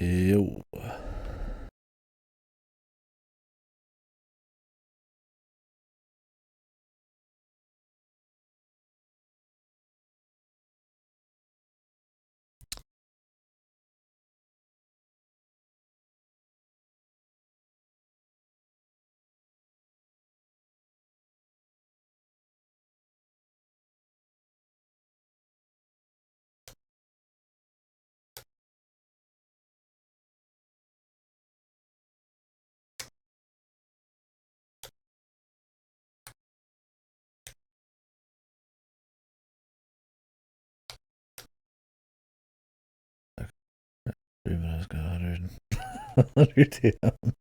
Yo. Okay. 3 minutes got 100. 100 TM.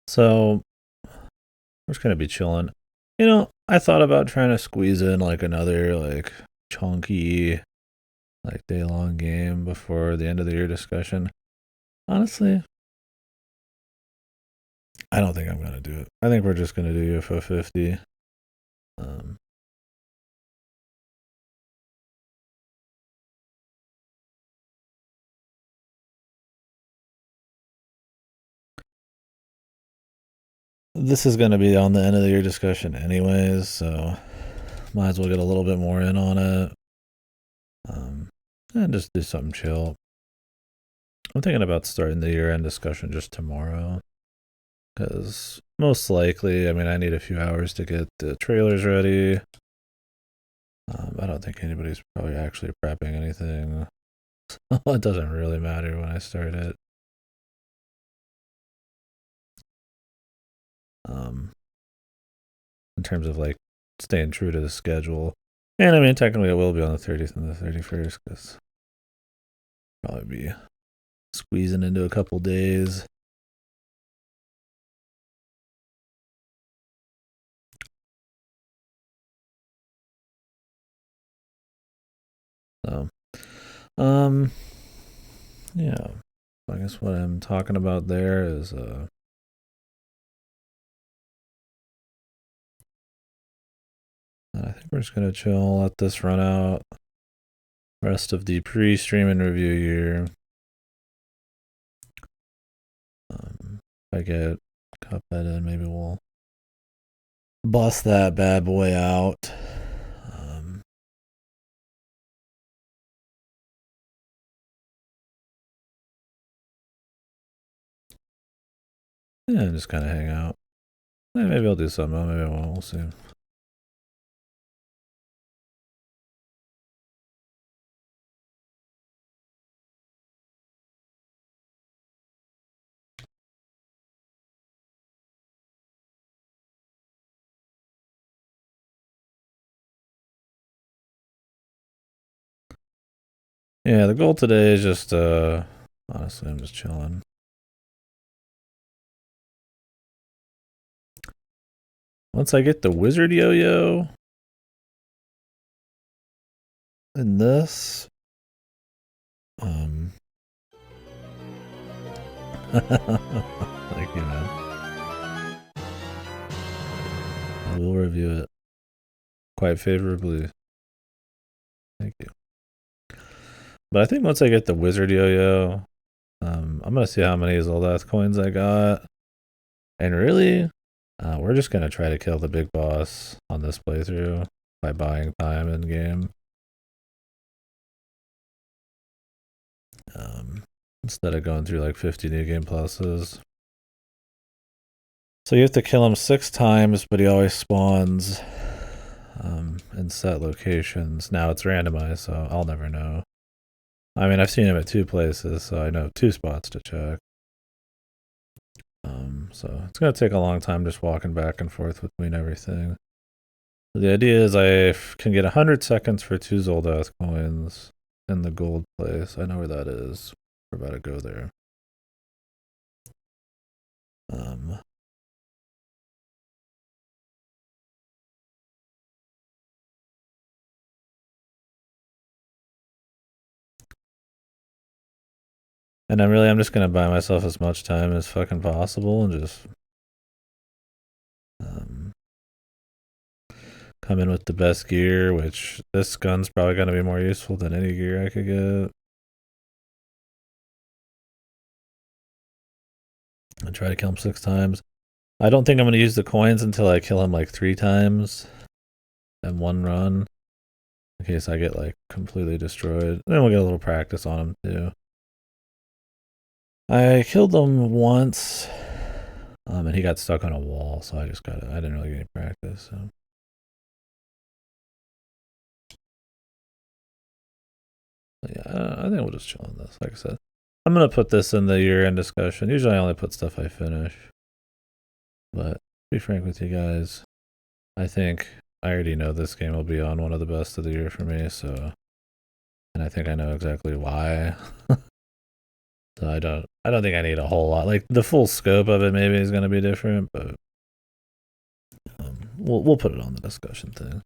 So we're just gonna be chilling. I thought about trying to squeeze in like another like chunky like day long game before the end of the year discussion. Honestly, I don't think I'm gonna do it. I think we're just gonna do UFO 50. Um, this is gonna be on the end of the year discussion anyways, so might as well get a little bit more in on it. And just do something chill. I'm thinking about starting the year end discussion just tomorrow. Because most likely, I mean, I need a few hours to get the trailers ready. I don't think anybody's probably actually prepping anything. It doesn't really matter when I start it. In terms of like staying true to the schedule. And I mean, technically, it will be on the 30th and the 31st because probably be squeezing into a couple days. So, yeah. I guess what I'm talking about there is I think we're just gonna chill, let this run out. Rest of the pre-stream and review year. If I get Cuphead in, maybe we'll bust that bad boy out. Yeah, just kind of hang out. Maybe I'll do something. Maybe I won't. We'll see. Yeah, the goal today is just honestly, I'm just chilling. Once I get the wizard yo-yo in this, like, I will review it quite favorably. Thank you. But I think once I get the wizard yo-yo, I'm gonna see how many Zoldath coins I got, and really, we're just gonna try to kill the big boss on this playthrough by buying time in game. Instead of going through like 50 new game pluses. So you have to kill him 6 times, but he always spawns in set locations. Now it's randomized, so I'll never know. I mean, I've seen him at 2 places, so I know 2 spots to check. So it's going to take a long time just walking back and forth between everything. The idea is I can get 100 seconds for 2 Zoldath coins in the gold place. I know where that is. We're about to go there. And I'm just gonna buy myself as much time as fucking possible and just come in with the best gear, which this gun's probably gonna be more useful than any gear I could get. And try to kill him 6 times. I don't think I'm gonna use the coins until I kill him like 3 times in one run. In case I get like completely destroyed. Then we'll get a little practice on him too. I killed him once, and he got stuck on a wall, so I didn't really get any practice. So. But yeah, I think we'll just chill on this. Like I said, I'm gonna put this in the year-end discussion. Usually, I only put stuff I finish, but to be frank with you guys, I think I already know this game will be on one of the best of the year for me. So, and I think I know exactly why. So I don't think I need a whole lot. Like the full scope of it maybe is going to be different, but we'll put it on the discussion thing,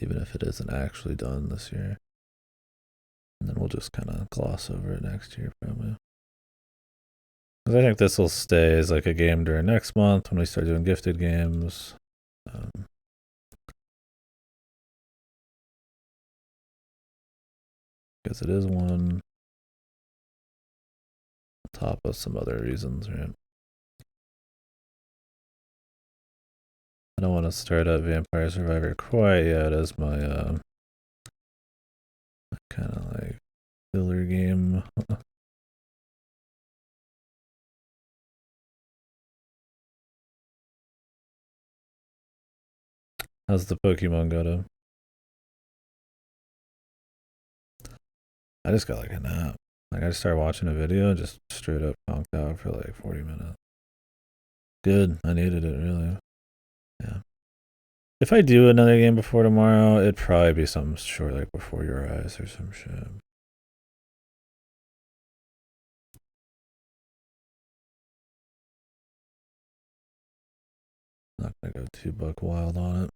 even if it isn't actually done this year. And then we'll just kind of gloss over it next year probably. Because I think this will stay as like a game during next month when we start doing gifted games. Because it is one on top of some other reasons, right? I don't want to start up Vampire Survivor quite yet as my kind of like filler game. How's the Pokemon go to? I just got like a nap. Like I just started watching a video and just straight up conked out for like 40 minutes. Good. I needed it really. Yeah. If I do another game before tomorrow, it'd probably be something short like Before Your Eyes or some shit. Not gonna go too buck wild on it.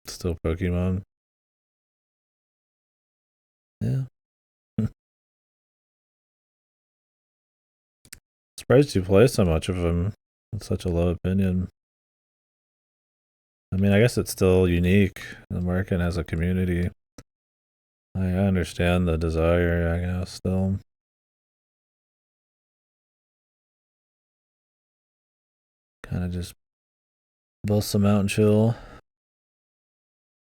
Still Pokemon. Yeah. Surprised you play so much of them. That's such a low opinion. I mean, I guess it's still unique. The market has a community. I understand the desire, I guess, still. Kind of just bust them out and chill.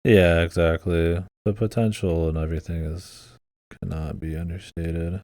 Yeah, exactly. The potential and everything cannot be understated.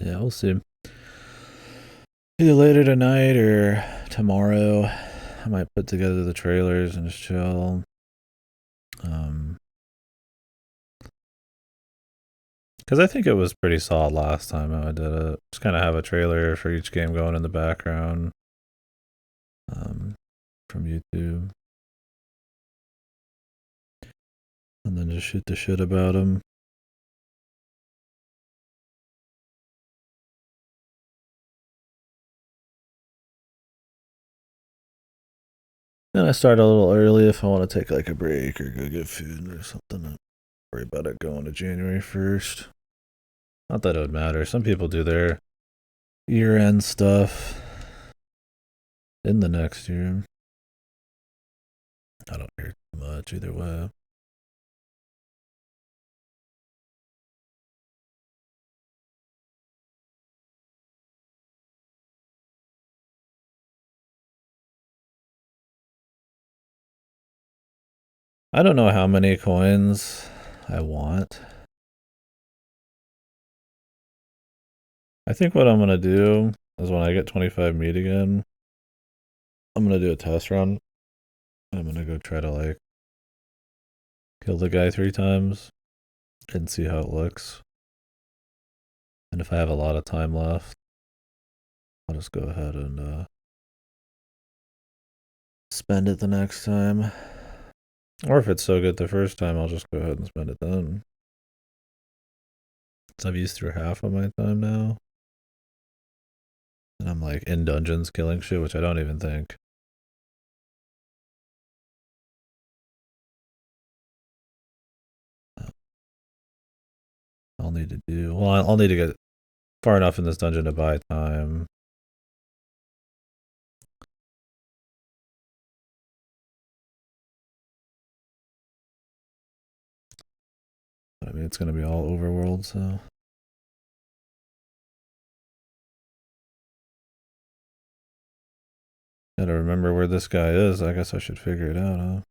Yeah, we'll see. Either later tonight or tomorrow, I might put together the trailers and just chill. Because I think it was pretty solid last time I did it. Just kind of have a trailer for each game going in the background from YouTube. And then just shoot the shit about them. Then I start a little early if I want to take like a break or go get food or something. Don't worry about it going to January 1st. Not that it would matter. Some people do their year-end stuff in the next year. I don't care too much either way. I don't know how many coins I want. I think what I'm going to do is when I get 25 meat again, I'm going to do a test run. I'm going to go try to like kill the guy 3 times and see how it looks. And if I have a lot of time left, I'll just go ahead and spend it the next time. Or if it's so good the first time, I'll just go ahead and spend it then. So I've used through half of my time now. And I'm like in dungeons killing shit, which I don't even think. I'll need to do. Well, I'll need to get far enough in this dungeon to buy time. But I mean, it's going to be all overworld, so. Gotta remember where this guy is. I guess I should figure it out, huh?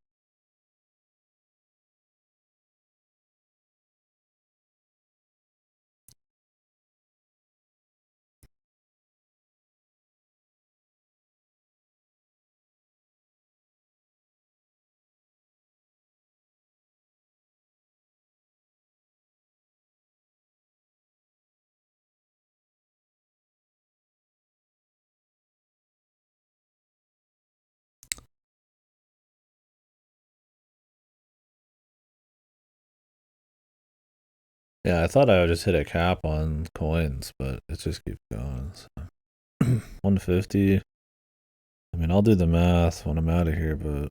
Yeah, I thought I would just hit a cap on coins, but it just keeps going. So. 150. I mean, I'll do the math when I'm out of here, but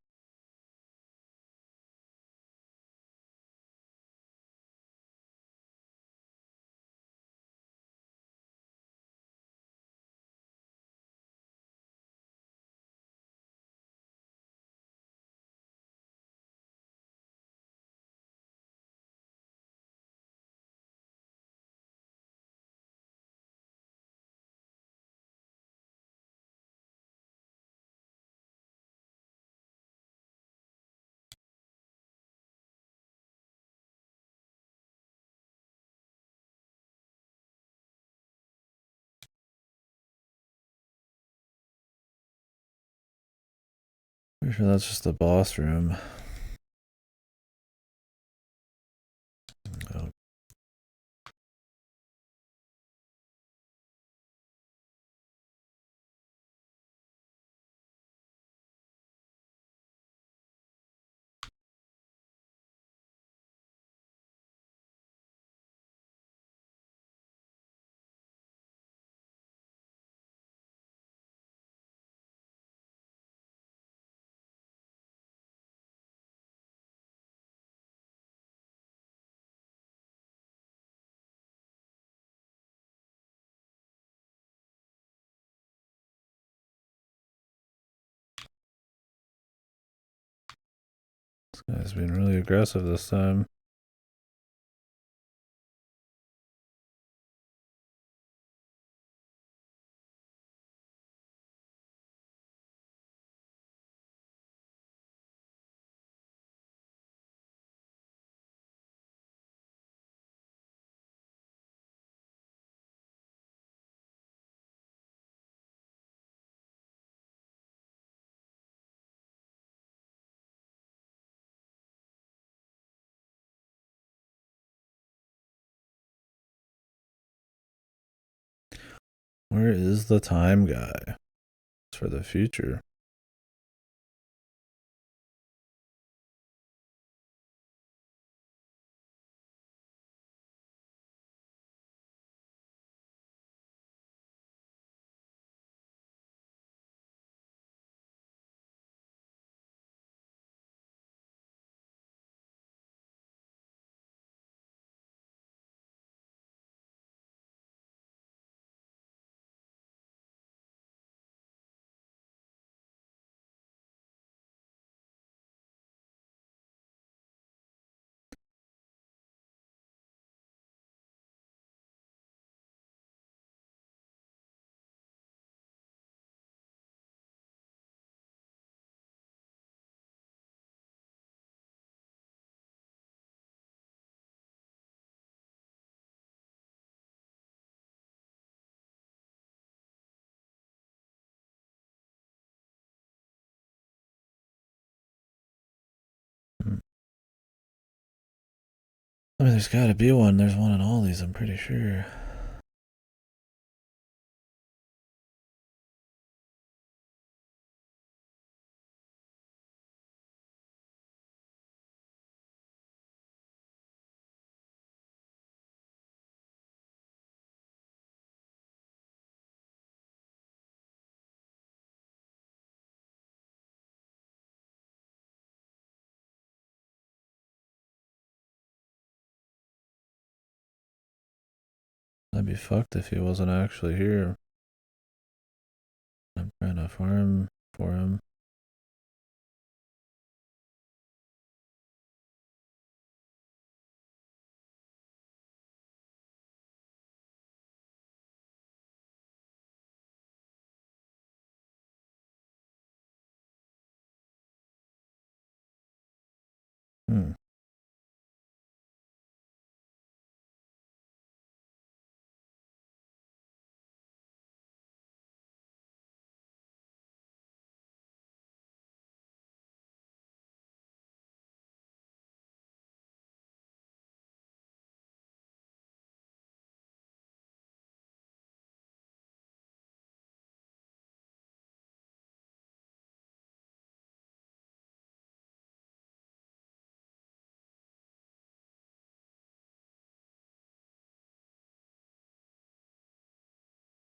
pretty sure that's just the boss room. Oh, this guy's being really aggressive this time. Where is the time guy? It's for the future. I mean, there's got to be one. There's one in all these, I'm pretty sure. I'd be fucked if he wasn't actually here. I'm trying to farm for him. Hmm.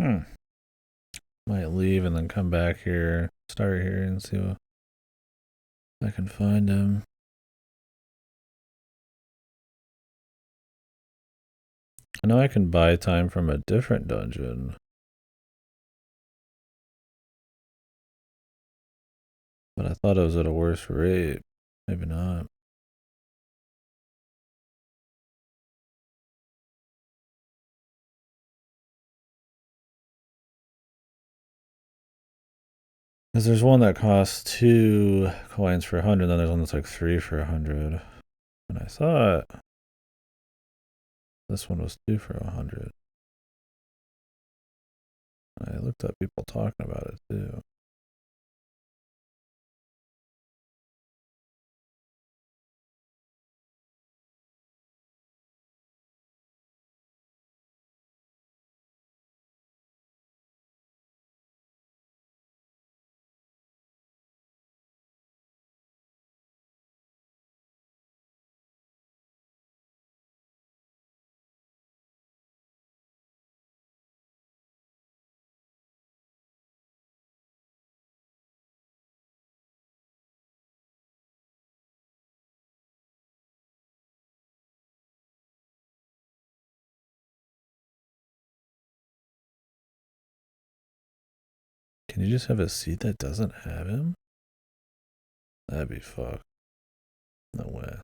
Hmm. Might leave and then come back here, start here, and see if I can find him. I know I can buy time from a different dungeon, but I thought it was at a worse rate. Maybe not. Because there's one that costs 2 coins for 100, then there's one that's like 3 for 100. And I thought this one was 2 for 100. I looked up people talking about it too. Can you just have a seat that doesn't have him? That'd be fucked. No way.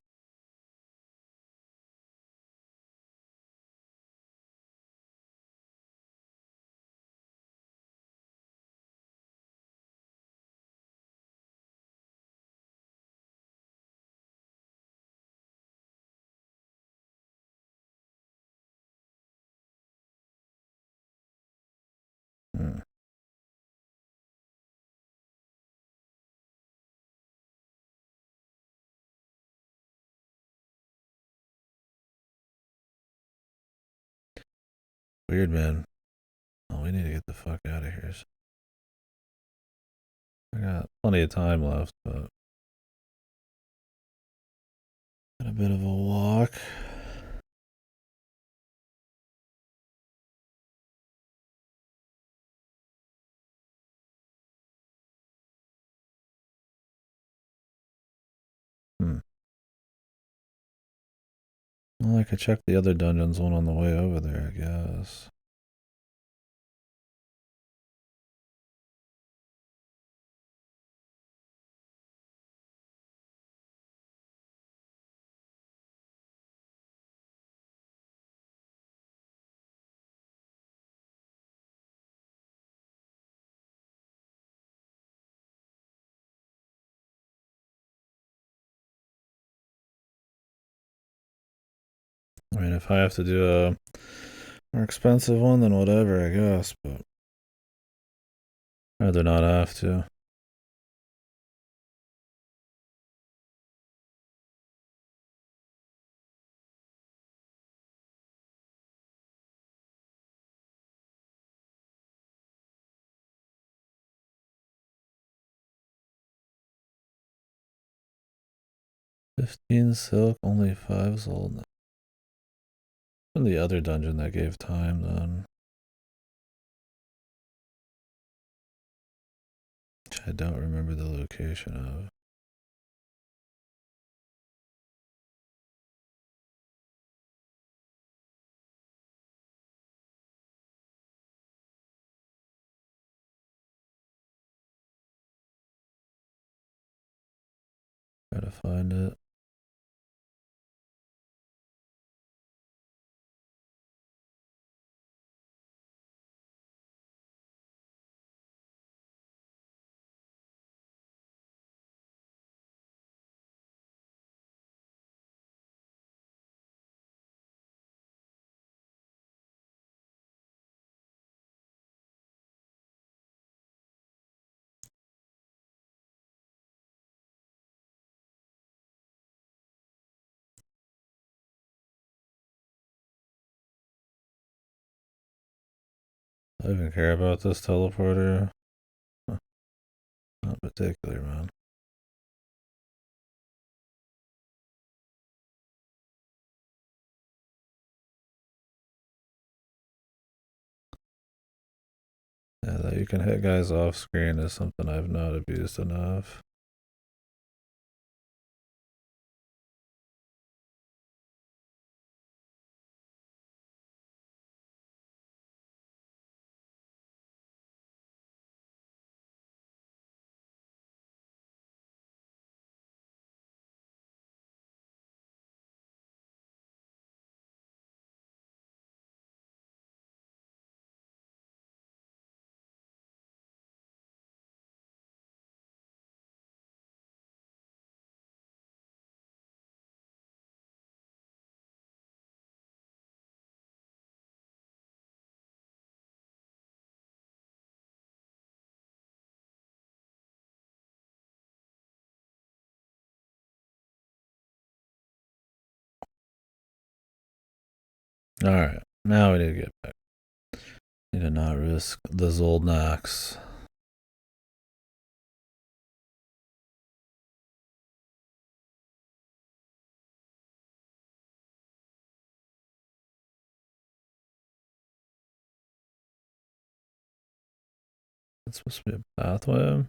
Hmm. Weird, man. I'll wait we need to get the fuck out of here. I got plenty of time left, but got a bit of a walk. Well, I could check the other dungeons one on the way over there, I guess. I mean, if I have to do a more expensive one, then whatever, I guess, but I'd rather not have to. $15 silk, only 5 sold. In the other dungeon that gave time, then. Which I don't remember the location of. Try to find it. I don't even care about this teleporter. Huh. Not particular, man. Yeah, that you can hit guys off screen is something I've not abused enough. Alright, now we need to get back. Need to not risk the Zoldnax. It's supposed to be a pathway.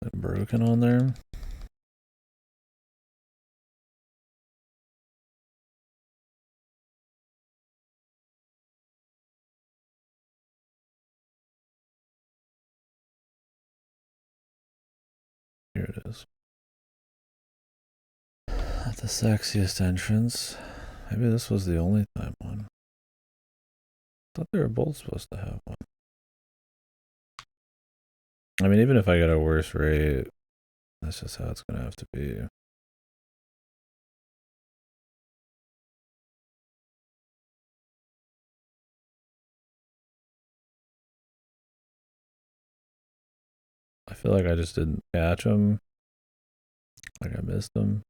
Like broken on there. Here it is. Not the sexiest entrance. Maybe this was the only time one. I thought they were both supposed to have one. I mean, even if I get a worse rate, that's just how it's gonna have to be. I feel like I just didn't catch them. Like I missed them.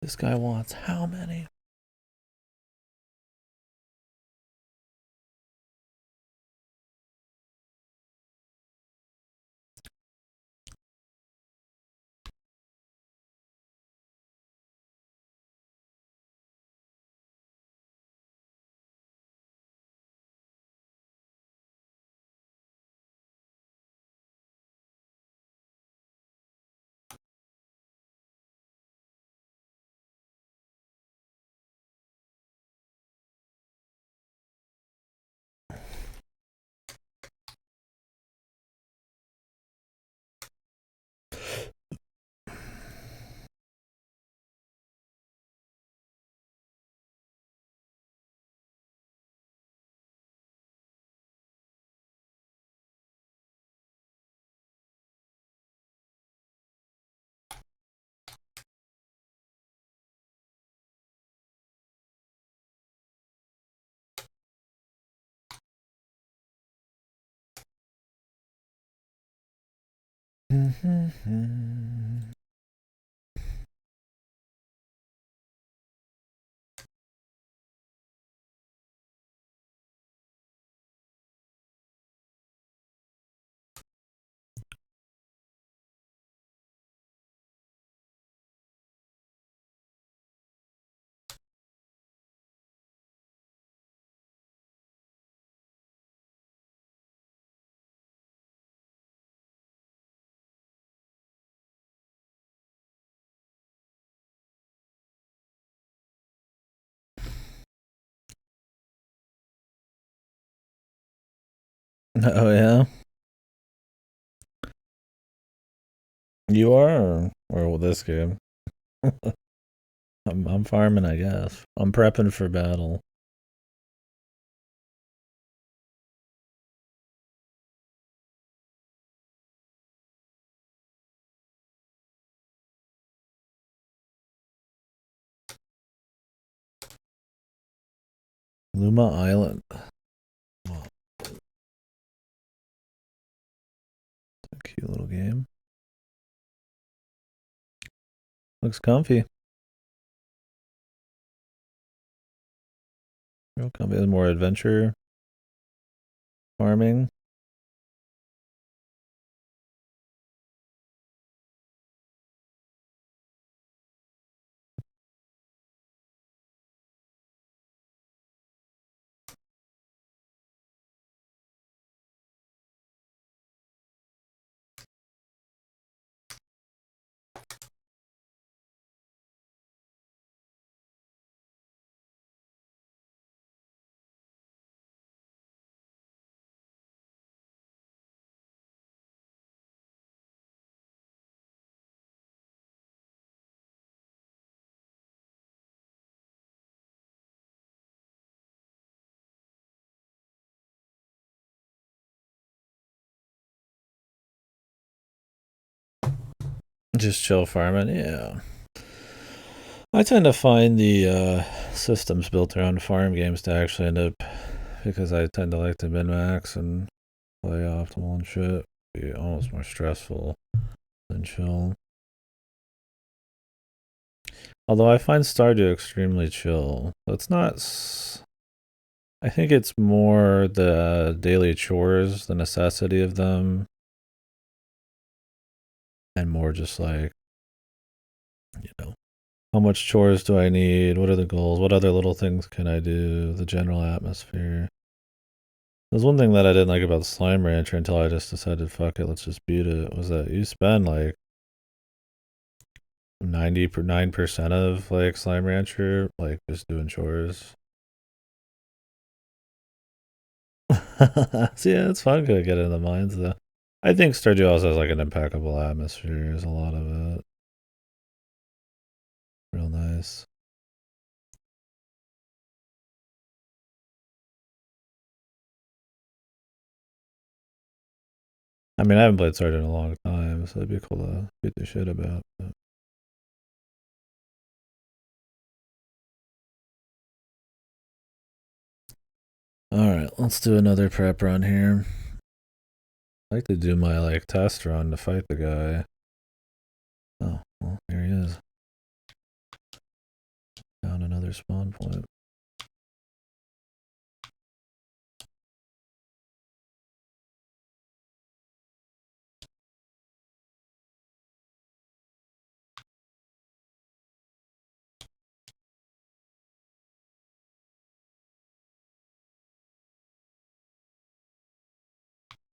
This guy wants how many? Oh yeah, you are, or this game. I'm farming, I guess. I'm prepping for battle. Luma Island. Oh, cute little game. Looks comfy. Real comfy. There's more adventure farming. Just chill farming, yeah. I tend to find the systems built around farm games to actually end up, because I tend to like to min max and play optimal and shit. Be almost more stressful than chill. Although I find Stardew extremely chill. It's not. I think it's more the daily chores, the necessity of them, and more just like, how much chores do I need? What are the goals? What other little things can I do? The general atmosphere. There's one thing that I didn't like about Slime Rancher until I just decided, fuck it, let's just beat it, was that you spend like 99% of like Slime Rancher like just doing chores. So yeah, it's fun to get in the mines though. I think Stardew also has like an impeccable atmosphere. There's a lot of it. Real nice. I mean, I haven't played Stardew in a long time, so it'd be cool to beat the shit about. But... Alright, let's do another prep run here. I like to do my like test run to fight the guy. Oh, well, here he is. another spawn point.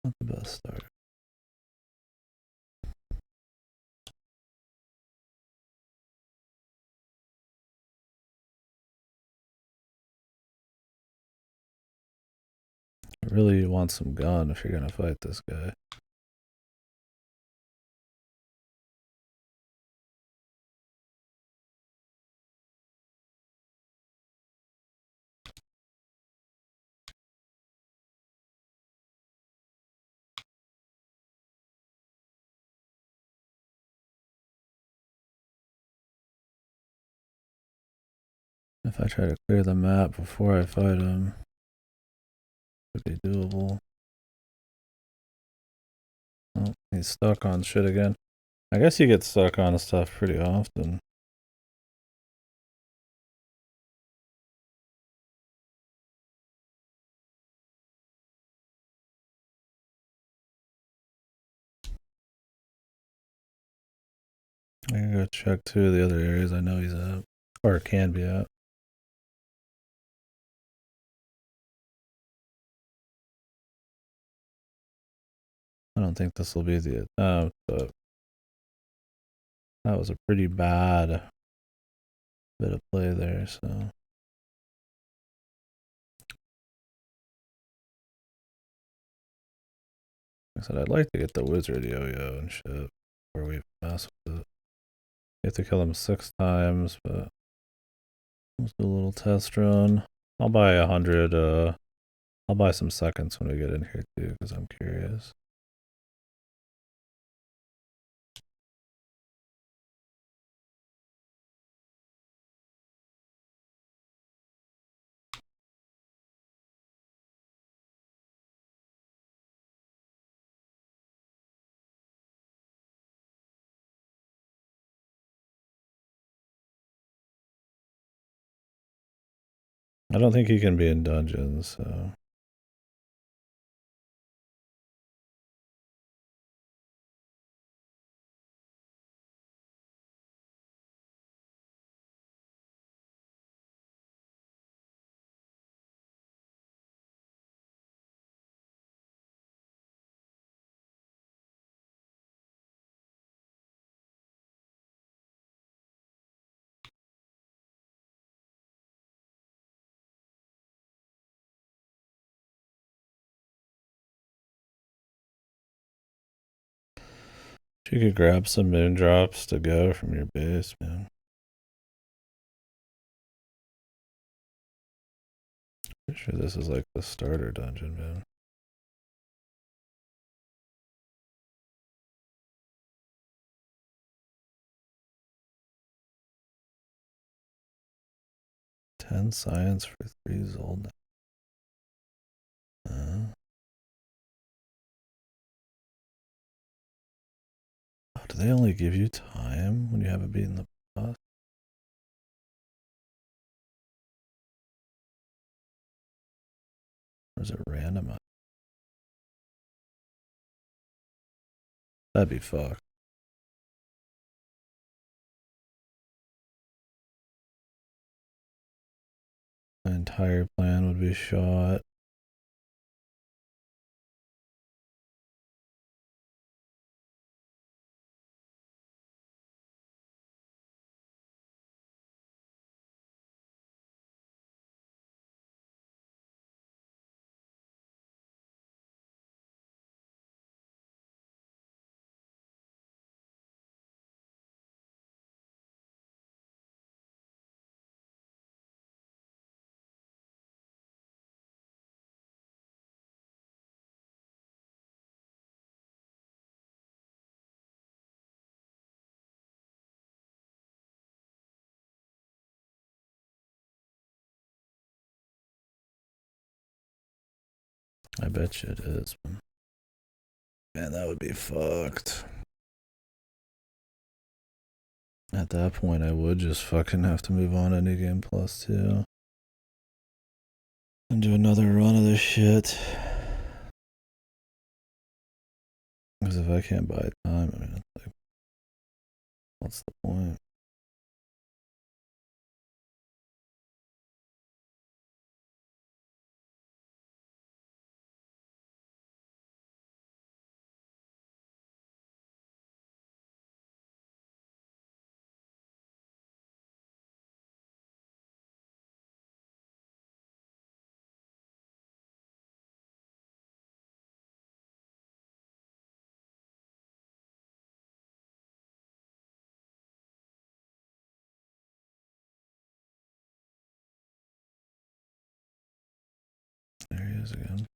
Not the best start. Really, you want some gun if you're gonna fight this guy. If I try to clear the map before I fight him, it would be doable. Oh, he's stuck on shit again. I guess he gets stuck on stuff pretty often. I can go check two of the other areas I know he's at, or can be at. I don't think this will be the attempt, but that was a pretty bad bit of play there, so. Like I said, I'd like to get the wizard yo-yo and shit before we mess with it. You have to kill him 6 times, but let's do a little test run. I'll buy 100, I'll buy some seconds when we get in here too, because I'm curious. I don't think he can be in dungeons, so. You could grab some moon drops to go from your base, man. Pretty sure this is like the starter dungeon, man. Ten science for 3 Zold. Oh, do they only give you time when you haven't beaten the boss? Or is it random? That'd be fucked. My entire plan would be shot. I bet you it is. Man, that would be fucked. At that point, I would just fucking have to move on to New Game Plus too. And do another run of this shit. Because if I can't buy time, I mean, it's like, what's the point? There he is again.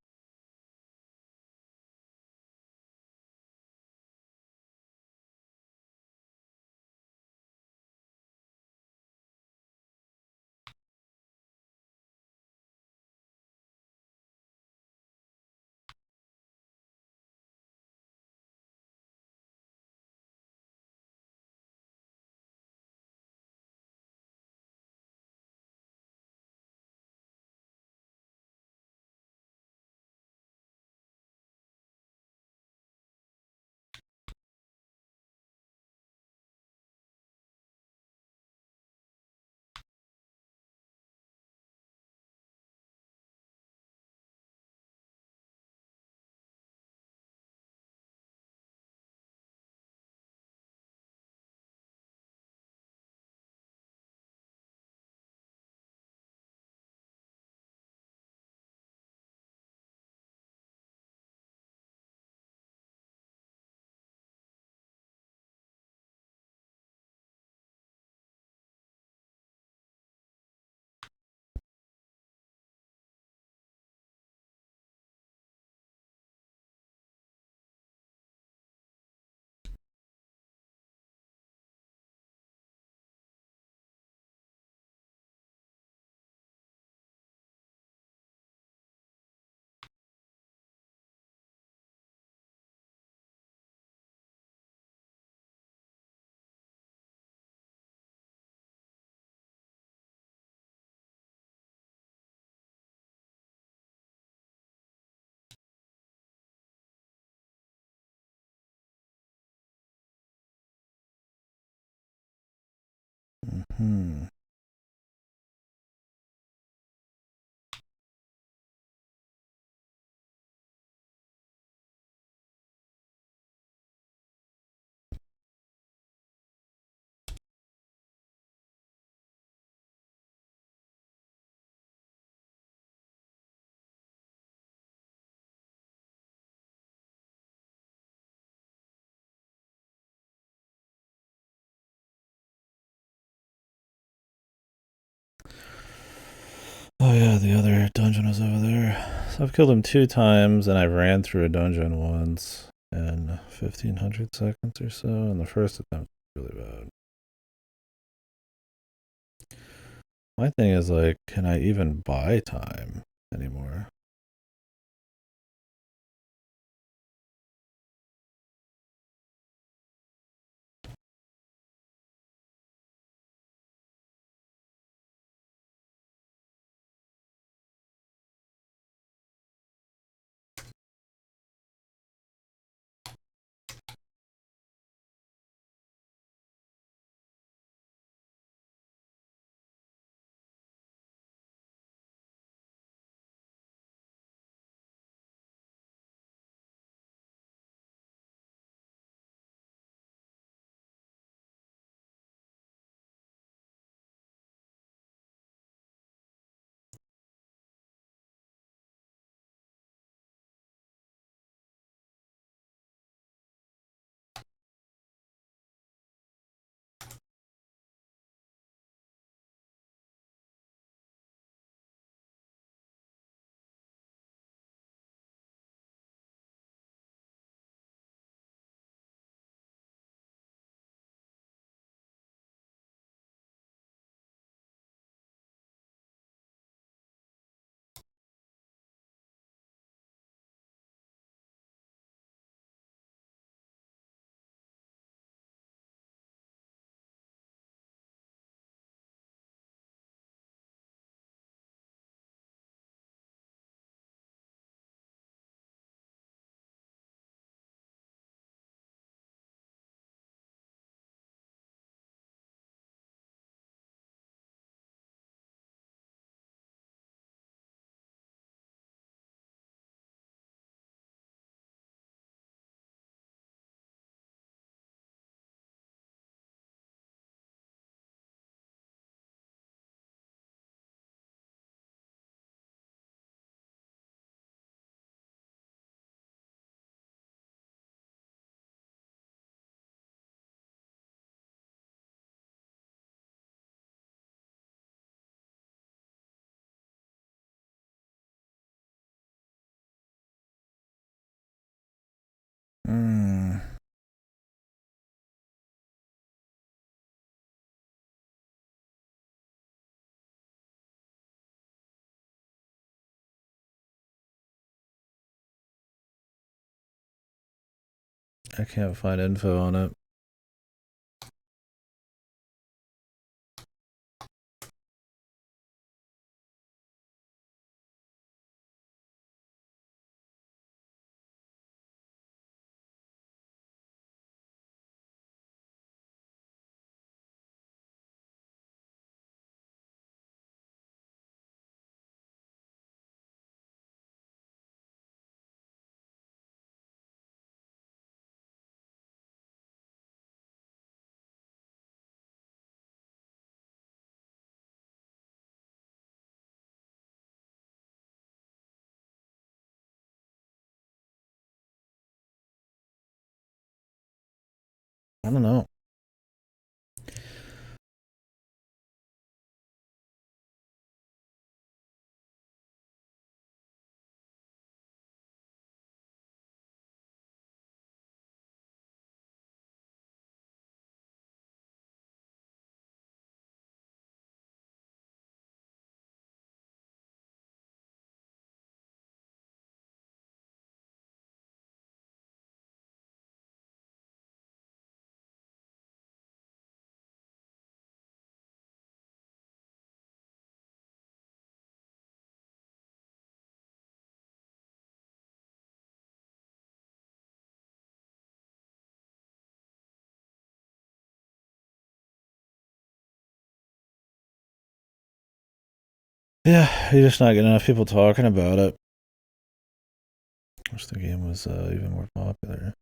Hmm. Oh yeah, the other dungeon was over there. So I've killed him 2 times, and I ran through a dungeon once in 1500 seconds or so, and the first attempt was really bad. My thing is like, can I even buy time anymore? I can't find info on it. I don't know. Yeah, you're just not getting enough people talking about it. I wish the game was even more popular.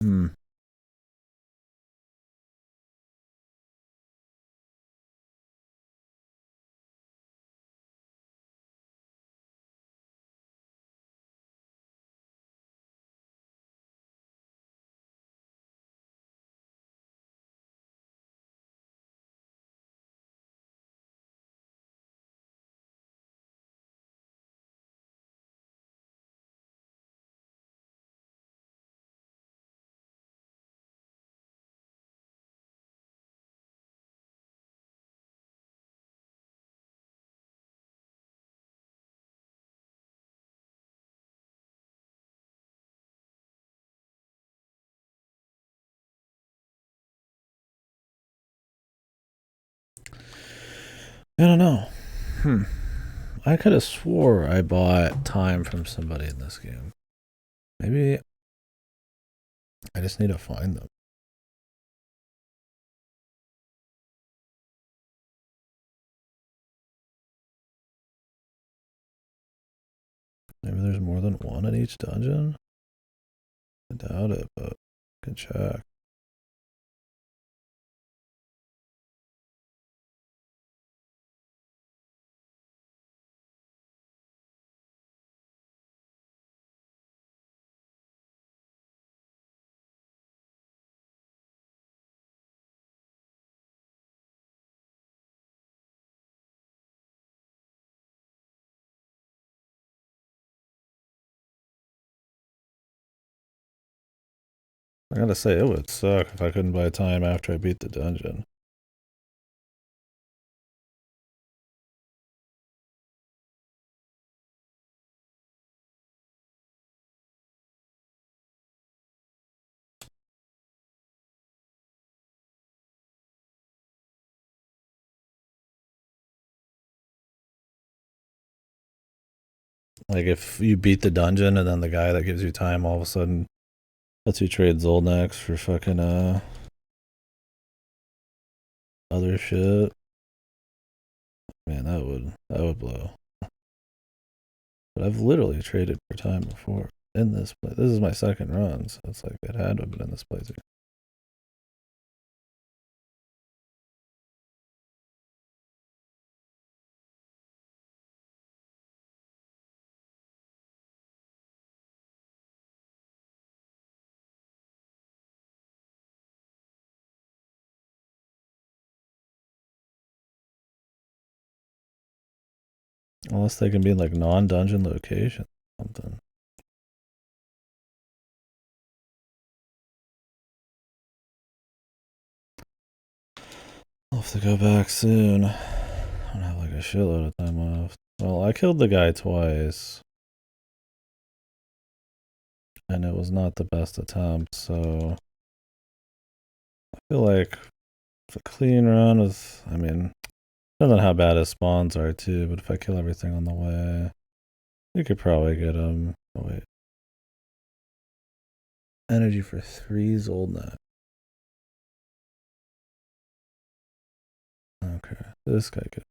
Hmm. I don't know. I could have swore I bought time from somebody in this game. Maybe I just need to find them. Maybe there's more than one in each dungeon? I doubt it, but I can check. I gotta say, it would suck if I couldn't buy time after I beat the dungeon. Like, if you beat the dungeon and then the guy that gives you time all of a sudden lets you trade Zolnex for fucking, other shit. Man, that would blow. But I've literally traded for time before in this place. This is my second run, so it's like it had to have been in this place. Unless they can be in like non-dungeon locations or something. I'll have to go back soon. I don't have like a shitload of time left. Well, I killed the guy twice. And it was not the best attempt, so I feel like it's a clean run with, I mean, depends on how bad his spawns are too, but if I kill everything on the way, we could probably get him. Oh wait. Energy for 3 Zoldnak. Okay, this guy could.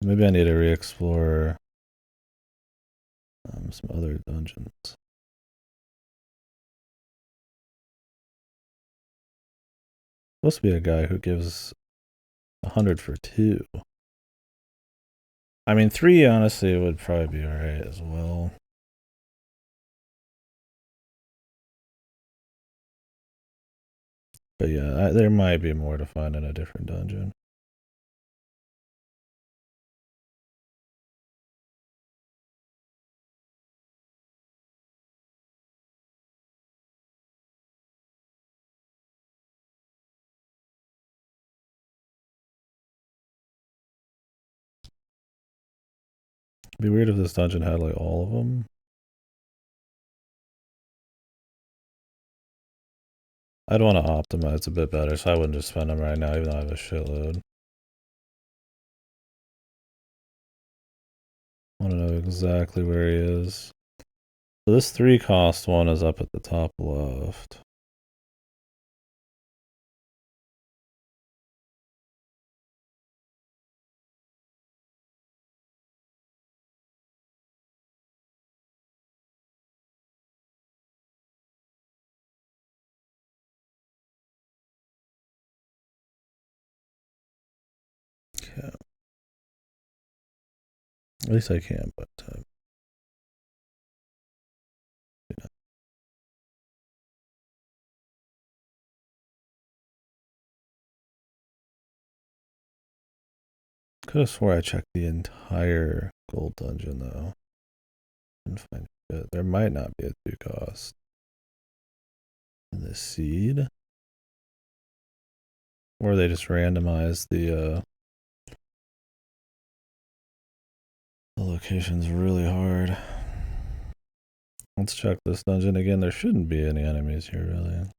Maybe I need to re-explore some other dungeons. Supposed to be a guy who gives 100 for 2. I mean, 3 honestly would probably be alright as well. But yeah, there might be more to find in a different dungeon. It'd be weird if this dungeon had like all of them. I'd want to optimize a bit better, so I wouldn't just spend them right now, even though I have a shitload. I want to know exactly where he is. So this 3 cost one is up at the top left. Okay. At least I can, but you know. Could have swore I checked the entire gold dungeon though. Didn't find it. There might not be a 2 cost. And the seed? Or they just randomized the locations really hard. Let's check this dungeon again. There shouldn't be any enemies here, really.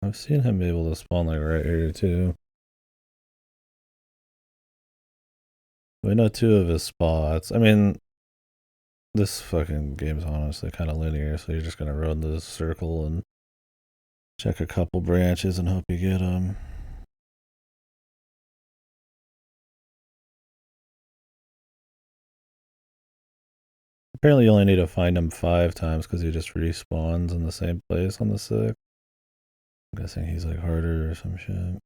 I've seen him be able to spawn like right here too. We know 2 of his spots. I mean, this fucking game's honestly kind of linear, so you're just gonna run the circle and check a couple branches and hope you get them. Apparently, you only need to find him 5 times because he just respawns in the same place on the 6th. I'm guessing he's like harder or some shit.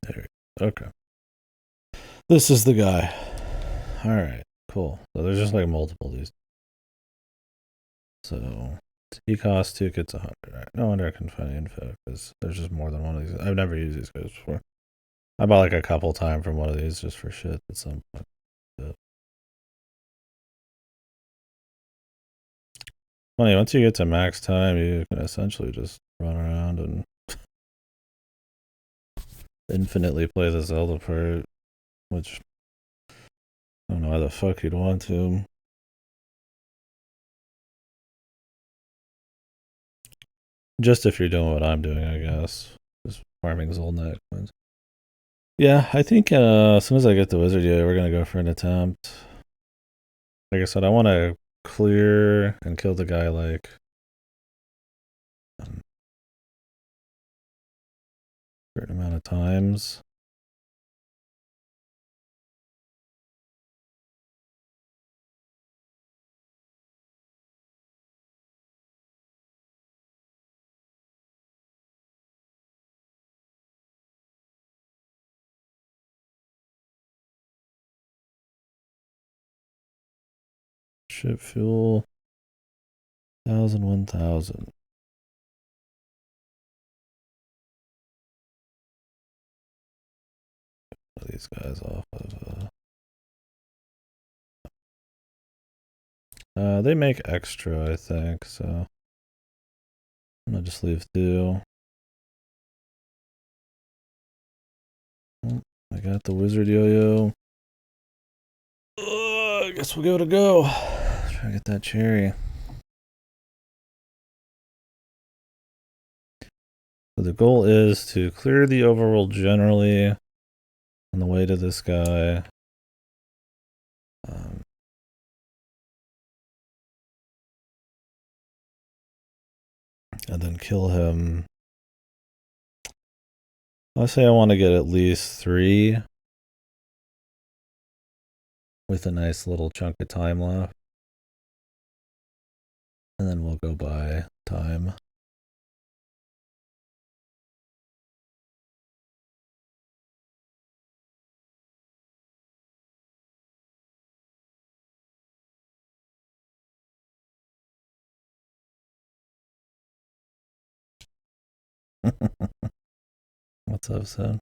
There. Okay. This is the guy. All right. Cool. So there's just like multiple of these. So he costs 2 kits 100. Right. No wonder I can find info because there's just more than one of these. I've never used these guys before. I bought like a couple times from one of these just for shit at some point. But funny, once you get to max time, you can essentially just run around and infinitely play the Zelda part, which I don't know why the fuck you'd want to. Just if you're doing what I'm doing, I guess. Just farming Zolnat coins. Yeah, I think as soon as I get the wizard, yeah, we're gonna go for an attempt. Like I said, I want to clear and kill the guy like a certain amount of times. Ship fuel, 1,000, 1,000. These guys off of. They make extra, I think. So I'm gonna just leave 2. Oh, I got the wizard yo-yo. I guess we'll give it a go. Try to get that cherry. So the goal is to clear the overworld generally on the way to this guy. And then kill him. Let's say I want to get at least 3 with a nice little chunk of time left. And then we'll go by time. What's up, son?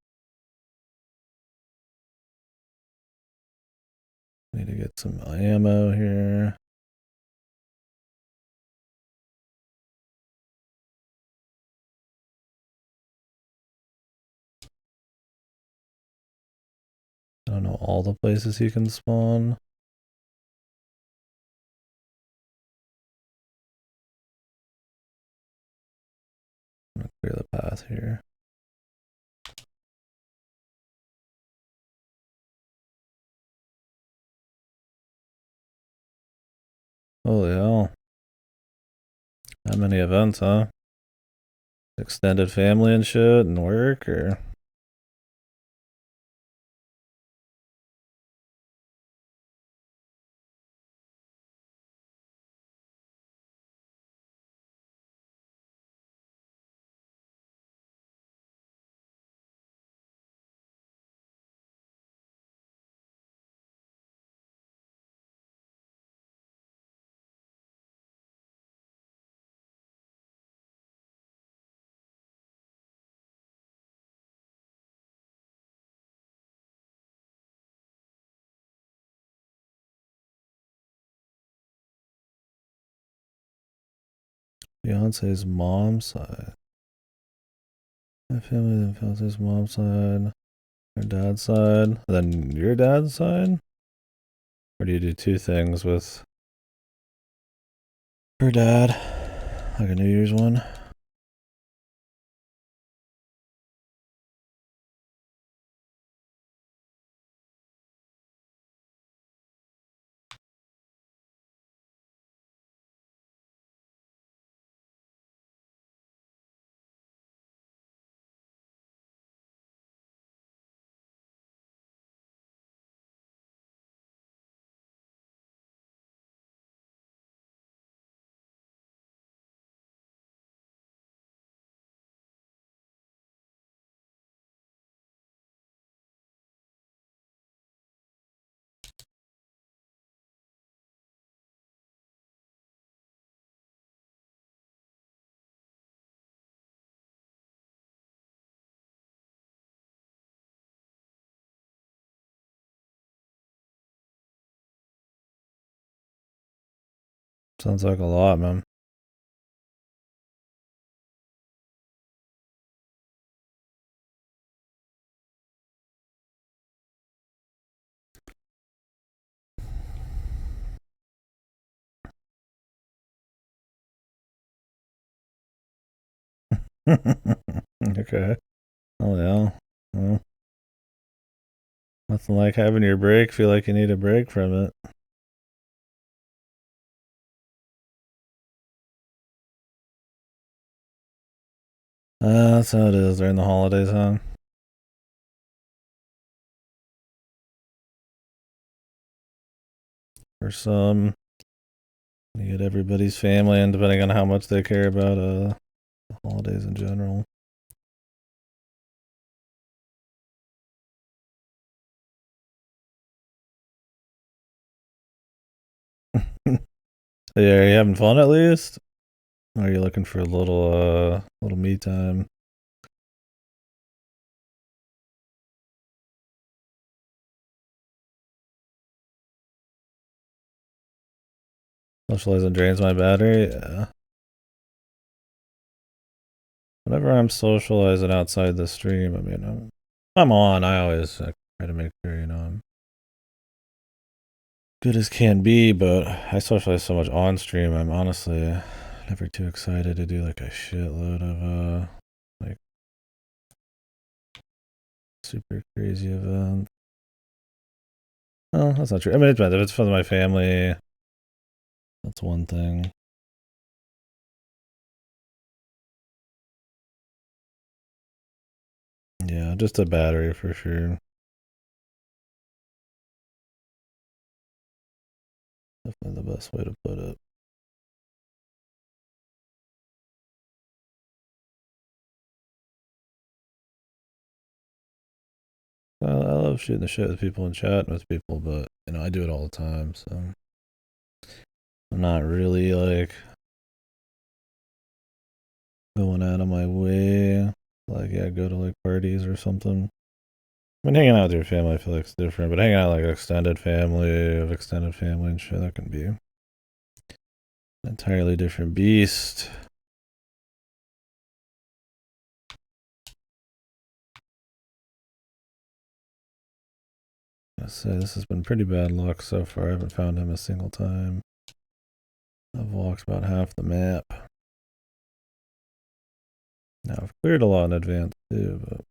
Need to get some ammo here. I don't know all the places he can spawn. I'm gonna clear the path here. Holy hell. How many events, huh? Extended family and shit and work, or? Beyonce's mom's side. My family, then Beyonce's mom's side. Her dad's side. Then your dad's side? Or do you do 2 things with her dad? Like a New Year's one? Sounds like a lot, man. Okay. Oh yeah. Well, nothing like having your break feel like you need a break from it. That's how it is during the holidays, huh? For some, you get everybody's family, and depending on how much they care about the holidays in general. Yeah, are you having fun at least? Or are you looking for a little me time? Socializing drains my battery. Yeah. Whenever I'm socializing outside the stream, I mean, I'm on. I always try to make sure I'm good as can be, but I socialize so much on stream. I'm honestly never too excited to do like a shitload of like super crazy events. Oh, that's not true. I mean, it depends. If it's for my family, that's one thing. Yeah, just a battery for sure. Definitely the best way to put it. I love shooting the shit with people and chatting with people, but I do it all the time, so I'm not really like going out of my way. Like, yeah, go to like parties or something. I mean, hanging out with your family, I feel like it's different, but hanging out like extended family and shit, that can be an entirely different beast. I say this has been pretty bad luck so far. I haven't found him a single time. I've walked about half the map. Now I've cleared a lot in advance too, but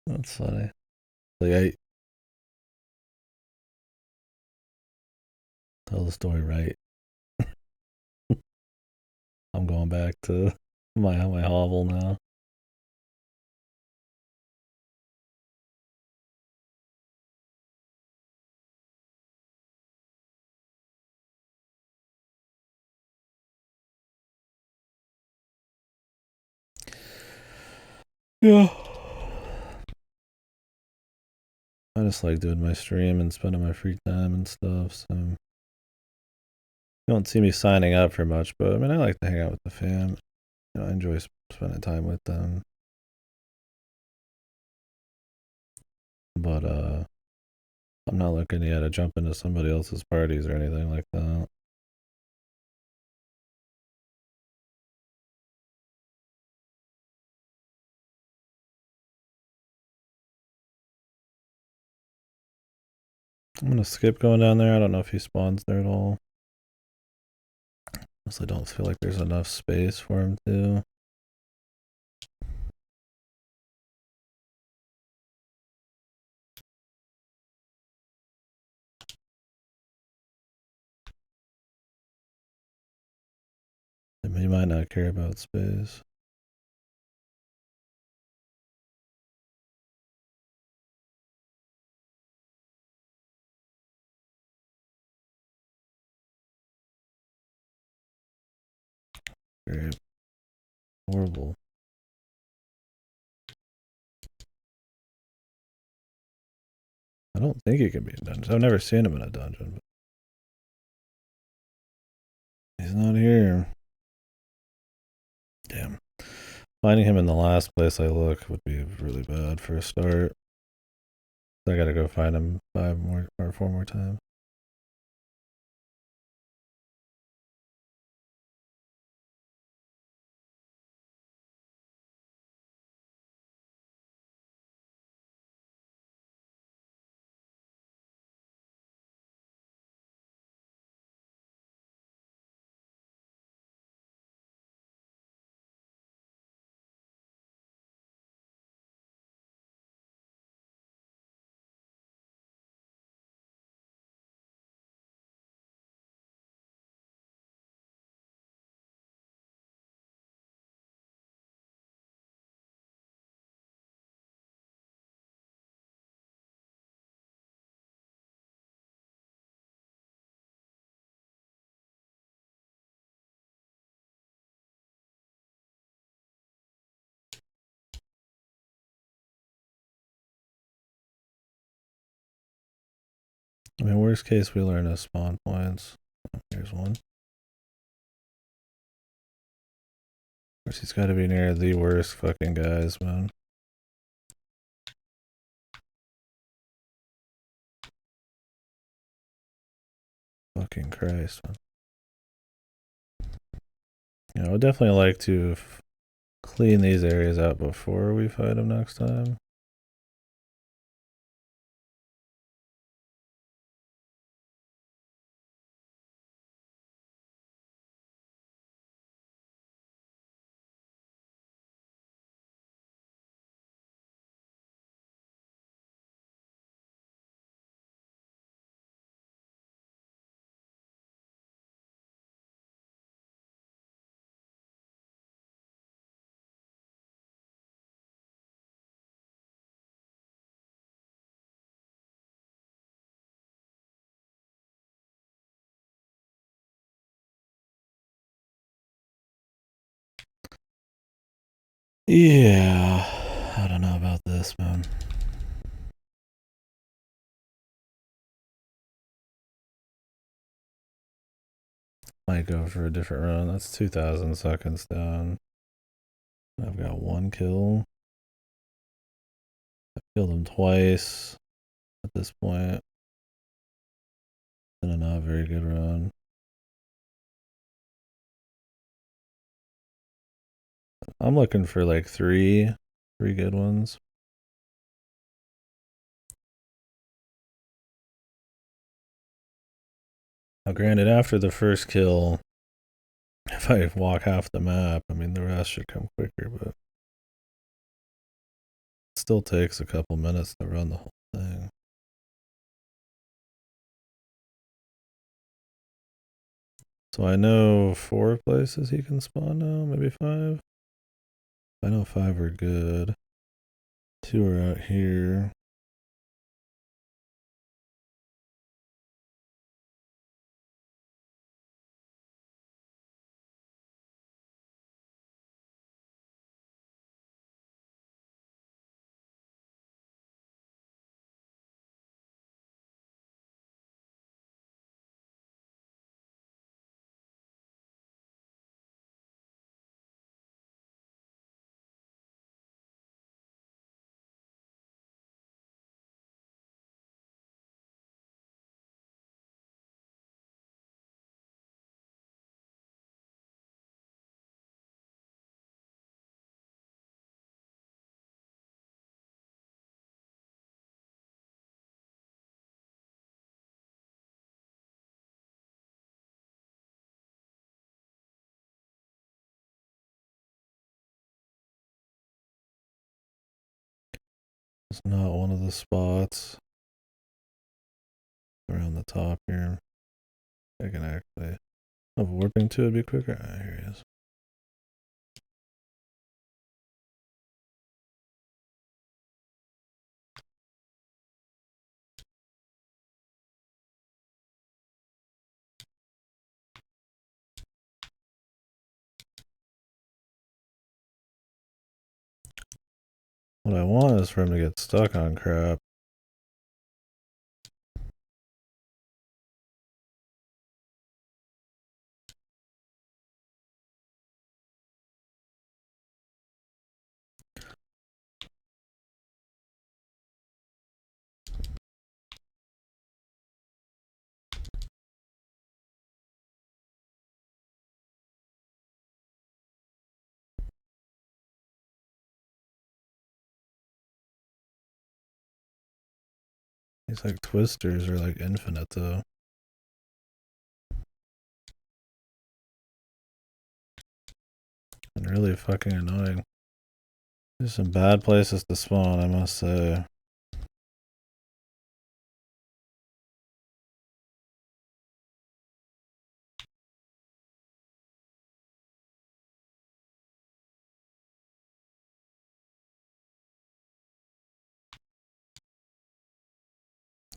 that's funny. Like I tell the story right. I'm going back to my hovel now. Yeah. I just like doing my stream and spending my free time and stuff. So you don't see me signing up for much, but I mean, I like to hang out with the fam. I enjoy spending time with them. But I'm not looking yet to jump into somebody else's parties or anything like that. I'm gonna skip going down there. I don't know if he spawns there at all. Honestly, don't feel like there's enough space for him to. I mean, he might not care about space. Great. Horrible. I don't think he can be in dungeons. I've never seen him in a dungeon. But he's not here. Damn. Finding him in the last place I look would be really bad for a start. I gotta go find him 5 more or 4 more times. I mean, worst case, we learn his spawn points. Oh, here's one. Of course, he's got to be near the worst fucking guys, man. Fucking Christ, man. I would definitely like to clean these areas out before we fight him next time. Yeah, I don't know about this, man. Might go for a different run. That's 2,000 seconds down. I've got 1 kill. I killed him twice at this point. Been a not very good run. I'm looking for like three good ones. Now, granted, after the first kill, if I walk half the map, I mean, the rest should come quicker, but it still takes a couple minutes to run the whole thing. So I know 4 places he can spawn now, maybe 5. I know 5 are good. 2 are out here. It's not one of the spots around the top here. I can actually, if warping to it would be quicker. Ah, here he is. What I want is for him to get stuck on crap These like twisters are like infinite though. And really fucking annoying. There's some bad places to spawn, I must say.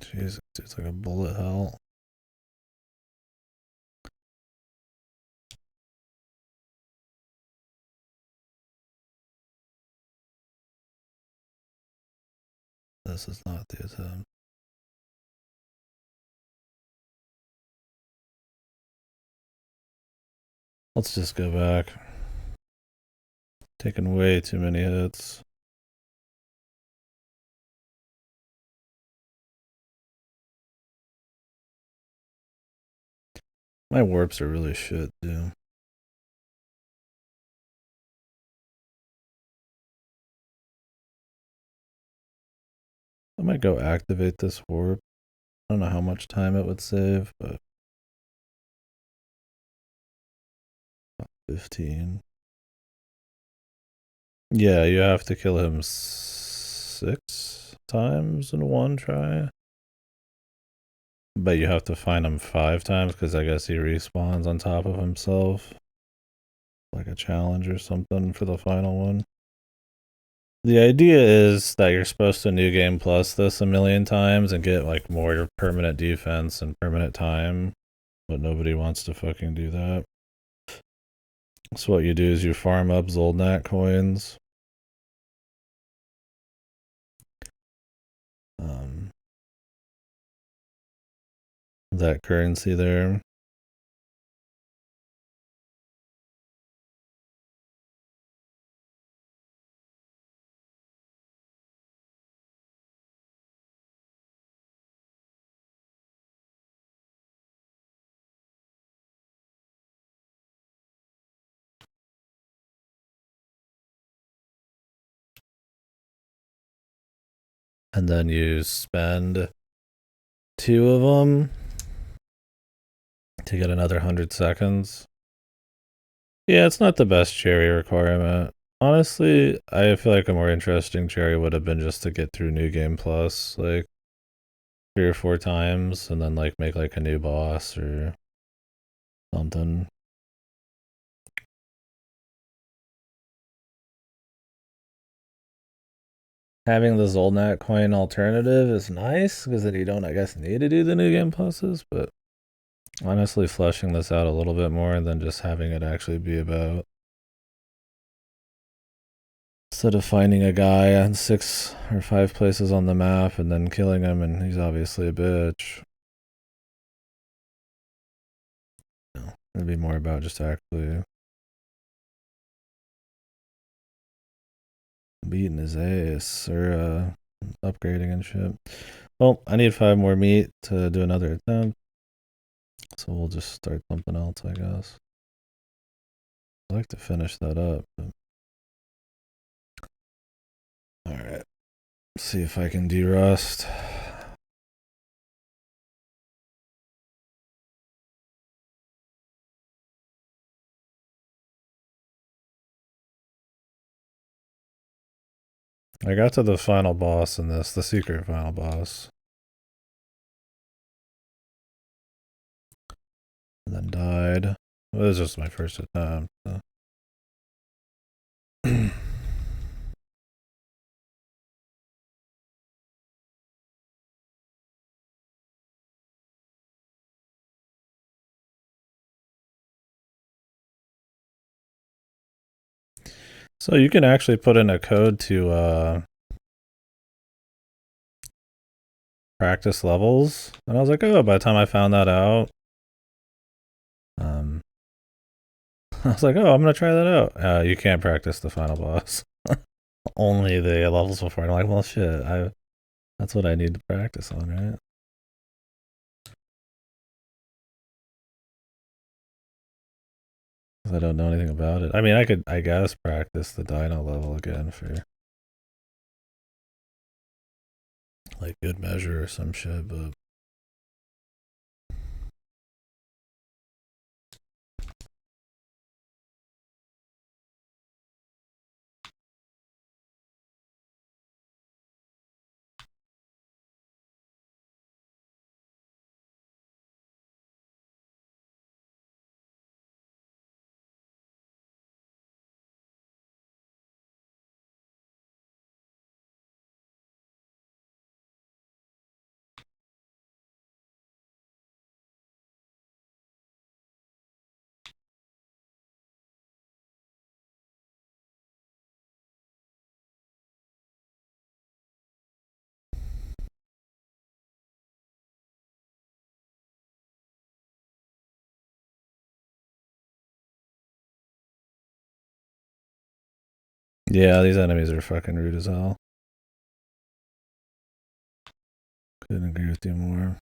Jesus, it's like a bullet hell. This is not the attempt. Let's just go back. Taking way too many hits. My warps are really shit, too. I might go activate this warp. I don't know how much time it would save, but 15. Yeah, you have to kill him 6 times in one try. But you have to find him 5 times because I guess he respawns on top of himself. Like a challenge or something for the final one. The idea is that you're supposed to New Game Plus this a million times and get like more permanent defense and permanent time, but nobody wants to fucking do that. So what you do is you farm up Zoldnat coins. That currency there. And then you spend 2 of them to get another 100 seconds. Yeah, it's not the best cherry requirement. Honestly, I feel like a more interesting cherry would have been just to get through New Game Plus, like 3 or 4 times, and then like make like a new boss or something. Having the Zoldnat coin alternative is nice because then you don't, I guess, need to do the New Game Pluses, but honestly, fleshing this out a little bit more than just having it actually be about. Instead of finding a guy on 6 or 5 places on the map and then killing him, and he's obviously a bitch. No, it'd be more about just actually beating his ass or upgrading and shit. Well, I need 5 more meat to do another attempt. So we'll just start something else, I guess. I'd like to finish that up. But... Alright. See if I can derust. I got to the final boss in this, the secret final boss. And then died. Well, it was just my first attempt. So. So you can actually put in a code to practice levels. And I was like, oh, by the time I found that out, I was like, oh, I'm going to try that out. You can't practice the final boss. Only the levels before. And I'm like, well, shit, that's what I need to practice on, right? Because I don't know anything about it. I mean, I could, I guess, practice the dino level again for like Good Measure or some shit, but yeah, these enemies are fucking rude as hell. Couldn't agree with you more.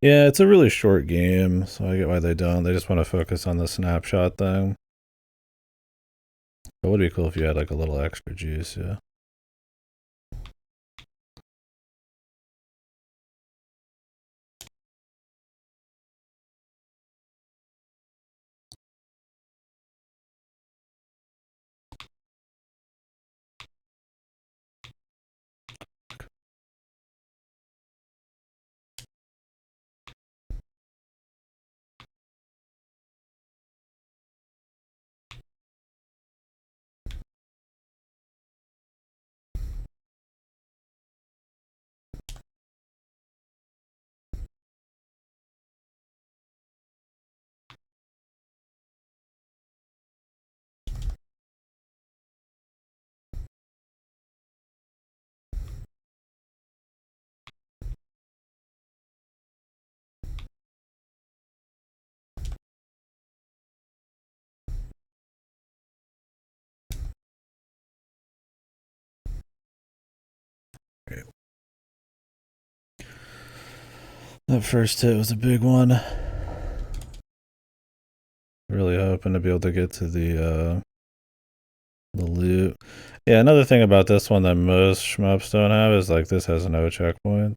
Yeah, it's a really short game, so I get why they don't. They just want to focus on the snapshot thing. It would be cool if you had like a little extra juice, yeah. That first hit was a big one. Really hoping to be able to get to the loot. Yeah, another thing about this one that most shmups don't have is like this has no checkpoint.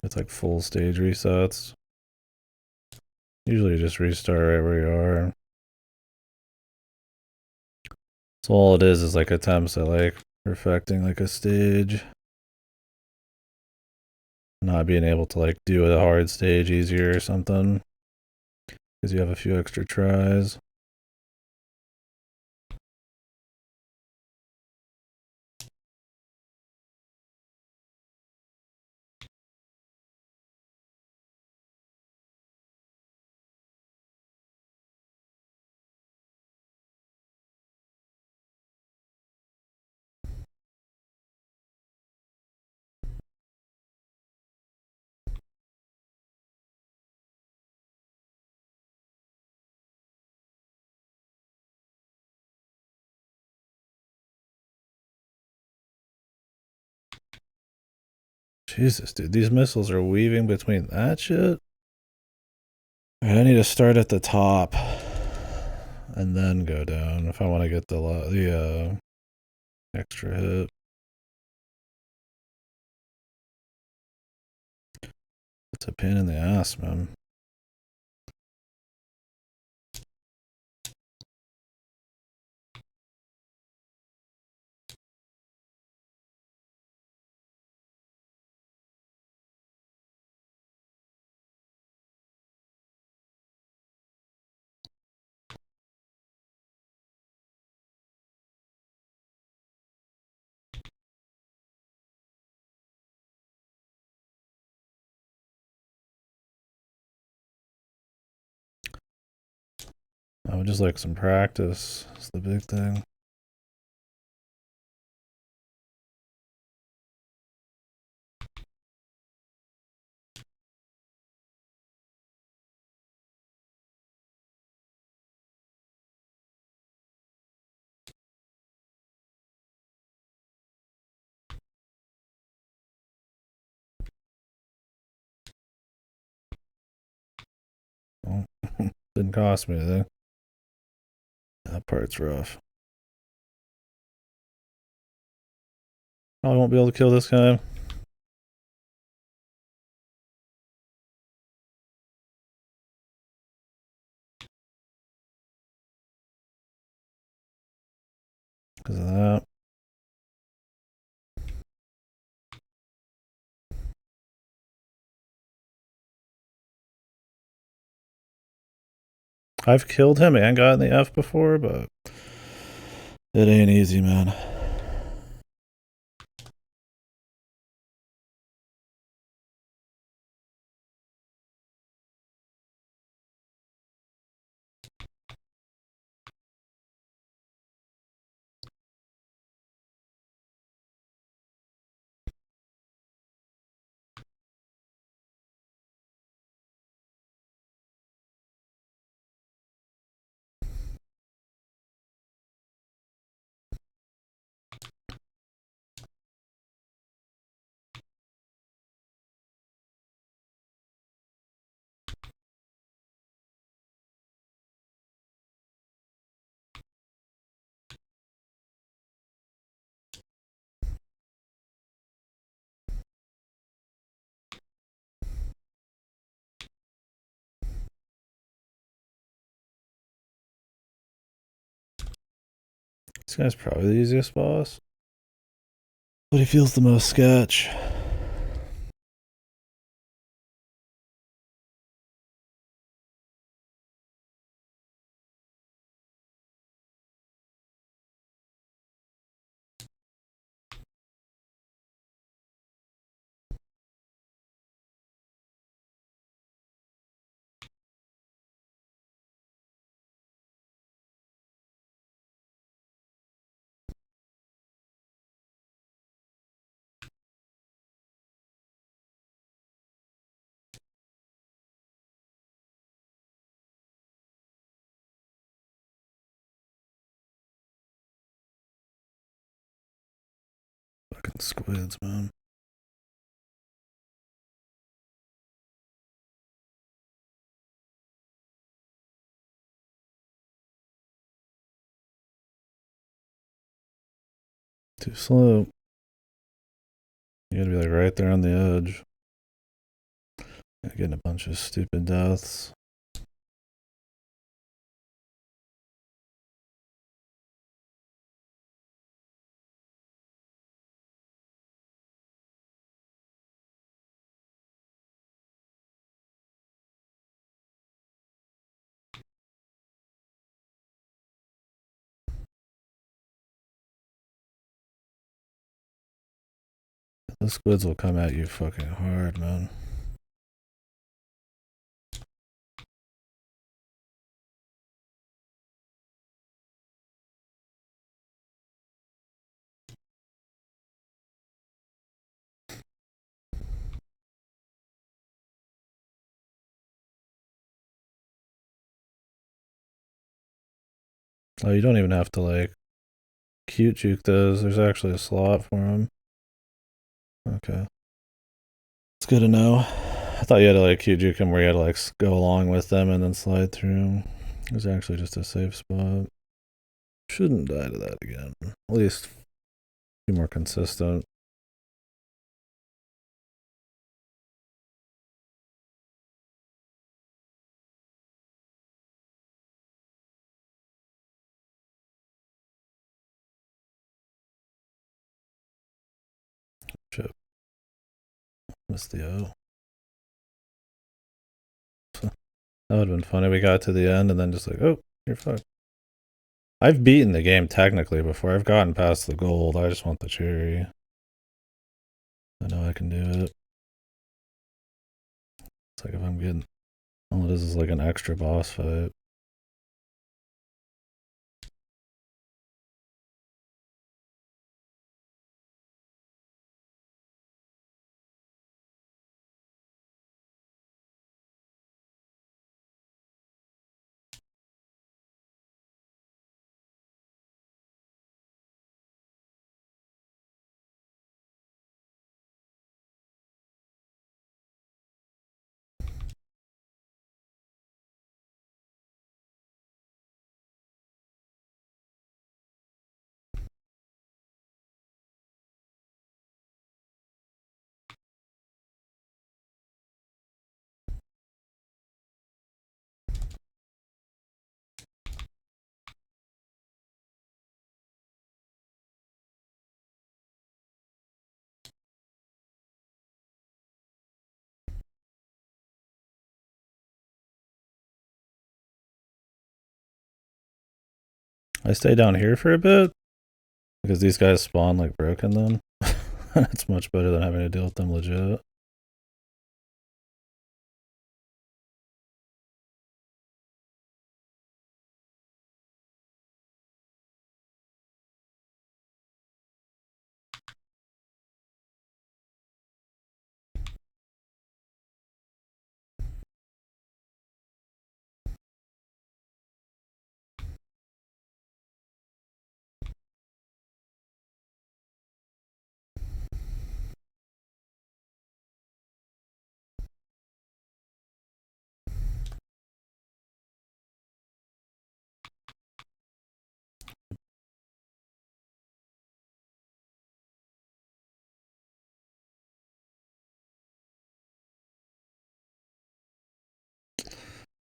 It's like full stage resets. Usually you just restart right where you are. So all it is like attempts at like perfecting like a stage. not being able to like do a hard stage easier or something because you have a few extra tries. Jesus, dude, these missiles are weaving between that shit. Alright, I need to start at the top and then go down if I want to get the extra hit. It's a pain in the ass, man. I would just like some practice. It's the big thing. Well, didn't cost me anything. That part's rough. I won't be able to kill this guy. Because of that. I've killed him and gotten the F before, but it ain't easy, man. This guy's probably the easiest boss. But he feels the most sketch. Fucking squids, man. Too slow. You gotta be like right there on the edge. Getting a bunch of stupid deaths. The squids will come at you fucking hard, man. Oh, you don't even have to like cute juke those. There's actually a slot for them. Okay. It's good to know. I thought you had to like cute juke them where you had to like go along with them and then slide through. There's actually just a safe spot. Shouldn't die to that again. At least be more consistent. Shit. Missed the O. That would have been funny. We got to the end and then just like, oh, you're fucked. I've beaten the game technically before. I've gotten past the gold. I just want the cherry. I know I can do it. It's like if I'm getting... All it is like an extra boss fight. I stay down here for a bit because these guys spawn like broken then. It's much better than having to deal with them legit.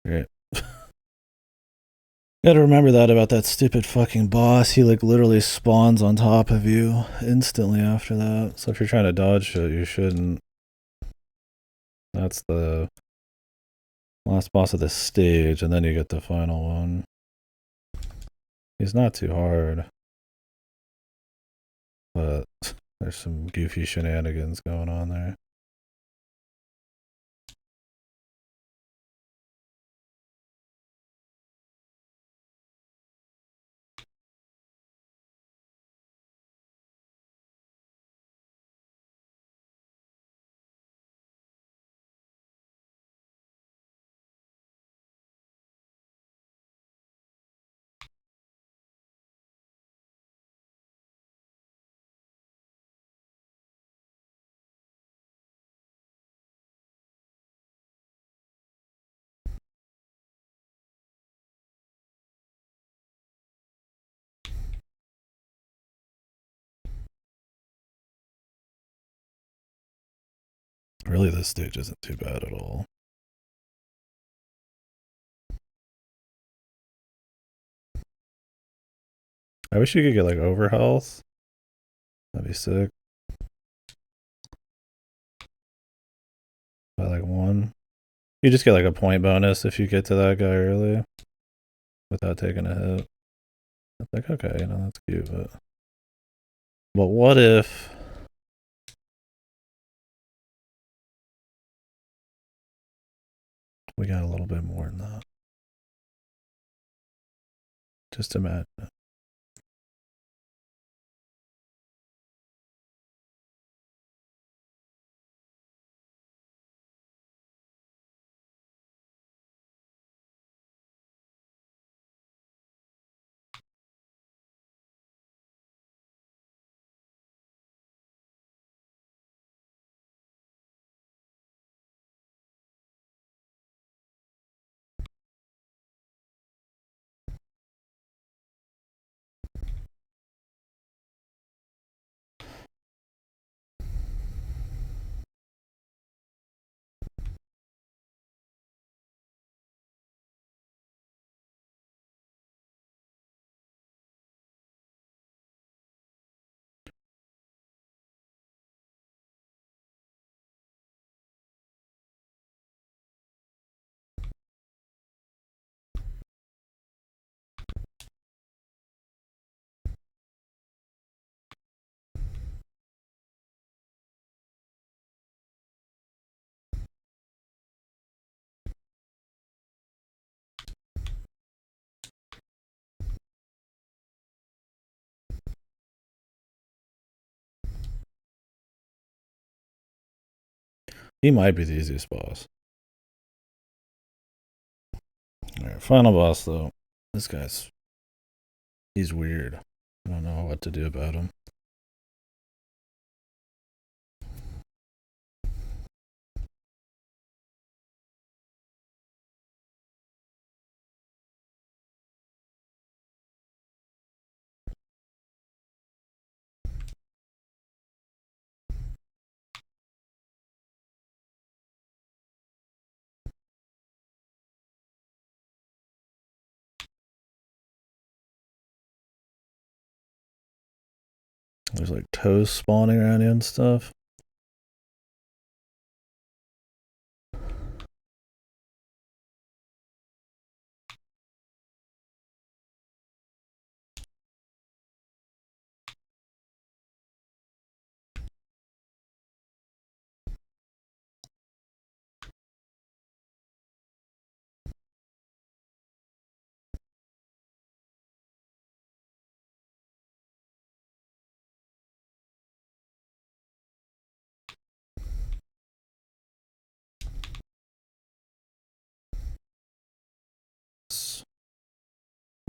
Great. Gotta remember that about that stupid fucking boss. He like literally spawns on top of you instantly after that. So if you're trying to dodge shit, you shouldn't. That's the last boss of this stage, and then you get the final one. He's not too hard, but there's some goofy shenanigans going on there. Really, this stage isn't too bad at all. I wish you could get like over health. That'd be sick. By like 1. You just get like a point bonus if you get to that guy early without taking a hit. It's like, okay, you know, that's cute, but what if We got a little bit more than that. Just imagine. He might be the easiest boss. Alright, final boss though. This guy's he's weird. I don't know what to do about him. There's like toes spawning around you and stuff.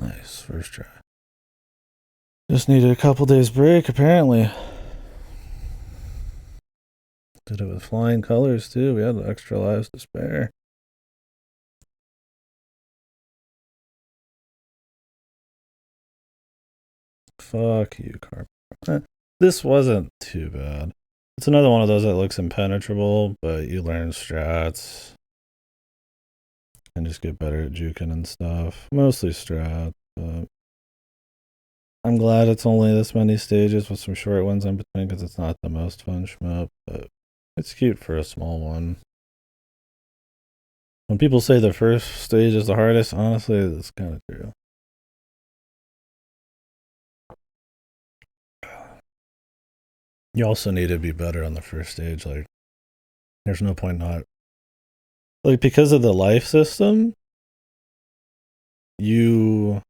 Nice, first try. Just needed a couple days break, apparently. Did it with flying colors, too. We had extra lives to spare. Fuck you, Carp. This wasn't too bad. It's another one of those that looks impenetrable, but you learn strats and just get better at juking and stuff. Mostly strats, but I'm glad it's only this many stages with some short ones in between because it's not the most fun shmup, but it's cute for a small one. When people say the first stage is the hardest, honestly, that's kind of true. You also need to be better on the first stage. Like, there's no point not. Like, because of the life system, you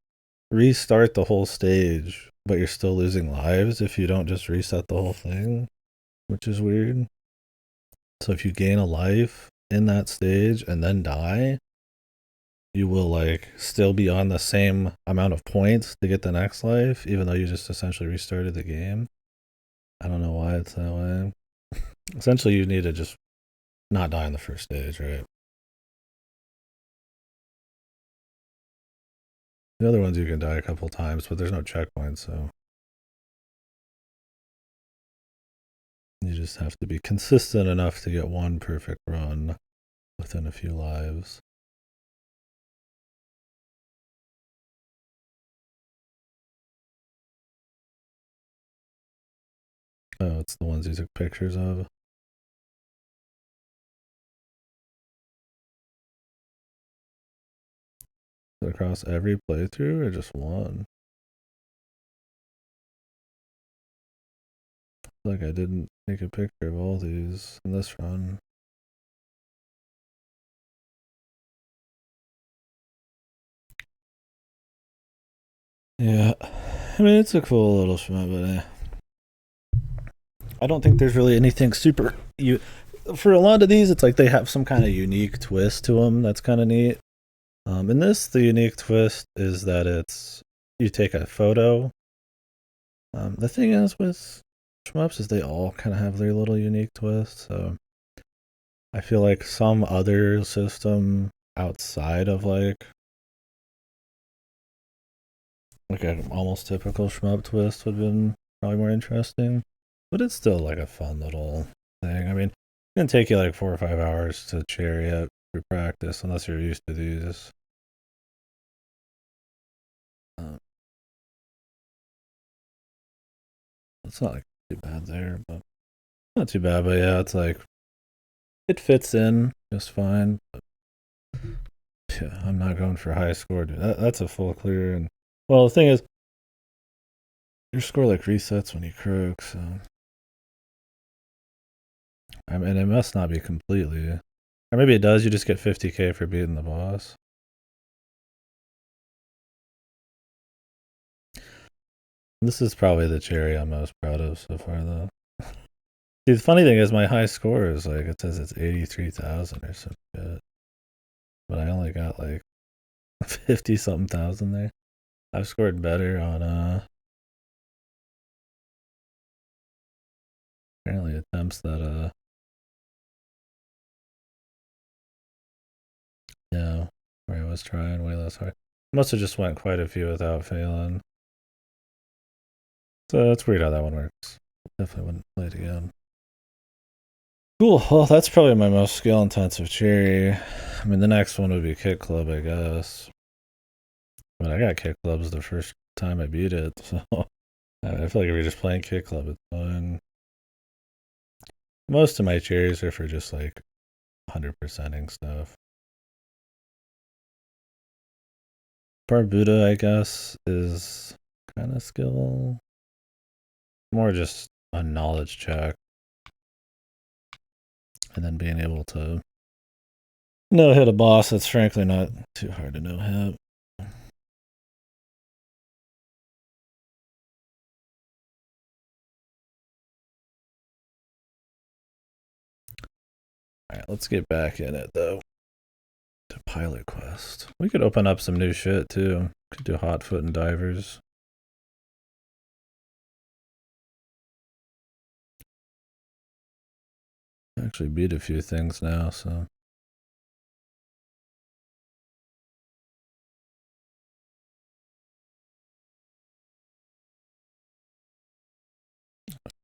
restart the whole stage, but you're still losing lives if you don't just reset the whole thing, which is weird. So if you gain a life in that stage and then die, you will like still be on the same amount of points to get the next life, even though you just essentially restarted the game. I don't know why it's that way. Essentially, you need to just not die on the first stage, right? The other ones you can die a couple times, but there's no checkpoint, so you just have to be consistent enough to get one perfect run within a few lives. Oh, it's the ones you took pictures of. Across every playthrough or just one? Like I didn't take a picture of all these in this run. Yeah, I mean it's a cool little shmup, but I don't think there's really anything super. You for a lot of these, it's like they have some kind of unique twist to them that's kind of neat. In this, the unique twist is that it's you take a photo. The thing is with shmups is they all kind of have their little unique twist. So I feel like some other system outside of like an almost typical shmup twist would have been probably more interesting. But it's still like a fun little thing. I mean, it's gonna take you like 4 or 5 hours to cherry it for practice, unless you're used to these. Uh, it's not like too bad there, but not too bad. But yeah, it's like it fits in just fine. But yeah, I'm not going for high score, dude. That's a full clear. And well, the thing is, your score like resets when you croak, so I mean, it must not be completely, or maybe it does. You just get 50K for beating the boss. This is probably the cherry I'm most proud of so far, though. See, the funny thing is, my high score is like it says it's 83,000 or some shit, but I only got like 50 something thousand there. I've scored better on apparently attempts that yeah, where I was trying way less hard. Must have just went quite a few without failing. So it's weird how that one works. Definitely wouldn't play it again. Cool. Well, that's probably my most skill intensive cherry. I mean, the next one would be Kick Club, I guess. But I got Kick Clubs the first time I beat it, so I feel like if you're just playing Kick Club, it's fun. Most of my cherries are for just like 100%ing stuff. Barbuda, I guess, is kind of skill. More just a knowledge check. And then being able to no hit a boss that's frankly not too hard to no hit. Alright, let's get back in it though. To Pilot Quest. We could open up some new shit too. Could do Hot Foot and Divers. Actually beat a few things now, so.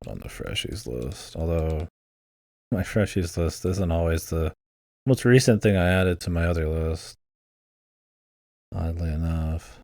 On the freshies list. Although my freshies list isn't always the most recent thing I added to my other list. Oddly enough.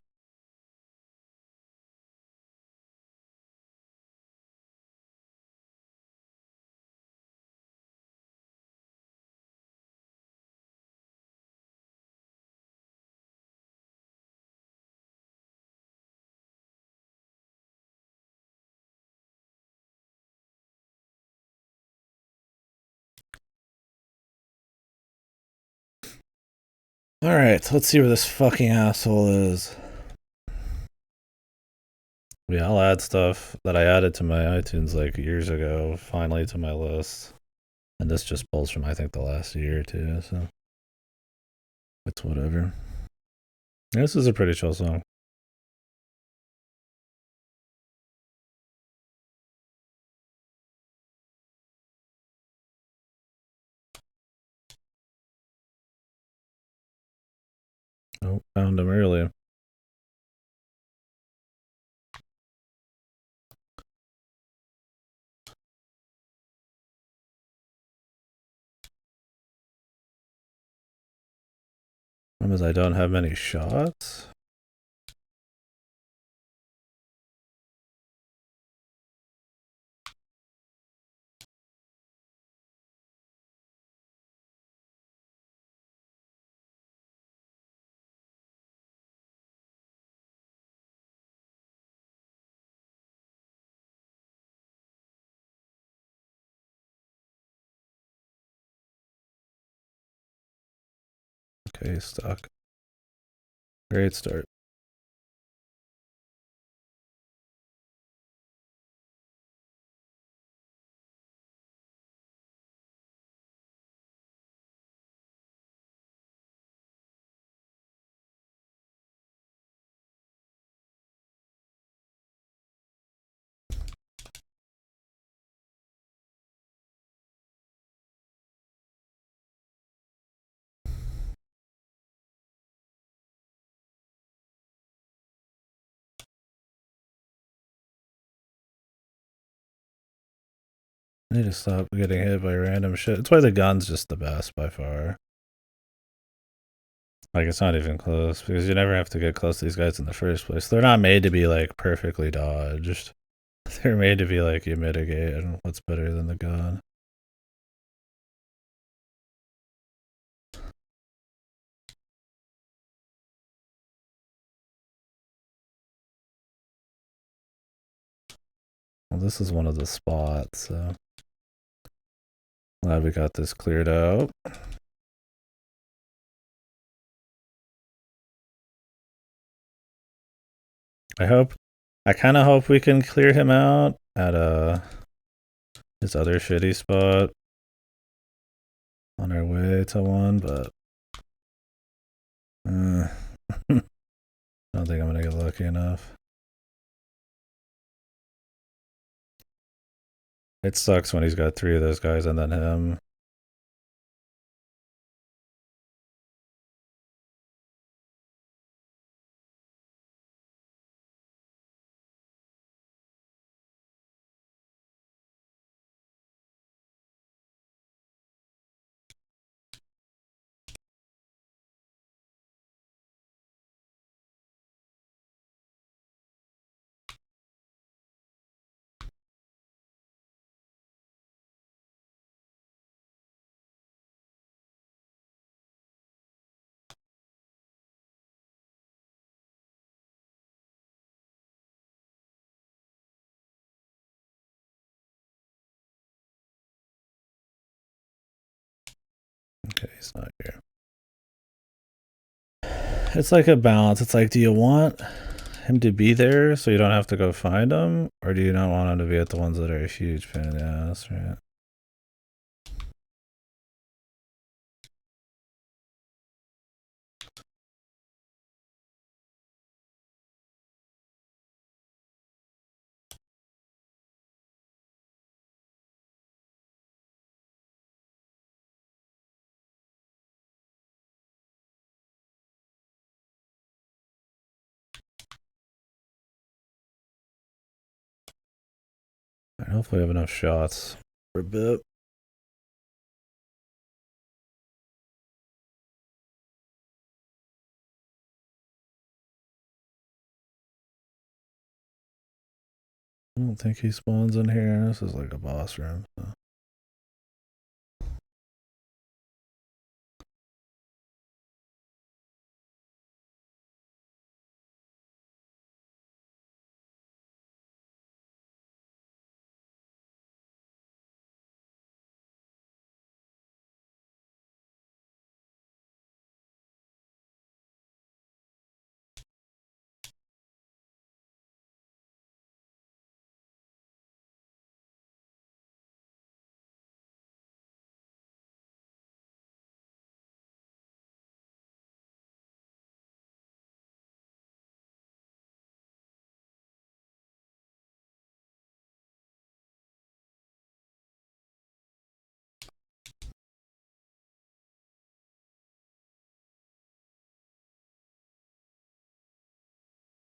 Alright, let's see where this fucking asshole is. Yeah, I'll add stuff that I added to my iTunes like years ago, finally to my list. And this just pulls from I think the last year or two, so it's whatever. Yeah, this is a pretty chill song. Oh, found him early. Problem is I don't have many shots. Okay, stuck. Great start. I need to stop getting hit by random shit. That's why the gun's just the best by far. Like, it's not even close, because you never have to get close to these guys in the first place. They're not made to be, like, perfectly dodged. They're made to be, like, you mitigate, and what's better than the gun? Well, this is one of the spots, so glad we got this cleared out. I kind of hope we can clear him out at his other shitty spot on our way to one, but I don't think I'm gonna get lucky enough. It sucks when he's got 3 of those guys and then him. Okay, he's not here. It's like a balance. It's like, do you want him to be there so you don't have to go find him? Or do you not want him to be at the ones that are a huge pain in the ass, right? Hopefully I have enough shots for a bit. I don't think he spawns in here. This is like a boss room. So.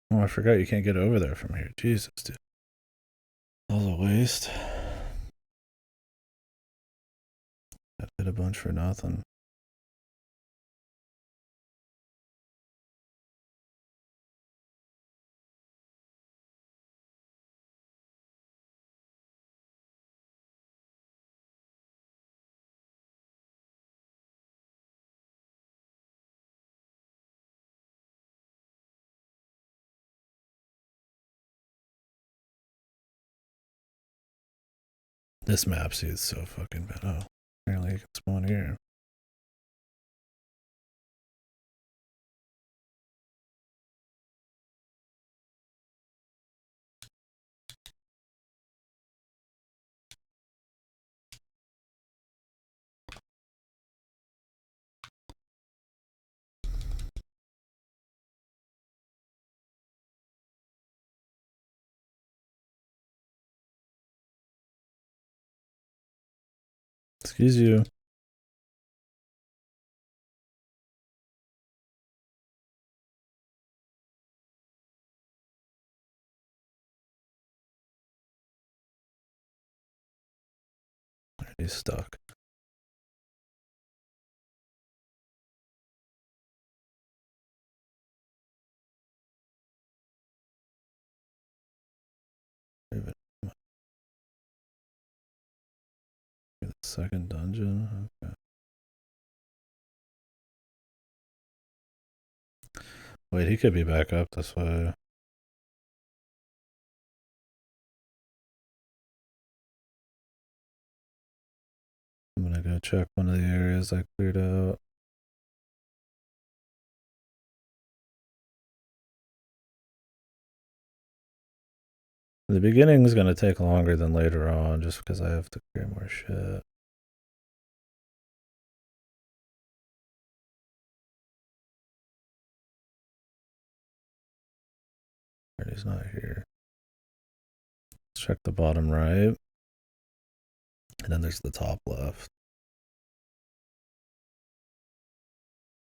Oh, I forgot you can't get over there from here. Jesus, dude. That was a waste. Got hit a bunch for nothing. This map sees so fucking bad. Oh, apparently you can spawn here. Excuse you. He's stuck. The second dungeon. Okay. Wait, he could be back up this way. I'm gonna go check one of the areas I cleared out. The beginning is gonna take longer than later on, just because I have to clear more shit. And he's not here. Let's check the bottom right. And then there's the top left.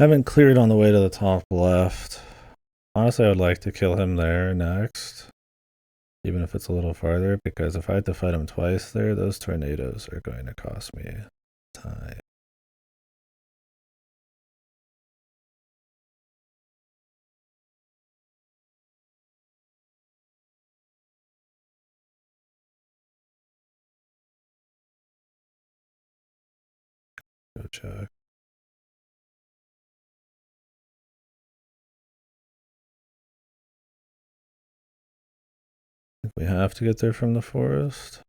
I haven't cleared on the way to the top left. Honestly, I would like to kill him there next. Even if it's a little farther, because if I had to fight him twice there, those tornadoes are going to cost me time. Go check. I think we have to get there from the forest.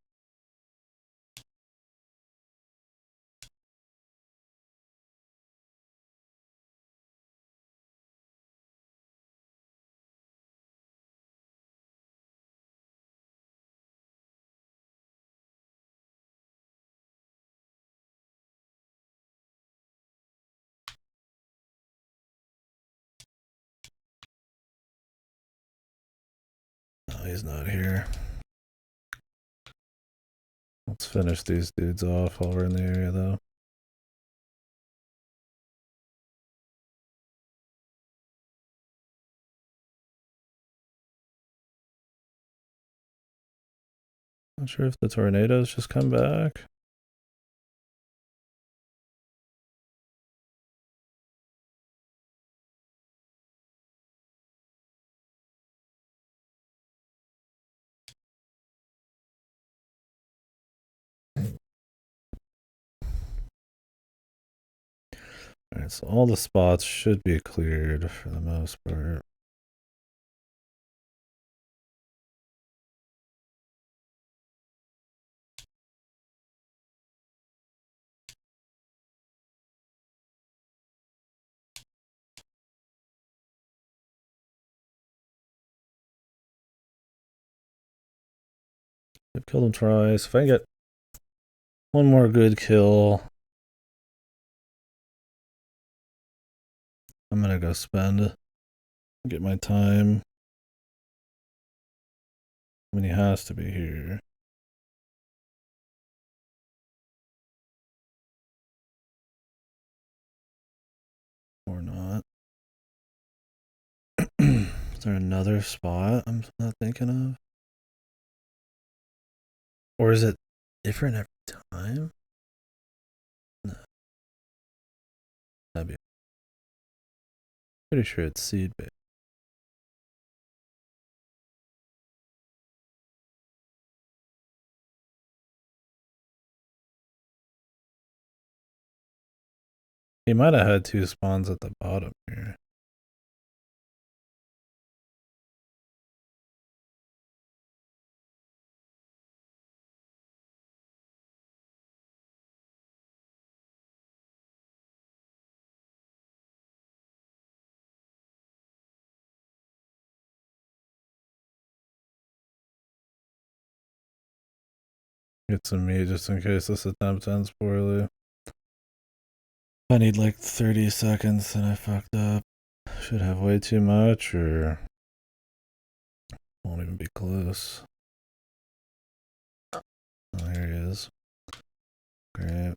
No, he's not here. Let's finish these dudes off while we're in the area, though. Not sure if the tornadoes just come back. Alright, so all the spots should be cleared for the most part. I've killed him twice. If I get one more good kill, I'm gonna go get my time. I mean, he has to be here. Or not. Is there another spot I'm not thinking of? Or is it different every time? No. That'd be pretty sure it's seed bait. He might have had two spawns at the bottom here. Get some meat just in case this attempt ends poorly. I need like 30 seconds and I fucked up. Should have way too much or won't even be close. Oh, here he is. Great.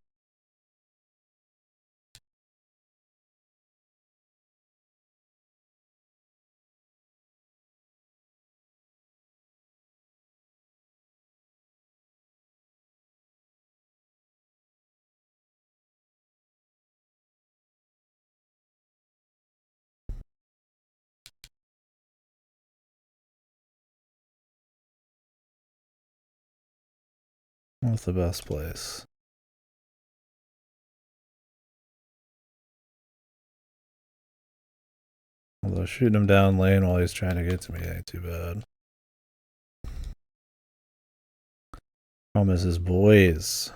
What's the best place? Although shooting him down lane while he's trying to get to me ain't too bad. Problem is his boys.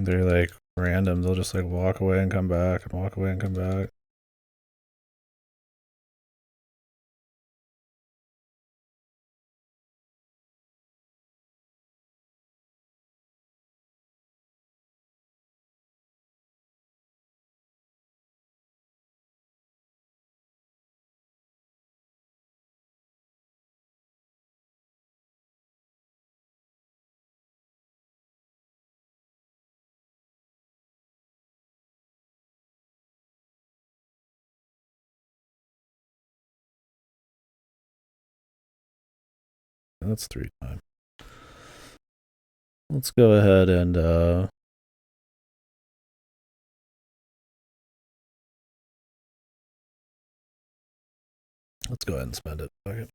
They're like random. They'll just like walk away and come back and walk away and come back. That's 3 times. Let's go ahead and let's go ahead and spend it. Fuck it.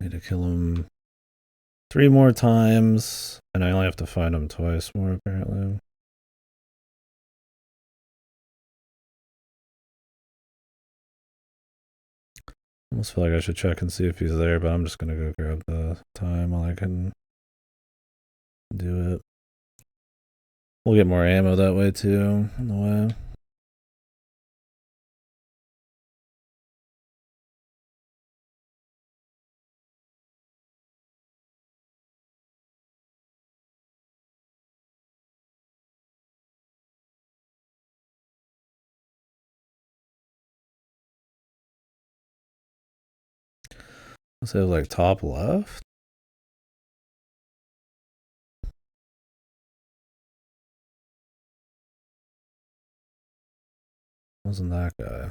Need to kill him 3 more times, and I only have to find him twice more apparently. Almost feel like I should check and see if he's there, but I'm just gonna go grab the time while I can do it. We'll get more ammo that way too, on the way. Let's say like top left. Wasn't that guy?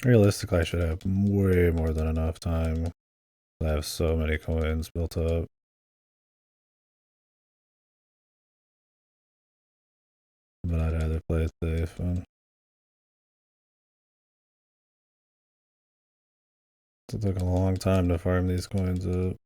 Realistically, I should have way more than enough time. I have so many coins built up. But I'd rather play it safe. And it took a long time to farm these coins up.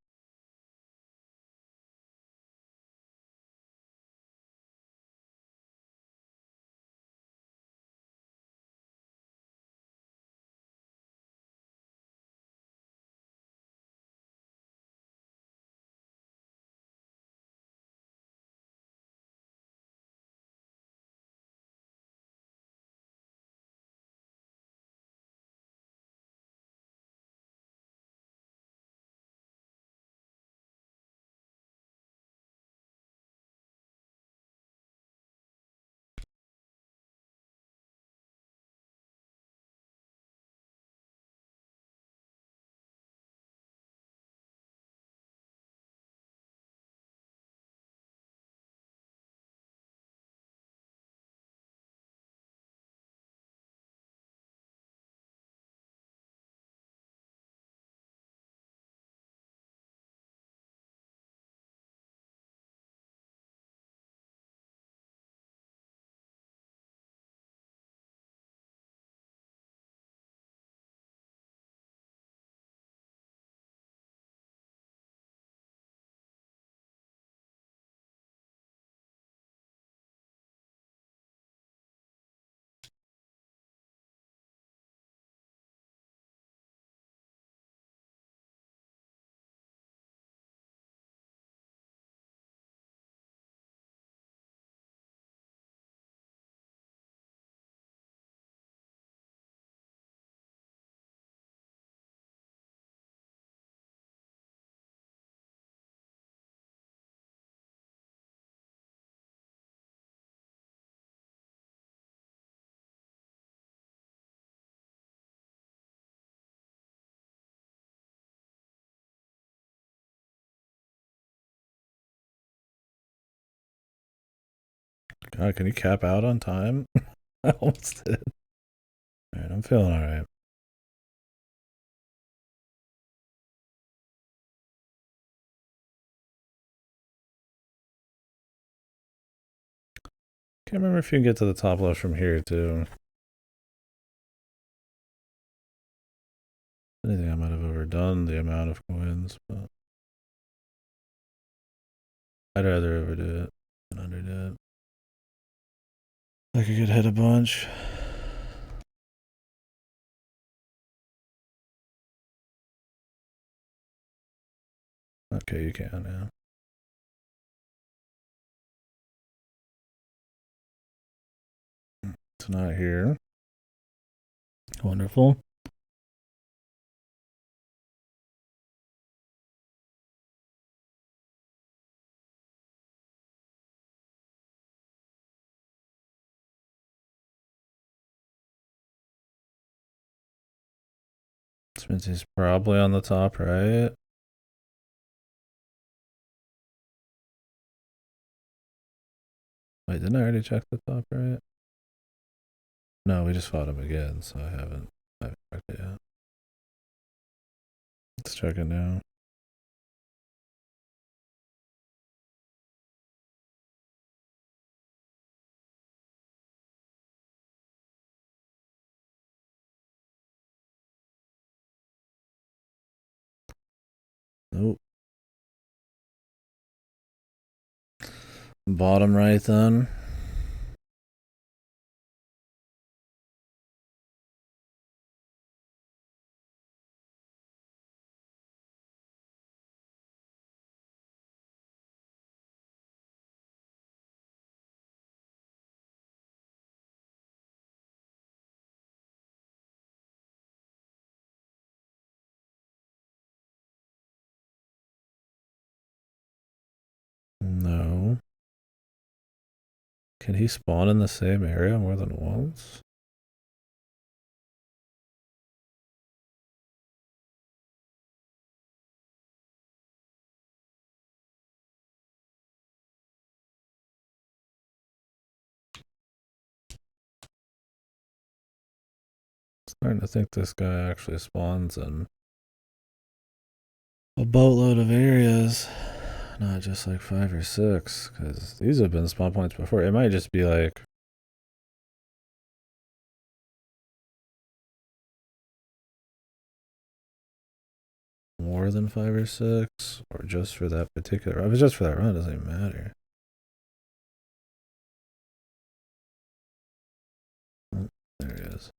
God, can you cap out on time? I almost did. Alright, I'm feeling alright. Can't remember if you can get to the top left from here, too. Anything I might have overdone the amount of coins, but I'd rather overdo it than underdo it. I could get hit a bunch. Okay, you can now. It's not here. Wonderful. This means he's probably on the top right. Wait, didn't I already check the top right? No, we just fought him again, so I haven't checked it yet. Let's check it now. Nope. Bottom right then. No. Can he spawn in the same area more than once? Starting to think this guy actually spawns in a boatload of areas, not just like 5 or 6, because these have been spawn points before. It might just be like more than 5 or 6, or just for that particular run. If it's just for that run, it doesn't even matter. Oh, there he is.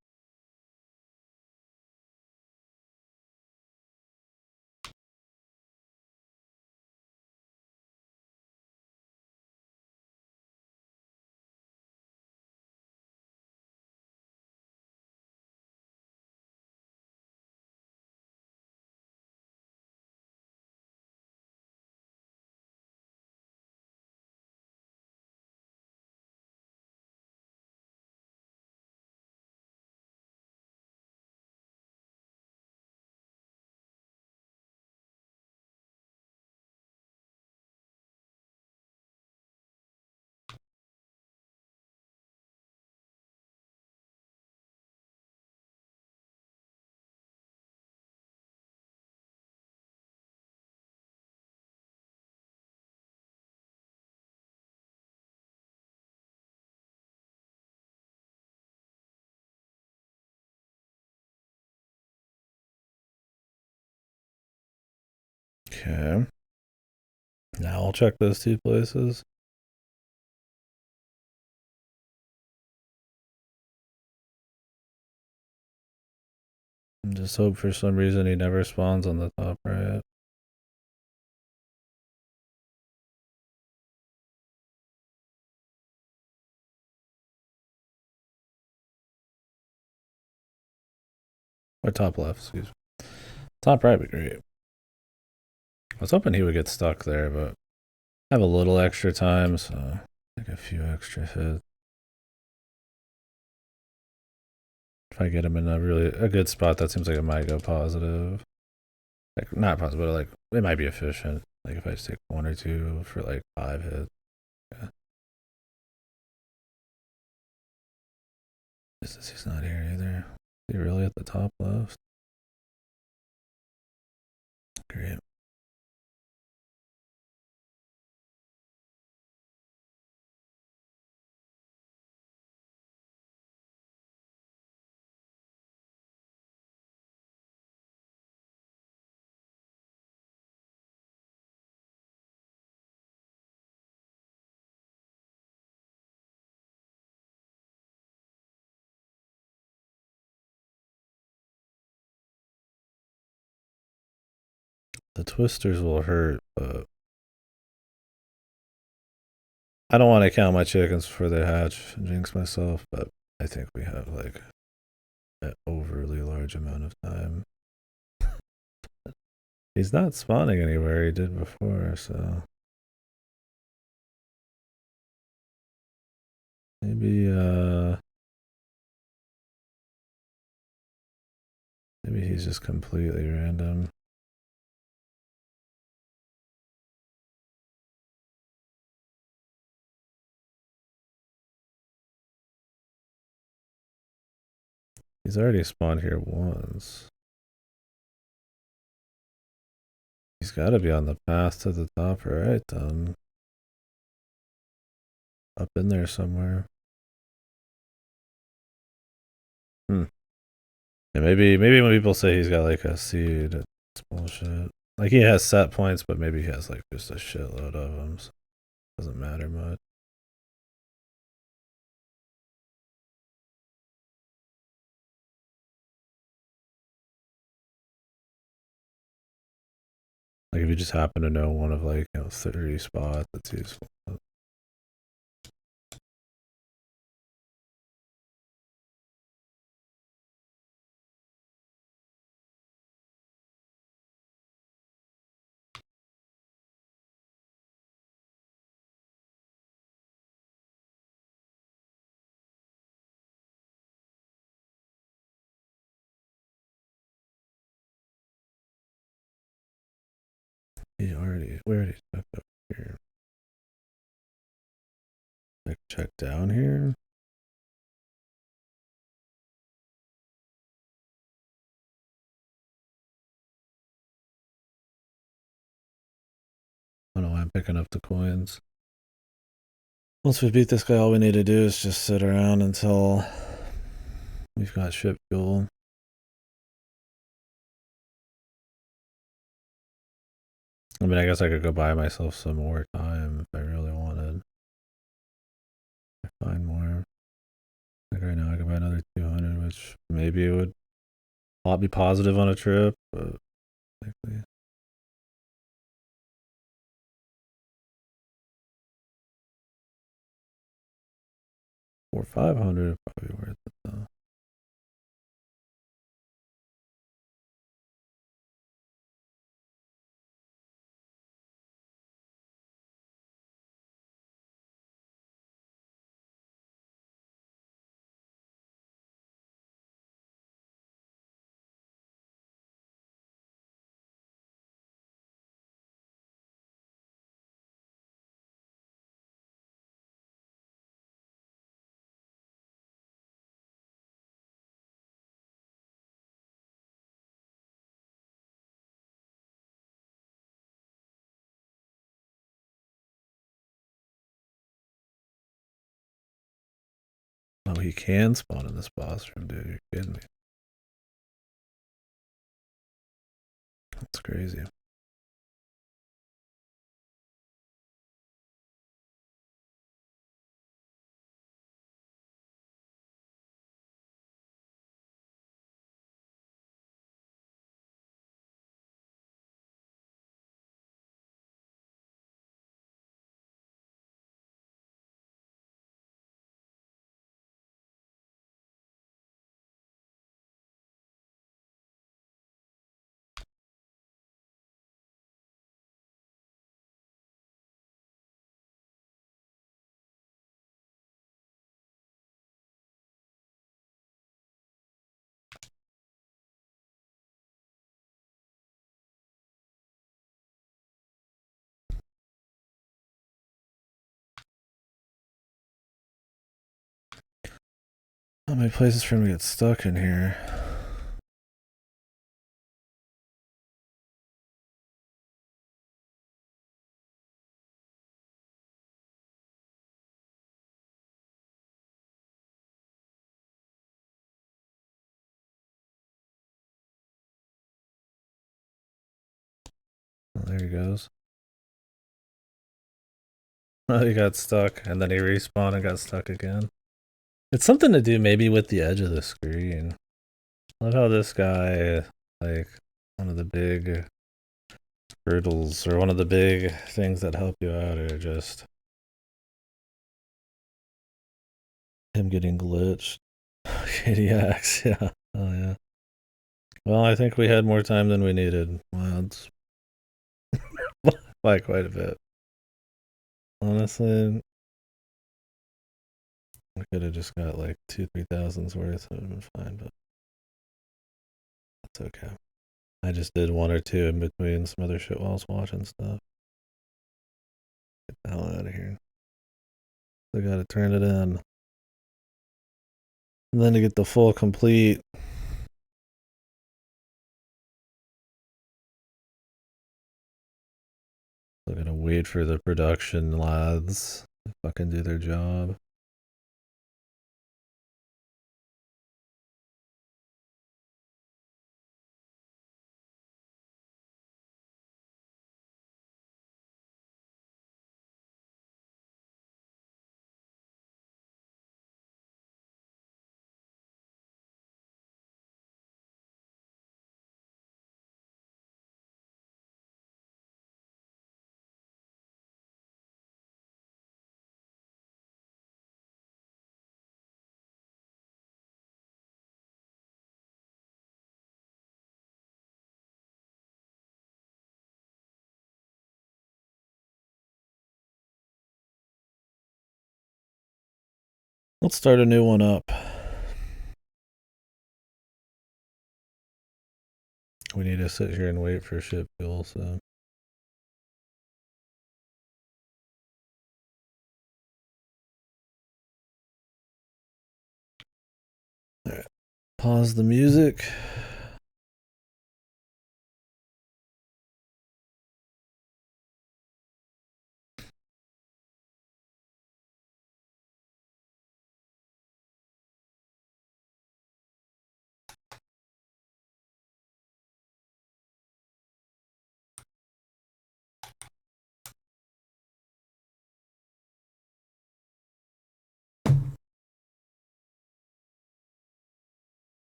Okay. Now I'll check those 2 places. And just hope for some reason he never spawns on the top right. Or top left, excuse me. Top right would be great. I was hoping he would get stuck there, but I have a little extra time, so like a few extra hits. If I get him in a good spot, that seems like it might go positive. Like not positive, but like it might be efficient. Like if I just take 1 or 2 for like 5 hits. Yeah. He's not here either. Is he really at the top left? Great. The twisters will hurt, but I don't want to count my chickens before they hatch and jinx myself, but I think we have like an overly large amount of time. He's not spawning anywhere he did before, so maybe maybe he's just completely random. He's already spawned here once. He's got to be on the path to the top right, up in there somewhere. And maybe when people say he's got like a seed, it's bullshit. Like he has set points, but maybe he has like just a shitload of them. So it doesn't matter much. Like if you just happen to know one of like 30 spots, that's useful. We already checked up here. Like check down here. I don't know why I'm picking up the coins. Once we beat this guy, all we need to do is just sit around until we've got ship fuel. I mean, I guess I could go buy myself some more time if I really wanted. I find more. Like right now, I could buy another 200, which maybe it would not be positive on a trip, but likely. Or 500 probably worth it though. Oh, he can spawn in this boss room, dude. You're kidding me. That's crazy. Not many places for him to get stuck in here. Oh, there he goes. Oh, he got stuck, and then he respawned and got stuck again. It's something to do maybe with the edge of the screen. I love how this guy, like, one of the big hurdles, or one of the big things that help you out are just him getting glitched. KDX, yeah. Oh, yeah. Well, I think we had more time than we needed. Lads. By quite a bit. Honestly, I could have just got like 2,000-3,000's worth. It would have been fine, but that's okay. I just did one or two in between some other shit while I was watching stuff. Get the hell out of here. I gotta turn it in. And then to get the full complete. I gotta wait for the production lads to fucking do their job. Let's start a new one up. We need to sit here and wait for ship fuel, so. Alright. Pause the music.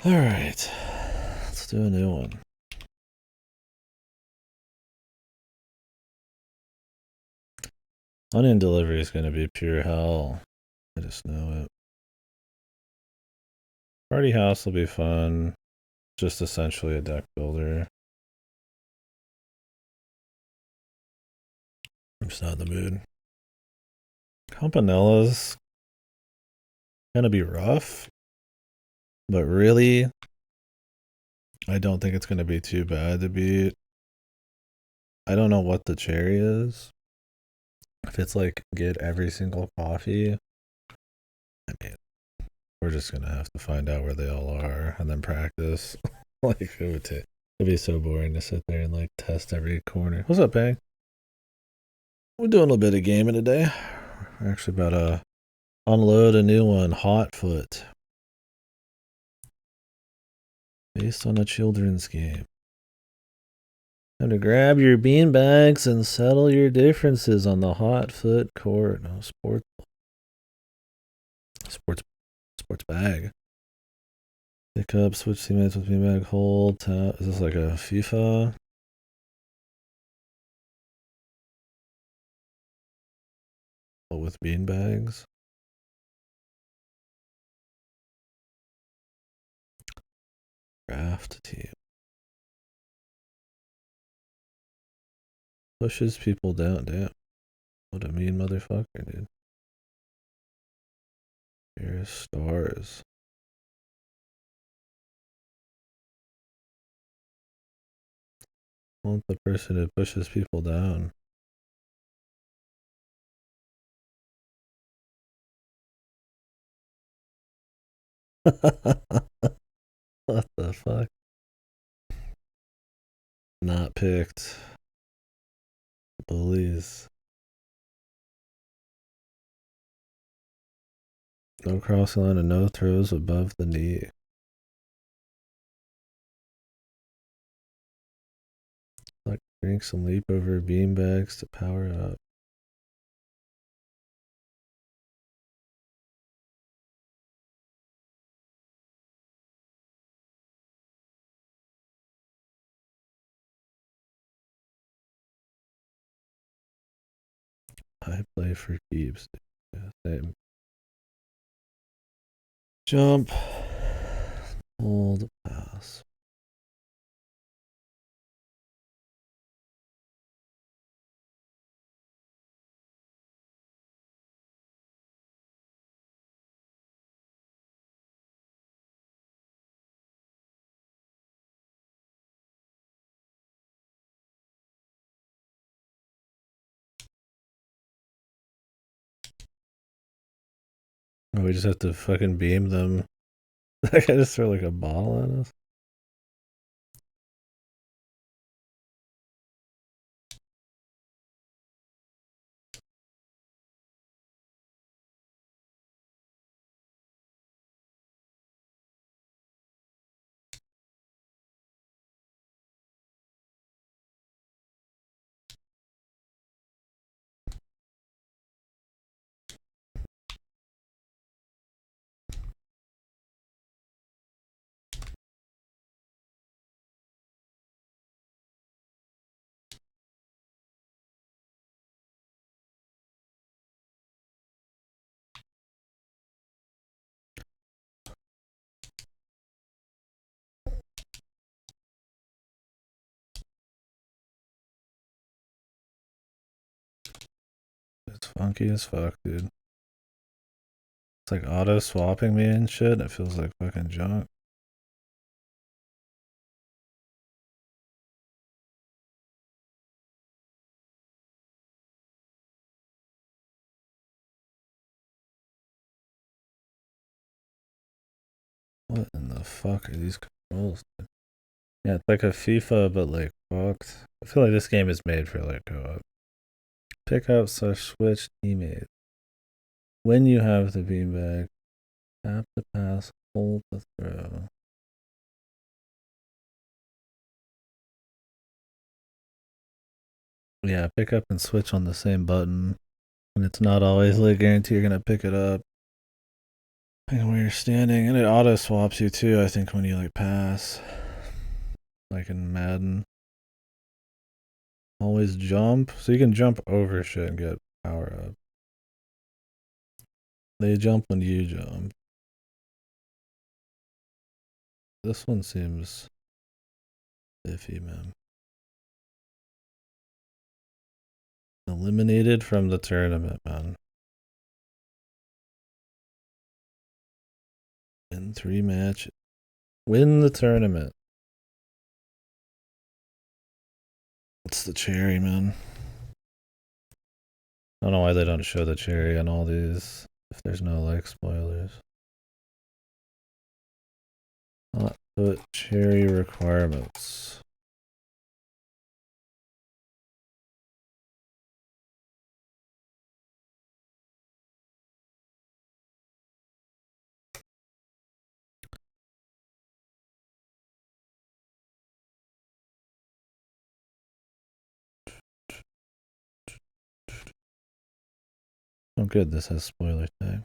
Alright. Let's do a new one. Onion delivery is going to be pure hell. I just know it. Party house will be fun. Just essentially a deck builder. I'm just not in the mood. Campanella's going to be rough. But really, I don't think it's going to be too bad to beat. I don't know what the cherry is. If it's like get every single coffee, I mean, we're just going to have to find out where they all are and then practice. Like, it'd be so boring to sit there and like test every corner. What's up, Bang? We're doing a little bit of gaming today. We're actually about to unload a new one, Hotfoot. Based on a children's game. Time to grab your beanbags and settle your differences on the Hotfoot court. No, sports bag. Pick up, switch teammates with beanbag, hold, tap. Is this like a FIFA? But with beanbags? Draft team. Pushes people down. Damn. What a mean motherfucker, dude. Here's stars. I want the person who pushes people down. What the fuck? Not picked. Bullies. No crossing line and no throws above the knee. Like drinks and leap over beanbags to power up. I play for keeps. Yeah, same. Jump. Hold. Pass. Oh, we just have to fucking beam them. That guy just throw like a bottle at us. It's funky as fuck, dude. It's like auto swapping me and shit. It feels like fucking junk. What in the fuck are these controls? Dude? Yeah, it's like a FIFA, but like fucked. I feel like this game is made for like co-op. Pick up slash switch teammate. When you have the beanbag, tap the pass, hold the throw. Yeah, pick up and switch on the same button. And it's not always like guarantee you're gonna pick it up. Depending on where you're standing. And it auto swaps you too, I think, when you like pass. Like in Madden. Always jump. So you can jump over shit and get power up. They jump when you jump. This one seems iffy, man. Eliminated from the tournament, man. In 3 matches. Win the tournament. It's the cherry, man. I don't know why they don't show the cherry on all these if there's no like spoilers. Not put cherry requirements. Oh, good. This has spoiler tag.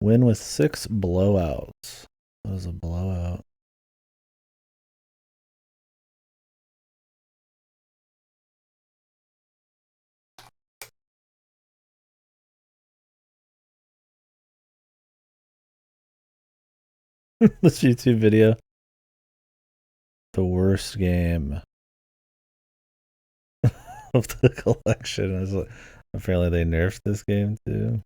Win with 6 blowouts. What is a blowout? This YouTube video. The worst game of the collection. Is like, apparently they nerfed this game too.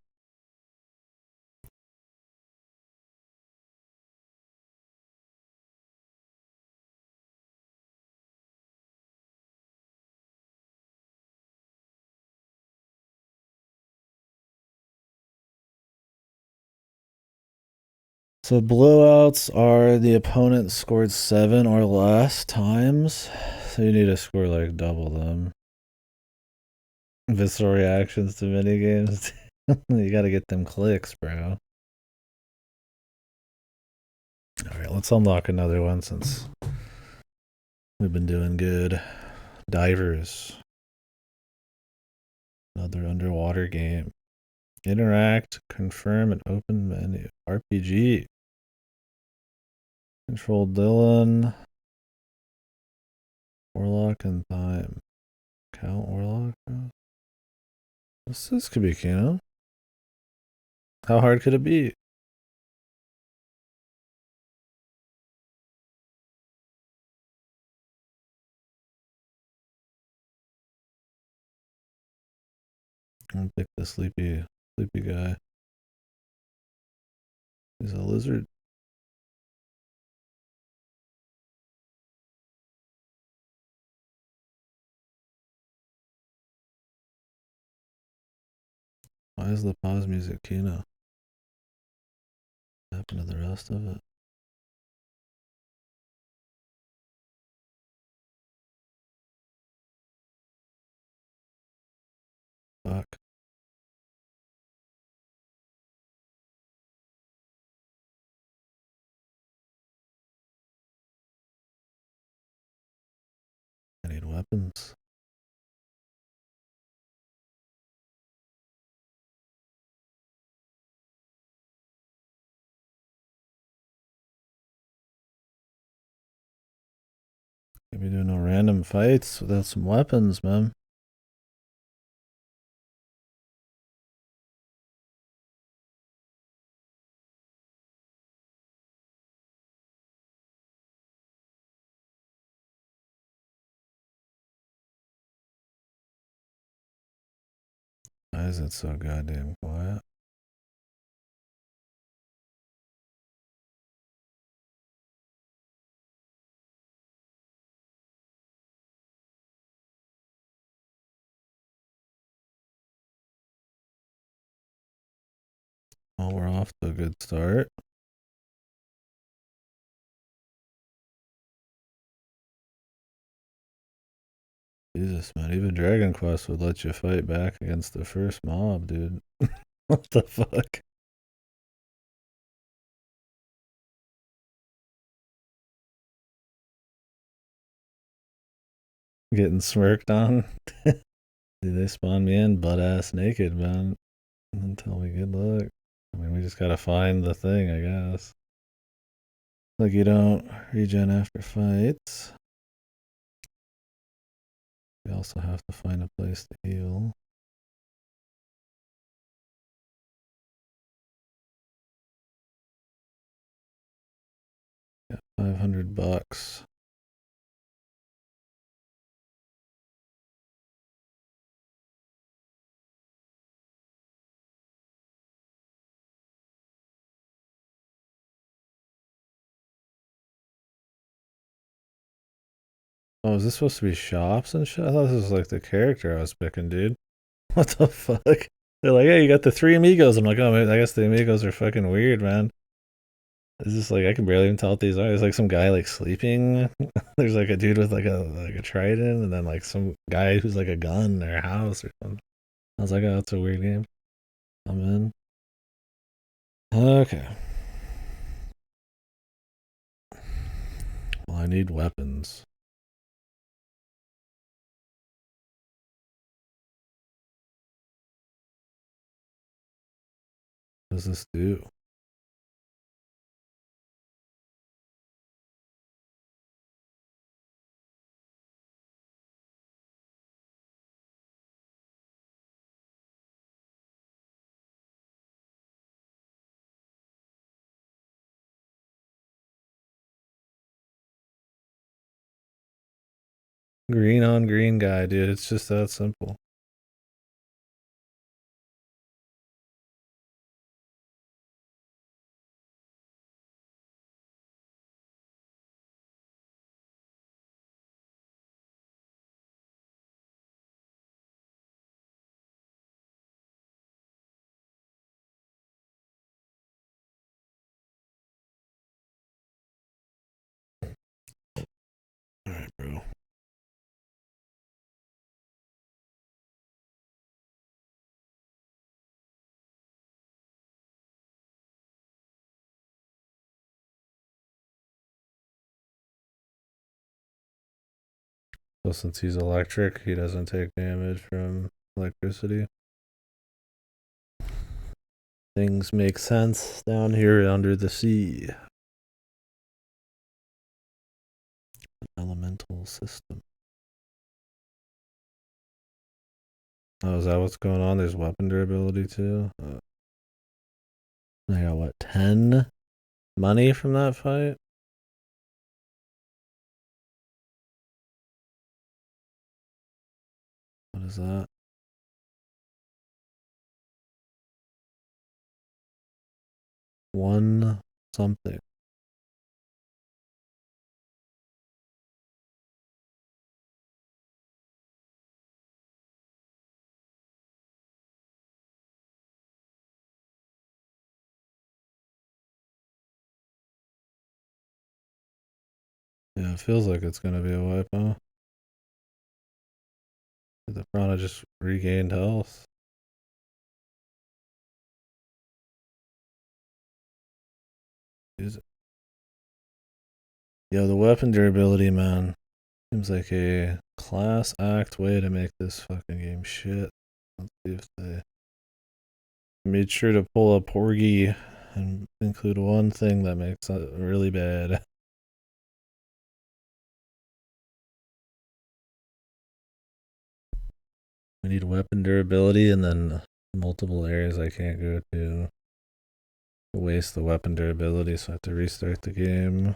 So blowouts are the opponent scored 7 or less times. So you need to score like double them. Visceral reactions to minigames. You gotta get them clicks, bro. Alright, let's unlock another one since we've been doing good. Divers. Another underwater game. Interact, confirm, and open menu. RPG. Control Dylan. Warlock and time. Count Warlock? This could be Kino. How hard could it be? I'll pick the sleepy guy. He's a lizard. Why is the pause music Kino? What happened to the rest of it? Fuck. I need weapons. Can't be doing no random fights without some weapons, man. Why is it so goddamn quiet? Well, we're off to a good start. Jesus, man. Even Dragon Quest would let you fight back against the first mob, dude. What the fuck? Getting smirked on? Dude, they spawn me in butt ass naked, man. And tell me good luck. I mean, we just gotta find the thing, I guess. Like, you don't regen after fights. We also have to find a place to heal. Got $500. Oh, is this supposed to be shops and shit? I thought this was like the character I was picking, dude. What the fuck? They're like, hey, you got the 3 amigos. I'm like, oh, man, I guess the amigos are fucking weird, man. It's just like I can barely even tell what these are. There's like some guy like sleeping. There's like a dude with like a trident, and then like some guy who's like a gun or a house or something. I was like, oh, that's a weird game. I'm in. Okay. Well, I need weapons. What does this do? Green on green guy, dude. It's just that simple. So since he's electric, he doesn't take damage from electricity. Things make sense down here under the sea. Elemental system. Oh, is that what's going on? There's weapon durability too. I got what, 10 money from that fight? What is that? One something. Yeah, it feels like it's gonna be a wipe, huh? The Prana just regained health. Is it? Yo, the weapon durability, man. Seems like a class act way to make this fucking game shit. Let's see if they made sure to pull a Porgy and include one thing that makes it really bad. We need weapon durability and then multiple areas I can't go to. Waste the weapon durability, so I have to restart the game.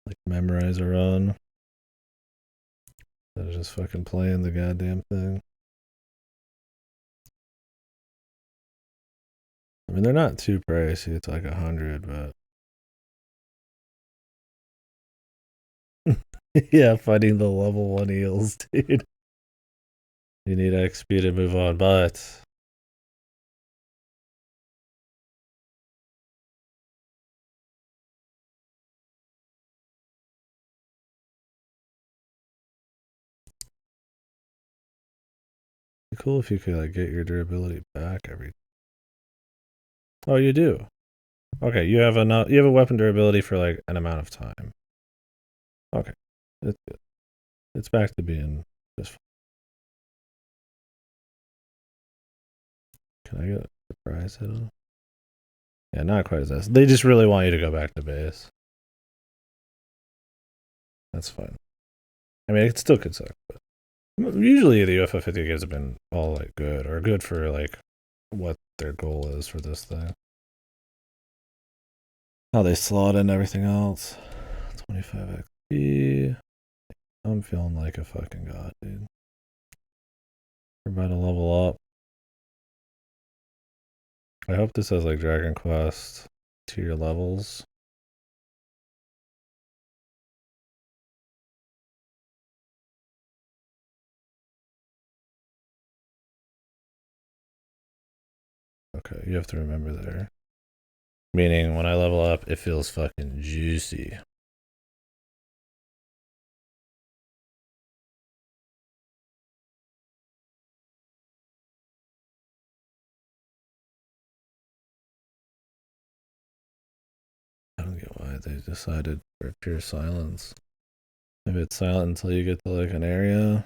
Like memorize a run. Instead of just fucking playing the goddamn thing. I mean, they're not too pricey. It's like 100, but yeah, fighting the level 1 eels, dude. You need XP to move on, but it'd be cool if you could like get your durability back every. Oh, you do. Okay, you have enough. You have a weapon durability for like an amount of time. Okay, it's good. It's back to being just. Can I get a prize hit on? Yeah, not quite as this. They just really want you to go back to base. That's fine. I mean, it still could suck, but usually the UFO 50 games have been all like good or good for like what their goal is for this thing. How they slot in everything else. 25 XP. I'm feeling like a fucking god, dude. We're about to level up. I hope this has like Dragon Quest tier levels. Okay, you have to remember there. Meaning when I level up, it feels fucking juicy. I don't get why they decided for pure silence. Maybe it's silent until you get to like an area.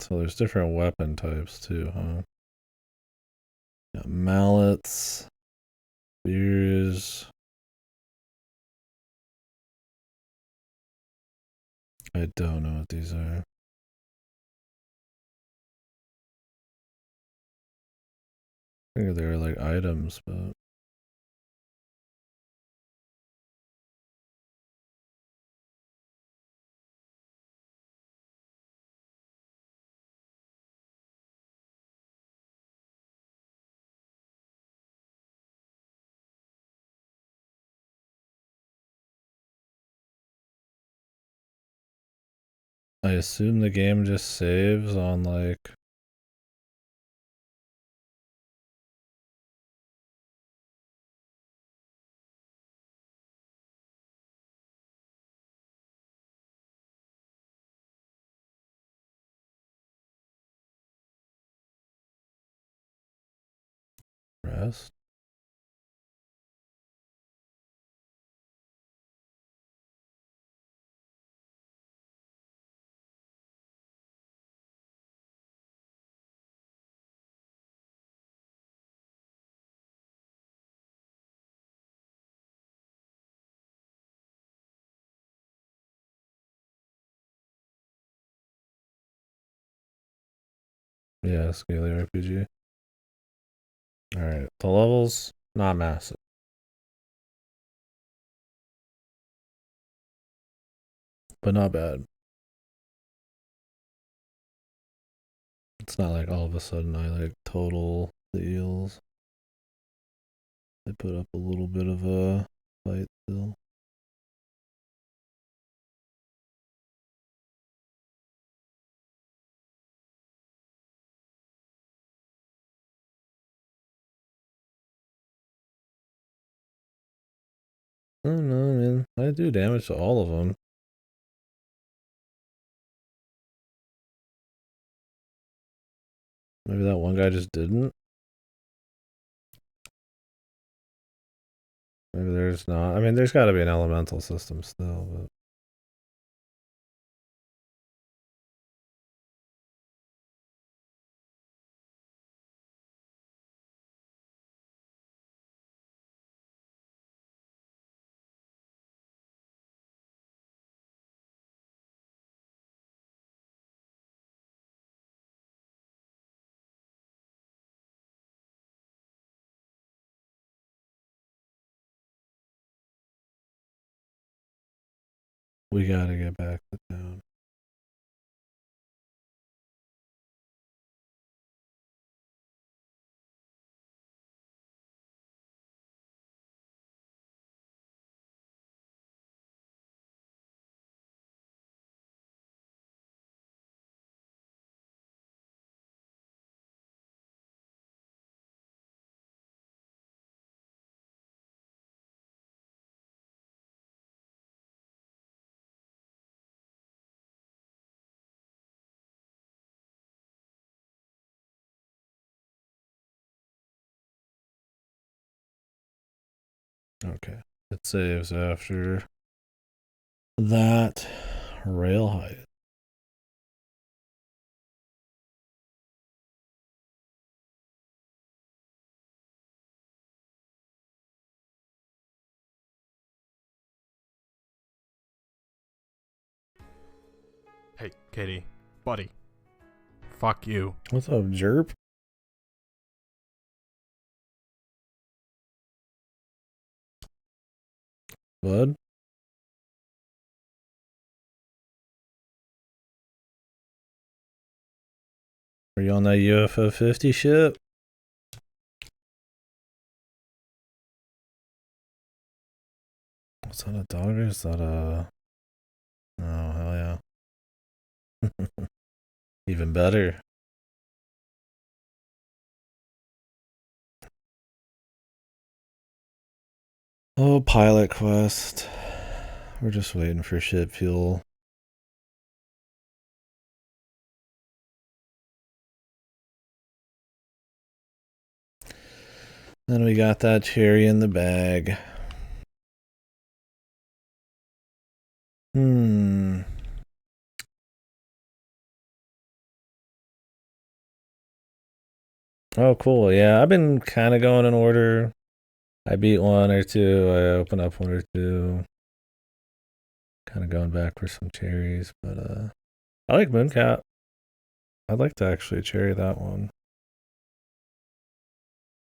So there's different weapon types too, huh? Got mallets, spears. I don't know what these are. I think they're like items, but I assume the game just saves on like West. Yeah, Scaly RPG. Alright, the levels, not massive. But not bad. It's not like all of a sudden I like total the eels. They put up a little bit of a fight still. I don't know, man. I do damage to all of them. Maybe that one guy just didn't. Maybe there's not. I mean, there's got to be an elemental system still, but. We gotta get back to town. Okay. It saves after that rail height. Hey, Katie. Buddy. Fuck you. What's up, Jerp? Bud? Are you on that UFO 50 ship? Is that a dog or is that a. Oh, hell yeah. Even better. Oh, pilot quest. We're just waiting for ship fuel. Then we got that cherry in the bag. Oh, cool. Yeah, I've been kind of going in order. I beat one or two. I open up one or two. Kind of going back for some cherries, but I like Mooncap. I'd like to actually cherry that one.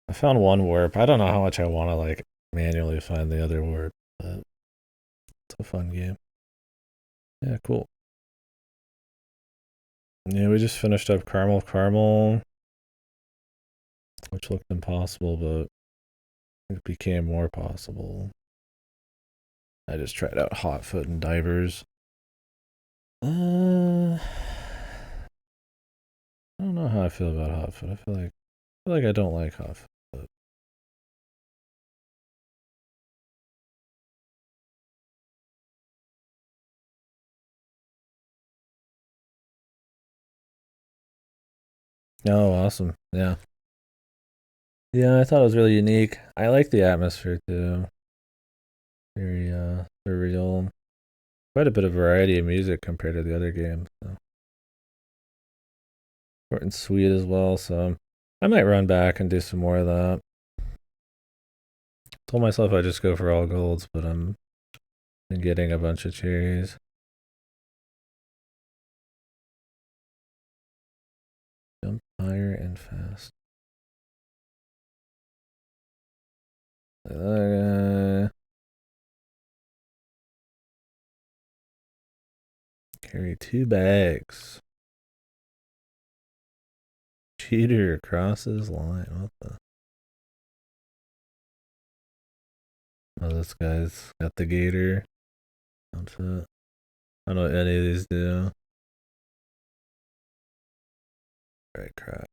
I found one warp. I don't know how much I want to like manually find the other warp, but it's a fun game. Yeah, cool. Yeah, we just finished up Caramel, which looked impossible, but it became more possible. I just tried out Hotfoot and Divers. I don't know how I feel about Hotfoot. I feel like I don't like Hotfoot. But oh, awesome! Yeah, Yeah, I thought it was really unique. I like the atmosphere too. Very surreal. Quite a bit of variety of music compared to the other games. So. Short and sweet as well. So I might run back and do some more of that. Told myself I'd just go for all golds, but I'm been getting a bunch of cherries. Jump higher and fast. Carry 2 bags. Cheater crosses line. What the? Oh, this guy's got the gator outfit. I don't know what any of these do. Right, crap.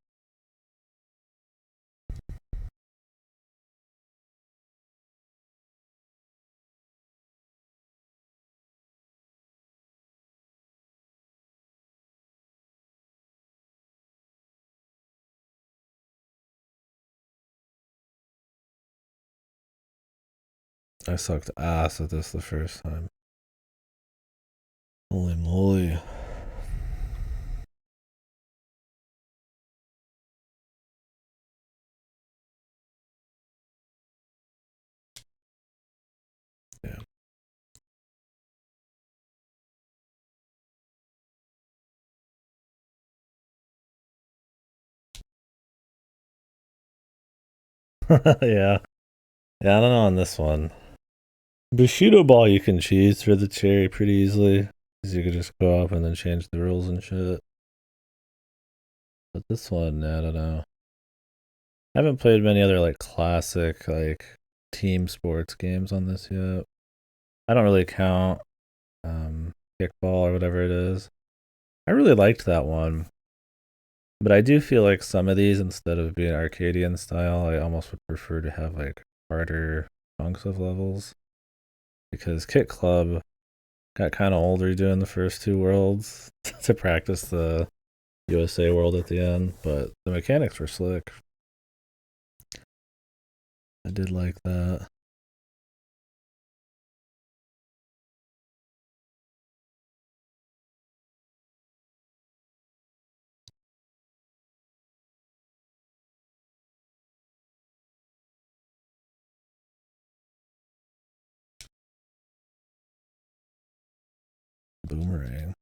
I sucked ass at this the first time. Holy moly. Yeah. Yeah. Yeah, I don't know on this one. Bushido ball you can cheese for the cherry pretty easily. Because you could just go up and then change the rules and shit. But this one, I don't know. I haven't played many other like classic like team sports games on this yet. I don't really count kickball or whatever it is. I really liked that one. But I do feel like some of these, instead of being Arcadian style, I almost would prefer to have like harder chunks of levels. Because Kit Club got kind of old redoing the first two worlds to practice the USA world at the end, but the mechanics were slick. I did like that. Boomerang.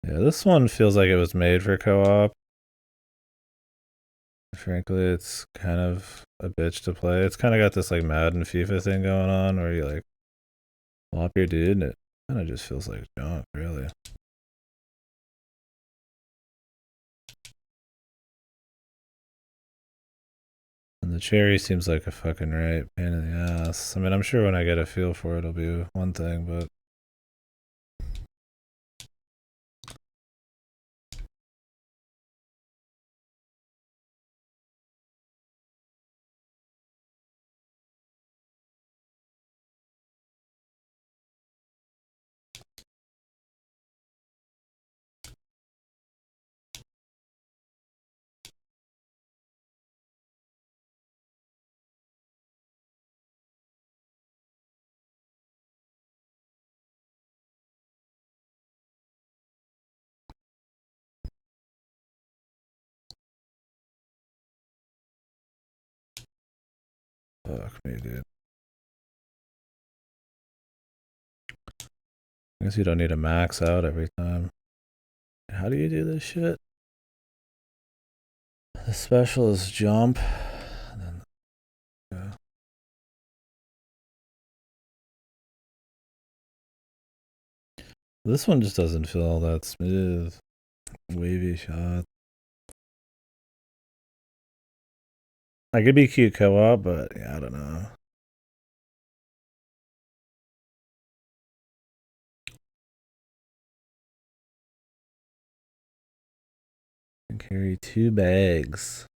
Yeah, this one feels like it was made for co-op. Frankly, it's kind of a bitch to play. It's kind of got this like Madden FIFA thing going on where you like flop your dude and it kind of just feels like junk, really. And the cherry seems like a fucking right pain in the ass. I mean, I'm sure when I get a feel for it, it'll be one thing, but fuck me, dude. I guess you don't need to max out every time. How do you do this shit? The special is jump. And then, yeah. This one just doesn't feel all that smooth. Wavy shot. Like it'd be cute co-op, but yeah, I don't know. Can carry 2 bags.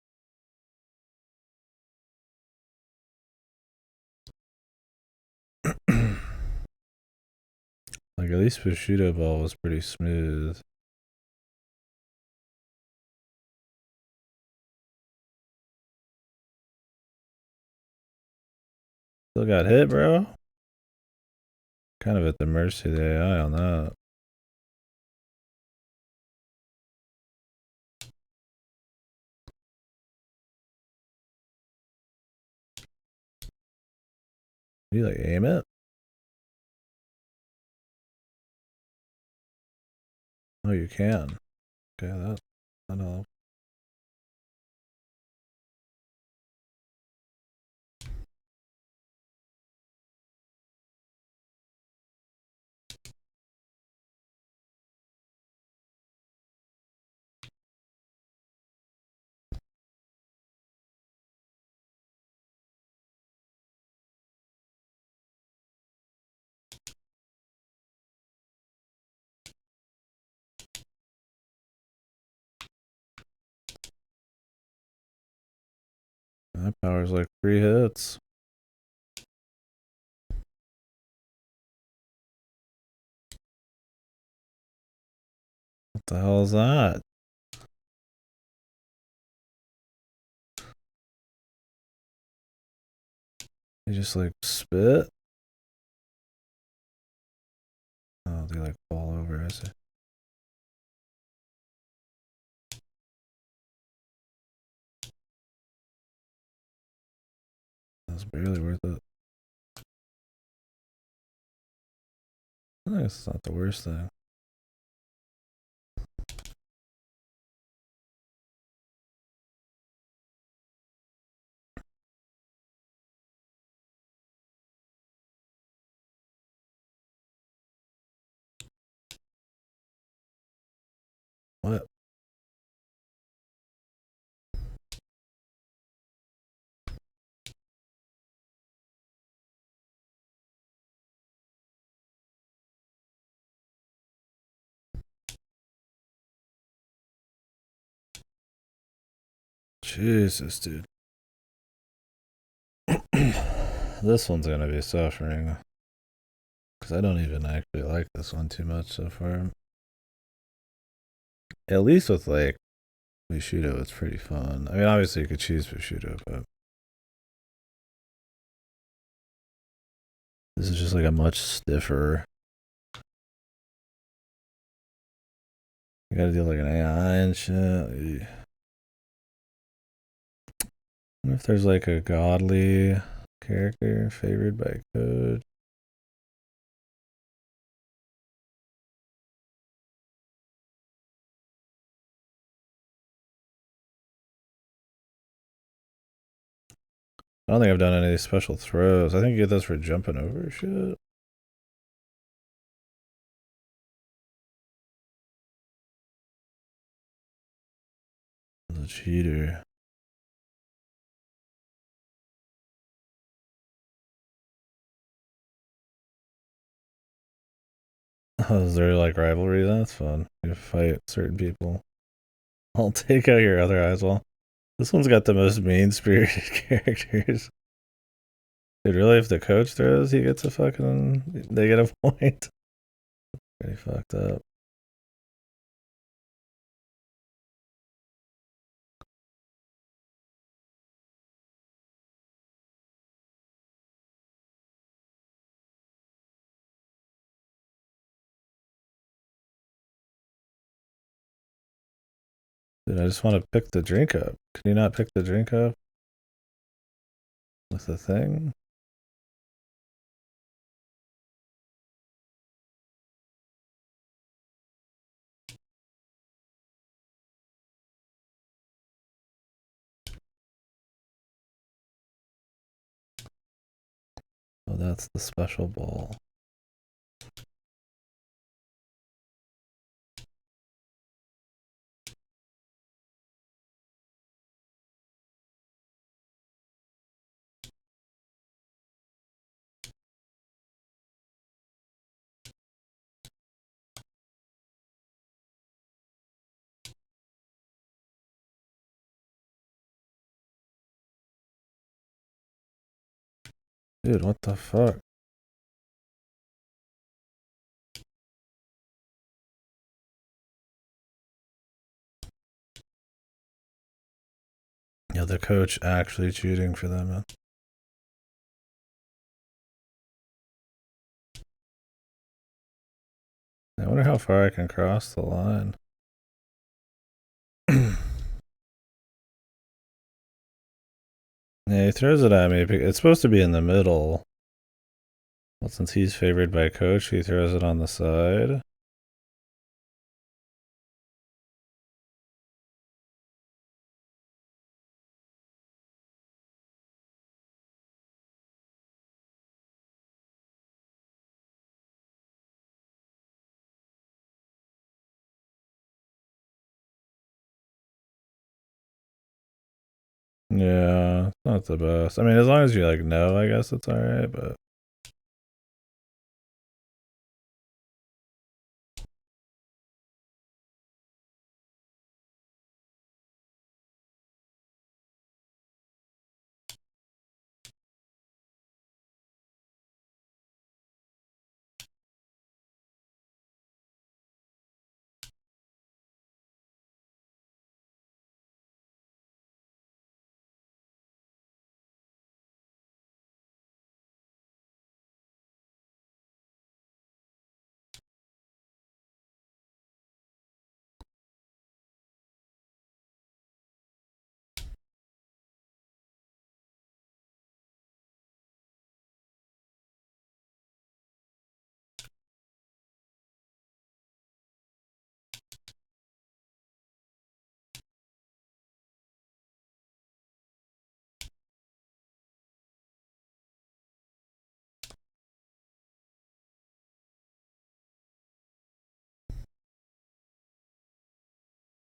Like at least prosciutto ball was pretty smooth. Still got hit, bro. Kind of at the mercy of the AI on that. You like aim it? Oh, you can. Okay, that helps. That power's like 3 hits. What the hell is that? You just like spit? Oh, they like fall over, I see. That's barely worth it. I guess it's not the worst thing. What? Jesus, dude. This one's gonna be suffering. Because I don't even actually like this one too much so far. At least with like Bushido, it's pretty fun. I mean, obviously you could choose Bushido, but this is just like a much stiffer. You gotta do like an AI and shit. I wonder if there's like a godly character favored by code. I don't think I've done any special throws. I think you get those for jumping over shit. The cheater. Oh, is there like rivalry? That's fun. You fight certain people. I'll take out your other eyes. Well, this one's got the most mean spirited characters. Dude, really, if the coach throws, he gets a fucking. They get a point. Pretty fucked up. Dude, I just want to pick the drink up. Can you not pick the drink up with the thing? Oh, that's the special ball. Dude, what the fuck? Yeah, the coach actually cheating for them. I wonder how far I can cross the line. Yeah, he throws it at me. It's supposed to be in the middle. Well, since he's favored by coach, he throws it on the side. Yeah, it's not the best. I mean, as long as you like know, I guess it's alright, but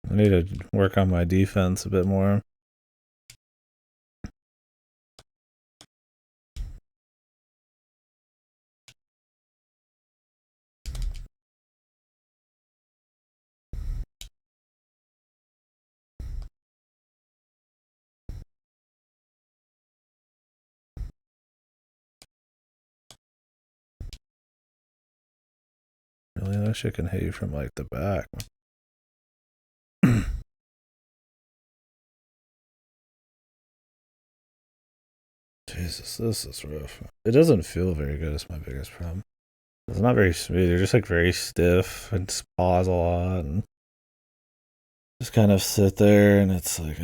I need to work on my defense a bit more. Really, that shit can hit you from like the back. Jesus, this is rough. It doesn't feel very good. Is my biggest problem. It's not very smooth. You're just like very stiff and pause a lot and just kind of sit there, and it's like,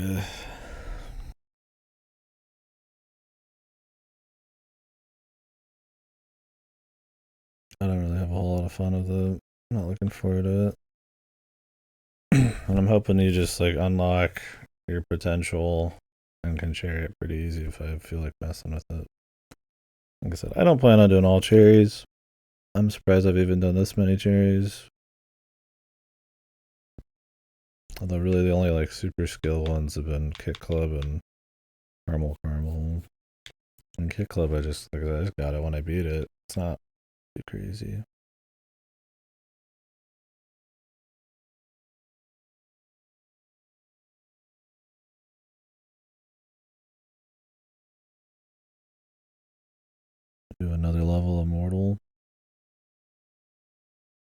I don't really have a whole lot of fun with it. I'm not looking forward to it. And I'm hoping you just like unlock your potential and can share it pretty easy if I feel like messing with it. Like I said, I don't plan on doing all cherries. I'm surprised I've even done this many cherries. Although really the only like super skill ones have been Kit Club and Caramel. And Kit Club, I just got it when I beat it. It's not too crazy. Do another level of Mortal.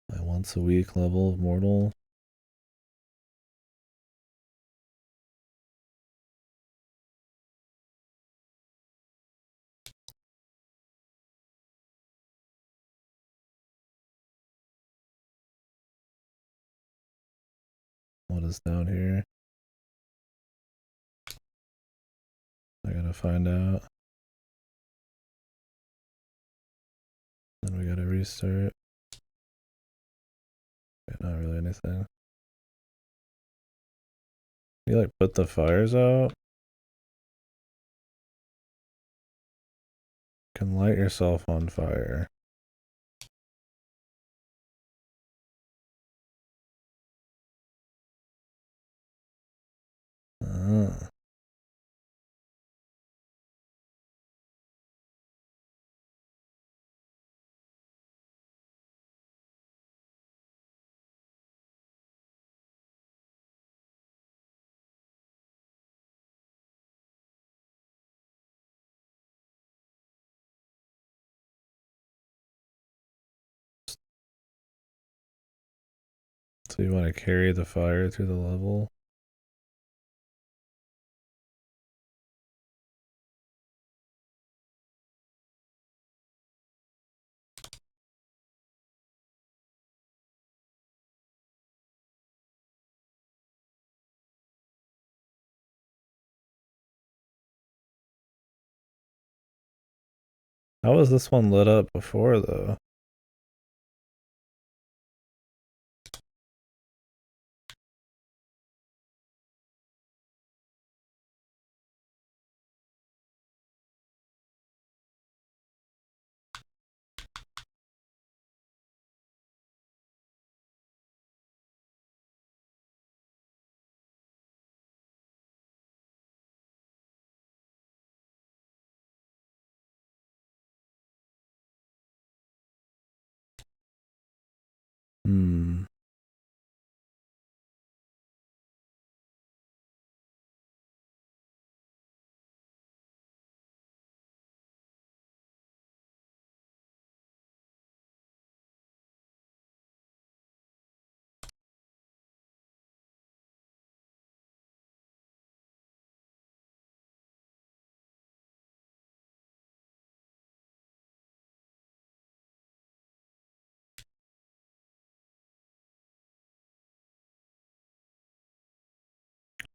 My once a week level of Mortal. What is down here? I gotta find out. Then we gotta restart. Okay, not really anything. You like put the fires out? Can light yourself on fire. Ah. So you want to carry the fire through the level? How was this one lit up before, though? Hmm.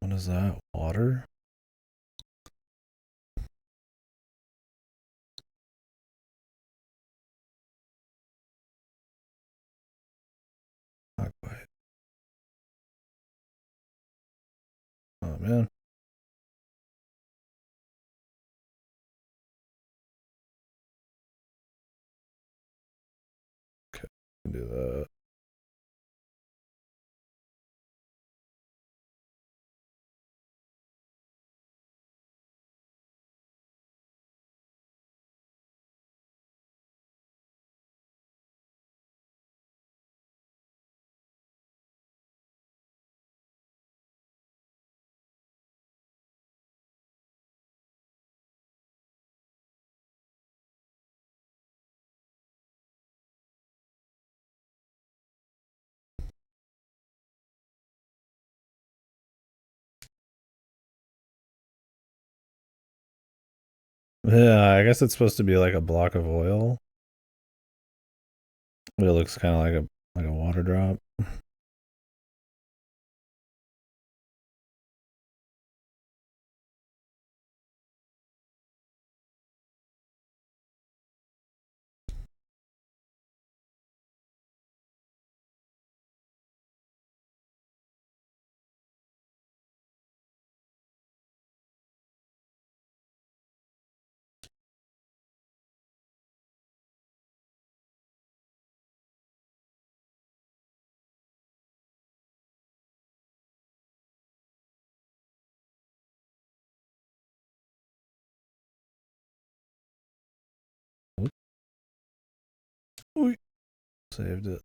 What is that? Water? Not quite. Oh, man. Okay, can do that. Yeah, I guess it's supposed to be like a block of oil, but it looks kind of like a water drop. Oop. Saved it.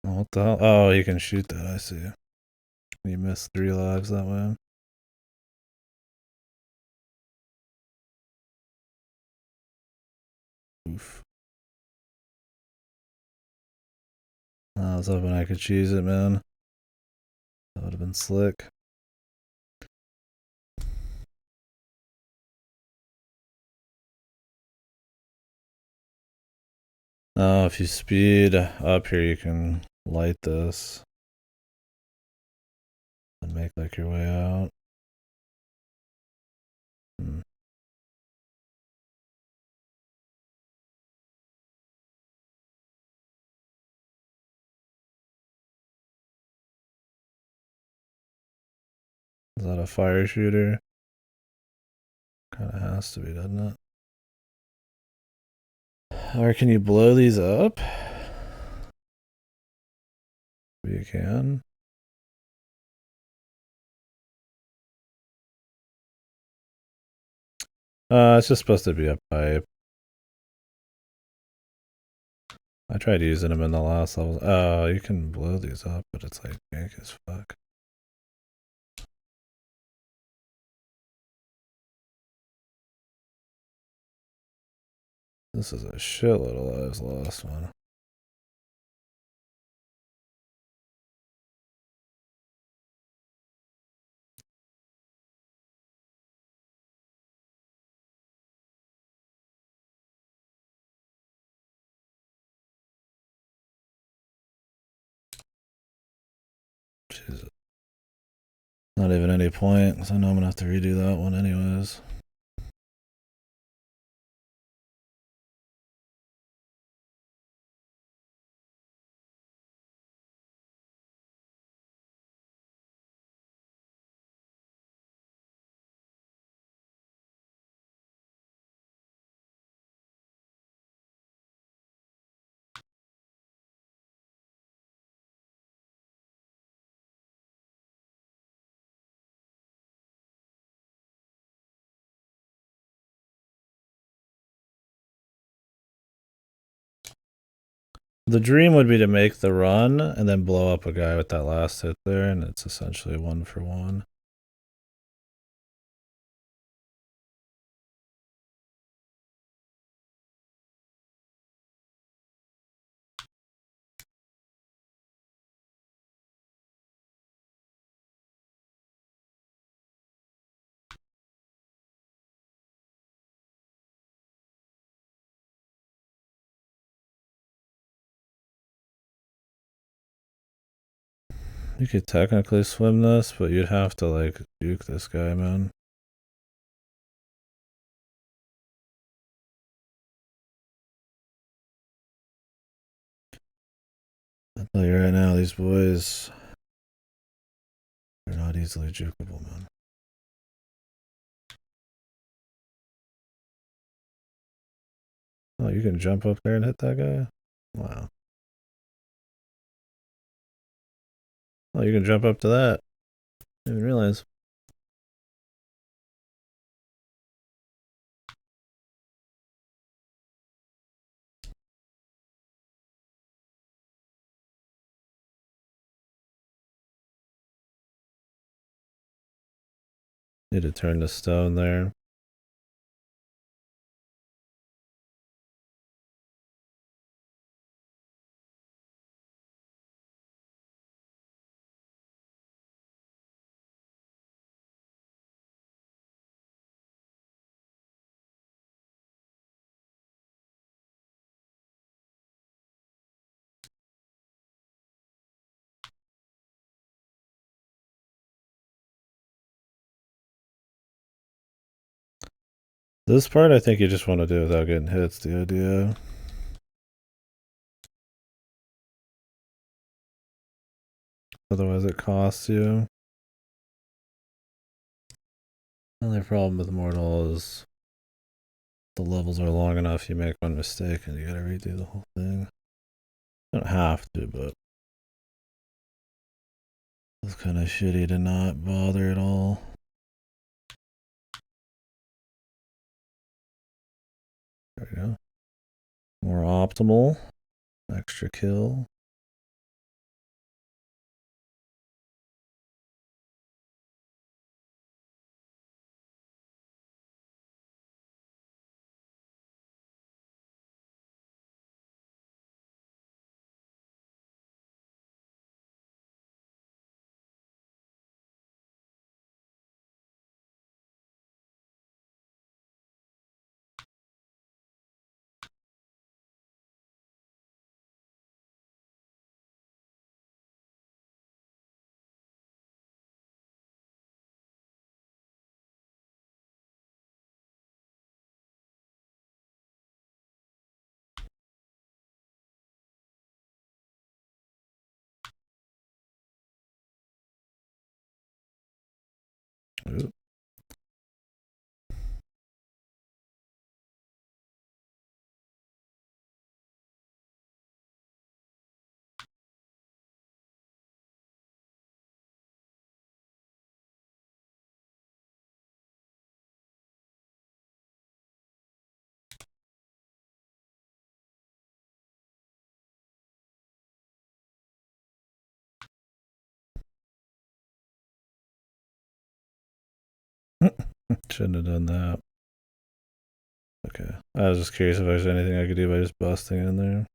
Oh, what the hell? Oh, you can shoot that. I see. You missed 3 lives that way. Oof. I was hoping I could cheese it, man. That would have been slick. Oh, if you speed up here, you can light this and make like your way out. Hmm. Is that a fire shooter? Kind of has to be, doesn't it? Or can you blow these up? You can. It's just supposed to be a pipe. I tried using them in the last level. Oh, you can blow these up, but it's like jank as fuck. This is a shitload of lives lost, man. Jesus. Not even any point, because I know I'm gonna have to redo that one anyways. The dream would be to make the run and then blow up a guy with that last hit there, and it's essentially 1-for-1. You could technically swim this, but you'd have to, like, juke this guy, man. I'll tell you right now, these boys are not easily jukeable, man. Oh, you can jump up there and hit that guy? Wow. Oh, you can jump up to that. I didn't realize. Need to turn the stone there. This part I think you just want to do without getting hit. It's the idea. Otherwise it costs you. The only problem with Mortal is the levels are long enough, you make one mistake and you gotta redo the whole thing. You don't have to, but it's kind of shitty to not bother at all. There we go. More optimal. Extra kill. Ooh. Shouldn't have done that. Okay. I was just curious if there's anything I could do by just busting in there.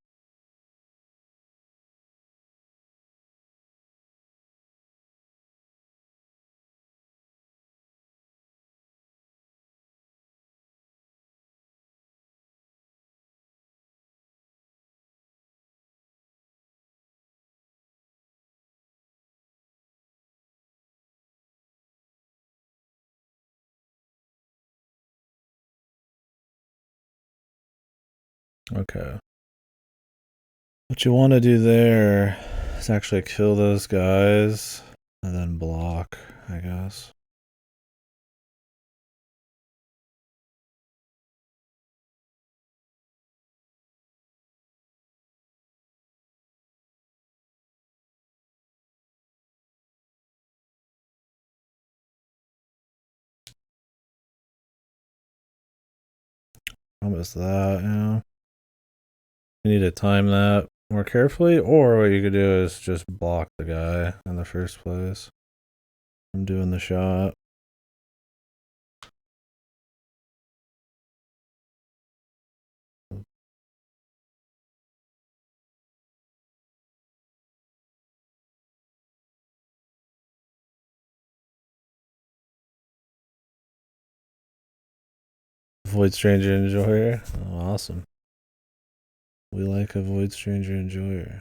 Okay. What you want to do there is actually kill those guys and then block, I guess. Almost that, yeah. You need to time that. more carefully, or what you could do is just block the guy in the first place from doing the shot. Avoid stranger enjoyer. Oh, awesome. We like avoid stranger enjoyer.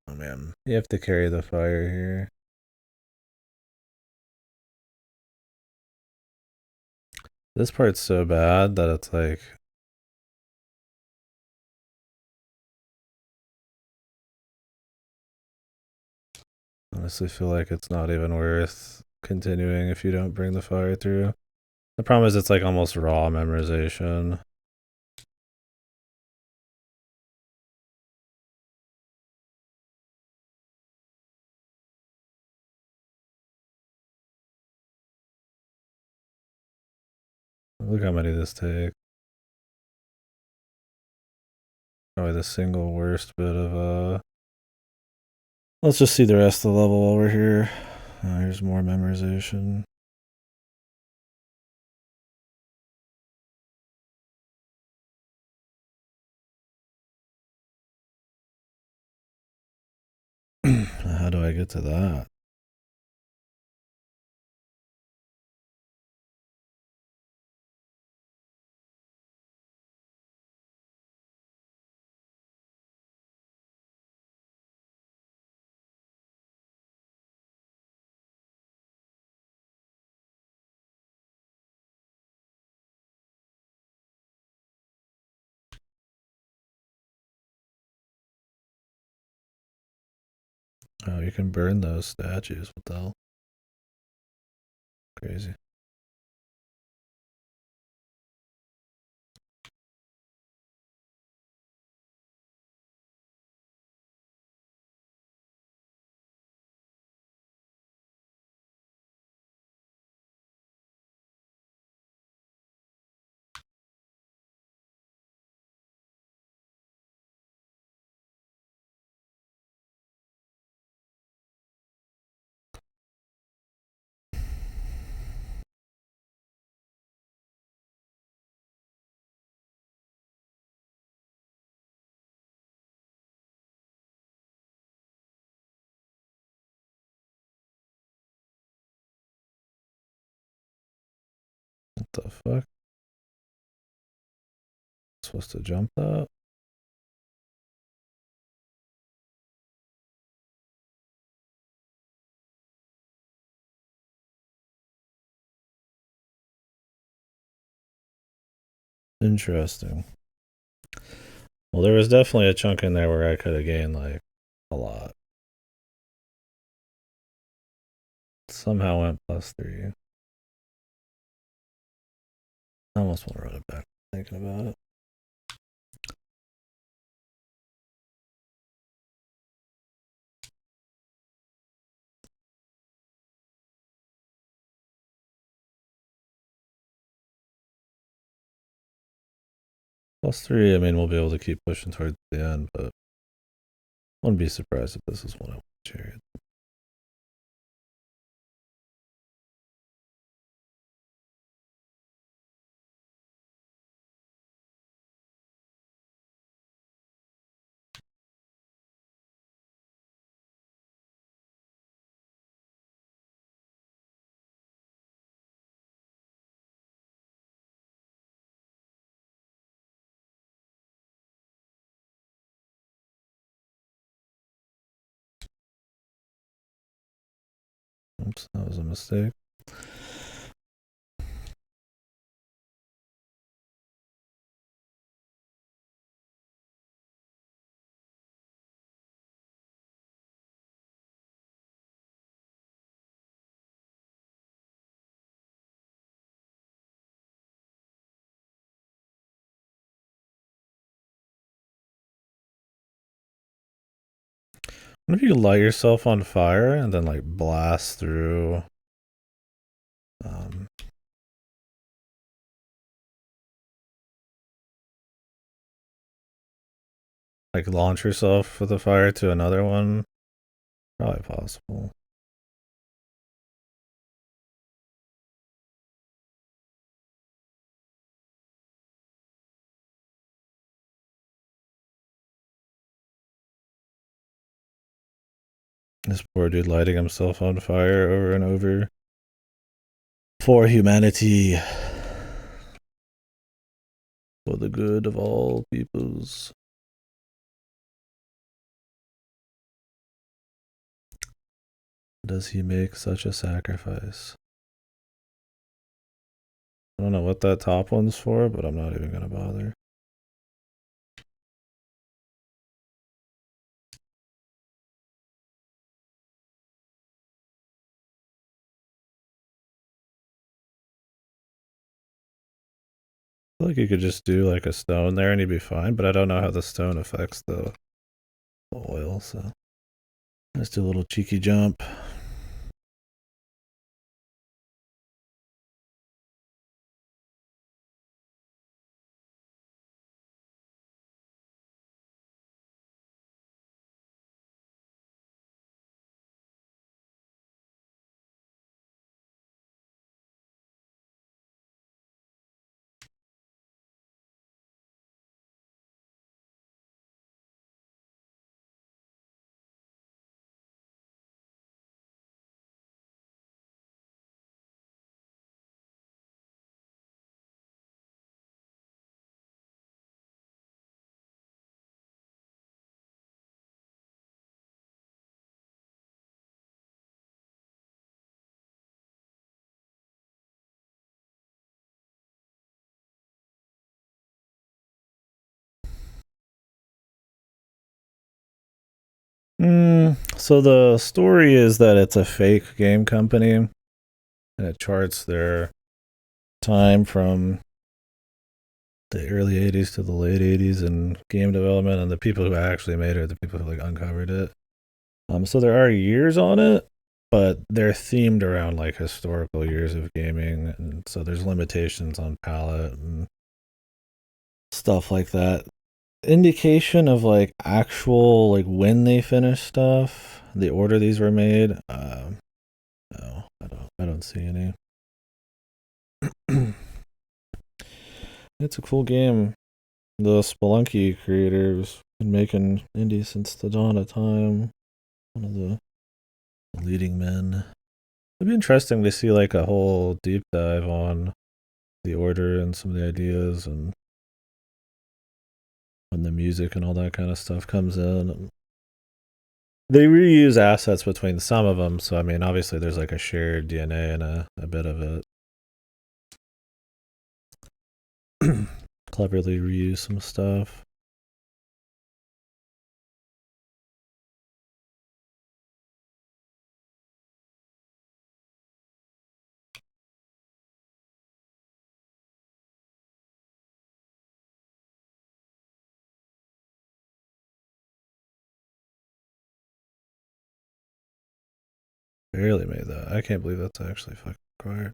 Oh man, you have to carry the fire here. This part's so bad that it's like honestly feel like it's not even worth continuing if you don't bring the fire through. The problem is it's like almost raw memorization. Look how many this takes. Probably the single worst bit of let's just see the rest of the level over here. Here's more memorization. How do I get to that? Oh, you can burn those statues. What the hell? Crazy. What the fuck? Supposed to jump that? Interesting. Well, there was definitely a chunk in there where I could have gained like a lot. Somehow went +3. I almost want to run it back thinking about it. +3, I mean, we'll be able to keep pushing towards the end, but wouldn't be surprised if this is one of Chariot. Oops, that was a mistake. What if you light yourself on fire and then like blast through Like launch yourself with a fire to another one? Probably possible. This poor dude lighting himself on fire over and over. For humanity. For the good of all peoples. Does he make such a sacrifice? I don't know what that top one's for, but I'm not even gonna bother. I feel like you could just do like a stone there and you'd be fine, but I don't know how the stone affects the oil, so let's do a little cheeky jump. So the story is that it's a fake game company, and it charts their time from the early 80s to the late 80s in game development, and the people who actually made it are the people who like uncovered it. So there are years on it, but they're themed around like historical years of gaming, and so there's limitations on palette and stuff like that. Indication of like actual like when they finished stuff, the order these were made. No, I don't see any. It's a cool game. The Spelunky creators been making indie since the dawn of time. One of the leading men. It'd be interesting to see like a whole deep dive on the order and some of the ideas and when the music and all that kind of stuff comes in. They reuse assets between some of them, so I mean, obviously, there's like a shared DNA and a bit of it. Cleverly reuse some stuff. Barely made that. I can't believe that's actually fucking required.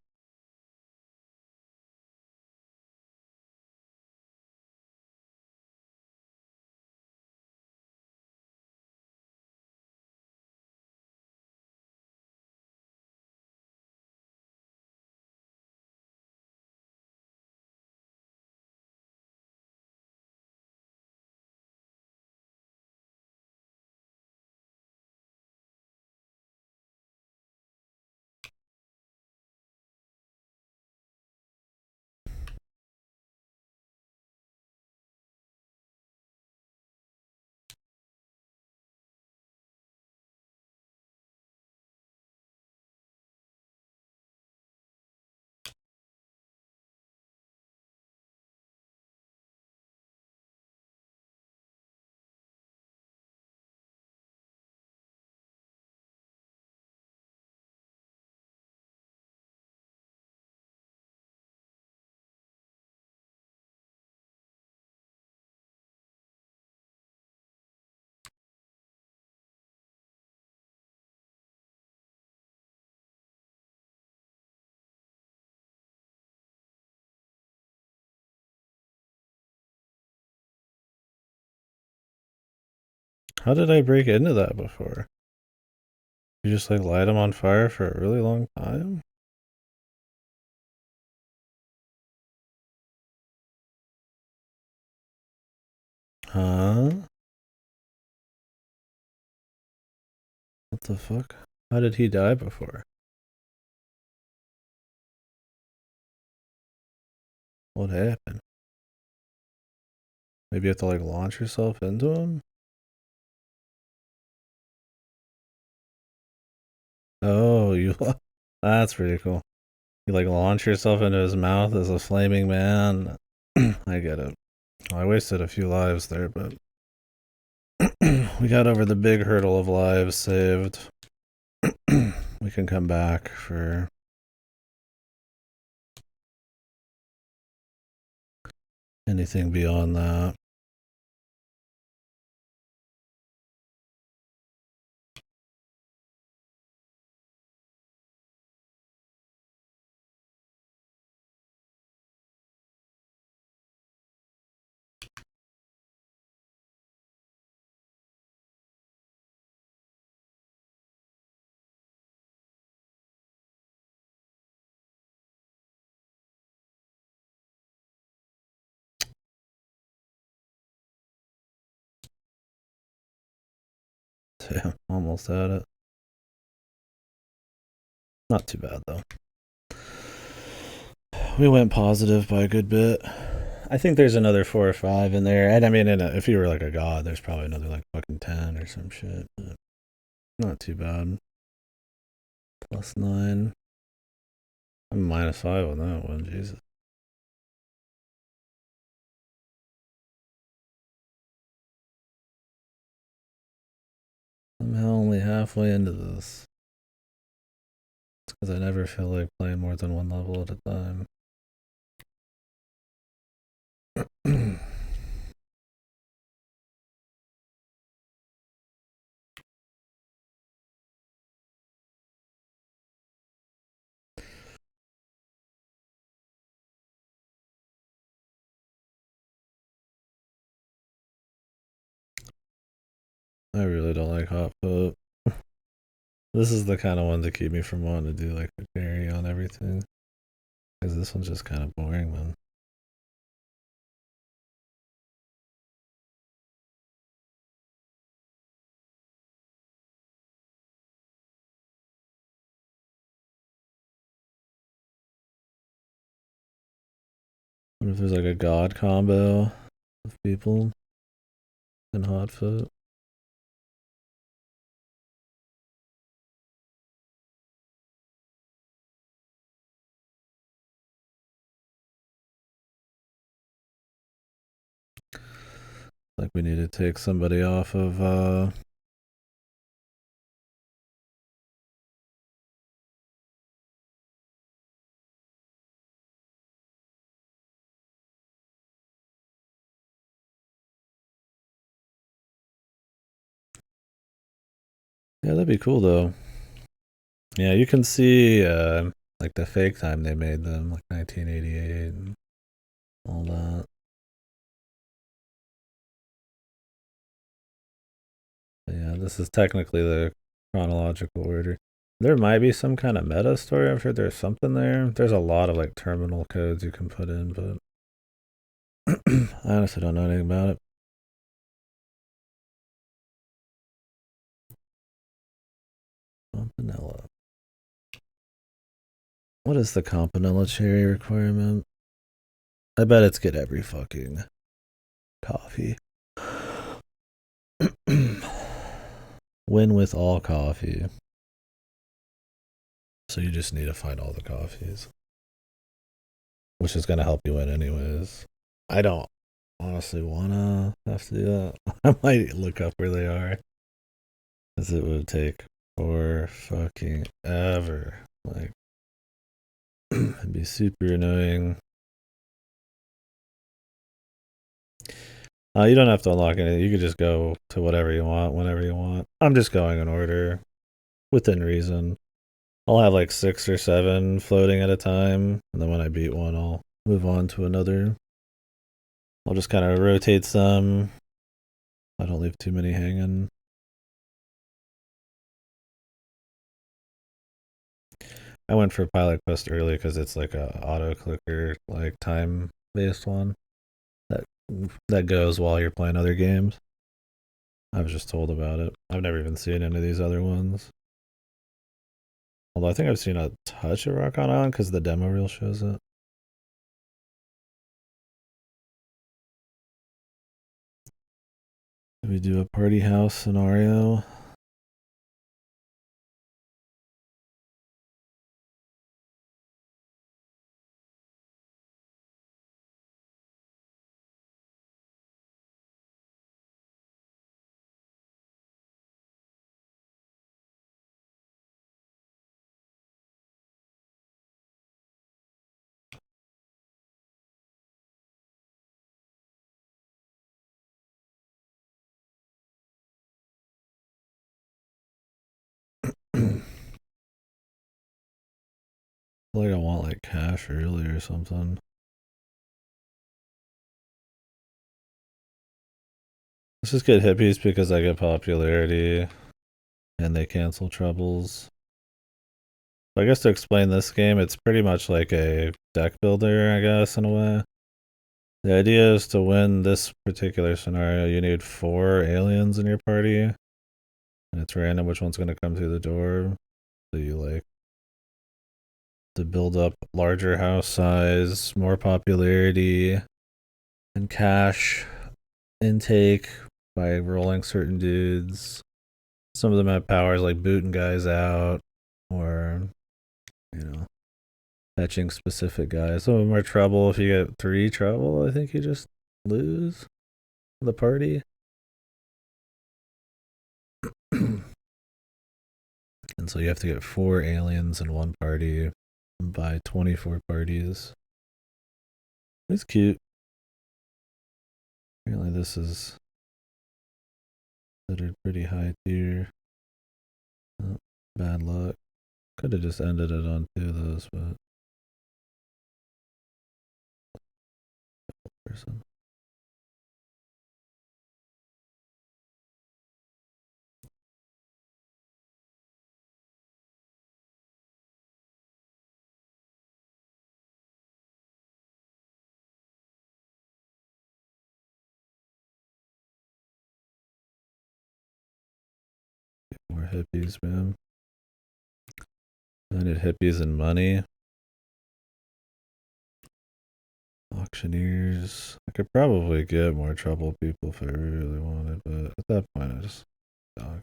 How did I break into that before? You just like light them on fire for a really long time? Huh? What the fuck? How did he die before? What happened? Maybe you have to like launch yourself into him? Oh, you. That's pretty cool. You like launch yourself into his mouth as a flaming man. I get it. Well, I wasted a few lives there, but we got over the big hurdle of lives saved. We can come back for anything beyond that. Damn, almost at it. Not too bad though. We went positive by a good bit. I think there's another 4 or 5 in there. And I mean, if you were like a god, there's probably another like fucking 10 or some shit. But not too bad. +9. I'm -5 on that one. Jesus. I'm only halfway into this. It's because I never feel like playing more than one level at a time. I really don't like hot foot. This is the kind of one to keep me from wanting to do like a carry on everything. Because this one's just kind of boring, man. What if there's like a god combo of people in hot foot? Like we need to take somebody off of yeah, that'd be cool though. Yeah, you can see like the fake time they made them, like 1988 and all that. But yeah, this is technically the chronological order. There might be some kind of meta story. I'm sure there's something there. There's a lot of like terminal codes you can put in, but I honestly don't know anything about it. Campanella. What is the Campanella cherry requirement? I bet it's get every fucking coffee. Win with all coffee. So you just need to find all the coffees. Which is going to help you win anyways. I don't honestly want to have to do that. I might look up where they are. Because it would take for fucking ever. Like, it'd be super annoying. You don't have to unlock anything. You could just go to whatever you want, whenever you want. I'm just going in order, within reason. I'll have like 6 or 7 floating at a time, and then when I beat one, I'll move on to another. I'll just kind of rotate some. I don't leave too many hanging. I went for Pilot Quest early because it's like a auto clicker, like time based one that that goes while you're playing other games. I was just told about it. I've never even seen any of these other ones. Although I think I've seen a touch of Rock On Island because the demo reel shows it. We do a party house scenario. Like I want like cash early or something. Let's just get hippies because I get popularity and they cancel troubles. So I guess to explain this game, it's pretty much like a deck builder, I guess, in a way. The idea is to win this particular scenario, you need 4 aliens in your party, and it's random which one's going to come through the door. So you like to build up larger house size, more popularity, and cash intake by rolling certain dudes. Some of them have powers like booting guys out or, you know, fetching specific guys. Some of them are trouble. If you get 3 trouble, I think you just lose the party. And so you have to get 4 aliens in one party by 24 parties. It's cute. Apparently this is considered pretty high tier. Oh, bad luck. Could have just ended it on 2 of those, but person. More hippies, man. I need hippies and money. Auctioneers. I could probably get more trouble people if I really wanted, but at that point I just dog.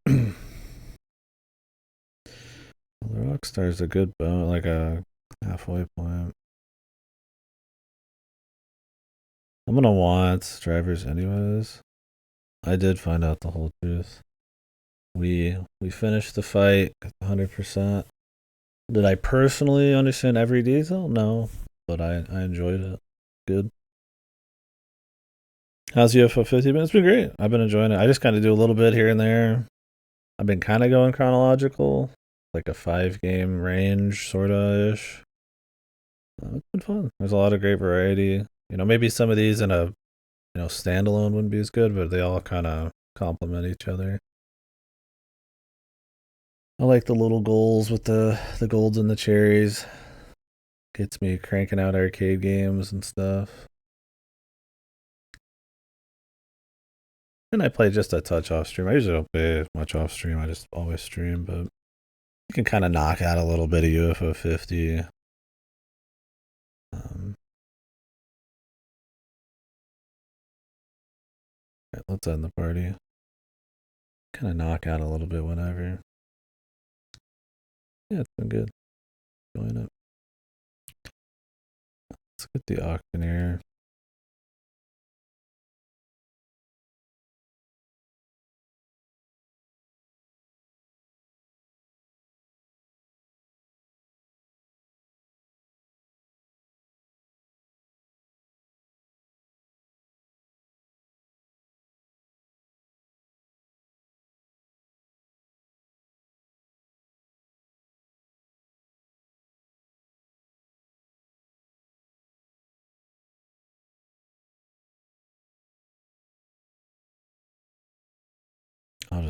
Well, the Rockstar's a good bone, like a halfway point. I'm gonna want drivers anyways. I did find out the whole truth. We finished the fight 100%. Did I personally understand every detail? No, but I enjoyed it. Good. How's UFO 50 been? It's been great. I've been enjoying it. I just kind of do a little bit here and there. I've been kind of going chronological, like a 5 game range, sorta ish. It's been fun. There's a lot of great variety. Maybe some of these in a standalone wouldn't be as good, but they all kind of complement each other. I like the little goals with the golds and the cherries. Gets me cranking out arcade games and stuff. And I play just a touch off stream. I usually don't play much off stream. I just always stream, but you can kind of knock out a little bit of UFO 50. Um, right, let's end the party. Kind of knock out a little bit whenever. Yeah, it's been good. Enjoying it. Let's get the auctioneer.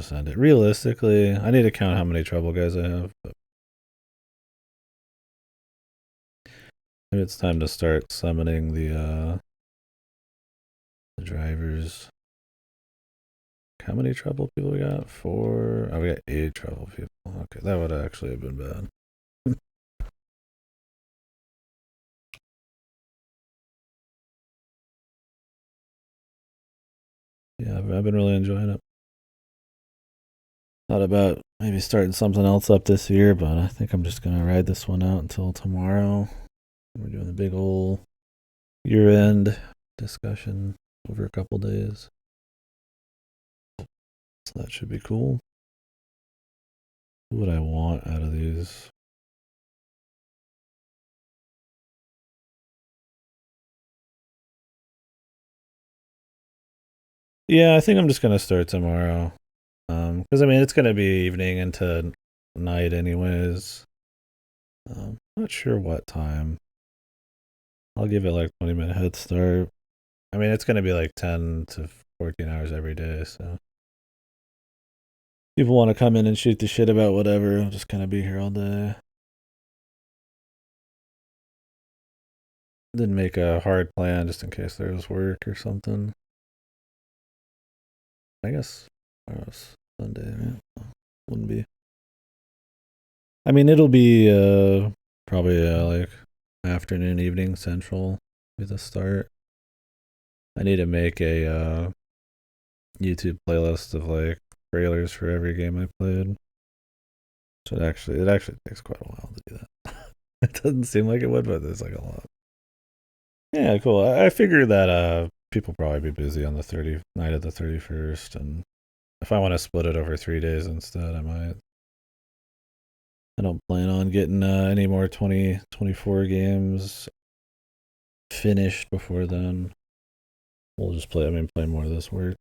just end it. Realistically, I need to count how many trouble guys I have. But maybe it's time to start summoning the drivers. How many trouble people we got? 4. Oh, we got 8 trouble people. Okay, that would actually have been bad. Yeah, I've been really enjoying it. Thought about maybe starting something else up this year, but I think I'm just gonna ride this one out until tomorrow. We're doing the big old year-end discussion over a couple days, so that should be cool. What would I want out of these? Yeah, I think I'm just gonna start tomorrow. Because I mean it's gonna be evening into night anyways. Not sure what time. I'll give it like 20-minute head start. I mean it's gonna be like 10 to 14 hours every day, so people want to come in and shoot the shit about whatever. I'll just kind of be here all day. Didn't make a hard plan just in case there was work or something. I guess tomorrow's Sunday, right? Wouldn't be. I mean, it'll be probably like afternoon, evening central be the start. I need to make a YouTube playlist of like trailers for every game I played. So it actually takes quite a while to do that. It doesn't seem like it would, but there's like a lot. Yeah, cool. I figure that people probably be busy on the 30th night of the 31st, and if I want to split it over 3 days instead, I might. I don't plan on getting any more 2024 games finished before then. We'll just play more of this work.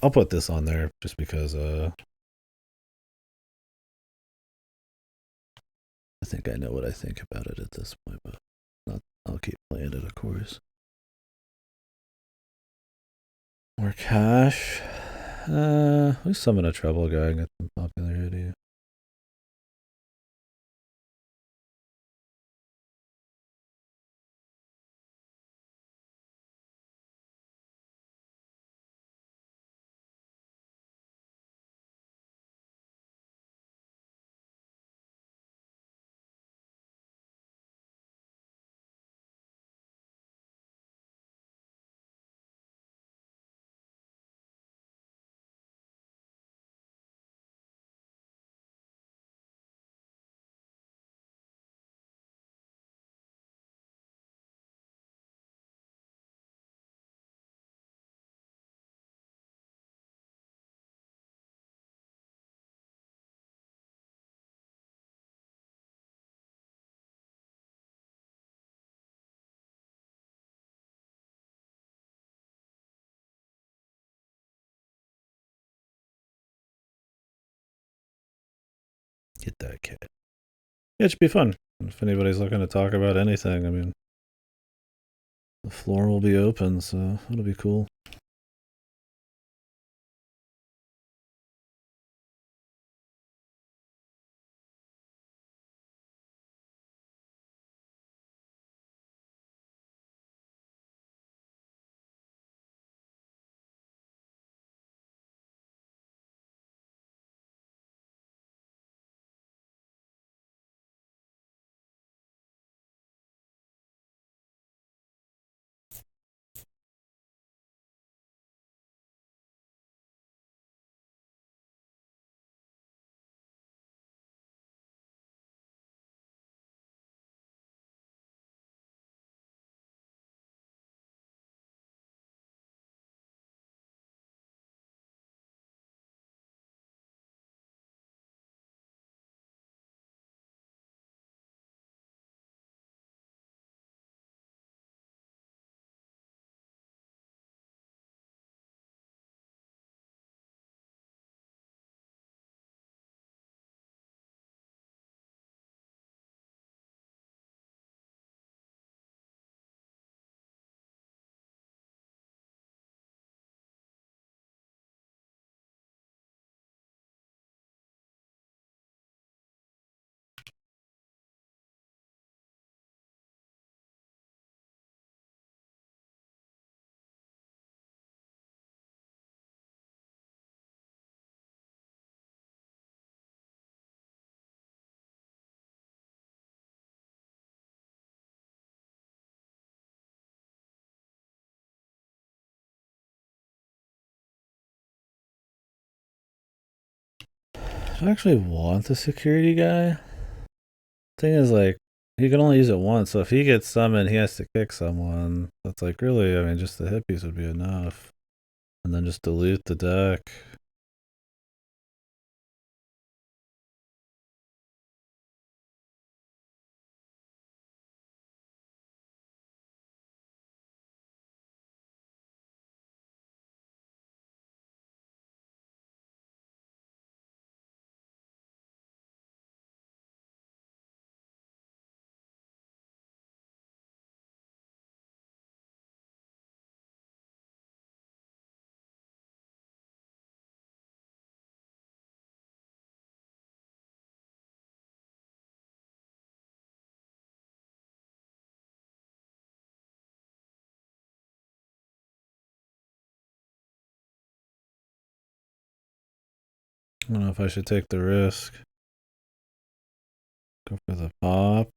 I'll put this on there just because I think I know what I think about it at this point, but I'll keep playing it, of course. More cash. We summon a trouble guy and get some popularity. Get that cat. Yeah, it should be fun. If anybody's looking to talk about anything, I mean, the floor will be open, so it'll be cool. I actually want the security guy. Thing is, like, he can only use it once, so if he gets summoned, he has to kick someone. That's like, really, I mean, just the hippies would be enough. And then just delete the deck. I don't know if I should take the risk. Go for the pop.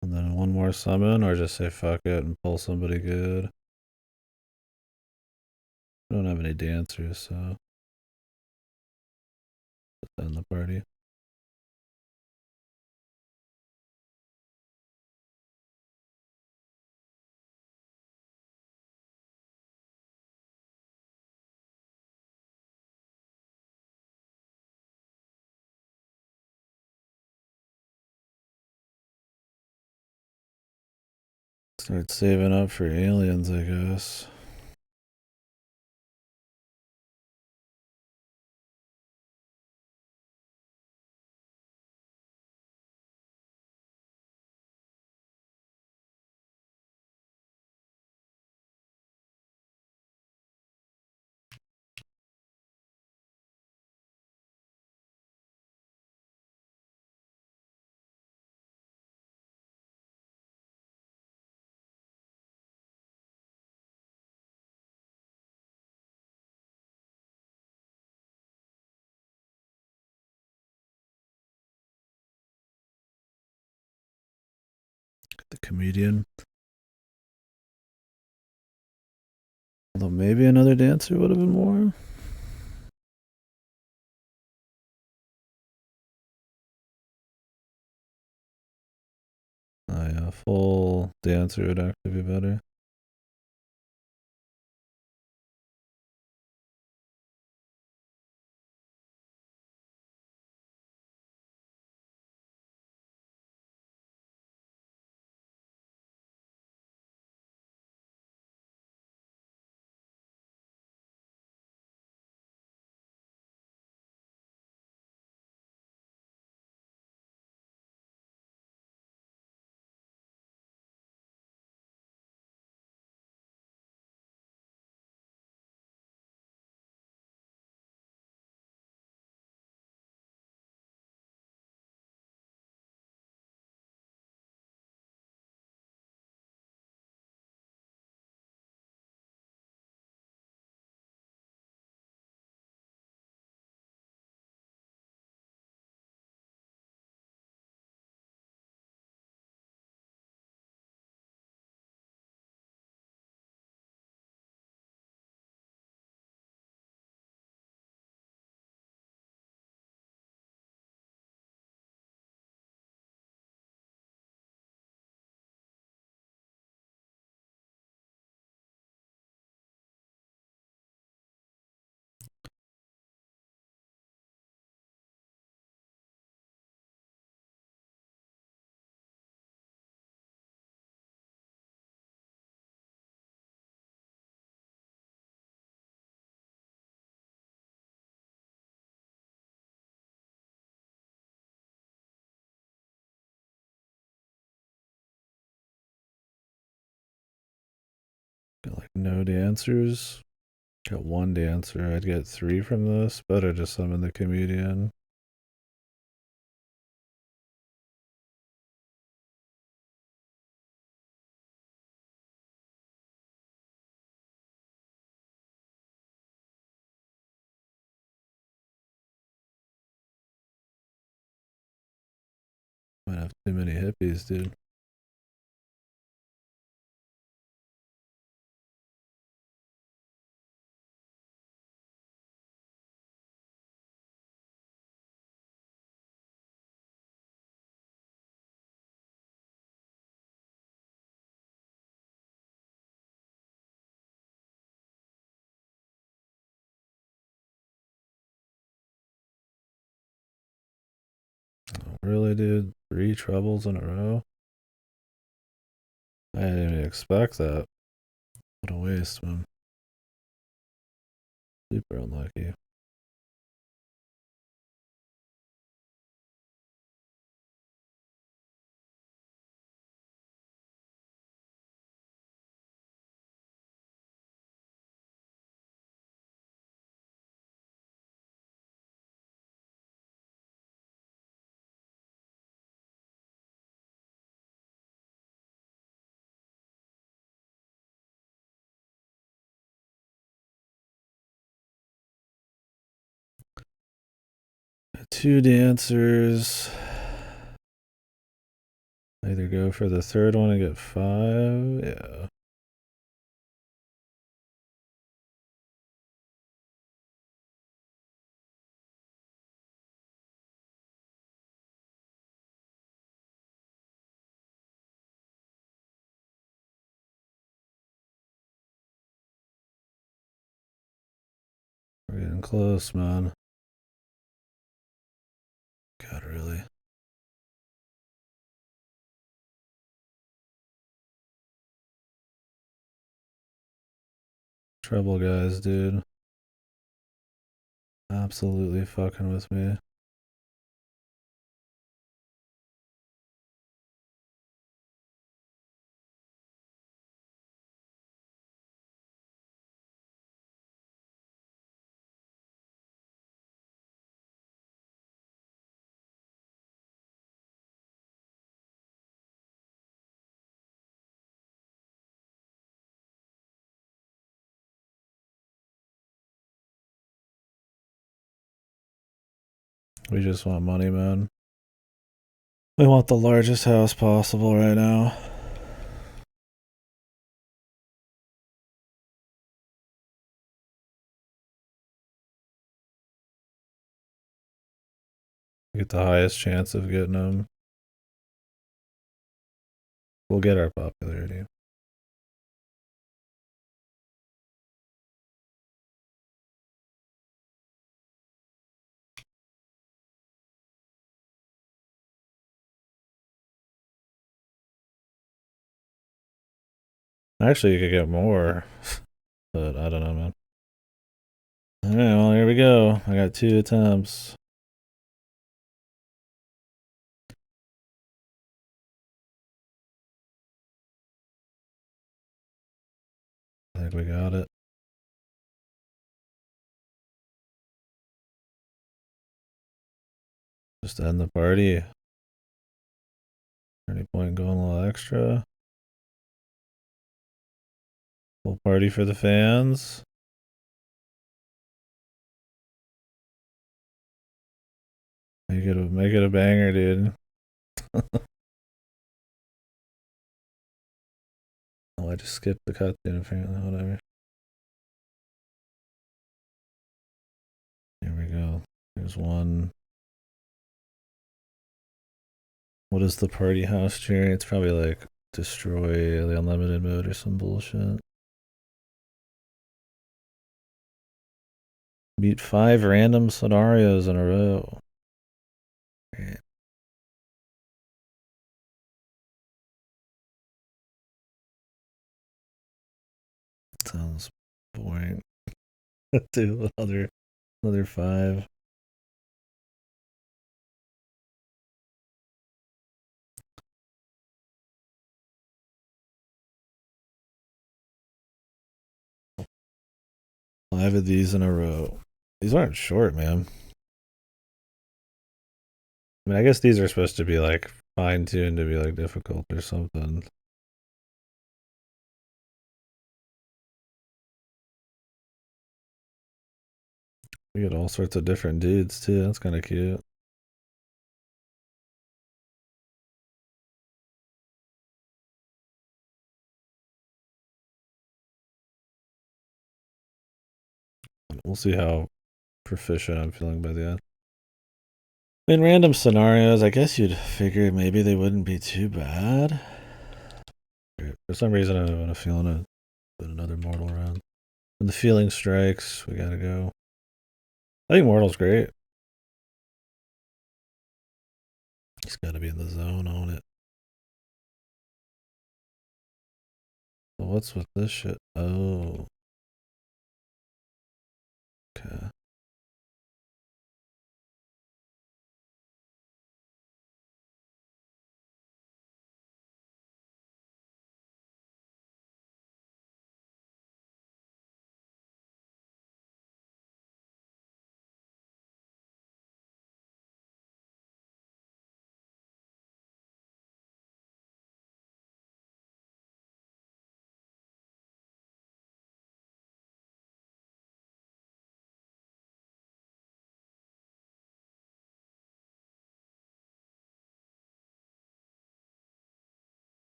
And then one more summon, or just say fuck it and pull somebody good. I don't have any dancers, so just end the party. Start saving up for aliens, I guess. The comedian. Although maybe another dancer would have been more. Oh yeah, full dancer would actually be better. Got like no dancers. Got one dancer. I'd get 3 from this. Better just summon the comedian. Might have too many hippies, dude. Really, dude? 3 troubles in a row? I didn't even expect that. What a waste, man. Super unlucky. Two dancers. Either go for the third one and get 5. Yeah. We're getting close, man. God, really? Treble guys, dude. Absolutely fucking with me. We just want money, man. We want the largest house possible right now. Get the highest chance of getting them. We'll get our popularity. Actually, you could get more, but I don't know, man. All right, well, here we go. I got 2 attempts. I think we got it. Just end the party. Any point going a little extra? Full party for the fans. Make it a banger, dude. Oh, I just skipped the cutscene apparently. Whatever. Here we go. There's one. What is the party house cheering? It's probably like destroy the unlimited mode or some bullshit. Beat 5 random scenarios in a row. Right. Sounds boring. Do another 5. Five of these in a row. These aren't short, man. I mean, I guess these are supposed to be like fine tuned to be like difficult or something. We get all sorts of different dudes too. That's kind of cute. We'll see how proficient I'm feeling by the end. In random scenarios, I guess you'd figure maybe they wouldn't be too bad. For some reason, I have a feeling to put another mortal round. When the feeling strikes, we gotta go. I think mortal's great. He's got to be in the zone on it. So what's with this shit? Oh. Okay.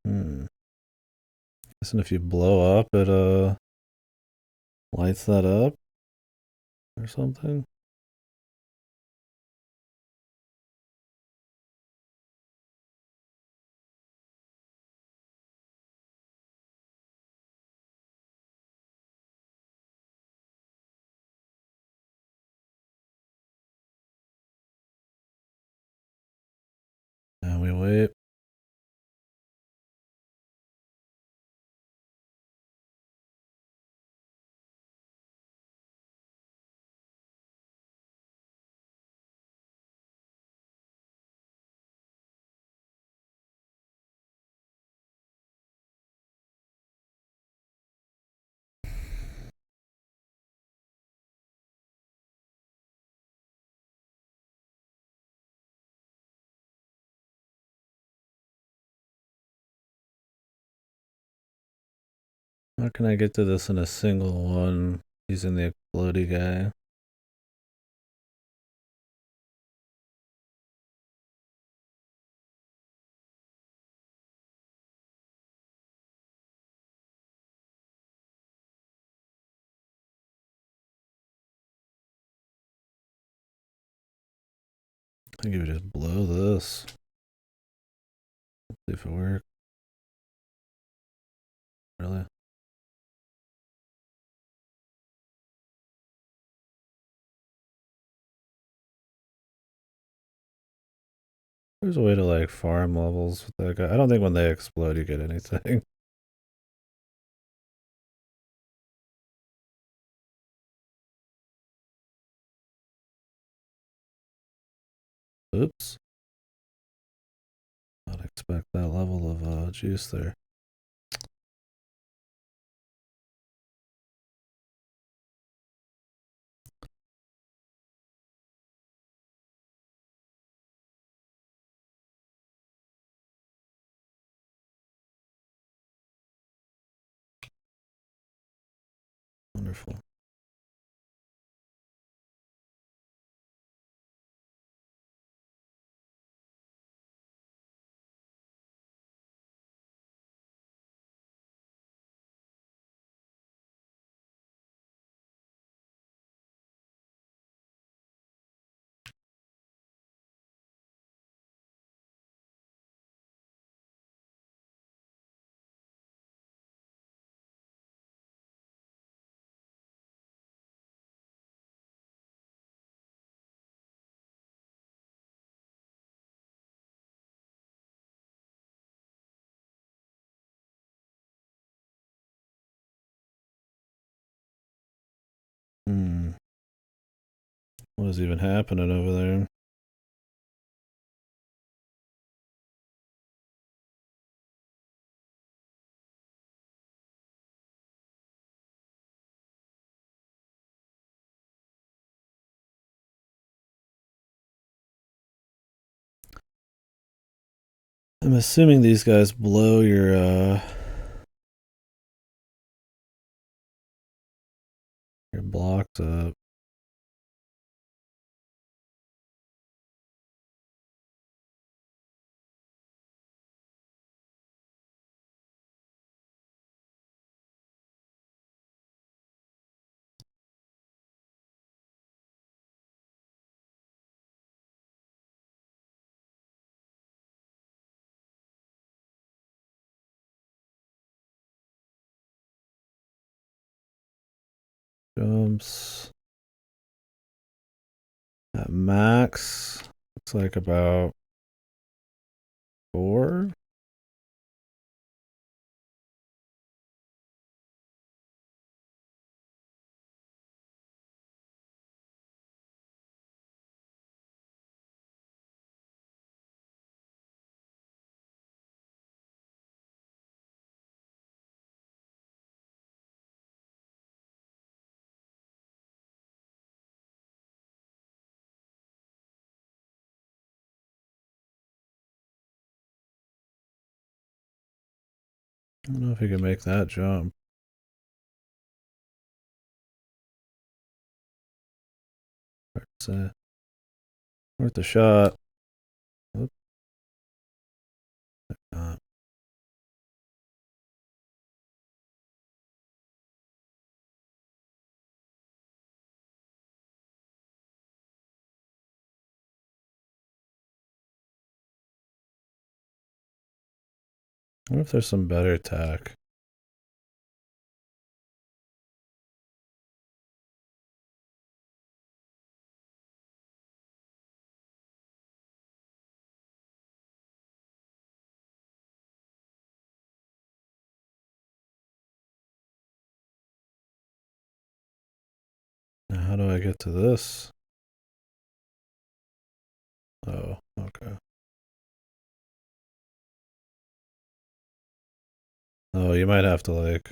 Hmm. Guessing if you blow up, it lights that up or something. And we wait. How can I get to this in a single one using the explodey guy? I think you would just blow this. See if it works. Really? There's a way to like farm levels with that guy. I don't think when they explode you get anything. Oops. Not expect that level of juice there. Wonderful. Hmm. What is even happening over there? I'm assuming these guys blow your blocks up. jumps. At max, it's like about 4. I don't know if you can make that jump. It's worth a shot. Oop. Uh, I wonder if there's some better tech. Now, how do I get to this? Oh, okay. Oh, you might have to like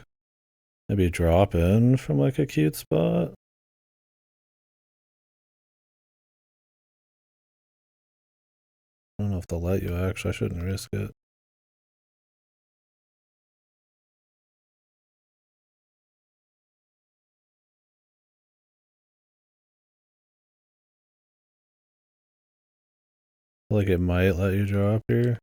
maybe drop in from like a cute spot. I don't know if they'll let you actually. I shouldn't risk it. Like it might let you drop here.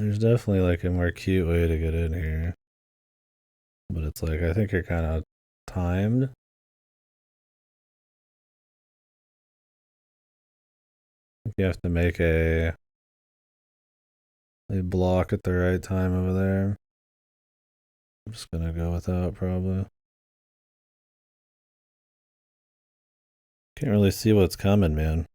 There's definitely like a more cute way to get in here. But it's like, I think you're kind of timed. You have to make a block at the right time over there. I'm just gonna go without probably. Can't really see what's coming, man.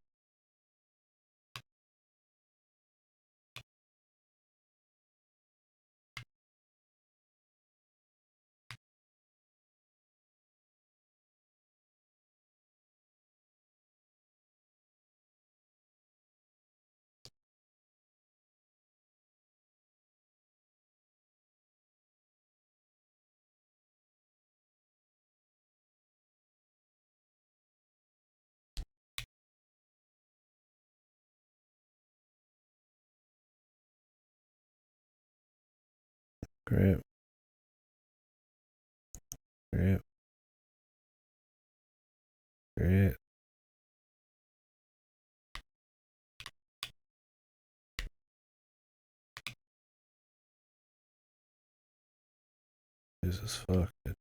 Great. Great. Great. Jesus fuck. It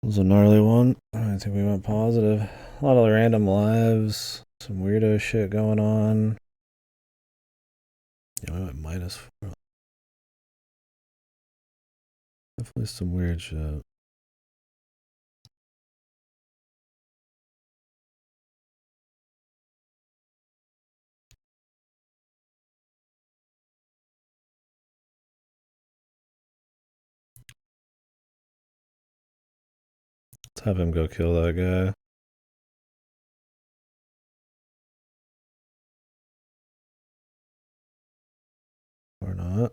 was a gnarly one. I think we went positive. A lot of random lives. Some weirdo shit going on. Yeah, we went -4. Definitely some weird shit. Let's have him go kill that guy. Or not.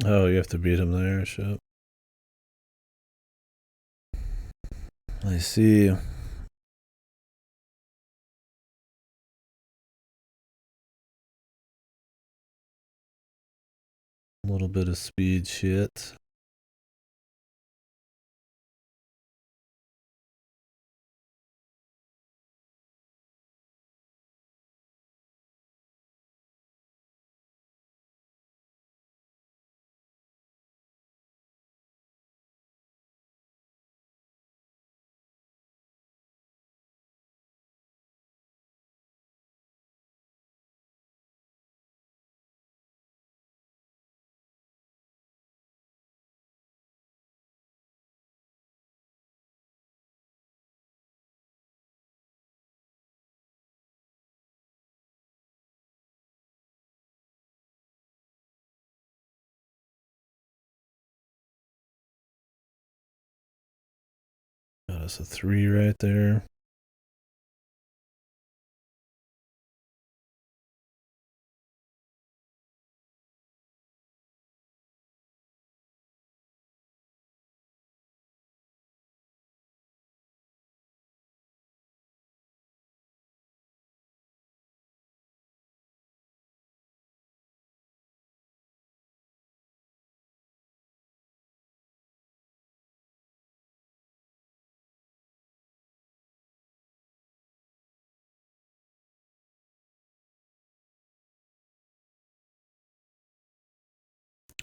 Oh, you have to beat him there, shit. I see. A little bit of speed shit. Got us a 3 right there.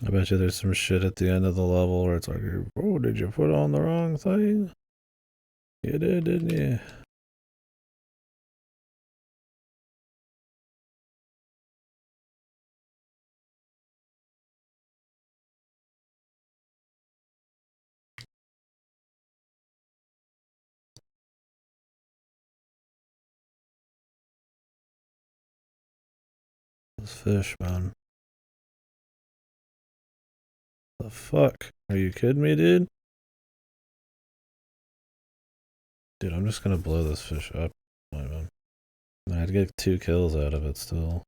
I bet you there's some shit at the end of the level where it's like, oh, did you put on the wrong thing? You did, didn't you? This fish, man. The fuck? Are you kidding me, dude? Dude, I'm just gonna blow this fish up. I'd get 2 kills out of it still.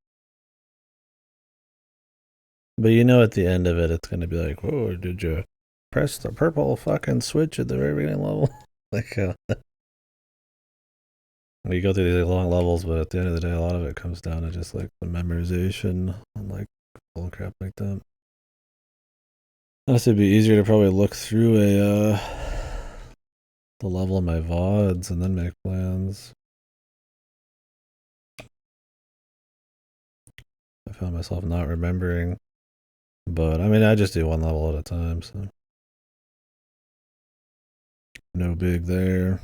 But you know at the end of it, it's gonna be like, whoa, did you press the purple fucking switch at the very beginning level? Like, you go through these long levels, but at the end of the day, a lot of it comes down to just like the memorization and like bullcrap like that. Honestly, it'd be easier to probably look through the level of my VODs and then make plans. I found myself not remembering, but I mean, I just do one level at a time, so no big there.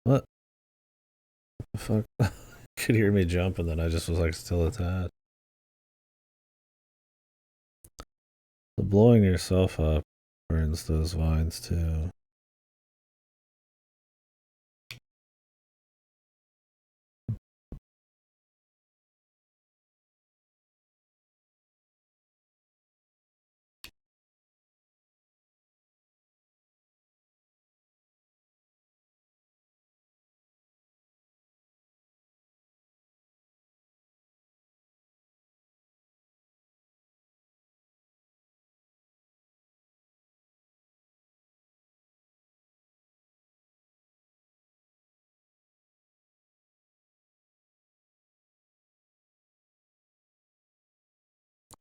What the fuck? You could hear me jump, and then I just was like still attached. The blowing yourself up burns those vines too.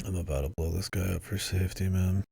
I'm about to blow this guy up for safety, man.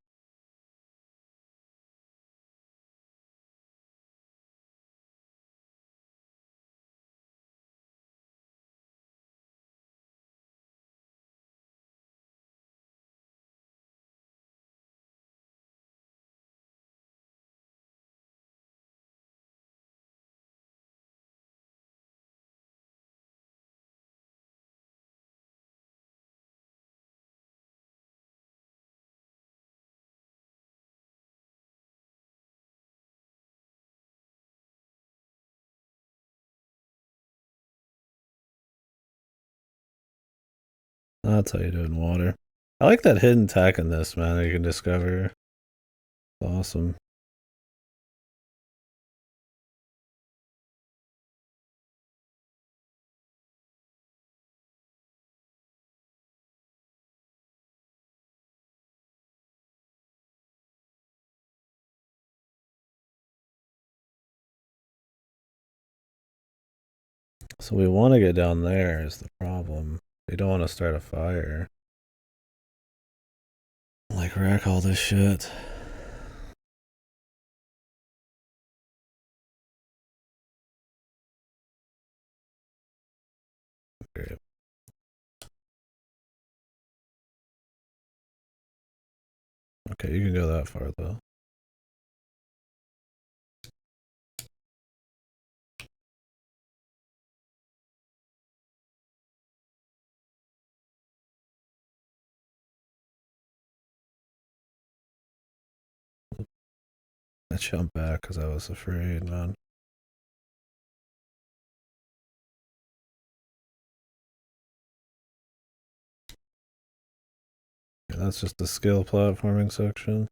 That's how you do it in water. I like that hidden tech in this, man, that you can discover. It's awesome. So we want to get down there is the problem. We don't want to start a fire. Like, wreck all this shit. Great. Okay, you can go that far, though. I jumped back because I was afraid, man. Yeah, that's just the skill platforming section.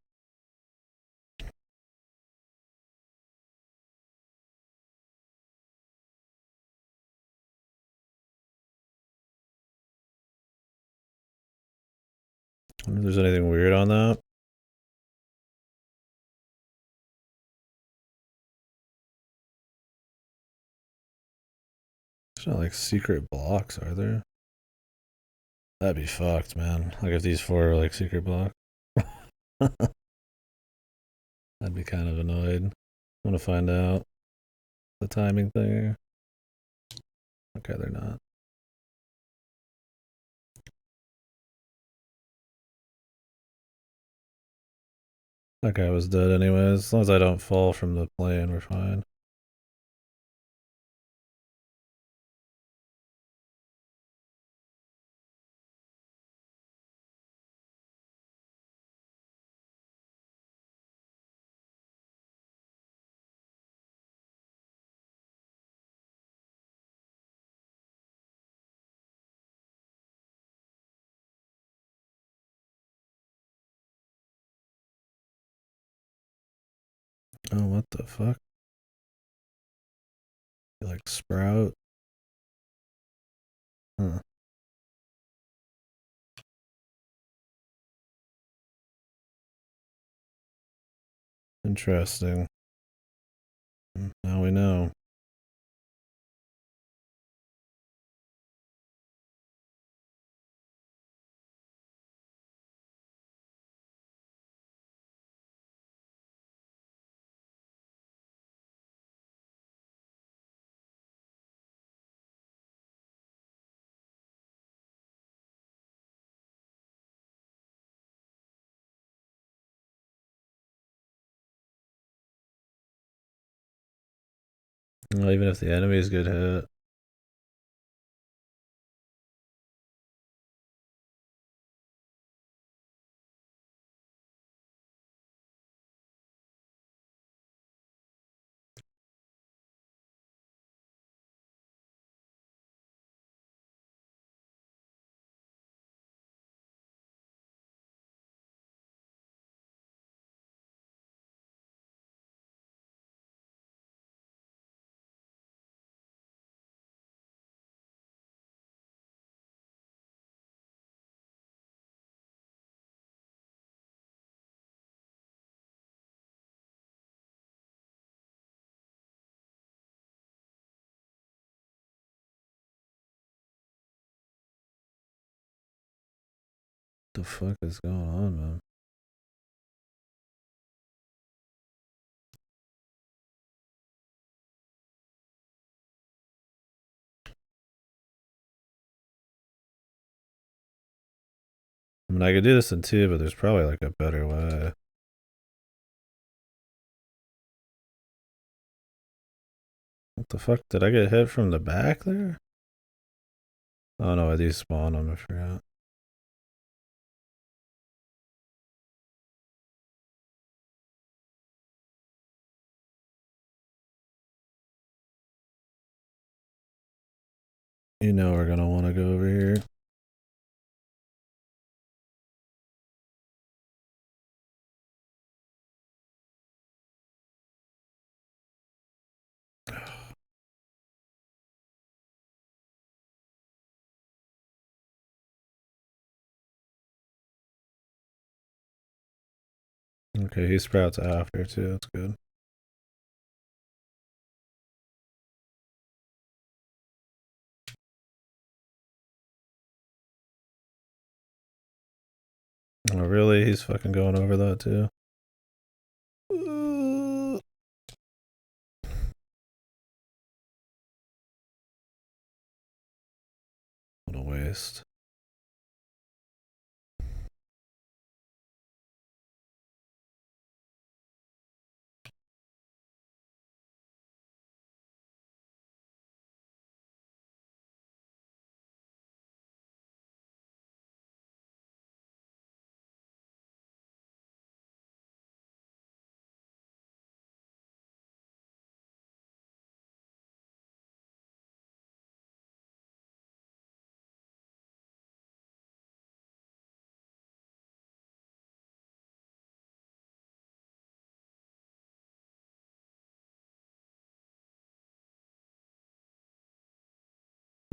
I wonder if there's anything weird on that. There's not like secret blocks, are there? That'd be fucked, man. Like if these four are like secret blocks. I'd be kind of annoyed. I want to find out the timing thing. Okay, they're not. That guy was dead anyways. As long as I don't fall from the plane, we're fine. Oh, what the fuck? You like sprout? Huh. Interesting. Now we know. Well, even if the enemies get hit. What the fuck is going on, man? I mean, I could do this in two, but there's probably like a better way. What the fuck? Did I get hit from the back there? Oh no, I despawned them, I forgot. You know we're gonna want to go over here. Okay, he sprouts after too. That's good. Oh, really? He's fucking going over that too? What a waste.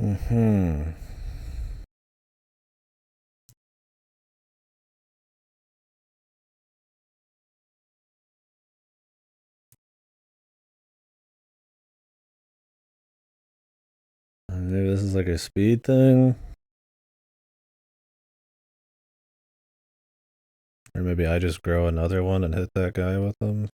Mm-hmm. Maybe this is like a speed thing. Or maybe I just grow another one and hit that guy with them.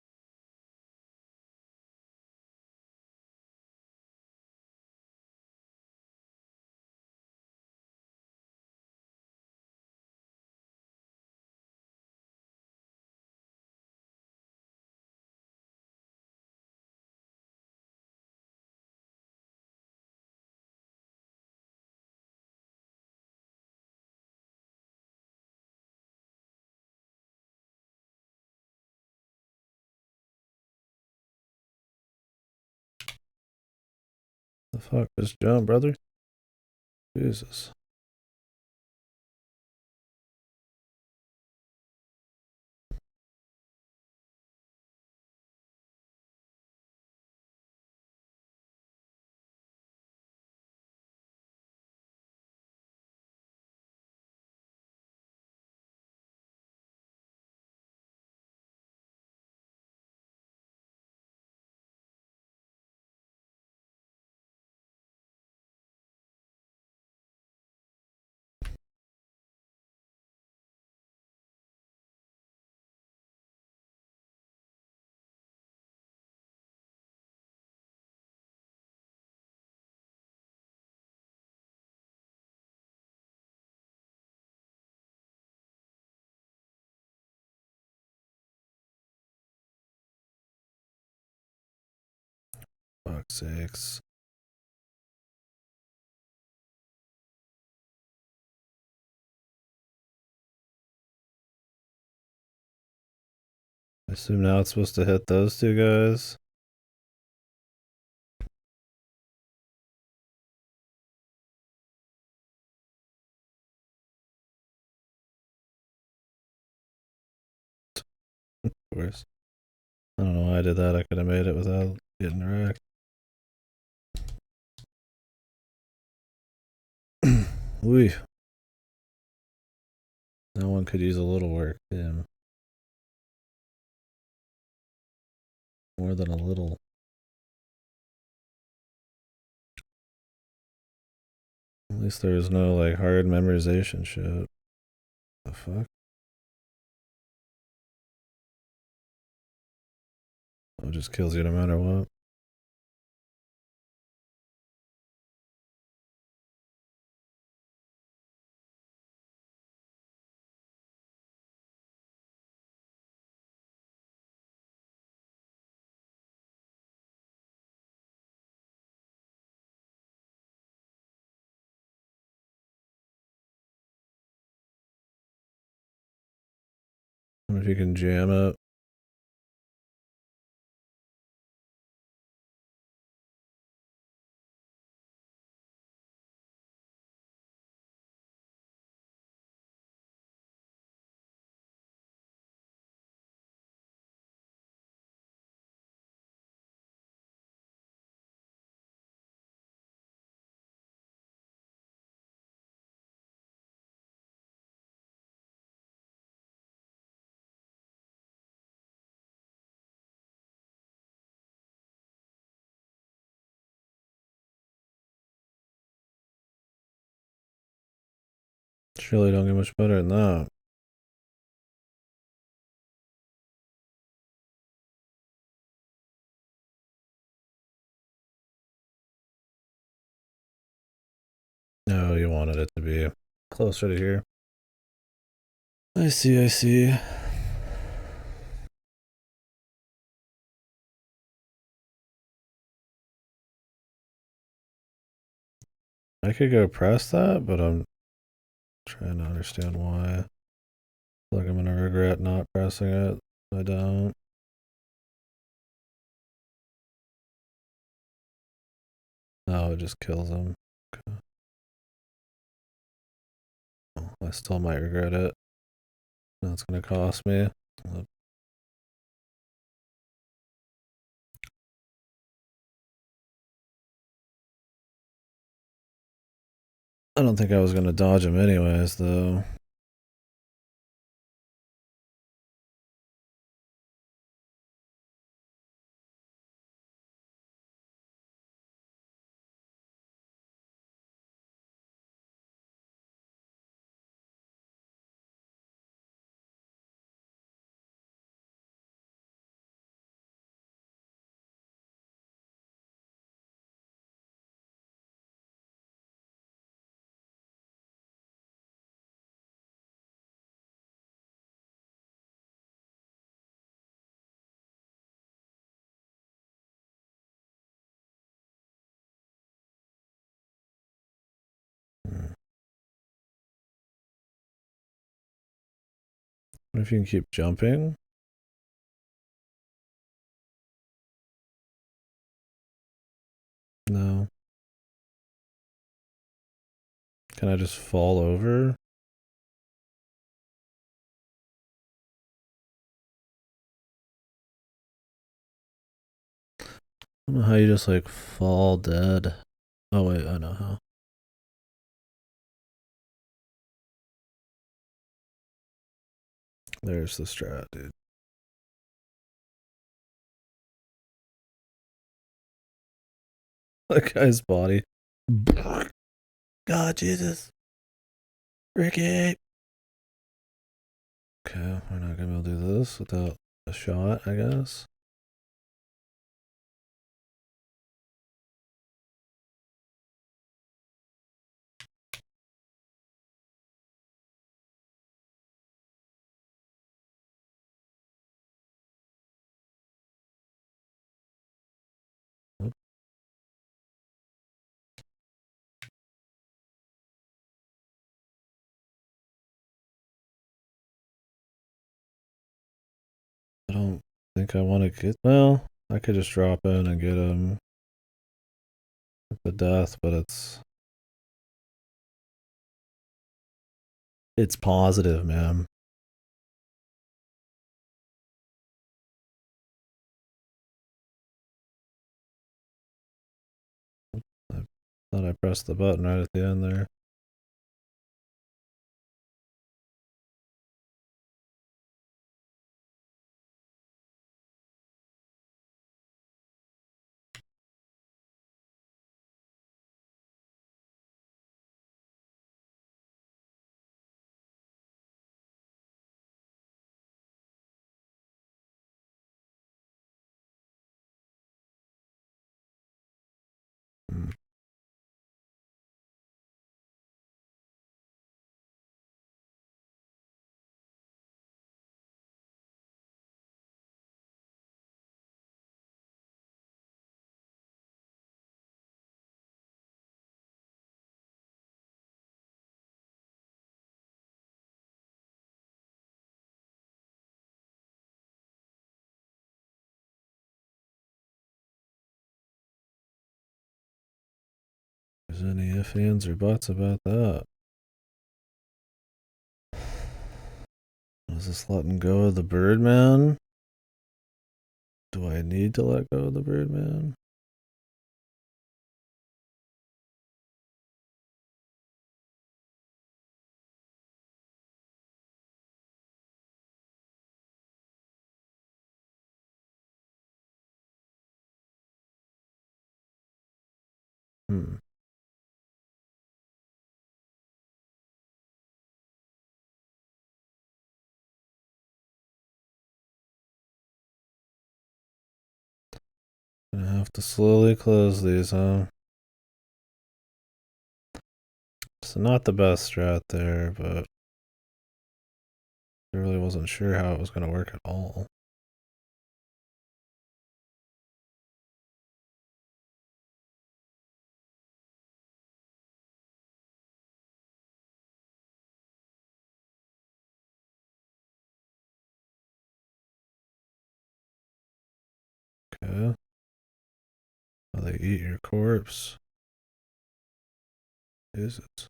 The fuck? Just jump, brother. Jesus. Fuck's sakes. I assume now it's supposed to hit those two guys. Of course. I don't know why I did that. I could have made it without getting wrecked. Ooh. That one could use a little work. Damn. More than a little. At least there was no like hard memorization shit. The fuck? It just kills you no matter what. I wonder if you can jam it. Surely don't get much better than that. No, you wanted it to be closer to here. I see, I see. I could go press that, but I'm trying to understand why. Like I'm gonna regret not pressing it. I don't. No, it just kills him. Okay. Well, I still might regret it. That's gonna cost me. I don't think I was gonna dodge him anyways, though. What if you can keep jumping? No. Can I just fall over? I don't know how you just like fall dead. Oh wait, I know how. There's the strat, dude. That guy's body. God, Jesus. Ricky. Okay, we're not gonna be able to do this without a shot, I guess. I don't think I want to get. Well, I could just drop in and get him at the death, but it's positive, man. I thought I pressed the button right at the end there. Hmm. There's any ifs, ands, or buts about that? Is this letting go of the Birdman? Do I need to let go of the Birdman? Hmm. have to slowly close these, huh? So not the best strat there, but I really wasn't sure how it was going to work at all. Okay. How they eat your corpse. Is it?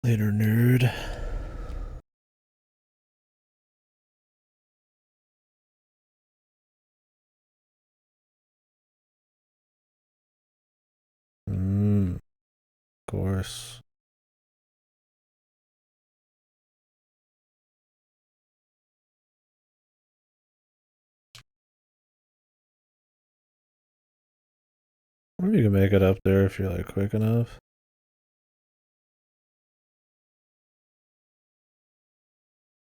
Later, nerd. Of course. Or you can make it up there if you're like quick enough.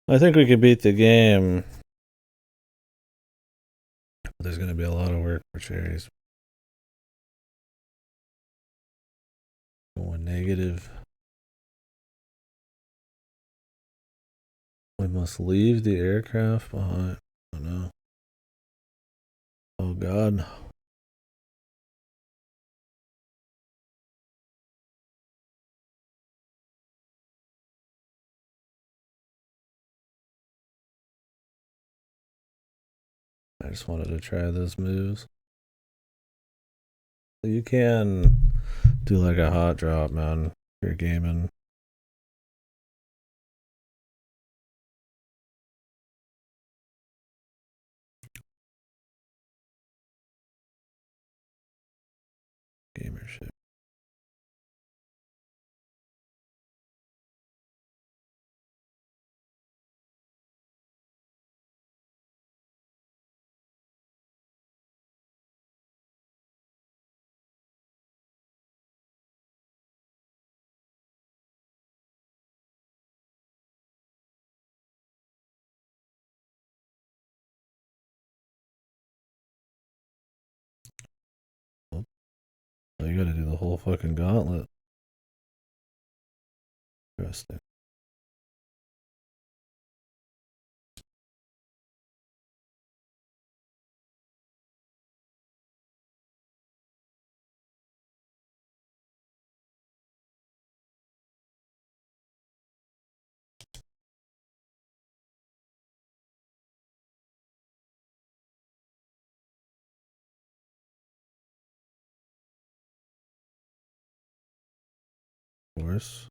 I think we could beat the game. There's going to be a lot of work for cherries. Going negative. We must leave the aircraft behind. Oh no. Oh god. I just wanted to try those moves. You can do like a hot drop, man, if you're gaming. Gamer shit. Oh, you gotta do the whole fucking gauntlet. Interesting. Of course.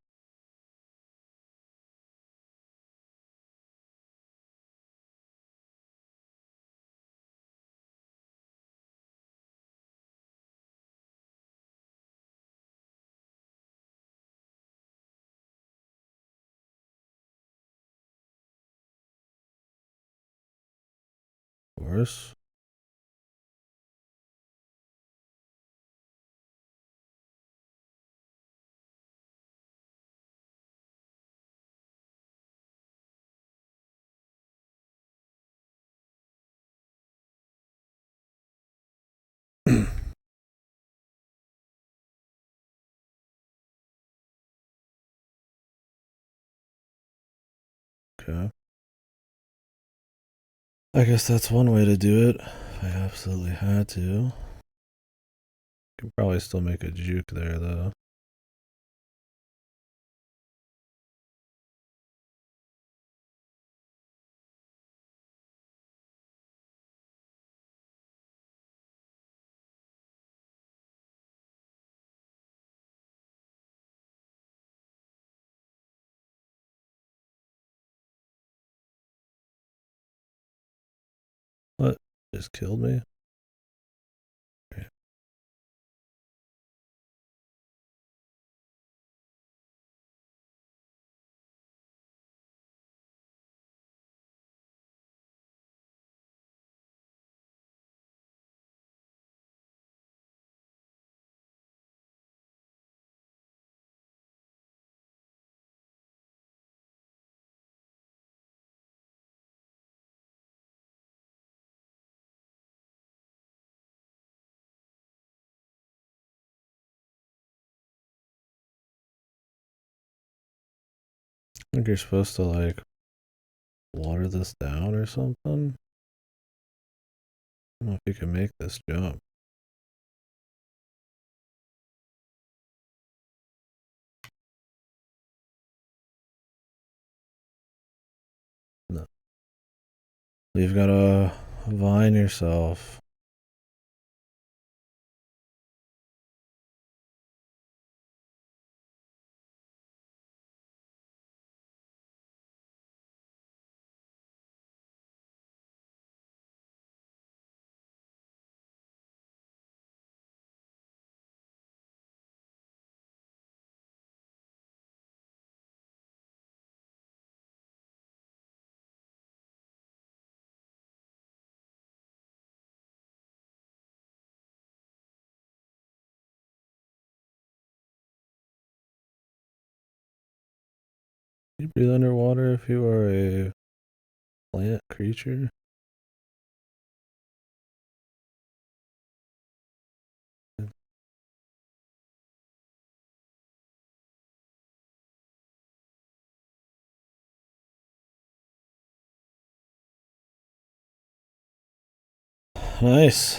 Of course. Okay. I guess that's one way to do it. If I absolutely had to. Could probably still make a juke there, though. What? Just killed me? Okay. I think you're supposed to, like, water this down or something. I don't know if you can make this jump. No. You've got to vine yourself. You breathe underwater if you are a plant creature. Nice.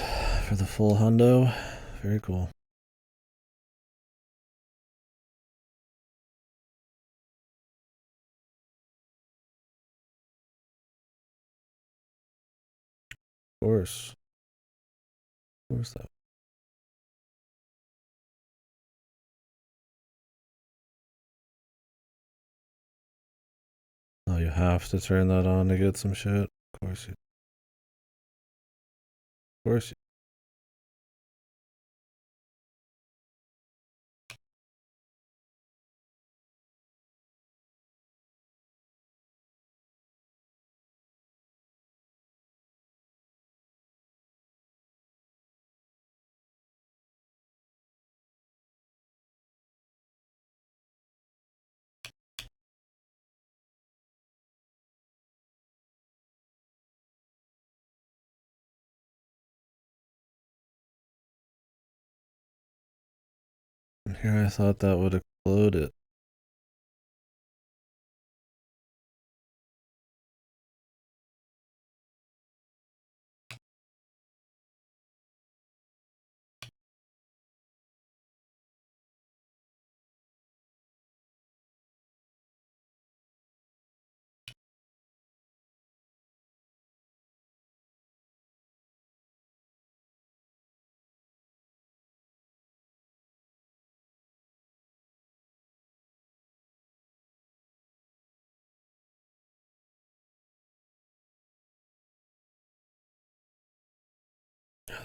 For the full hundo. Very cool. Of course. Of course that. Oh, you have to turn that on to get some shit. Of course you. Of course you. Here I thought that would explode it.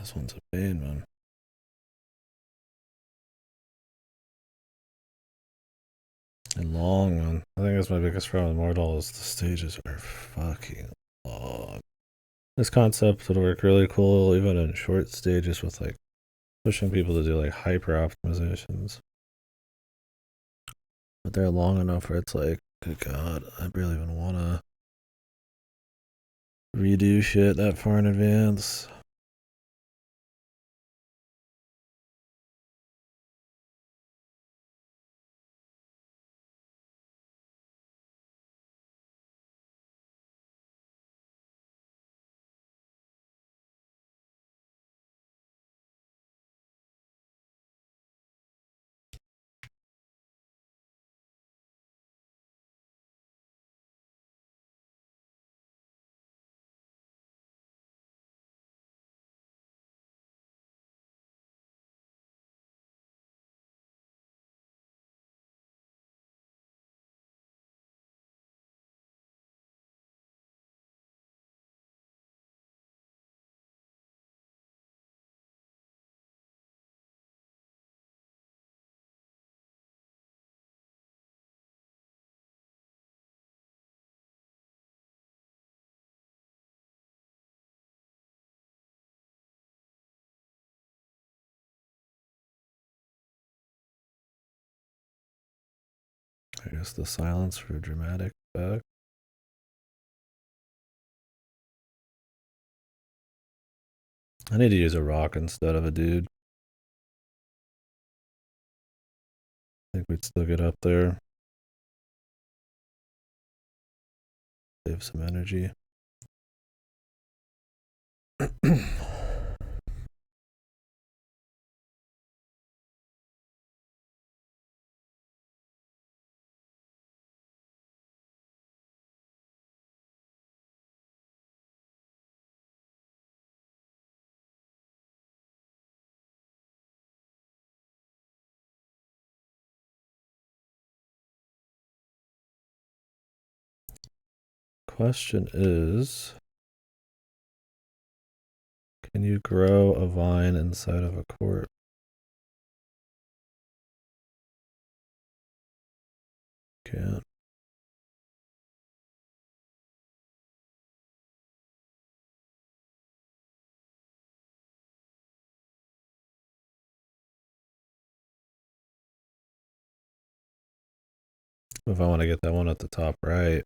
This one's a pain, man. And long, man. I think that's my biggest problem with Mortal is the stages are fucking long. This concept would work really cool even in short stages with like pushing people to do like hyper optimizations. But they're long enough where it's like, good god, I barely even wanna redo shit that far in advance. guess the silence for dramatic effect. I need to use a rock instead of a dude. I think we'd still get up there. Save some energy. Question is, can you grow a vine inside of a corpse? Can't. If I want to get that one at the top right,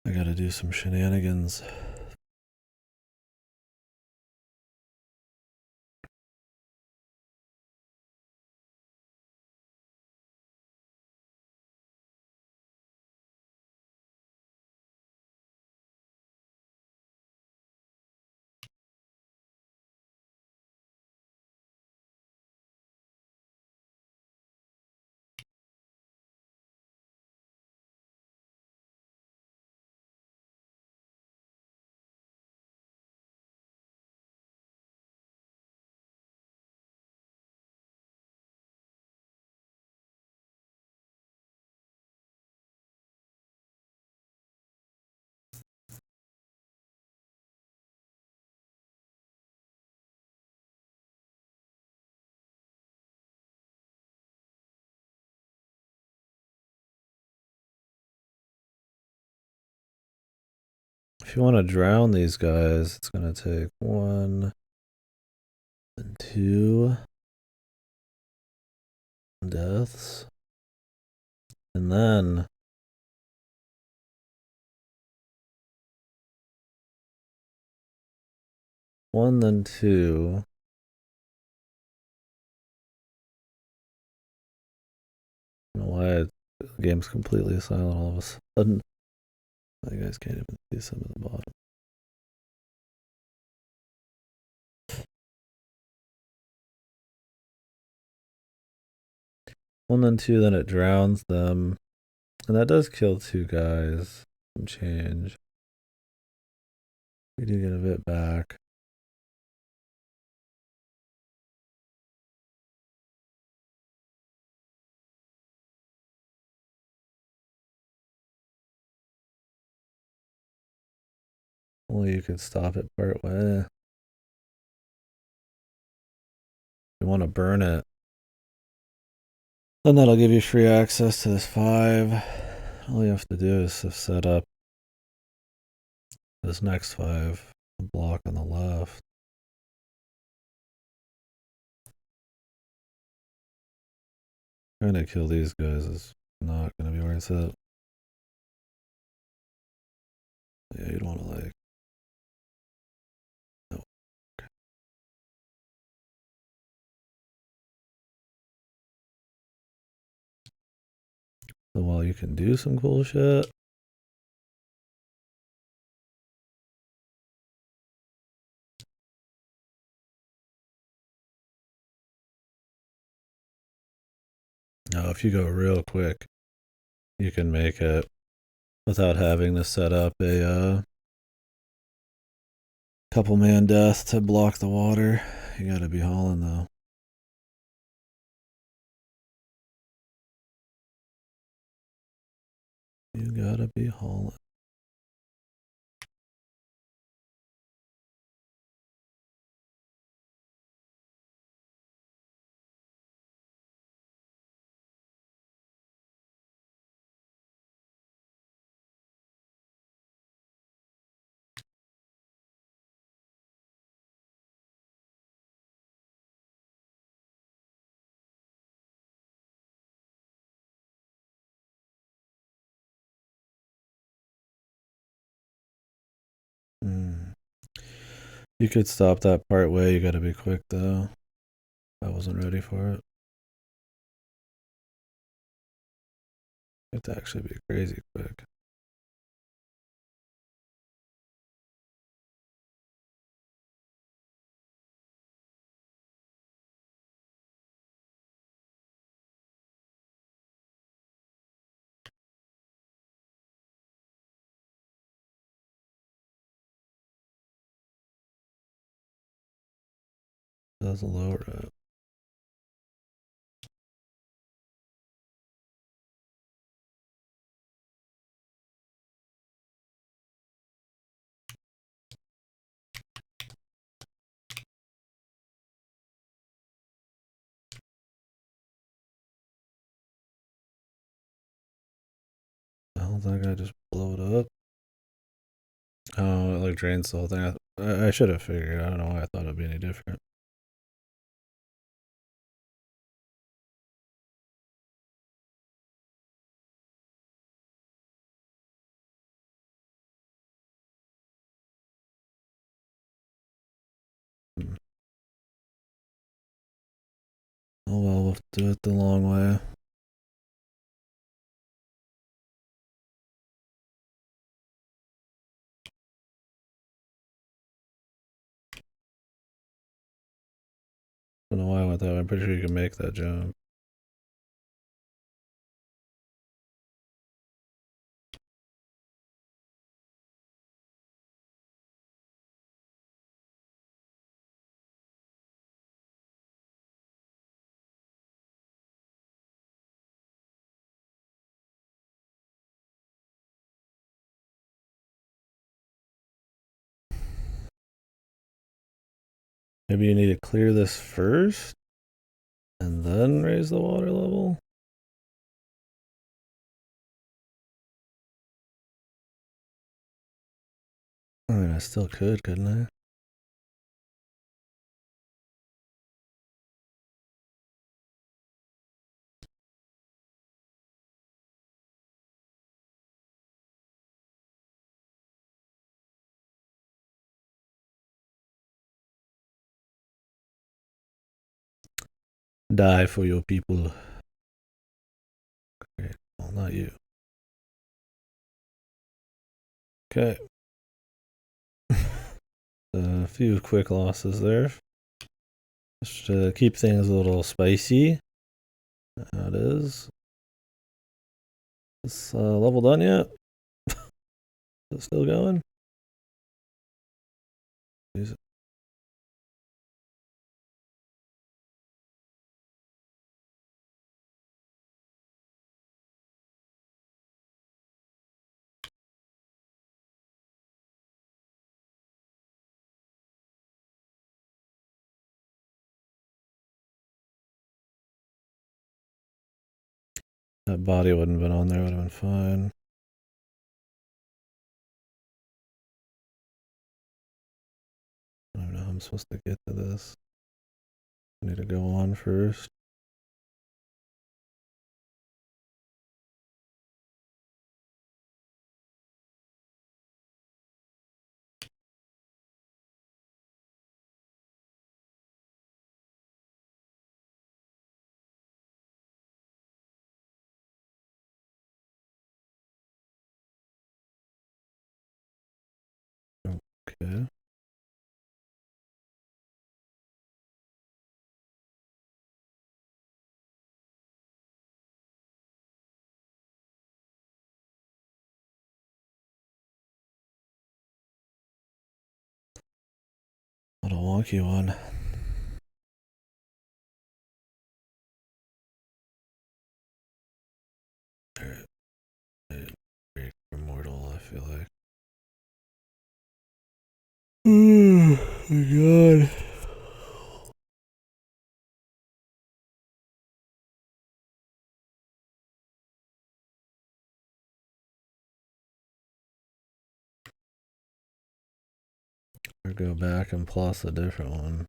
I gotta do some shenanigans. If you want to drown these guys, it's gonna take 1 and 2 deaths. And then one, then 2. I don't know why the game's completely silent all of a sudden. You guys can't even see some of the bottom. 1, then 2, then it drowns them. And that does kill 2 guys. Some change. We do get a bit back. Only you could stop it part way. You want to burn it. Then that'll give you free access to this 5. All you have to do is to set up this next 5 block on the left. Trying to kill these guys is not going to be worth it. Yeah, you'd want to like... No. Okay. So while you can do some cool shit, now if you go real quick, you can make it without having to set up a couple man death to block the water. You gotta be hauling though. You gotta be hauling. You could stop that part way. You gotta be quick though. I wasn't ready for it. You have to actually be crazy quick. That's a lower it. The hell did that guy just blow it up? Oh, it like drains the whole thing. I should have figured. I don't know why I thought it'd be any different. Oh well, we'll have to do it the long way. I don't know why I went that way. I'm pretty sure you can make that jump. Maybe you need to clear this first and then raise the water level. I mean, I still could, couldn't I? Die for your people. Great. Well, not you. Okay. A few quick losses there. Just to keep things a little spicy. That is. Is level done yet? Is it still going? Jeez. That body wouldn't have been on there, would have been fine. I don't know how I'm supposed to get to this. I need to go on first. Okay. What a wonky one. Very immortal, I feel like. Oh my god. Or go back and plus a different one.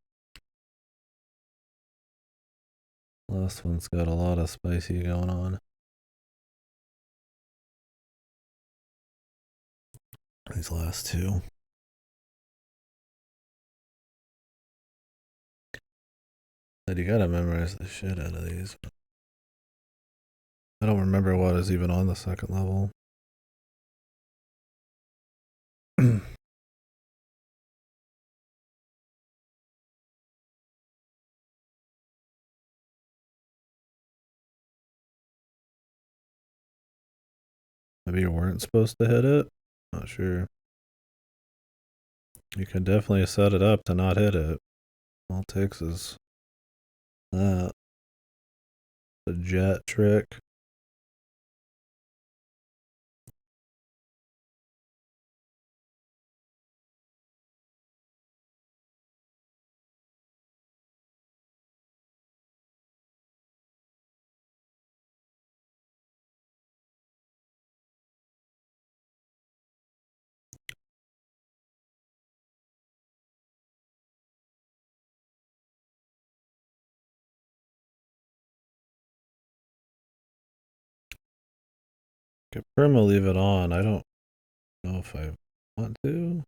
Last one's got a lot of spicy going on. These last two. And you gotta memorize the shit out of these. I don't remember what is even on the second level. Maybe you weren't supposed to hit it? Not sure. You can definitely set it up to not hit it. All it takes is that. The jet trick. Could perma leave it on. I don't know if I want to.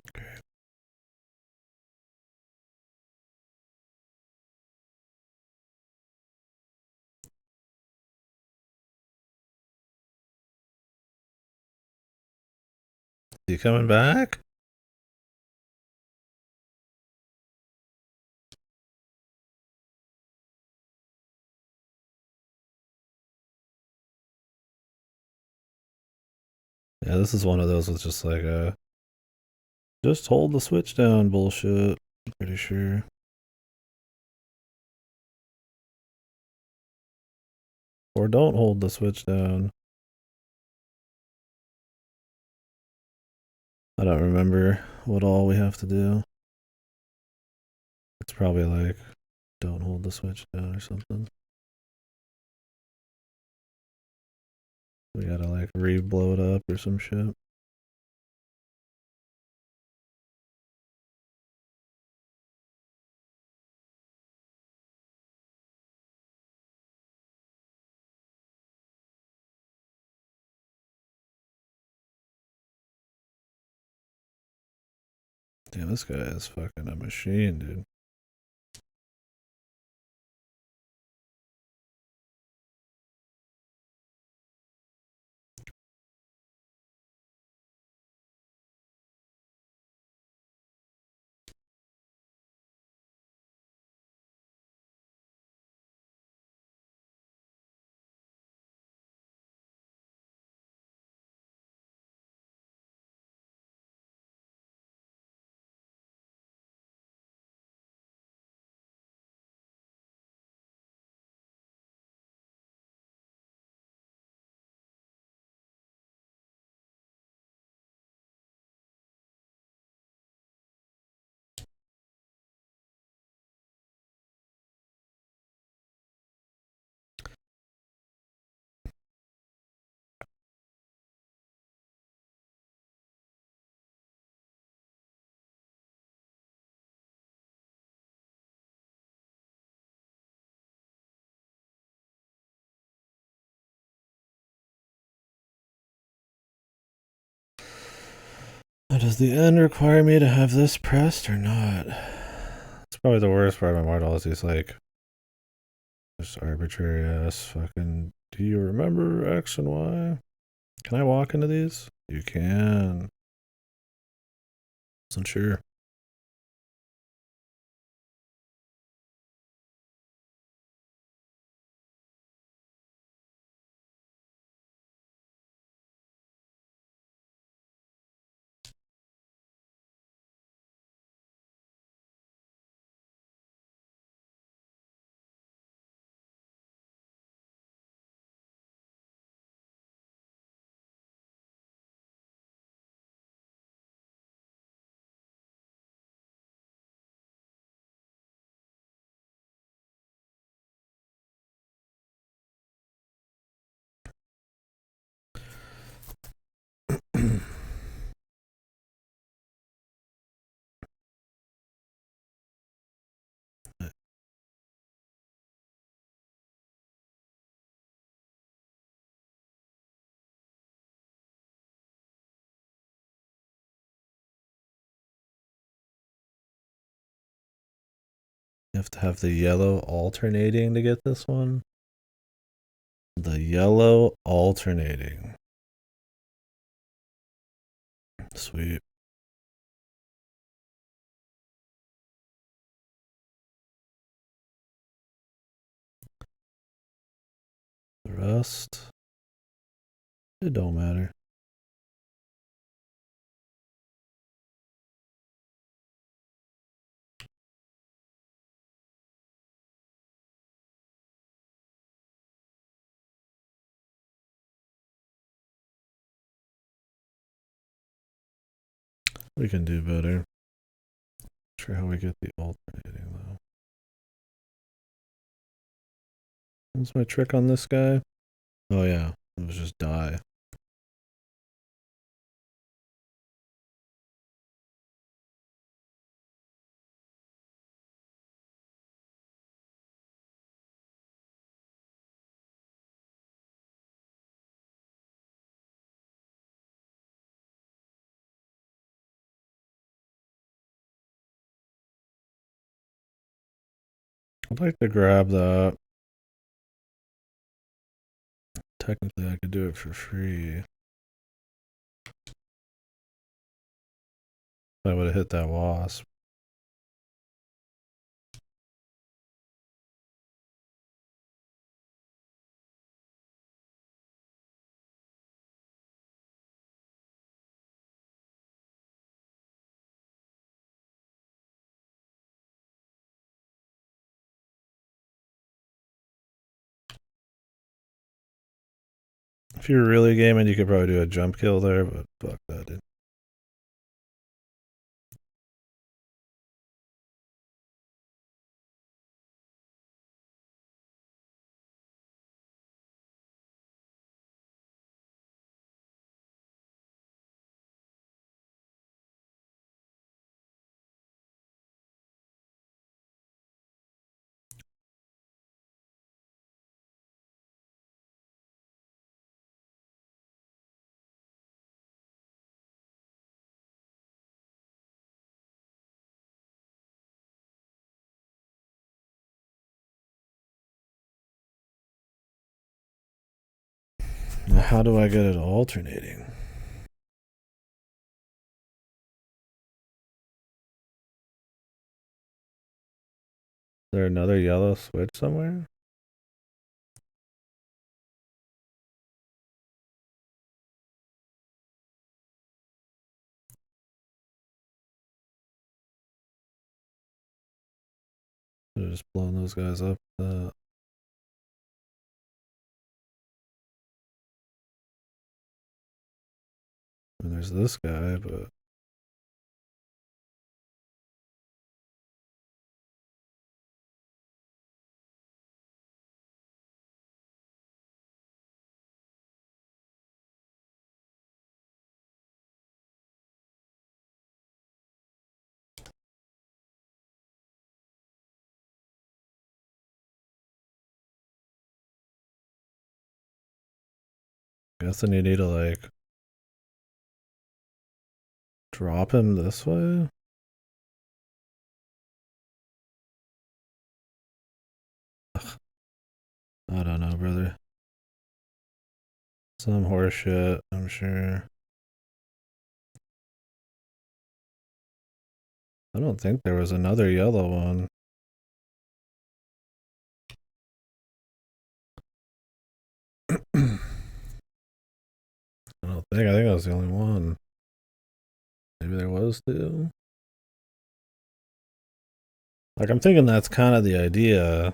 Okay. Is he coming back? Yeah, this is one of those with just like a just hold the switch down bullshit. I'm pretty sure. Or don't hold the switch down. I don't remember what all we have to do. It's probably like don't hold the switch down or something. We gotta like re-blow it up or some shit. Damn, this guy is fucking a machine, dude. Now, does the end require me to have this pressed or not? It's probably the worst part of my model is these like just arbitrary ass fucking. Do you remember X and Y? Can I walk into these? You can. Wasn't sure. You have to have the yellow alternating to get this one. The yellow alternating. Sweet. The rest, it don't matter. We can do better. Not sure how we get the alternating though. What's my trick on this guy? Oh yeah, it was just die. I'd like to grab that. Technically, I could do it for free. I would have hit that wasp. If you're really gaming, you could probably do a jump kill there, but fuck that, dude. Now, how do I get it alternating? Is there another yellow switch somewhere? Could have just blown those guys up. I mean, there's this guy, but I guess then you need to like drop him this way. Ugh, I don't know, brother. Some horseshit, I'm sure. I don't think there was another yellow one. I don't think. I think that was the only one. Maybe there was two. Like, I'm thinking that's kind of the idea.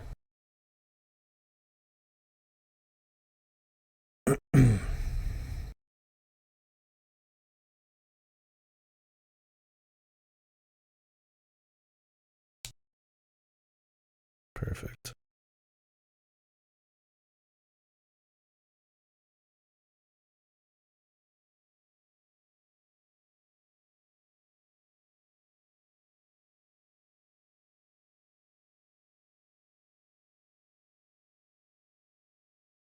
Perfect.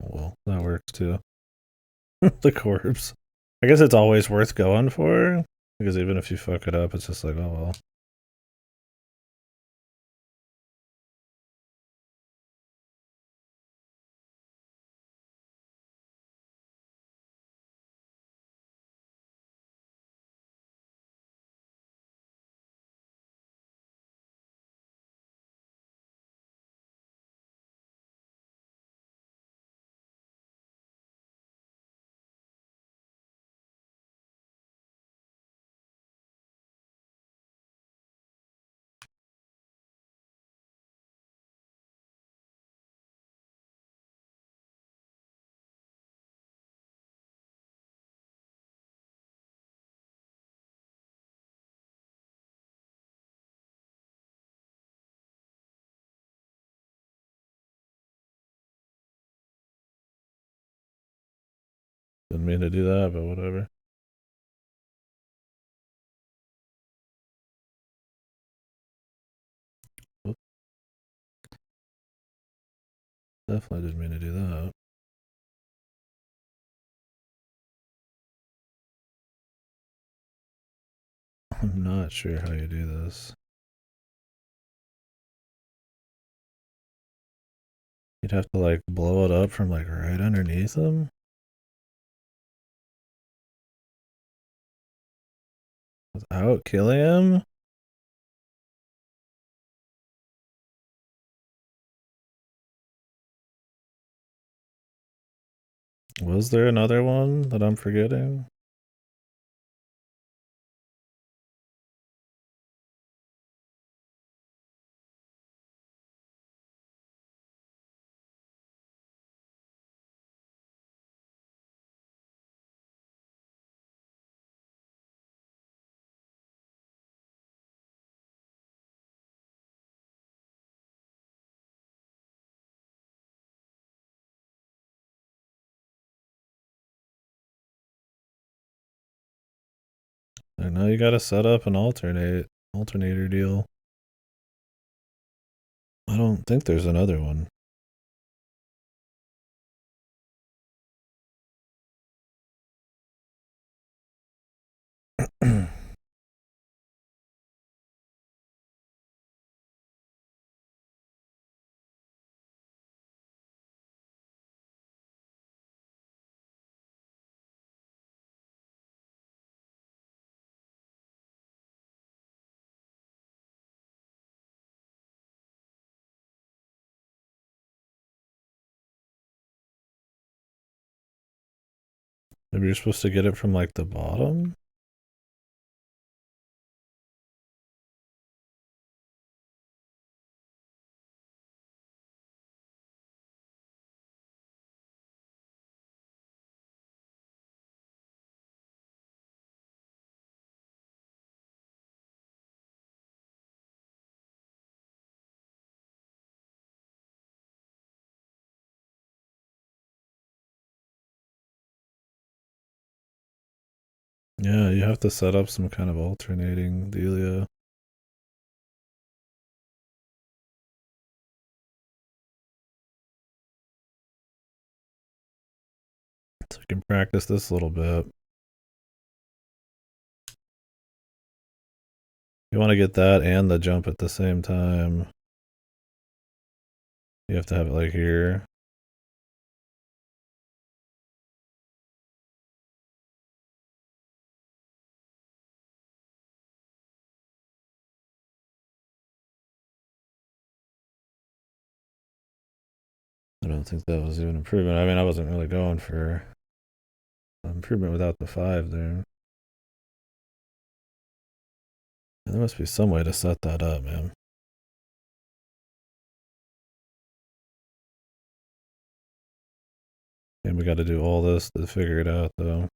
Well, that works too. The corpse. I guess it's always worth going for, because even if you fuck it up, it's just like, oh well. Didn't mean to do that, but whatever. Oops. Definitely didn't mean to do that. I'm not sure how you do this. You'd have to like blow it up from like right underneath him. Without killing him? Was there another one that I'm forgetting? I know you gotta set up an alternator deal. I don't think there's another one. Maybe you're supposed to get it from like the bottom? Yeah, you have to set up some kind of alternating dealio. So you can practice this a little bit. You want to get that and the jump at the same time. You have to have it like here. I don't think that was even improvement. I mean, I wasn't really going for improvement without the 5 there. There must be some way to set that up, man. And we got to do all this to figure it out, though.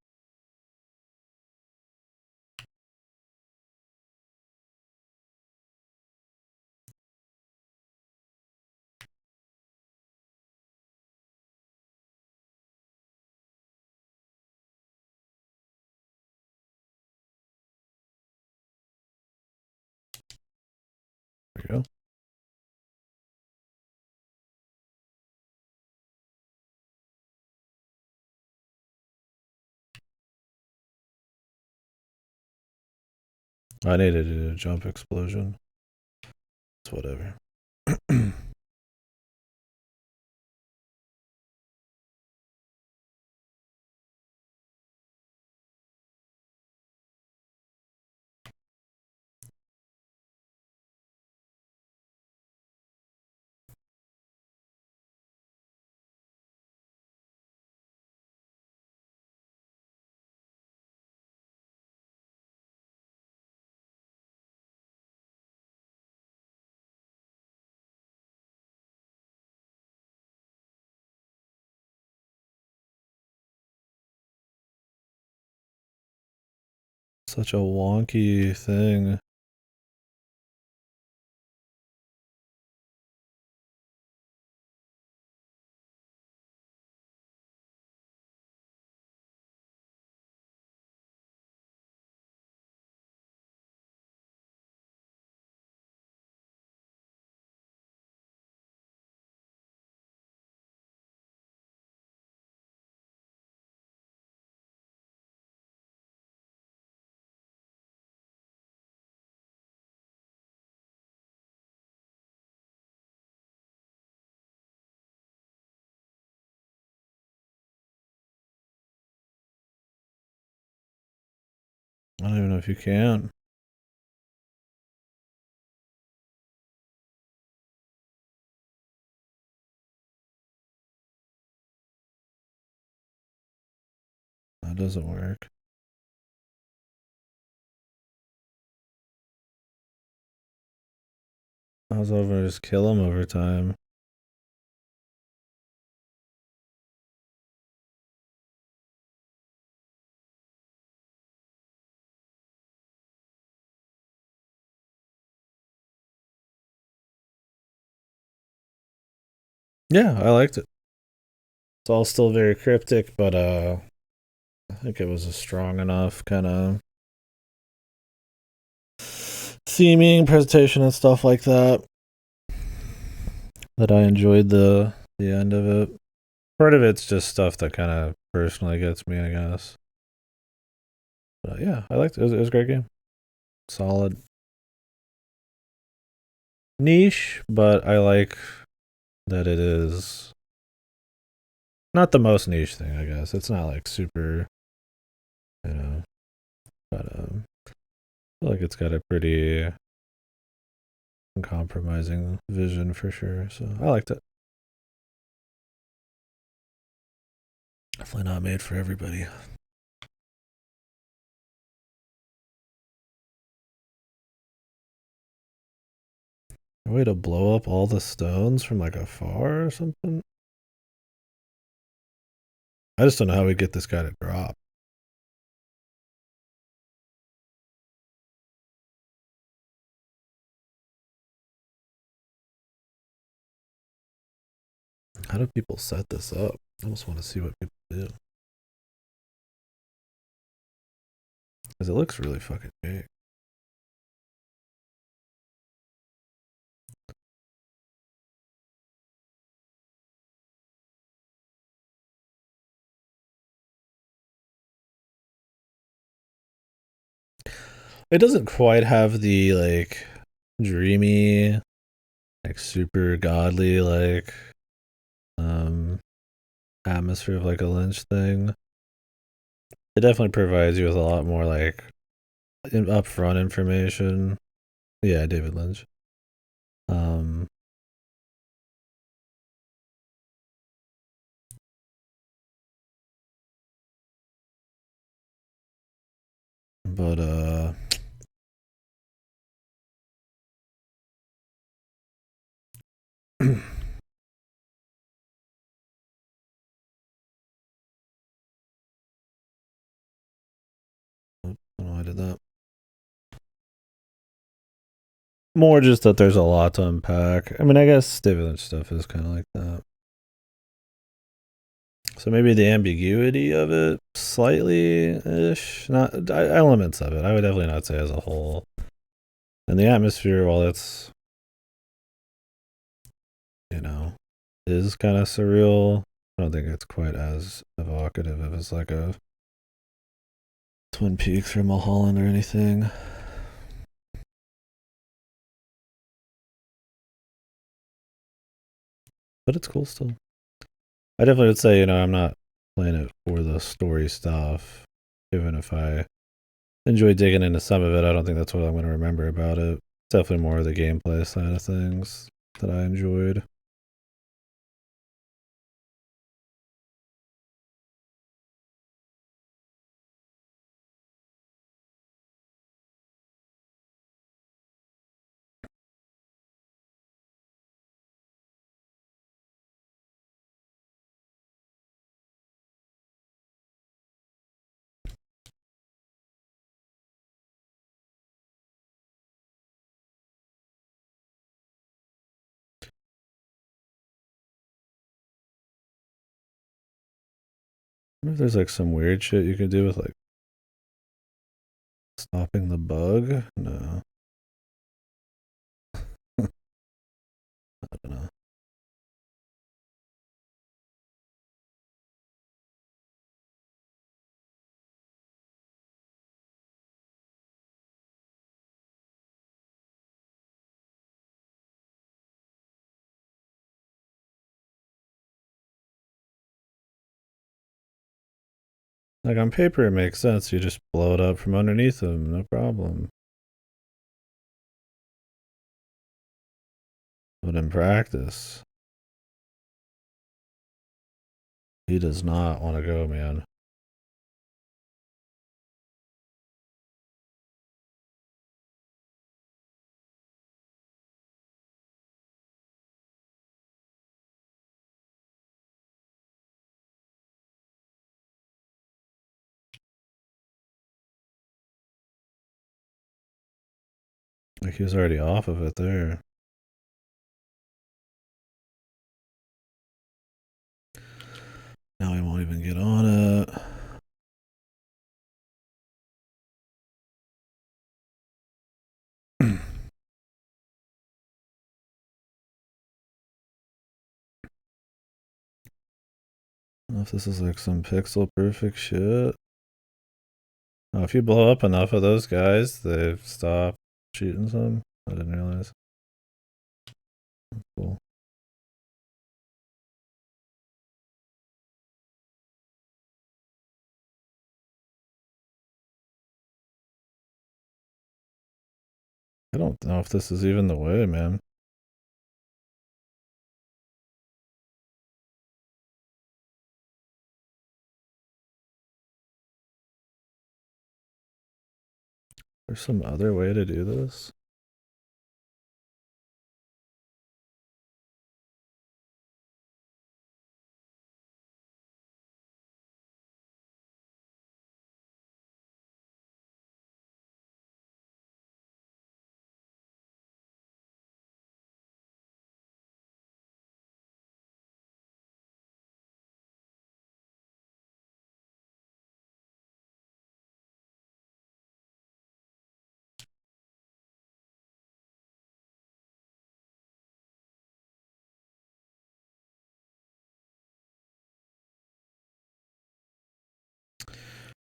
There we go. I needed to do a jump explosion. It's whatever. Such a wonky thing. I don't even know if you can. That doesn't work. I was over to just kill him over time. Yeah, I liked it. It's all still very cryptic, but I think it was a strong enough kind of theming, presentation, and stuff like that that I enjoyed the end of it. Part of it's just stuff that kind of personally gets me, I guess. But yeah, I liked it. It was a great game. Solid. Niche, but I like that it is not the most niche thing, I guess. It's not like super, you know, but I feel like it's got a pretty uncompromising vision for sure. So I liked it. Definitely not made for everybody. A way to blow up all the stones from like afar or something? I just don't know how we get this guy to drop. How do people set this up? I almost want to see what people do. Because it looks really fucking big. It doesn't quite have the like dreamy, like super godly, like atmosphere of like a Lynch thing. It definitely provides you with a lot more like upfront information. Yeah, David Lynch. Um, but I don't know why I did that. More just that there's a lot to unpack. I mean, I guess David Lynch stuff is kind of like that. So maybe the ambiguity of it, slightly ish, not elements of it. I would definitely not say as a whole. And the atmosphere, while it's you know is kind of surreal, I don't think it's quite as evocative as like a Twin Peaks or Mulholland or anything. But it's cool still. I definitely would say, I'm not playing it for the story stuff. Even if I enjoy digging into some of it, I don't think that's what I'm going to remember about it. It's definitely more of the gameplay side of things that I enjoyed. I wonder if there's like some weird shit you could do with like stopping the bug. No, I don't know. Like on paper, it makes sense. You just blow it up from underneath him, no problem. But in practice, he does not want to go, man. Like he was already off of it there. Now he won't even get on it. I don't know if this is like some pixel perfect shit. Oh, if you blow up enough of those guys, they stop shooting some. I didn't realize. Cool. I don't know if this is even the way, man. There's some other way to do this.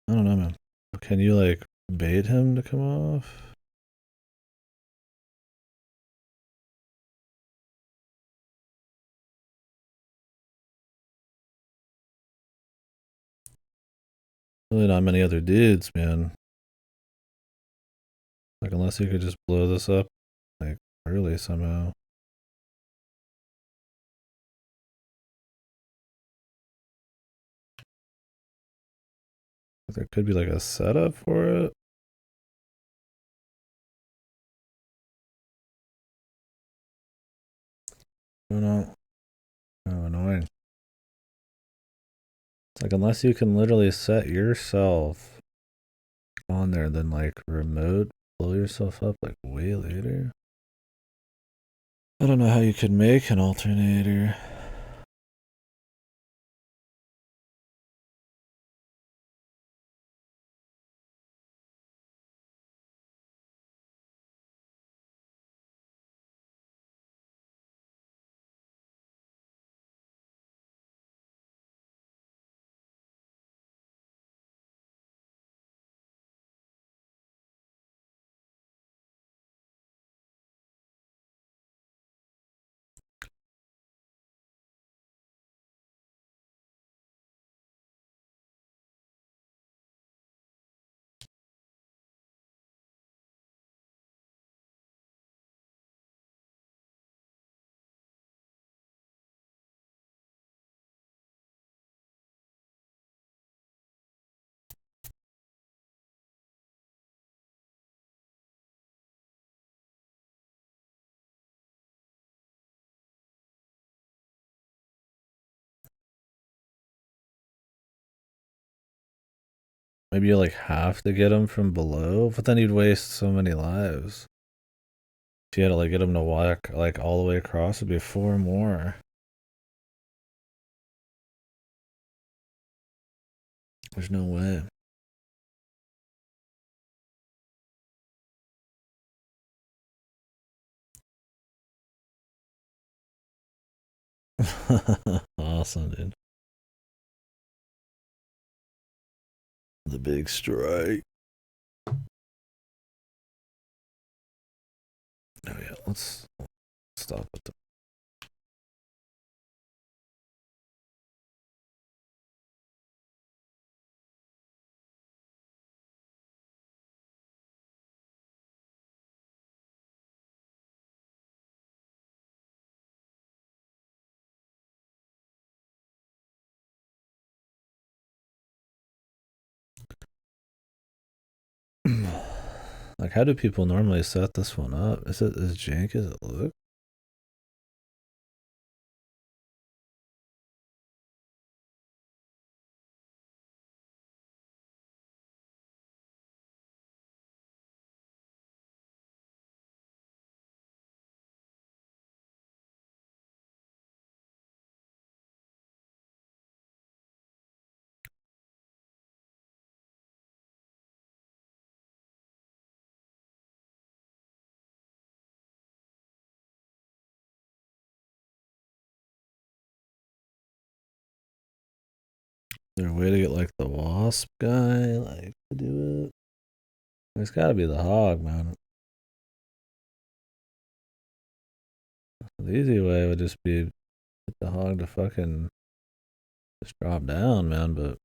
I don't know, man. Can you like bait him to come off? Really not many other dudes, man. Like unless you could just blow this up like early somehow. There could be like a setup for it. I don't know. Oh, annoying. It's like unless you can literally set yourself on there, then like remote blow yourself up like way later. I don't know how you could make an alternator. Maybe you like have to get him from below, but then you'd waste so many lives. If you had to like get him to walk like all the way across, it'd be 4 more. There's no way. Awesome, dude. The big strike. Oh yeah, let's stop with the Like, how do people normally set this one up? Is it as jank as it looks? Is there a way to get like the wasp guy like to do it? There's gotta be the hog, man. The easy way would just be get the hog to fucking just drop down, man, but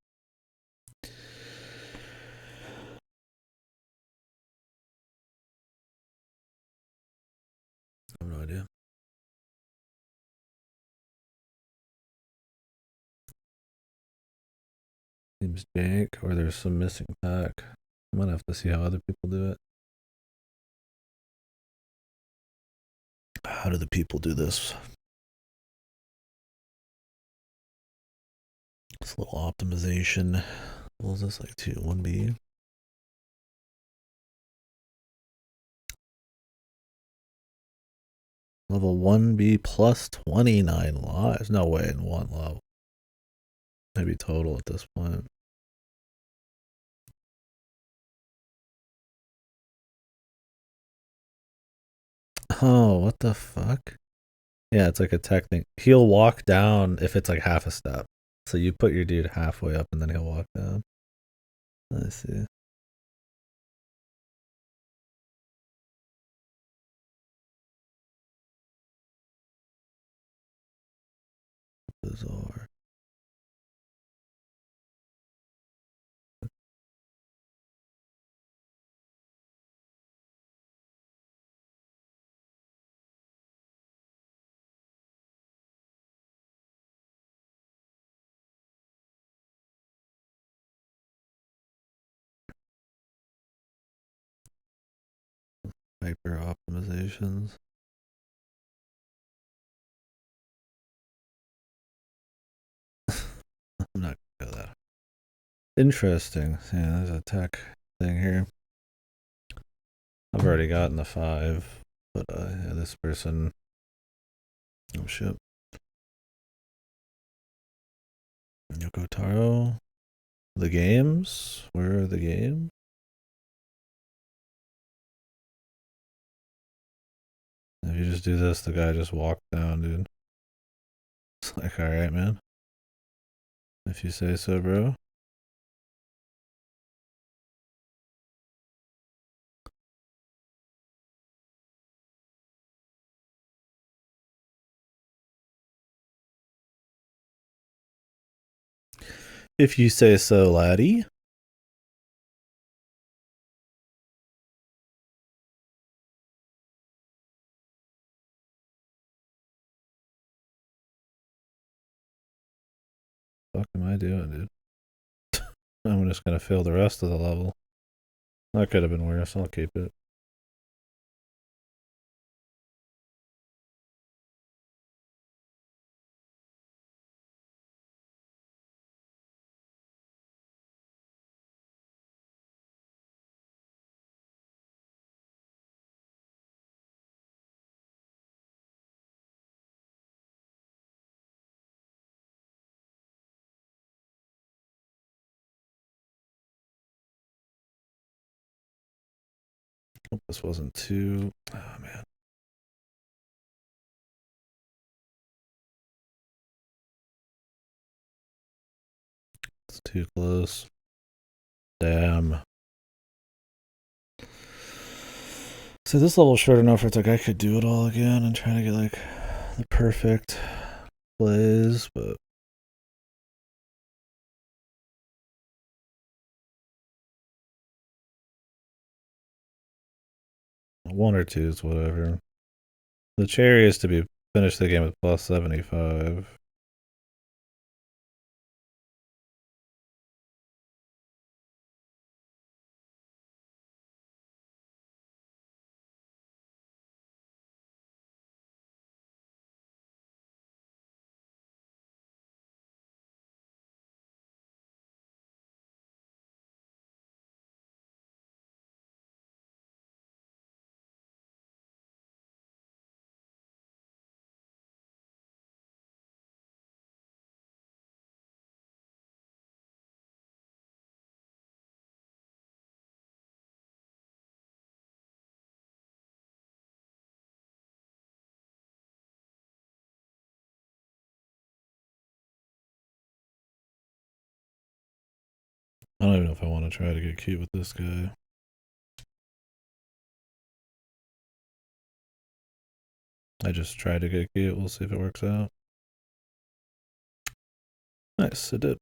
I have no idea. Seems jank, or there's some missing pack. I'm gonna have to see how other people do it. How do the people do this? This little optimization. What was this like 1B? Level 1B plus 29 lives. No way in one level. Maybe total at this point. Oh, what the fuck? Yeah, it's like a tech thing. He'll walk down if it's like half a step. So you put your dude halfway up and then he'll walk down. I see. Bizarre. Hyper optimizations. I'm not gonna go that. Interesting. Yeah, there's a tech thing here. I've already gotten the 5, but yeah, this person. Oh shit. Yoko Taro. The games? Where are the games? If you just do this, the guy just walked down, dude. It's like, alright, man. If you say so, bro. If you say so, laddie. What the fuck am I doing, dude? I'm just gonna fail the rest of the level. That could have been worse. I'll keep it. Hope this wasn't too. Oh, man. It's too close. Damn. So this level's short enough where it's like I could do it all again and try to get like the perfect plays, but one or two is whatever. The cherry is to be finish the game with plus 75. I don't even know if I want to try to get cute with this guy. I just tried to get cute. We'll see if it works out. Nice, it did.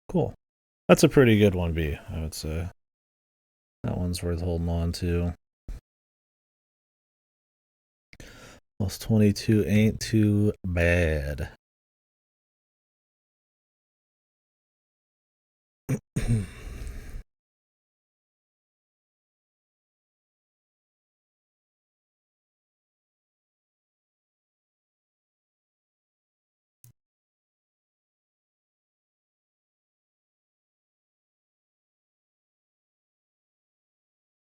Cool. That's a pretty good 1B, I would say. That one's worth holding on to. Plus 22 ain't too bad.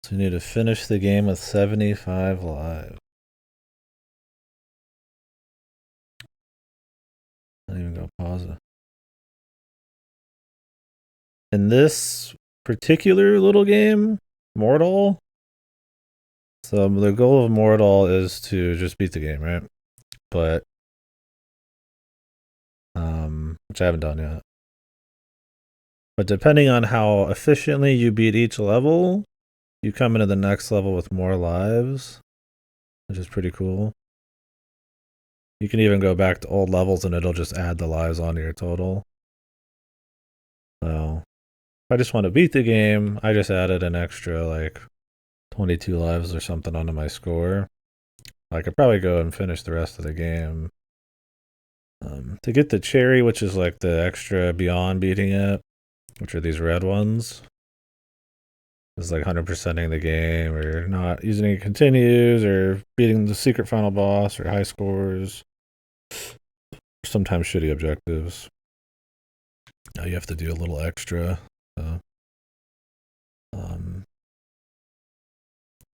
So we need to finish the game with 75 live. I didn't even go pause it. In this particular little game, Mortal. So the goal of Mortal is to just beat the game, right? But which I haven't done yet. But depending on how efficiently you beat each level, you come into the next level with more lives, which is pretty cool. You can even go back to old levels and it'll just add the lives onto your total. So if I just want to beat the game, I just added an extra like 22 lives or something onto my score. I could probably go and finish the rest of the game. To get the cherry, which is like the extra beyond beating it, which are these red ones, is like 100%ing the game or not using any continues or beating the secret final boss or high scores. Sometimes shitty objectives. Now you have to do a little extra. Um,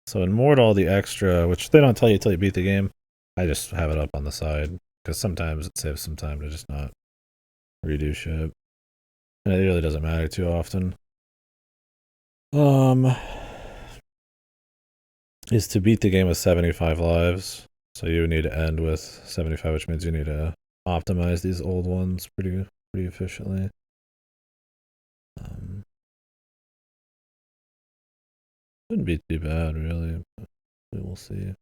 so in Mortal, the extra, which they don't tell you until you beat the game, I just have it up on the side because sometimes it saves some time to just not redo shit. And it really doesn't matter too often. Is to beat the game with 75 lives. So you need to end with 75, which means you need to optimize these old ones pretty efficiently. Wouldn't be too bad, really. But we will see.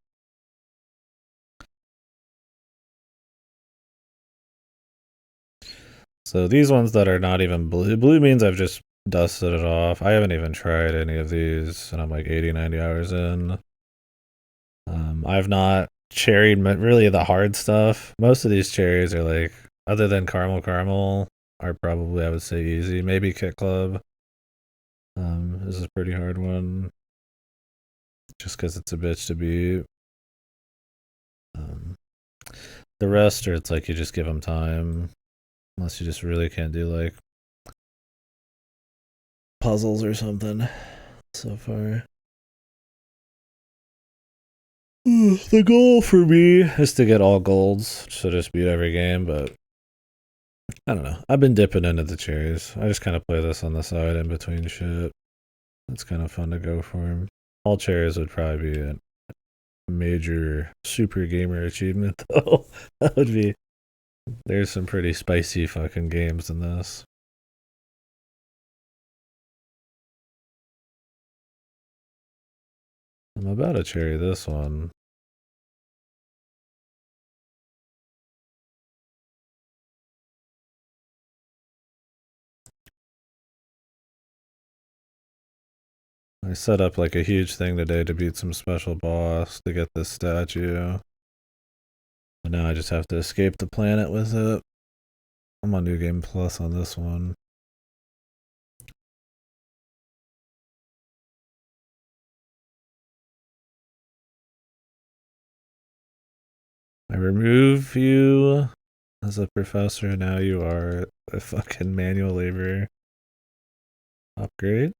So these ones that are not even blue, blue means I've just dusted it off. I haven't even tried any of these, and I'm like 80, 90 hours in. I've not cherried really the hard stuff. Most of these cherries are like, other than caramel, are probably, I would say, easy. Maybe Kit Club. This is a pretty hard one. Just because it's a bitch to beat. The rest are, it's like you just give them time. Unless you just really can't do like puzzles or something so far. The goal for me is to get all golds, so just beat every game, but I don't know. I've been dipping into the cherries. I just kind of play this on the side in between shit. It's kind of fun to go for him. All cherries would probably be a major super gamer achievement, though. That would be. There's some pretty spicy fucking games in this. I'm about to cherry this one. I set up like a huge thing today to beat some special boss to get this statue. But now I just have to escape the planet with it. I'm on New Game Plus on this one. I remove you as a professor. Now you are a fucking manual labor. Upgrade.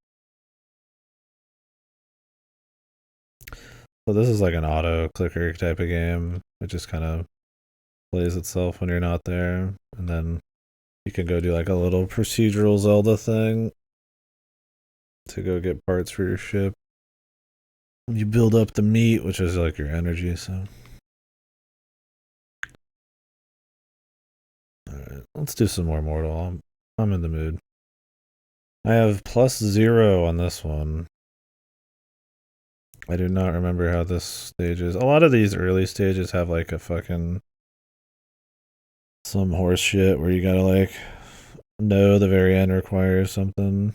So this is like an auto clicker type of game. It just kind of plays itself when you're not there. And then you can go do like a little procedural Zelda thing to go get parts for your ship. You build up the meat, which is like your energy, so. Alright, let's do some more Mortal. I'm in the mood. I have +0 on this one. I do not remember how this stage is. A lot of these early stages have like a fucking some horse shit where you gotta like know the very end requires something.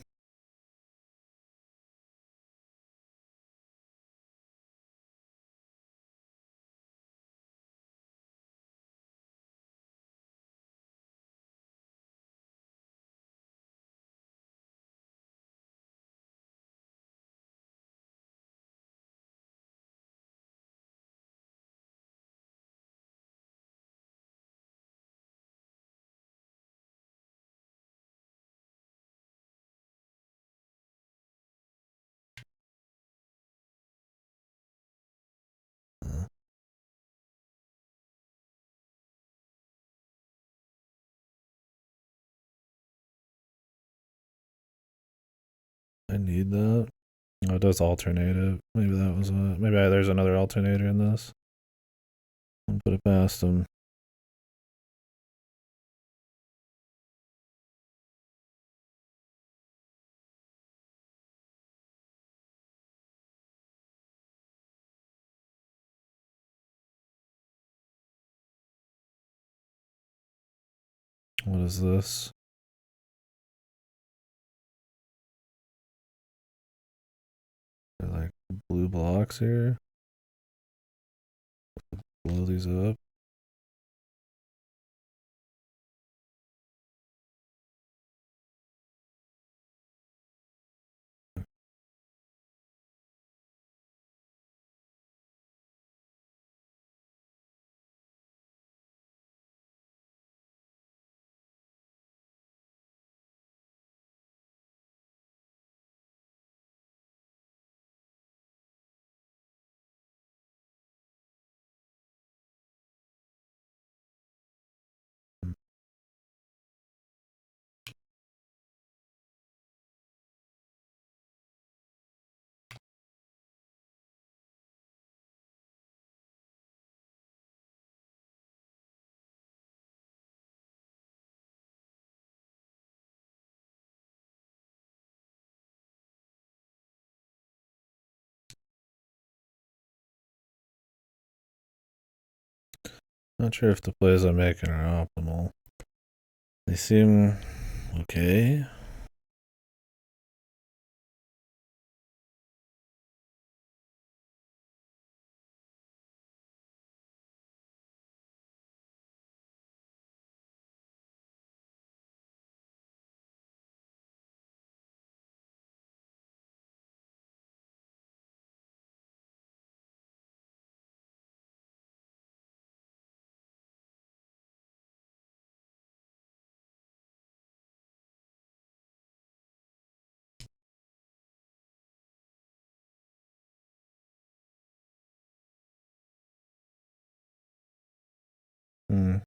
I need that. Oh, it does alternate it. Maybe that was what. Maybe there's another alternator in this. I'll put it past him. What is this? They're like blue blocks here. Blow these up. Not sure if the plays I'm making are optimal. They seem okay.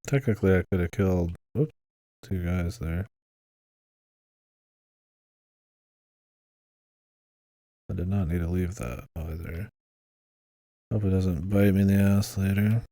Technically, I could have killed two guys there. I did not need to leave that either. Hope it doesn't bite me in the ass later.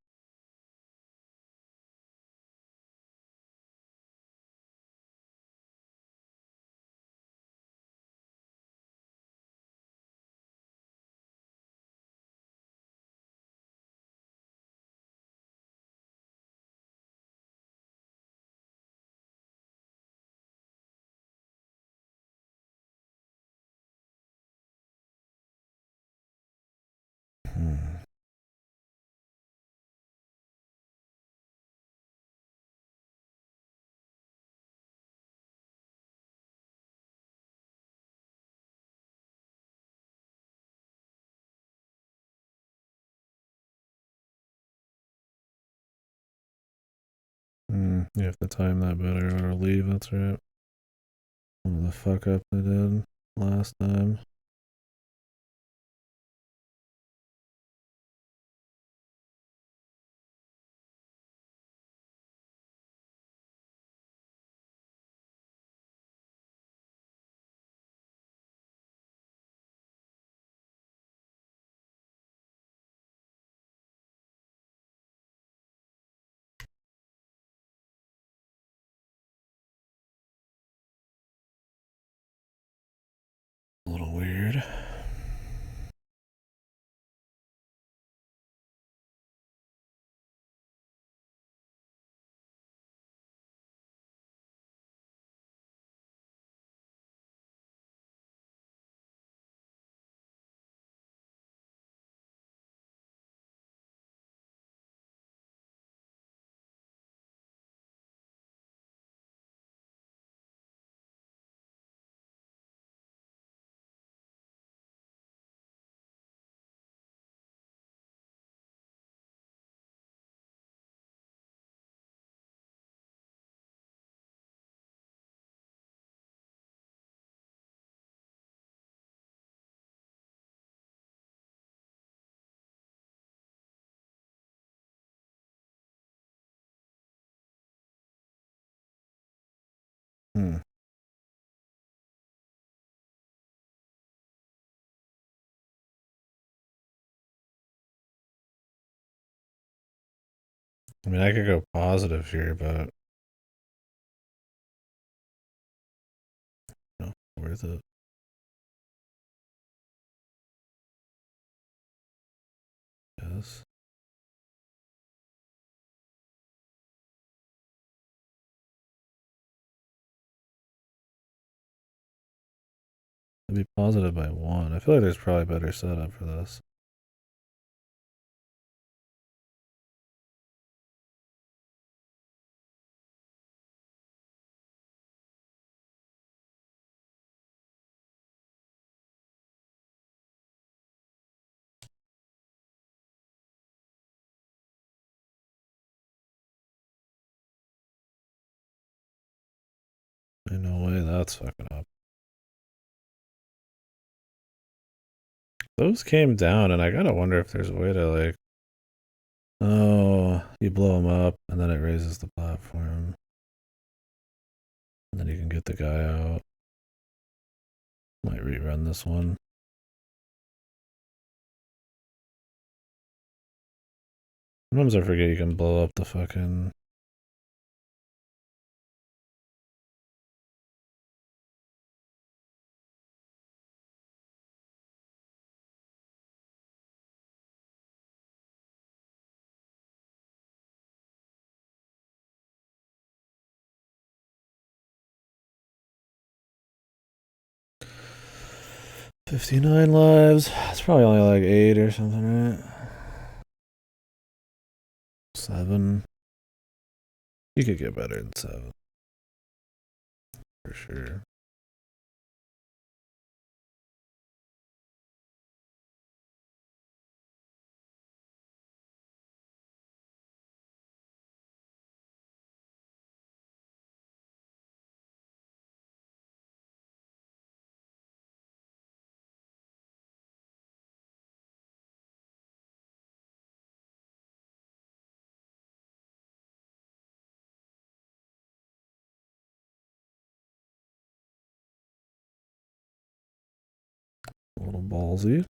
Hmm. You have to time that better or leave, that's right. One of the fuck up they did last time. weird. Hmm. I mean, I could go positive here, but no, worth it. Yes. It'd be positive by 1. I feel like there's probably a better setup for this. Ain't no way that's fucking up. Those came down, and I gotta wonder if there's a way to, like, oh, you blow them up, and then it raises the platform. And then you can get the guy out. Might rerun this one. Sometimes I forget you can blow up the fucking... $59 lives. It's probably only like 8 or something, right? 7. You could get better than 7. For sure. A little ballsy.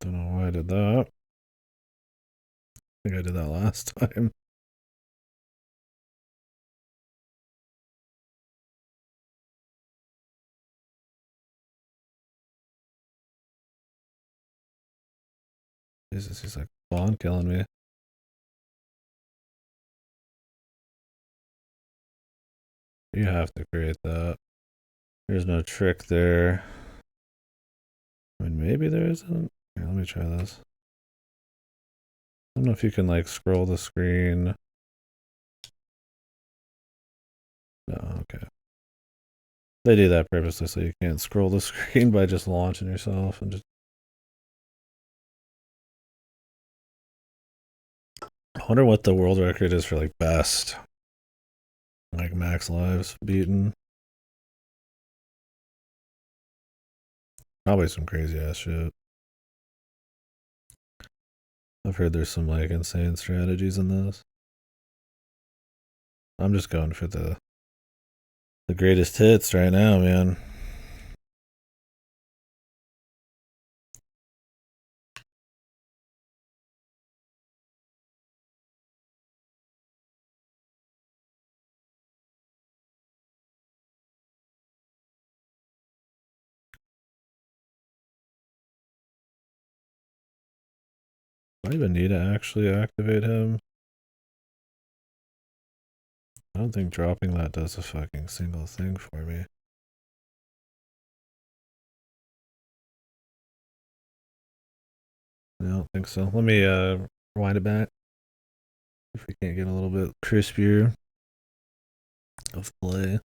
Don't know why I did that. I think I did that last time. Jesus, he's like spawn killing me. You have to create that. There's no trick there. I mean, maybe there isn't. Here, let me try this. I don't know if you can, like, scroll the screen. No, okay. They do that purposely so you can't scroll the screen by just launching yourself and just... I wonder what the world record is for, like, best. Like, max lives beaten. Probably some crazy ass shit. I've heard there's some, like, insane strategies in this. I'm just going for the greatest hits right now, man. Do I even need to actually activate him? I don't think dropping that does a fucking single thing for me. I don't think so. Let me rewind it back. If we can't get a little bit crispier of play.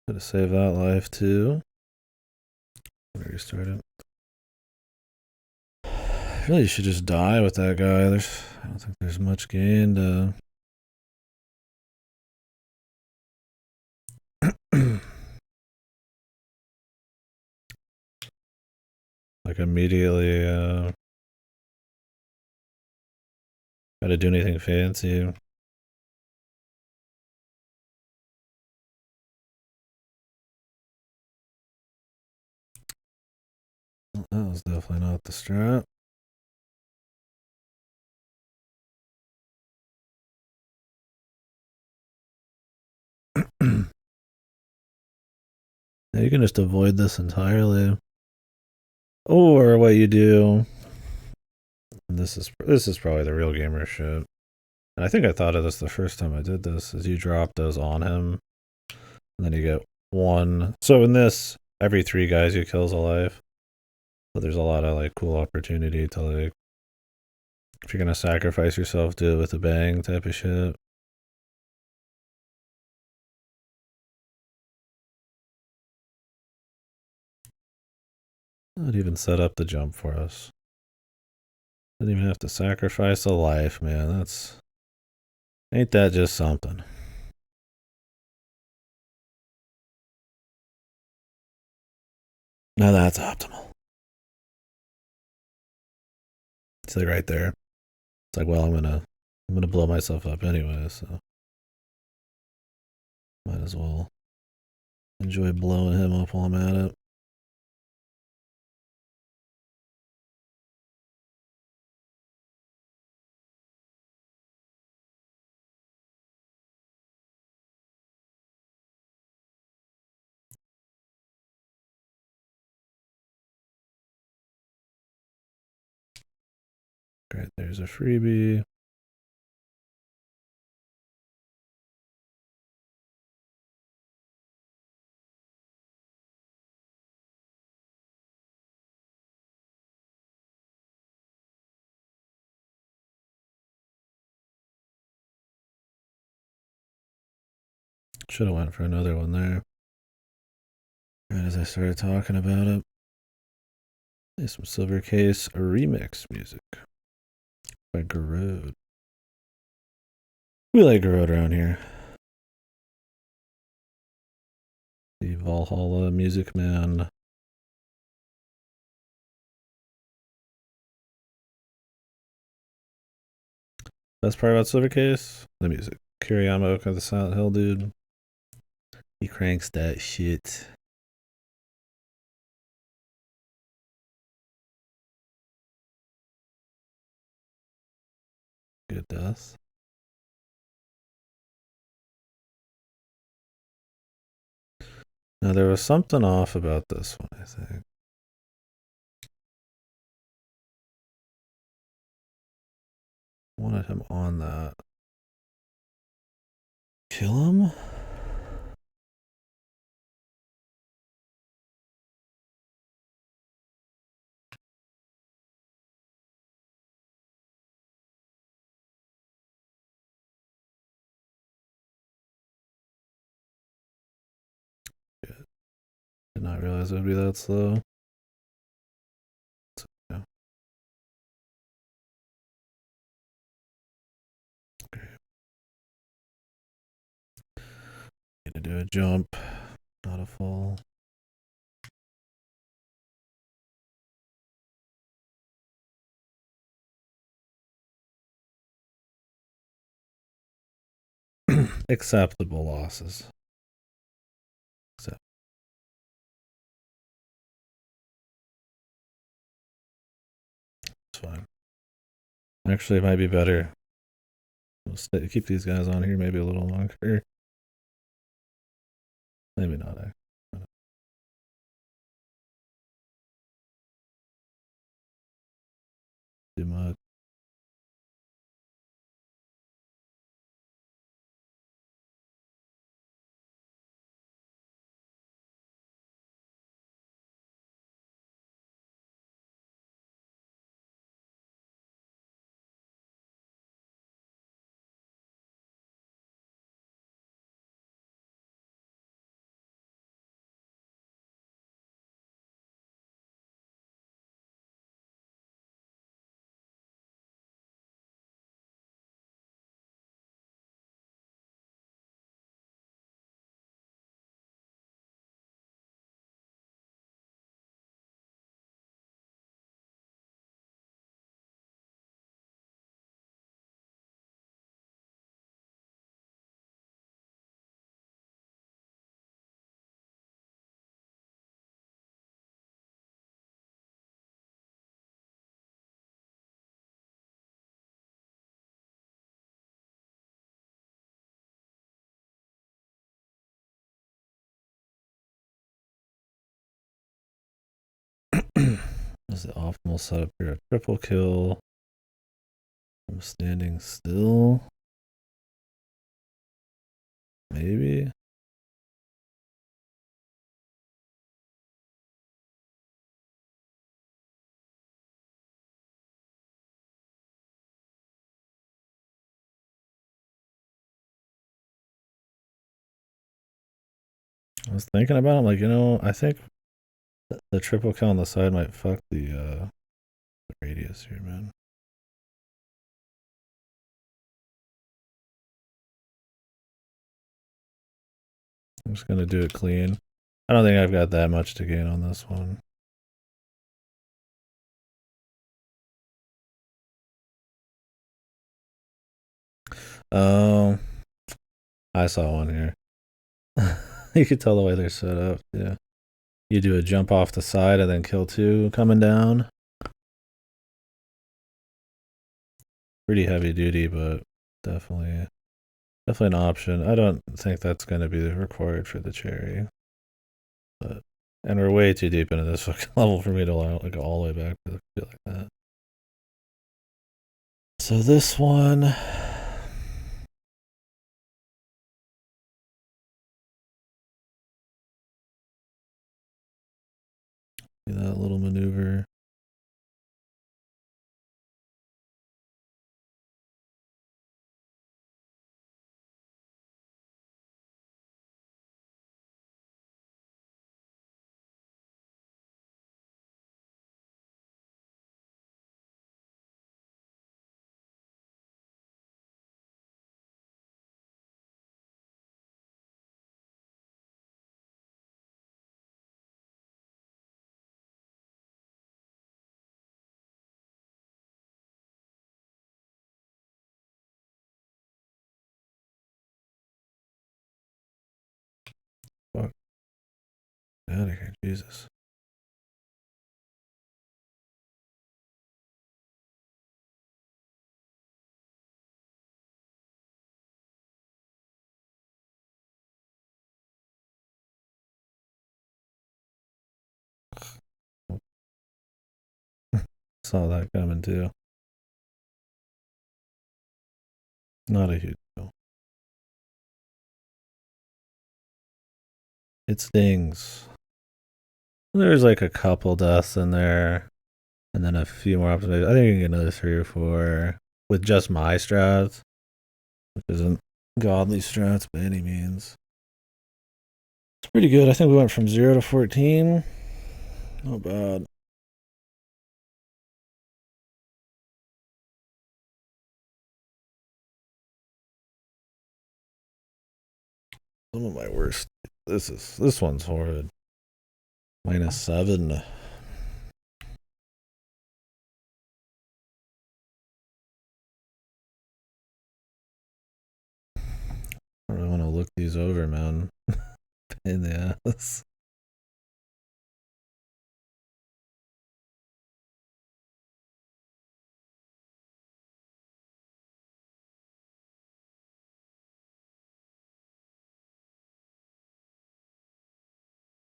Gotta save that life too. Restart it. Really should just die with that guy. I don't think there's much gain to like immediately try to do anything fancy. Well, that was definitely not the strat. Now you can just avoid this entirely. Or what you do, this is probably the real gamer shit. And I think I thought of this the first time I did this, is you drop those on him, and then you get one. So in this, every 3 guys you kill is a life. But there's a lot of like cool opportunity to like, if you're gonna sacrifice yourself, do it with a bang type of shit. Not even set up the jump for us. Didn't even have to sacrifice a life, man. Ain't that just something? Now that's optimal. It's like right there. It's like, well, I'm gonna blow myself up anyway, so might as well enjoy blowing him up while I'm at it. Great, there's a freebie. Should have went for another one there. Right as I started talking about it. Play some Silver Case remix music by Garode. We like Garode around here. The Valhalla Music Man. Best part about Silver Case? The music. Kiriyama, the Silent Hill dude. He cranks that shit. Good death. Now there was something off about this one, I think. Wanted him on that. Kill him? Good. Did not realize it would be that slow. So, yeah. Okay. Gonna do a jump, not a fall. acceptable losses. So it's fine. Actually, it might be better. We'll keep these guys on here maybe a little longer. Maybe not. Too much. This is the optimal setup here. A triple kill. I'm standing still. Maybe. I was thinking about it. I'm like, I think the triple kill on the side might fuck the radius here, man. I'm just gonna do it clean. I don't think I've got that much to gain on this one. Um, I saw one here. You could tell the way they're set up. Yeah, you do a jump off the side and then kill two coming down. Pretty heavy duty, but definitely an option. I don't think that's going to be required for the cherry, and we're way too deep into this fucking level for me to allow go all the way back to feel like that. So this one. That little maneuver. Fuck. Get out of here, Jesus. Saw that coming too. Not a huge deal. It stings. There's like a couple deaths in there, and then a few more optimizations. I think you can get another 3 or 4 with just my strats, which isn't godly strats by any means. It's pretty good. I think we went from 0 to 14. Not bad. Some of my worst. This one's horrid. -7. I don't these over, man. In the ass.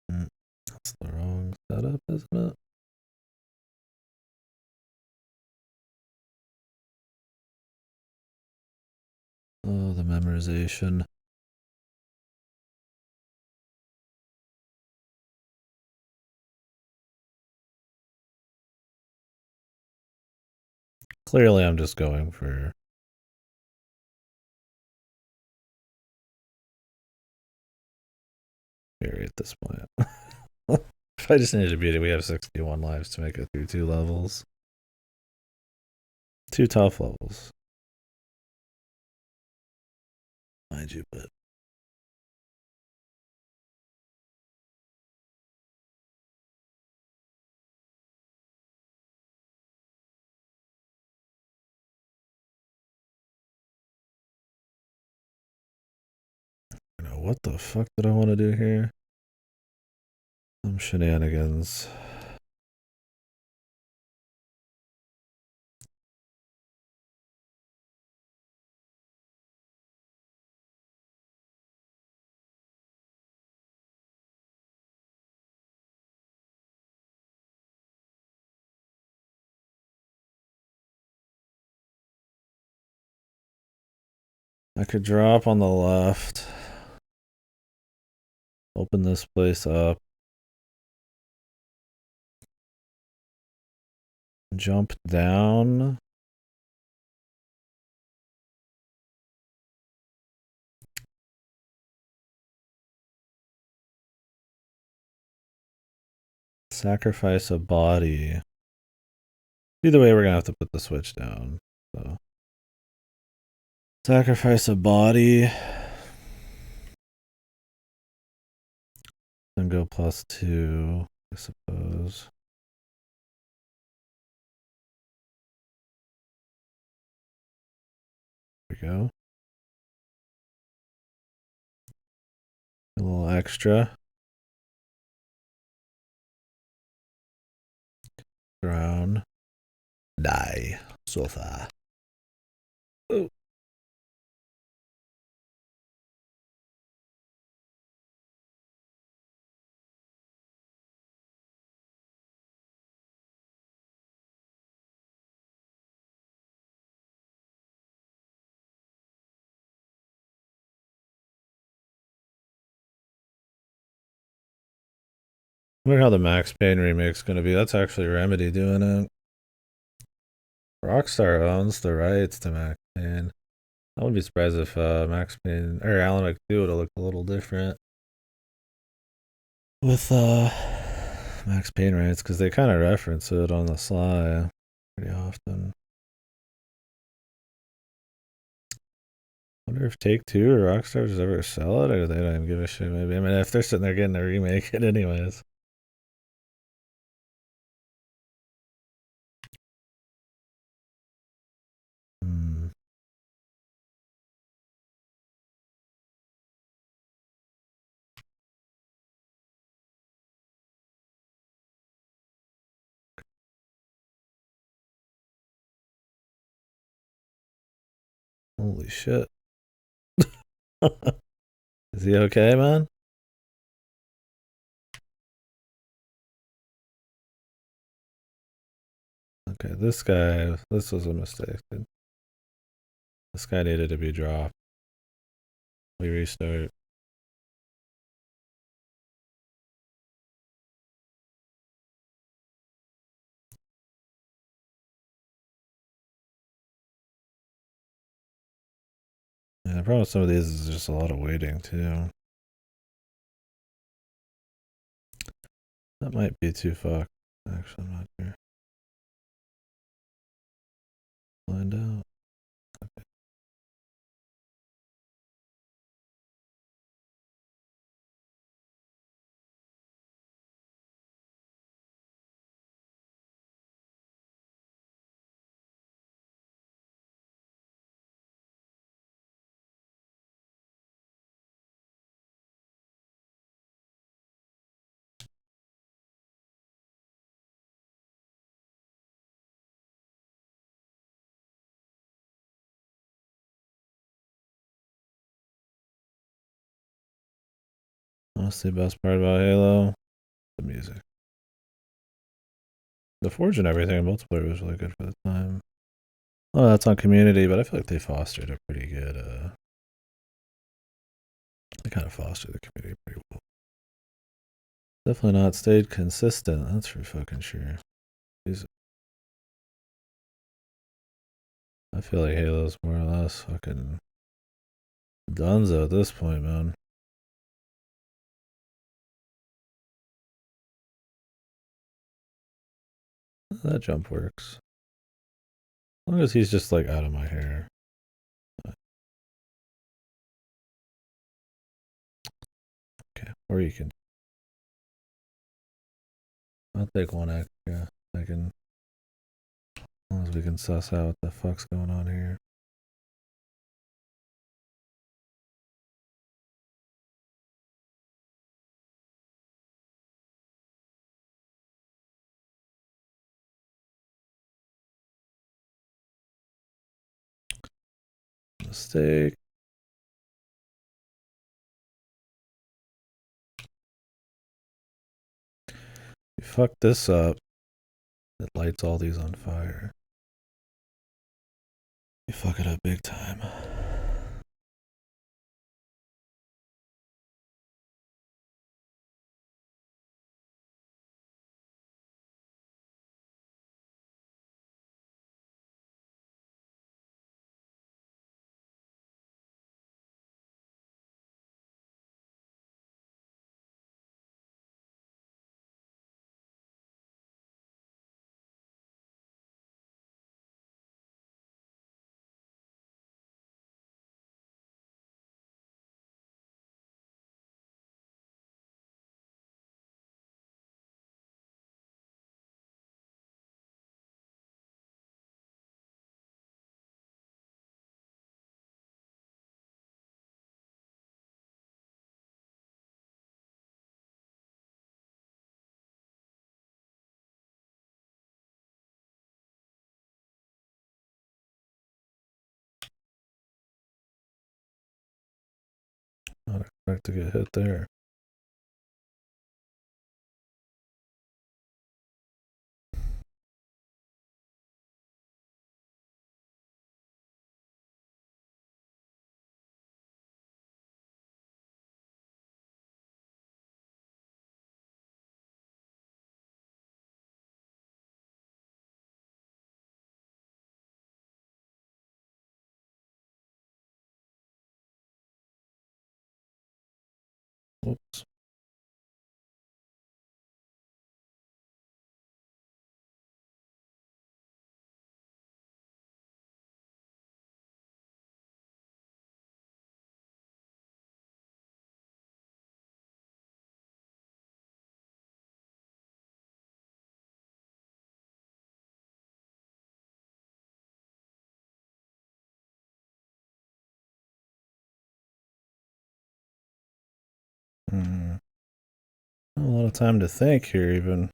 That's the wrong setup, isn't it? Oh, the memorization. Clearly, I'm just going for theory at this point. If I just needed to beat it, we have 61 lives to make it through 2 levels. 2 tough levels. Mind you, but you know, what the fuck did I want to do here? Some shenanigans. I could drop on the left. Open this place up. Jump down. Sacrifice a body. Either way, we're gonna have to put the switch down. So sacrifice a body. Then go +2, I suppose. There we go. A little extra. Drown. Die. Sofa. Oh. I wonder how the Max Payne remake's gonna be. That's actually Remedy doing it. Rockstar owns the rights to Max Payne. I wouldn't be surprised if Max Payne or Alan Wake 2 would have looked a little different with Max Payne rights because they kind of reference it on the sly pretty often. I wonder if Take Two or Rockstar does ever sell it, or they don't even give a shit. Maybe I mean, if they're sitting there getting a remake it anyways. Hmm. Holy shit. Is he okay, man? Okay, this was a mistake. Dude. This guy needed to be dropped. We restart. Yeah, the problem with some of these is just a lot of waiting, too. That might be too fucked. Actually, I'm not sure. Find out. Honestly, best part about Halo, the music. The Forge and everything in multiplayer was really good for the time. Oh, that's on community, but I feel like they fostered a pretty good. They kind of fostered the community pretty well. Definitely not stayed consistent. That's for fucking sure. I feel like Halo's more or less fucking Dunzo at this point, man. That jump works. As long as he's just like out of my hair. Okay, or you can. I'll take one extra. I can. As long as we can suss out what the fuck's going on here. Mistake. You fuck this up. It lights all these on fire. You fuck it up big time. Not expect to get hit there. Whoops. Hmm. Not a lot of time to think here, even.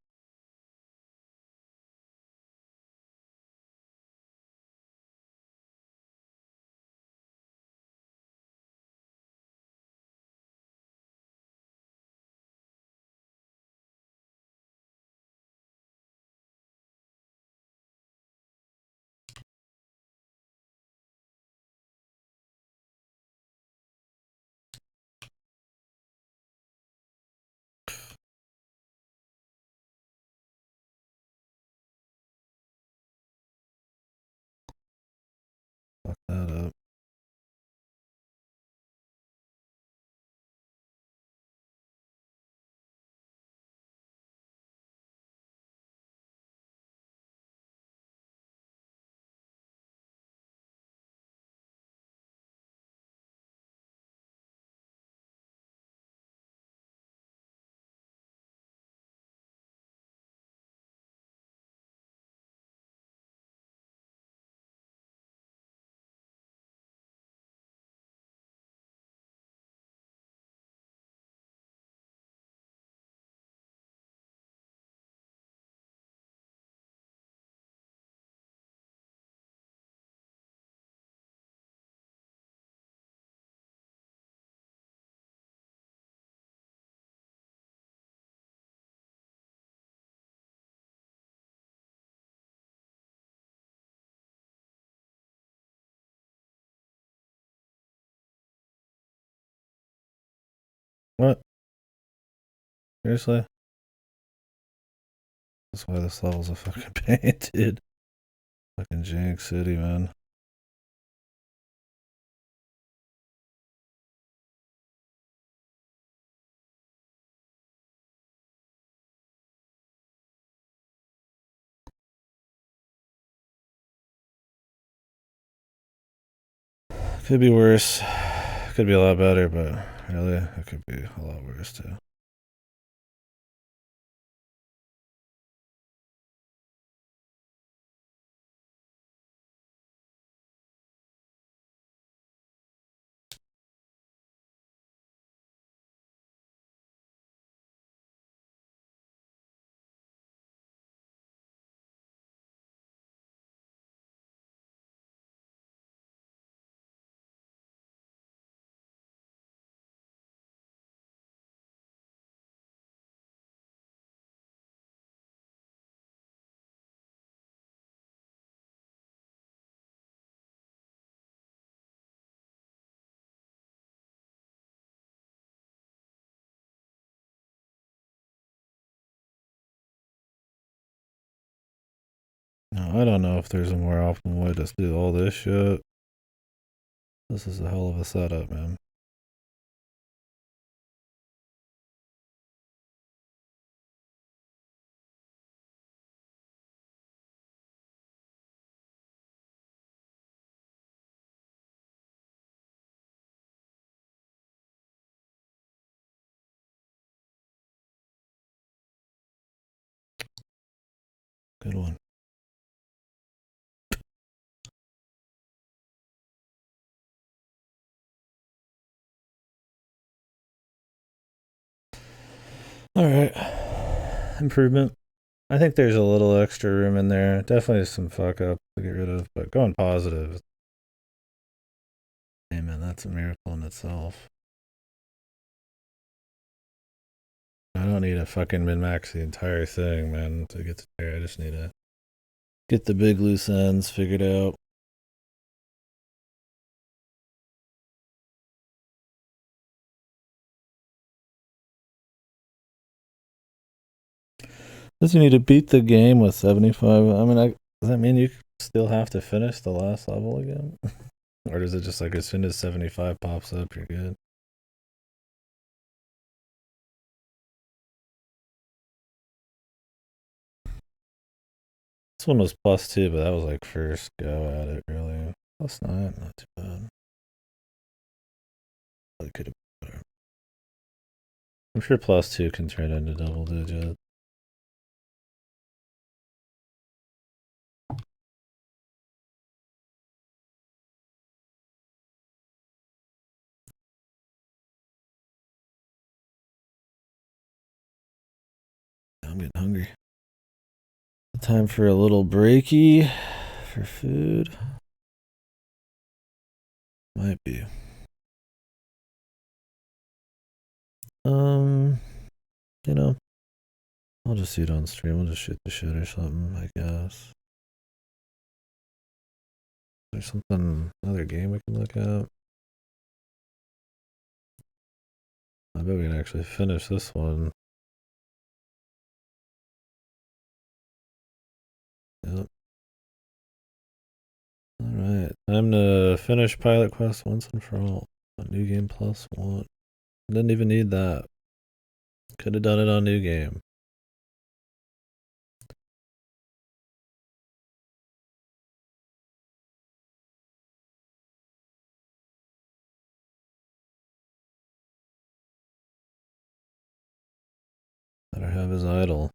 What? Seriously? That's why this level's a fucking pain, dude. Fucking Jank City, man. Could be worse. Could be a lot better, but really, it could be a lot worse too. No, I don't know if there's a more optimal way to do all this shit. This is a hell of a setup, man. Good one. All right. Improvement. I think there's a little extra room in there. Definitely some fuck up to get rid of, but going positive. Hey man, that's a miracle in itself. I don't need to fucking min max the entire thing, man, to get to there. I just need to get the big loose ends figured out. Does you need to beat the game with 75? I mean, does that mean you still have to finish the last level again? Or does it just like as soon as 75 pops up, you're good? This one was +2, but that was like first go at it, really. +9, not too bad. It could have been better. I'm sure +2 can turn into double digits. I'm getting hungry. Time for a little breaky for food. Might be. You know, I'll just see it on stream. I'll just shoot the shit or something, I guess. There's something, another game we can look at. I bet we can actually finish this one. Yep. Alright, time to finish Pilot Quest once and for all. A new game +1. Didn't even need that. Could have done it on new game. Better have his idol.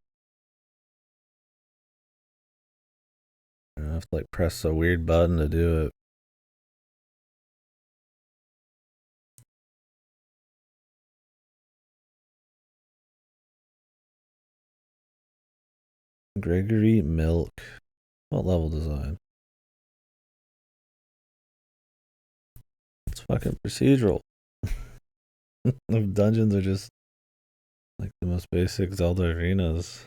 I have to like press a weird button to do it. Gregory Milk. What level design? It's fucking procedural. Dungeons are just like the most basic Zelda arenas.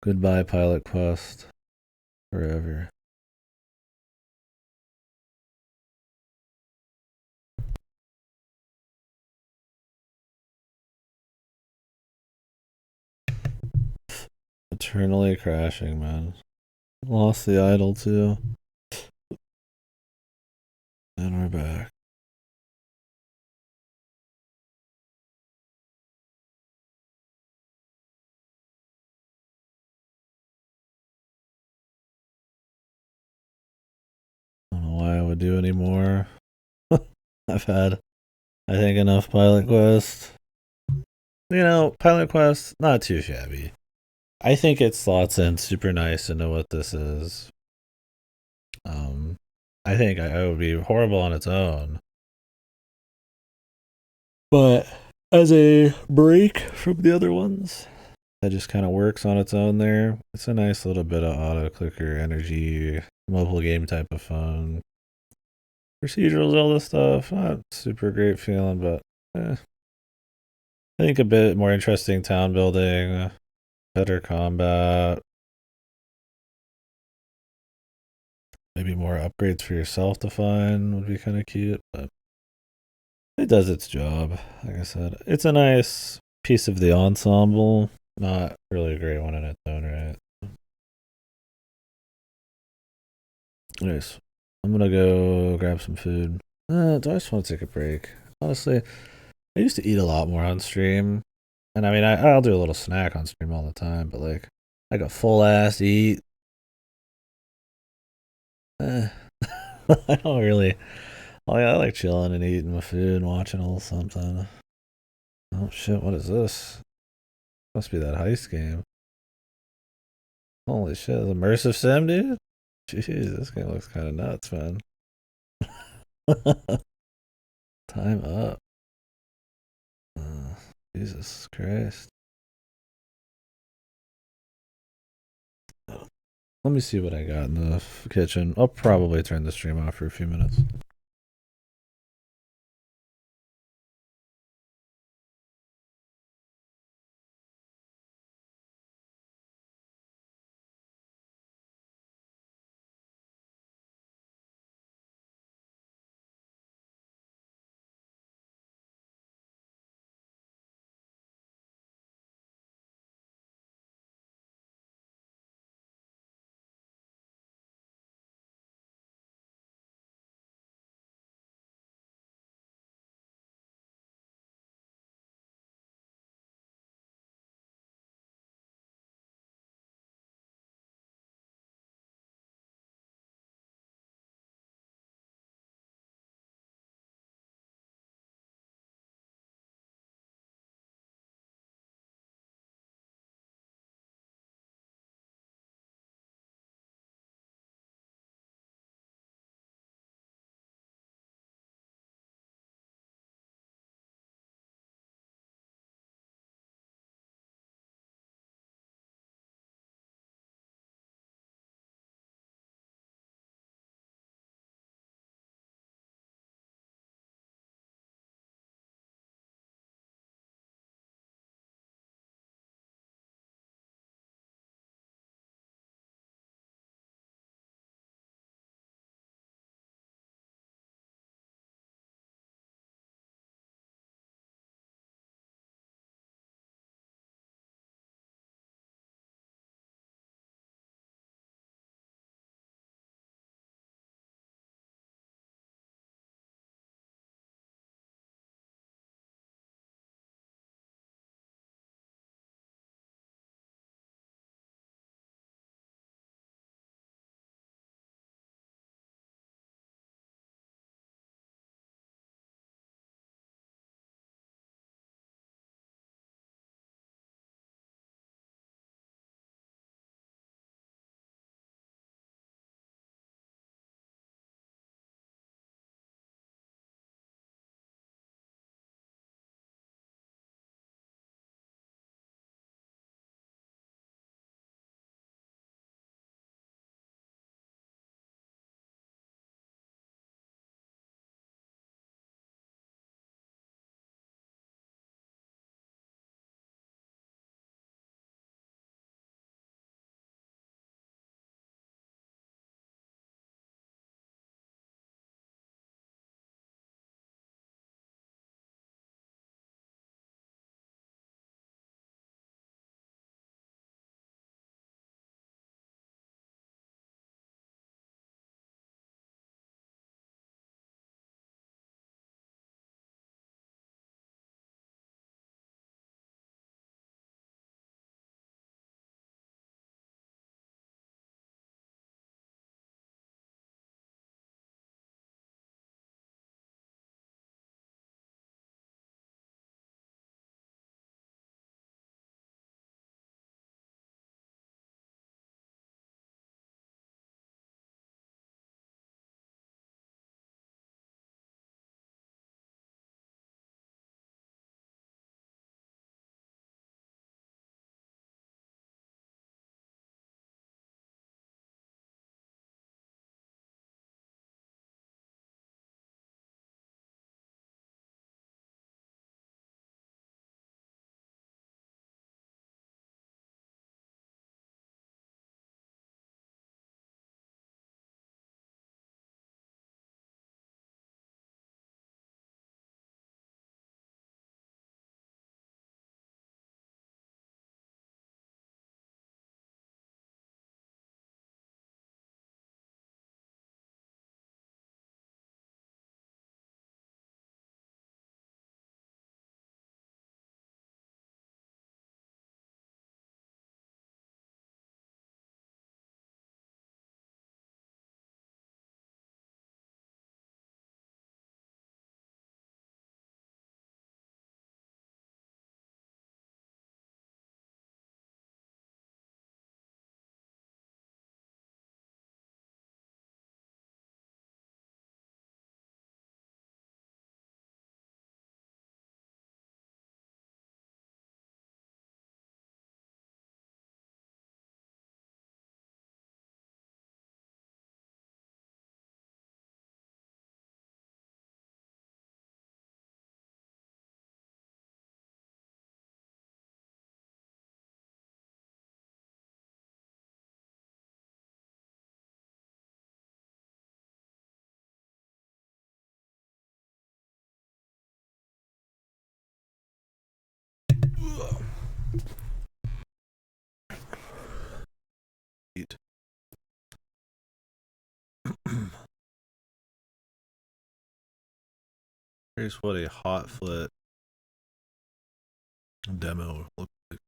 Goodbye, Pilot Quest. Forever. Eternally crashing, man. Lost the idol too. And we're back. I don't know why I would do any more. I've had, I think, enough Pilot Quest. You know, Pilot Quest, not too shabby. I think it slots in super nice into what this is. Um, I think I would be horrible on its own. But as a break from the other ones, that just kind of works on its own there. It's a nice little bit of auto clicker energy, mobile game type of fun. Procedural Zelda stuff, not super great feeling, but I think a bit more interesting town building, better combat, maybe more upgrades for yourself to find would be kind of cute, but it does its job. Like I said, it's a nice piece of the ensemble, not really a great one in its own right. Anyways, I'm gonna go grab some food. Do I just want to take a break? Honestly, I used to eat a lot more on stream, and I mean, I'll do a little snack on stream all the time, but like a full ass eat. Eh, I don't really. I like chilling and eating my food and watching a little something. Oh shit! What is this? Must be that heist game. Holy shit! Immersive sim, dude. Jeez, this game looks kind of nuts, man. Time up. Jesus Christ. Let me see what I got in the kitchen. I'll probably turn the stream off for a few minutes. Here's what a hot foot demo looks like.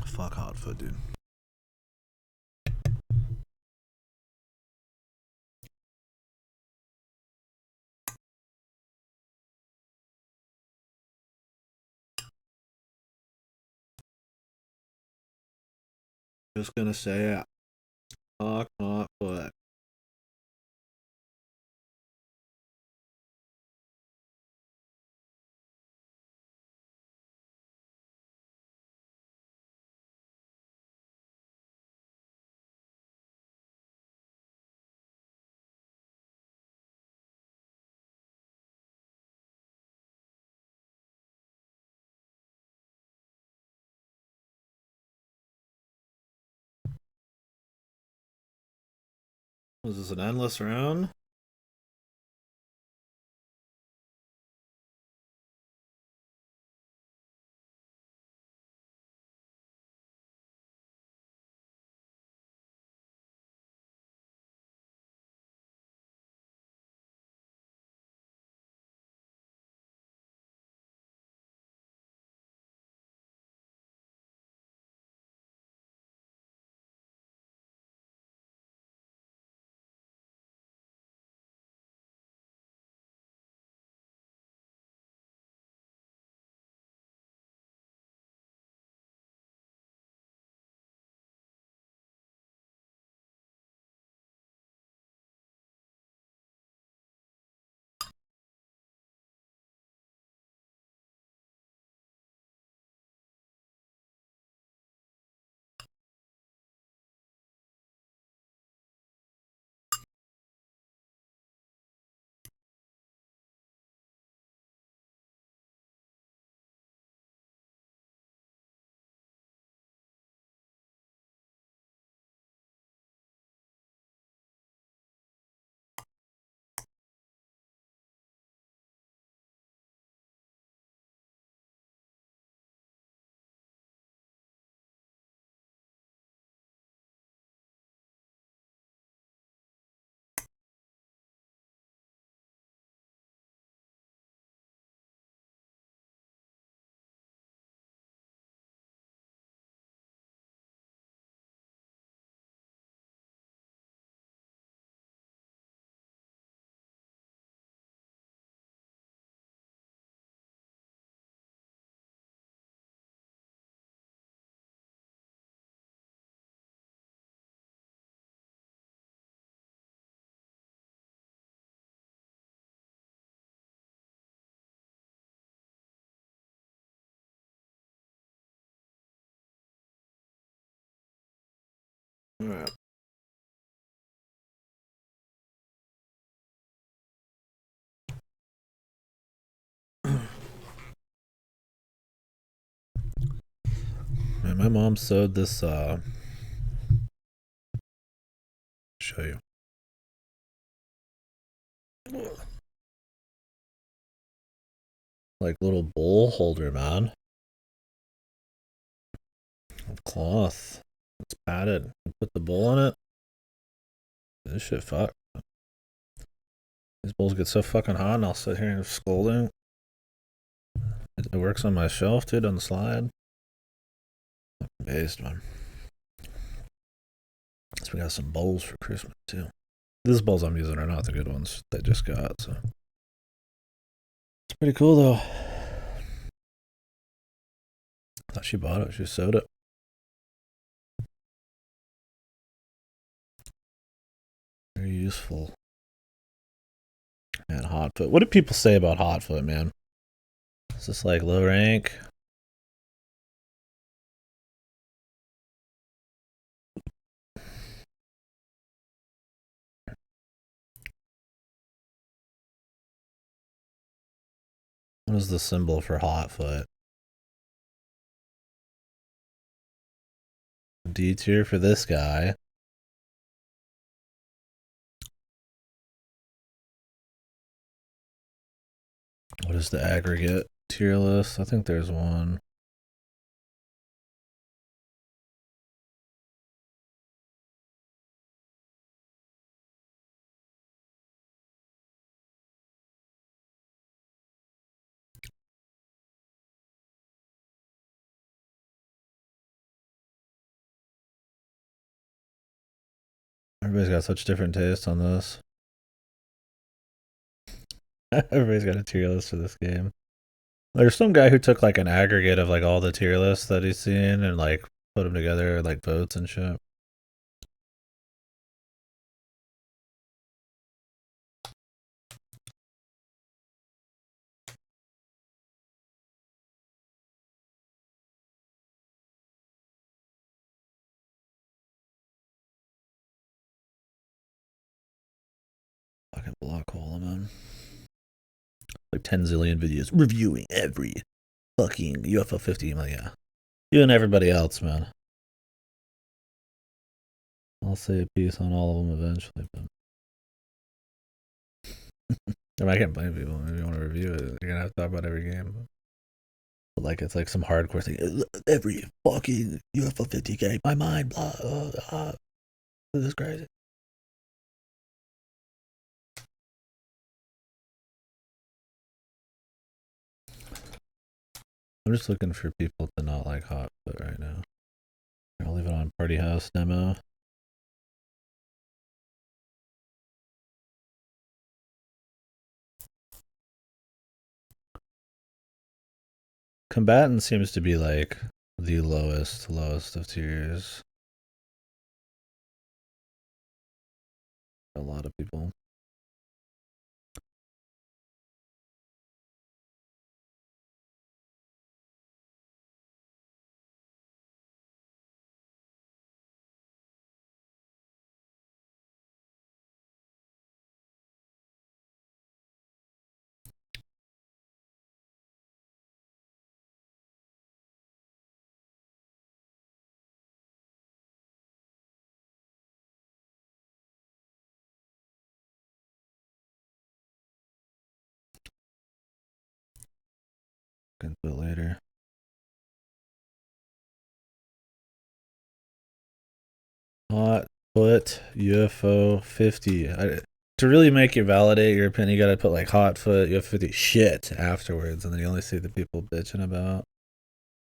Fuck hot foot, dude. Just gonna say it. Fuck hot foot. Was this an endless round? Alright. Man, my mom sewed this show you. Like little bowl holder, man. Of cloth. It's padded. You put the bowl in it. This shit fuck. These bowls get so fucking hot and I'll sit here and scolding. It works on my shelf, dude, on the slide. Based man. So we got some bowls for Christmas too. These bowls I'm using are not the good ones they just got, so it's pretty cool though. Thought she bought it. She sewed it. Very useful. Man, Hotfoot. What do people say about Hotfoot, man? Is this like low rank? What is the symbol for Hotfoot? D tier for this guy. What is the aggregate tier list? I think there's one. Everybody's got such different tastes on this. Everybody's got a tier list for this game. There's some guy who took like an aggregate of like all the tier lists that he's seen and like put them together like votes and shit. Fucking block hole, man. Like 10 zillion videos reviewing every fucking UFO 50. Like, yeah. You and everybody else, man. I'll say a piece on all of them eventually, but I mean, I can't blame people. If you want to review it, you're gonna have to talk about every game. But like, it's like some hardcore thing. Every fucking UFO 50 game, my mind, blah, blah, blah. This is crazy. I'm just looking for people to not like Hotfoot right now. I'll leave it on Party House demo. Combatant seems to be like the lowest of tiers. A lot of people. Can do it later. Hotfoot UFO 50. To really make you validate your opinion, you gotta put like Hotfoot UFO 50 shit afterwards, and then you only see the people bitching about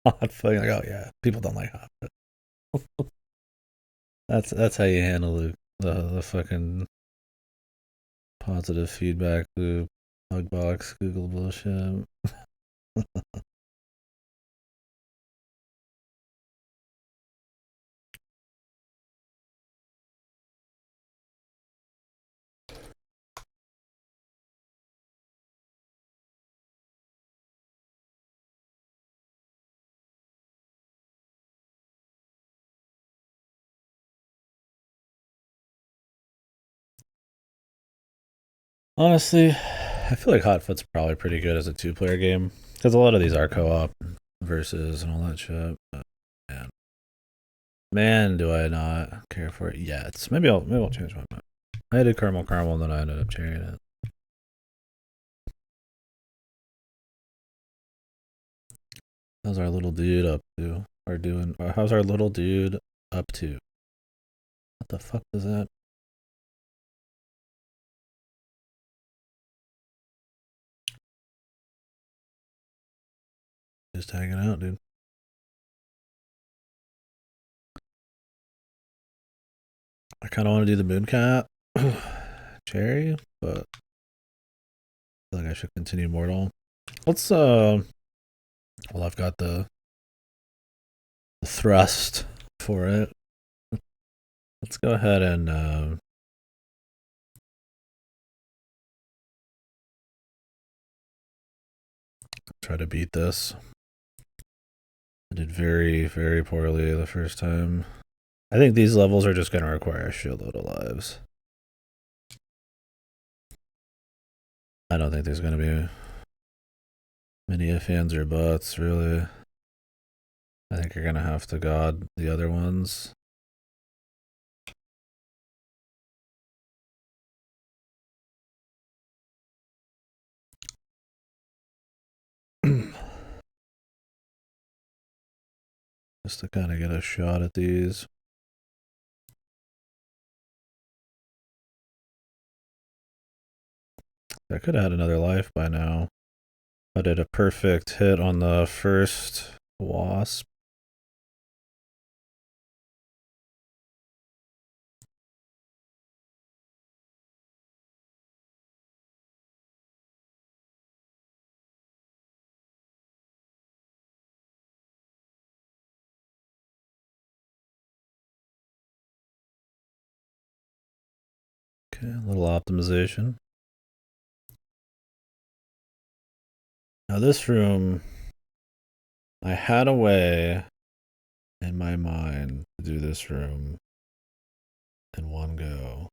Hotfoot. Like, oh yeah, people don't like Hotfoot. That's how you handle the fucking positive feedback loop, Hugbox, Google bullshit. Honestly, I feel like Hotfoot's probably pretty good as a two-player game because a lot of these are co-op versus and all that shit. But man, do I not care for it yet. Maybe I'll change my mind. I did caramel and then I ended up cherrying it. How's our little dude up to? How's our little dude up to? What the fuck is that? Just hanging out, dude. I kind of want to do the moon cat cherry, but I feel like I should continue mortal. Let's well, I've got the thrust for it. Let's go ahead and try to beat this. I did very, very poorly the first time. I think these levels are just going to require a shitload of lives. I don't think there's going to be many ifs, ands, or buts, really. I think you're going to have to god the other ones. Just to kind of get a shot at these. I could have had another life by now. I did a perfect hit on the first wasp. Okay, a little optimization. Now this room, I had a way in my mind to do this room in one go.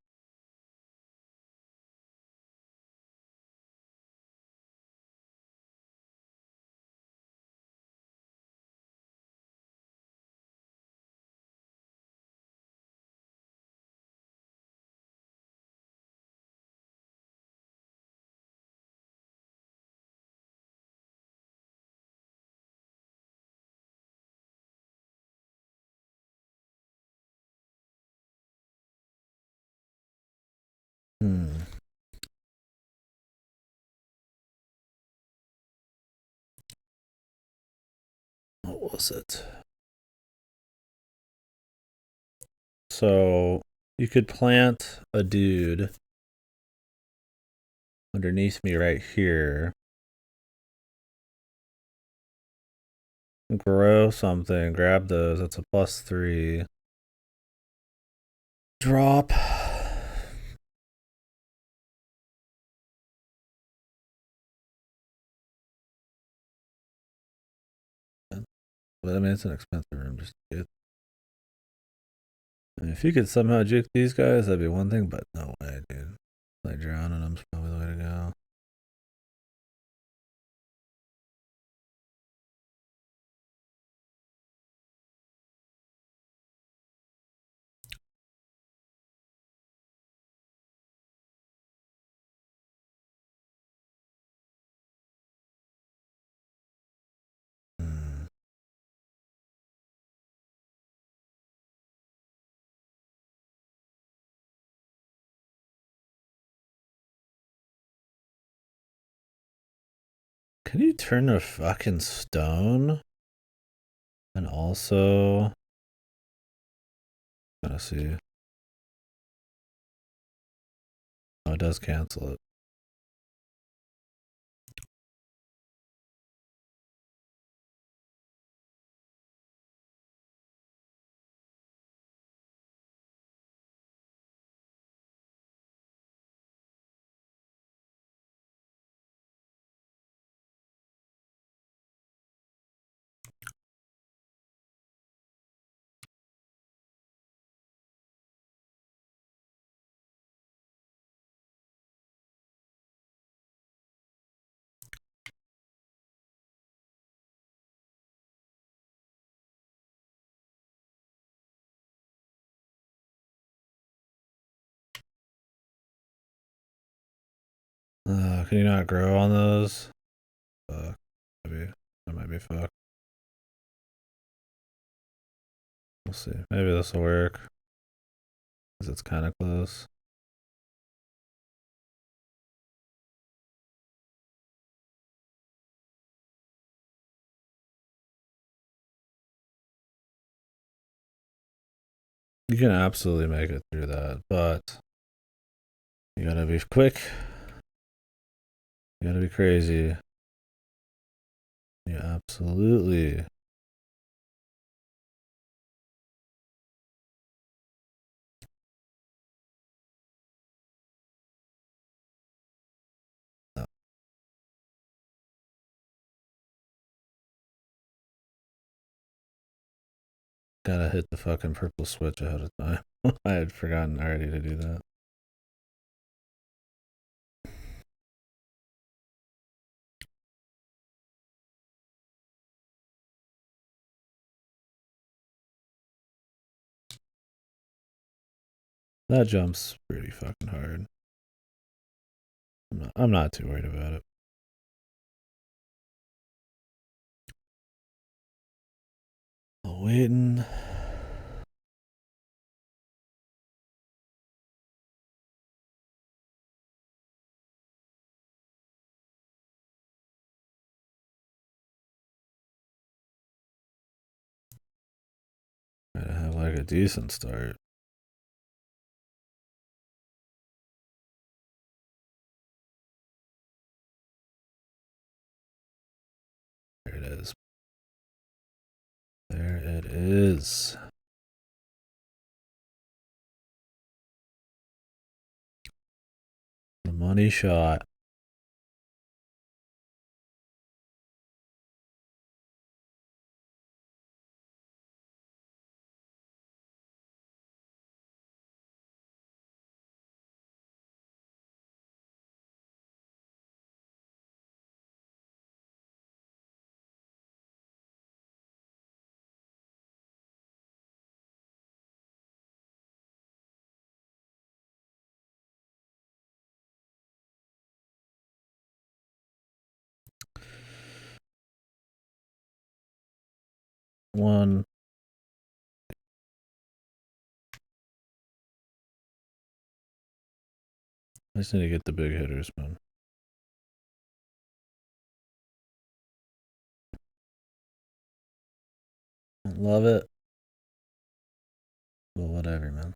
What was it? So you could plant a dude underneath me right here. Grow something, grab those. That's a +3. Drop. But I mean, it's an expensive room just to get. I mean, if you could somehow juke these guys, that'd be one thing, but no way, dude. Like drowning them's probably the way to go. Hmm. Can you turn a fucking stone? And also, gotta see. Oh, it does cancel it. Can you not grow on those? Maybe that might be fucked. We'll see. Maybe this will work. Because it's kind of close. You can absolutely make it through that, but you gotta be quick. You gotta be crazy. You absolutely. Gotta hit the fucking purple switch ahead of time. I had forgotten already to do that. That jump's pretty fucking hard. I'm not too worried about it. Waiting. Gotta have like a decent start. There it is. There it is. The money shot. One. I just need to get the big hitters, man. Love it. Well, whatever, man.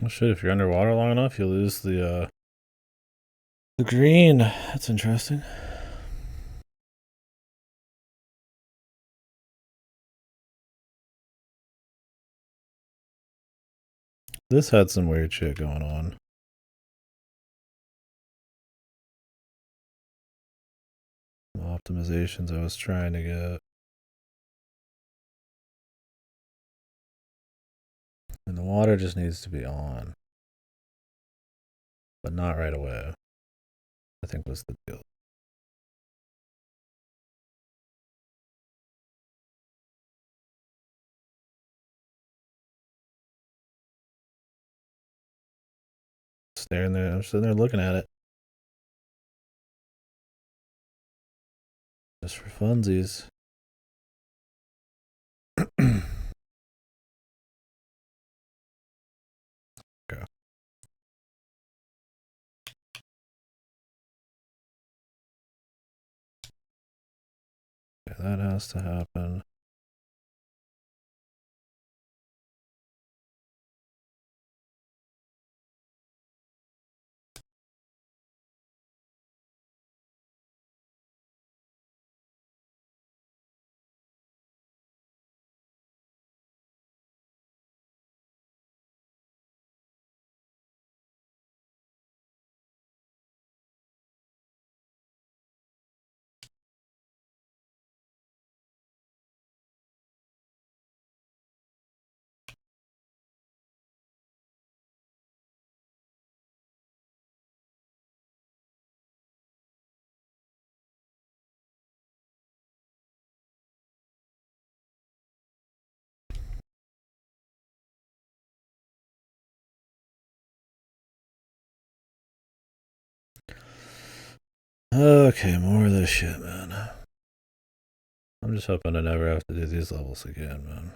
Oh shit, if you're underwater long enough, you lose the green. That's interesting. This had some weird shit going on. Some optimizations I was trying to get. And the water just needs to be on. But not right away, I think was the deal. Staring there, I'm sitting there looking at it. Just for funsies. Okay. Yeah, that has to happen. Okay, more of this shit, man. I'm just hoping to never have to do these levels again, man.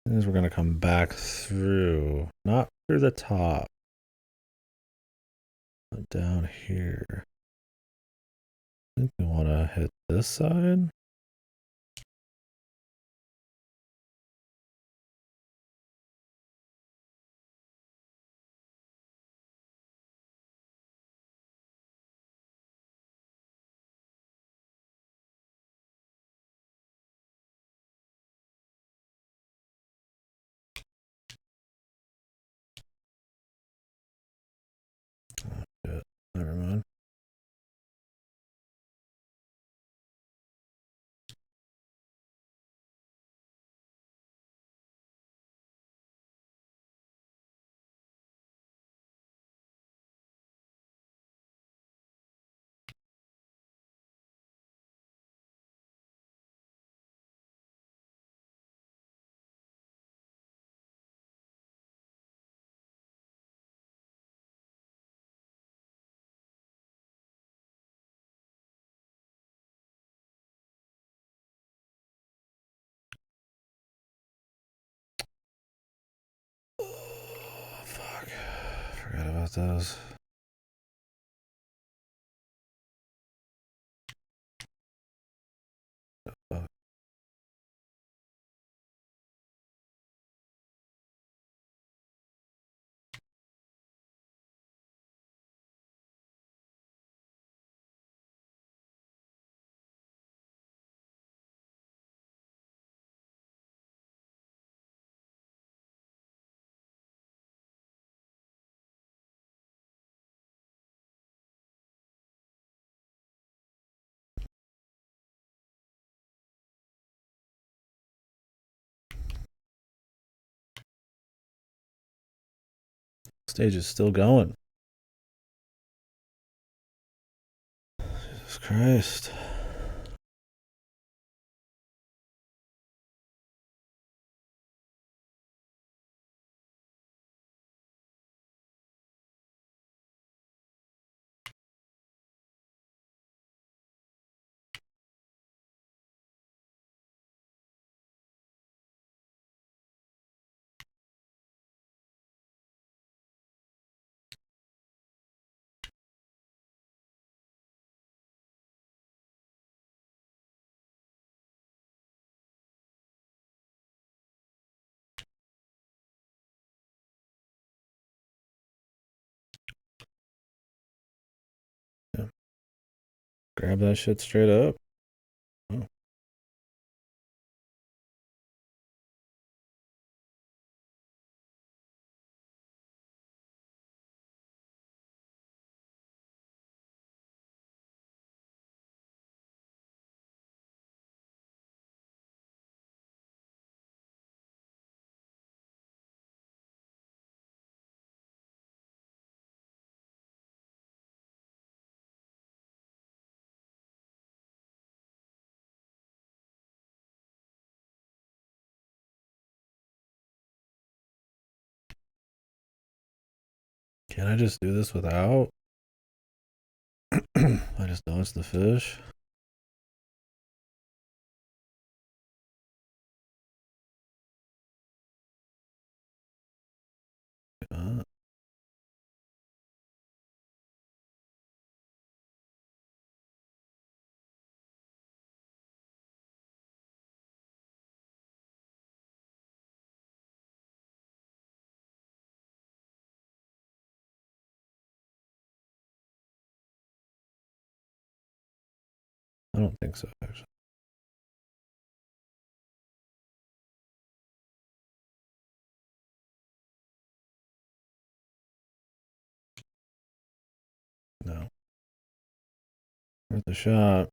Means we're gonna come back through, not through the top, but down here. I think we want to hit this side. Shit, never mind. Oh, fuck. Forgot about those. Oh. Stage is still going. Jesus Christ. Yeah. Grab that shit straight up. Oh. Can I just do this without? I just dodge the fish. Uh, I don't think so, actually. No. Worth a shot.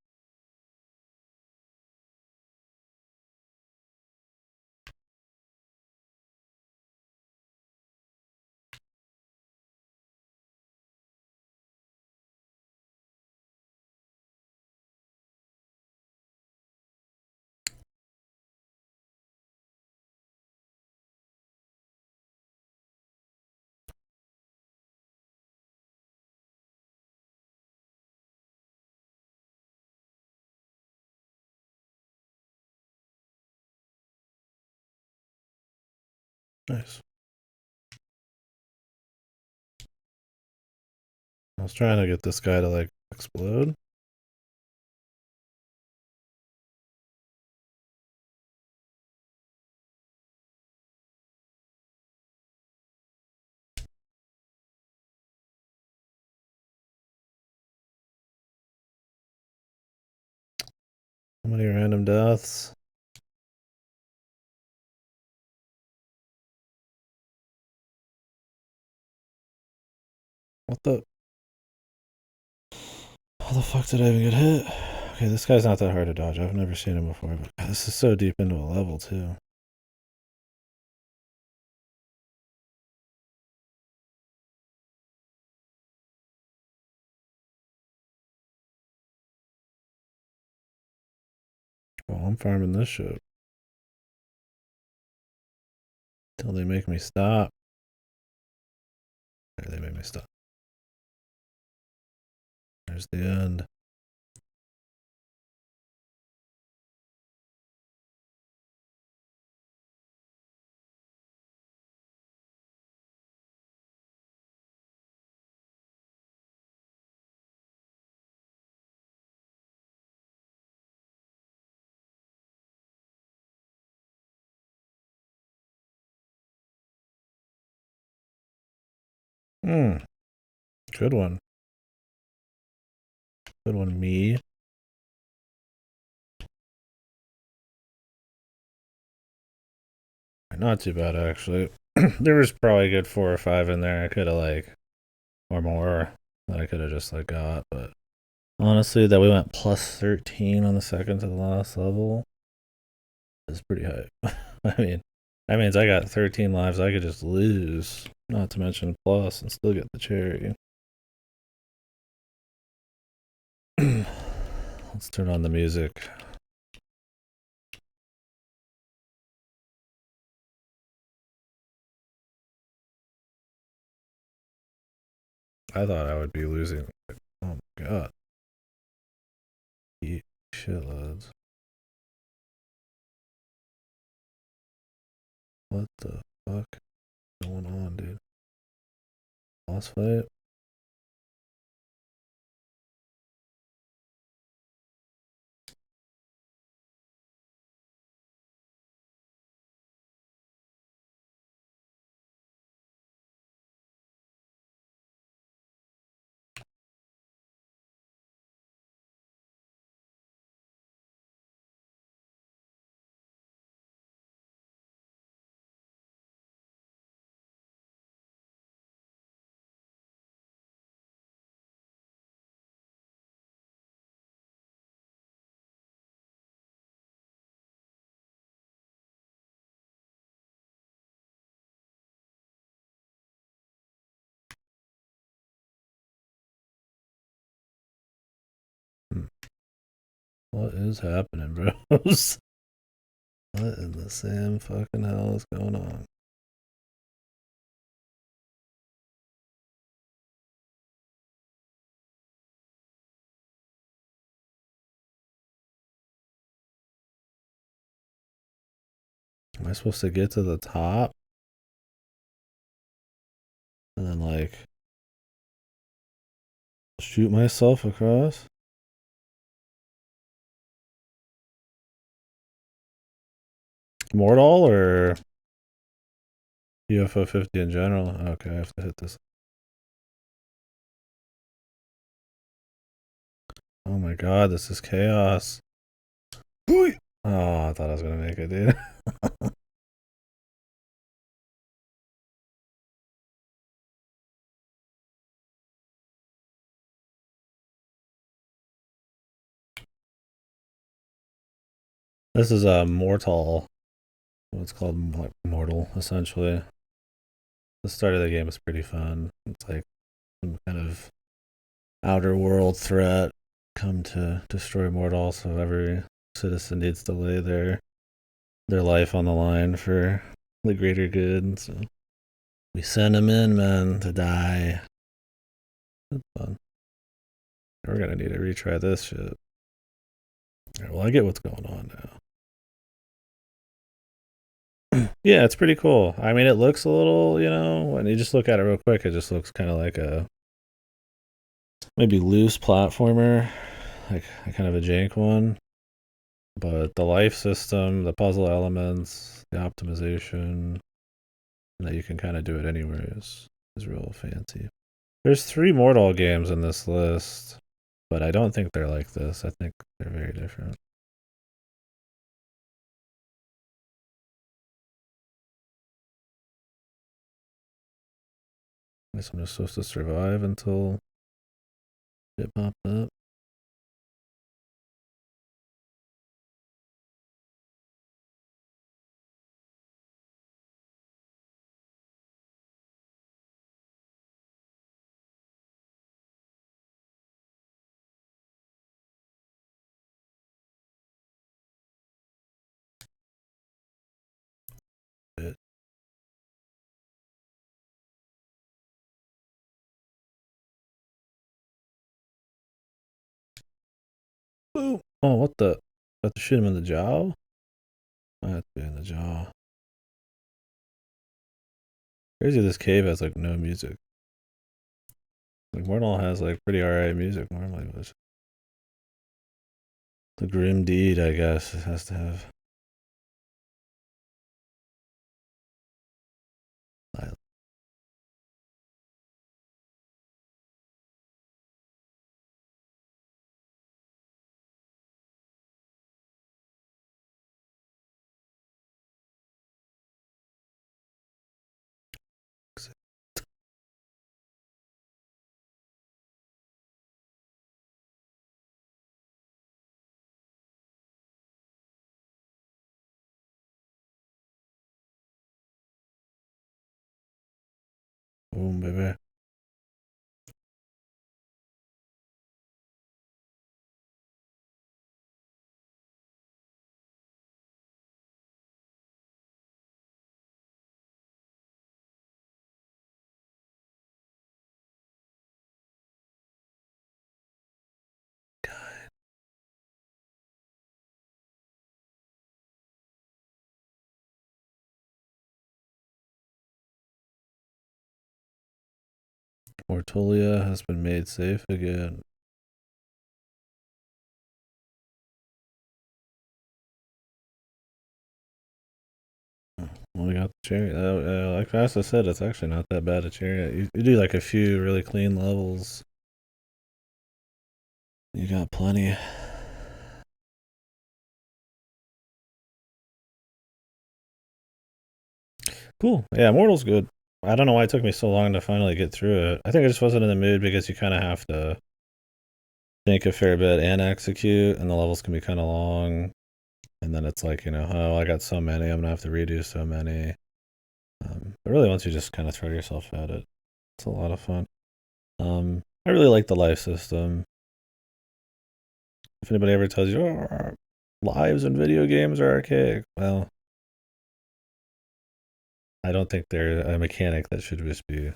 Nice. I was trying to get this guy to like explode. How many random deaths? What the? How the fuck did I even get hit? Okay, this guy's not that hard to dodge. I've never seen him before, but God, this is so deep into a level, too. Well, I'm farming this shit. Till they make me stop. There, they make me stop. There's the end. Hmm. Good one. Good one, me. Not too bad, actually. There was probably a good 4 or 5 in there. I could have, like, or more that I could have just, like, got, but honestly, that we went plus 13 on the second to the last level is pretty high. I mean, that means I got 13 lives I could just lose, not to mention plus, and still get the cherry. Let's turn on the music. I thought I would be losing. Oh my god. Eat shitloads. What the fuck is going on, dude? Boss fight? Hmm. What is happening, bros? What in the Sam fucking hell is going on? supposed to get to the top? And then, like, shoot myself across? Mortal or UFO 50 in general? Okay, I have to hit this. Oh my god, this is chaos. Oh, I thought I was gonna make it, dude. This is a mortal. What's called like mortal, essentially. The start of the game is pretty fun. It's like some kind of outer world threat come to destroy mortal, so every citizen needs to lay their life on the line for the greater good. So we send them in, man, to die. That's fun. We're gonna need to retry this shit. Right, well, I get what's going on now. Yeah, it's pretty cool. I mean, it looks a little, when you just look at it real quick, it just looks kind of like a maybe loose platformer, like kind of a jank one. But the life system, the puzzle elements, the optimization, and that you can kind of do it anywhere is real fancy. There's 3 Mortal games in this list, but I don't think they're like this. I think they're very different. I guess I'm just supposed to survive until it pops up. Ooh. Oh, what the? I have to shoot him in the jaw? I have to be in the jaw. Crazy this cave has like no music. Like Mortal has like pretty alright music normally, but the grim deed, I guess, it has to have. Boom, baby. Mortolia has been made safe again. Well, we got the chariot. Like Fast said, it's actually not that bad a chariot. You do like a few really clean levels. You got plenty. Cool. Yeah, Mortal's good. I don't know why it took me so long to finally get through it. I think I just wasn't in the mood because you kind of have to think a fair bit and execute, and the levels can be kind of long. And then it's like, oh, I got so many, I'm gonna have to redo so many. But really, once you just kind of throw yourself at it, it's a lot of fun. I really like the life system. If anybody ever tells you, oh, lives in video games are archaic, well, I don't think they're a mechanic that should just be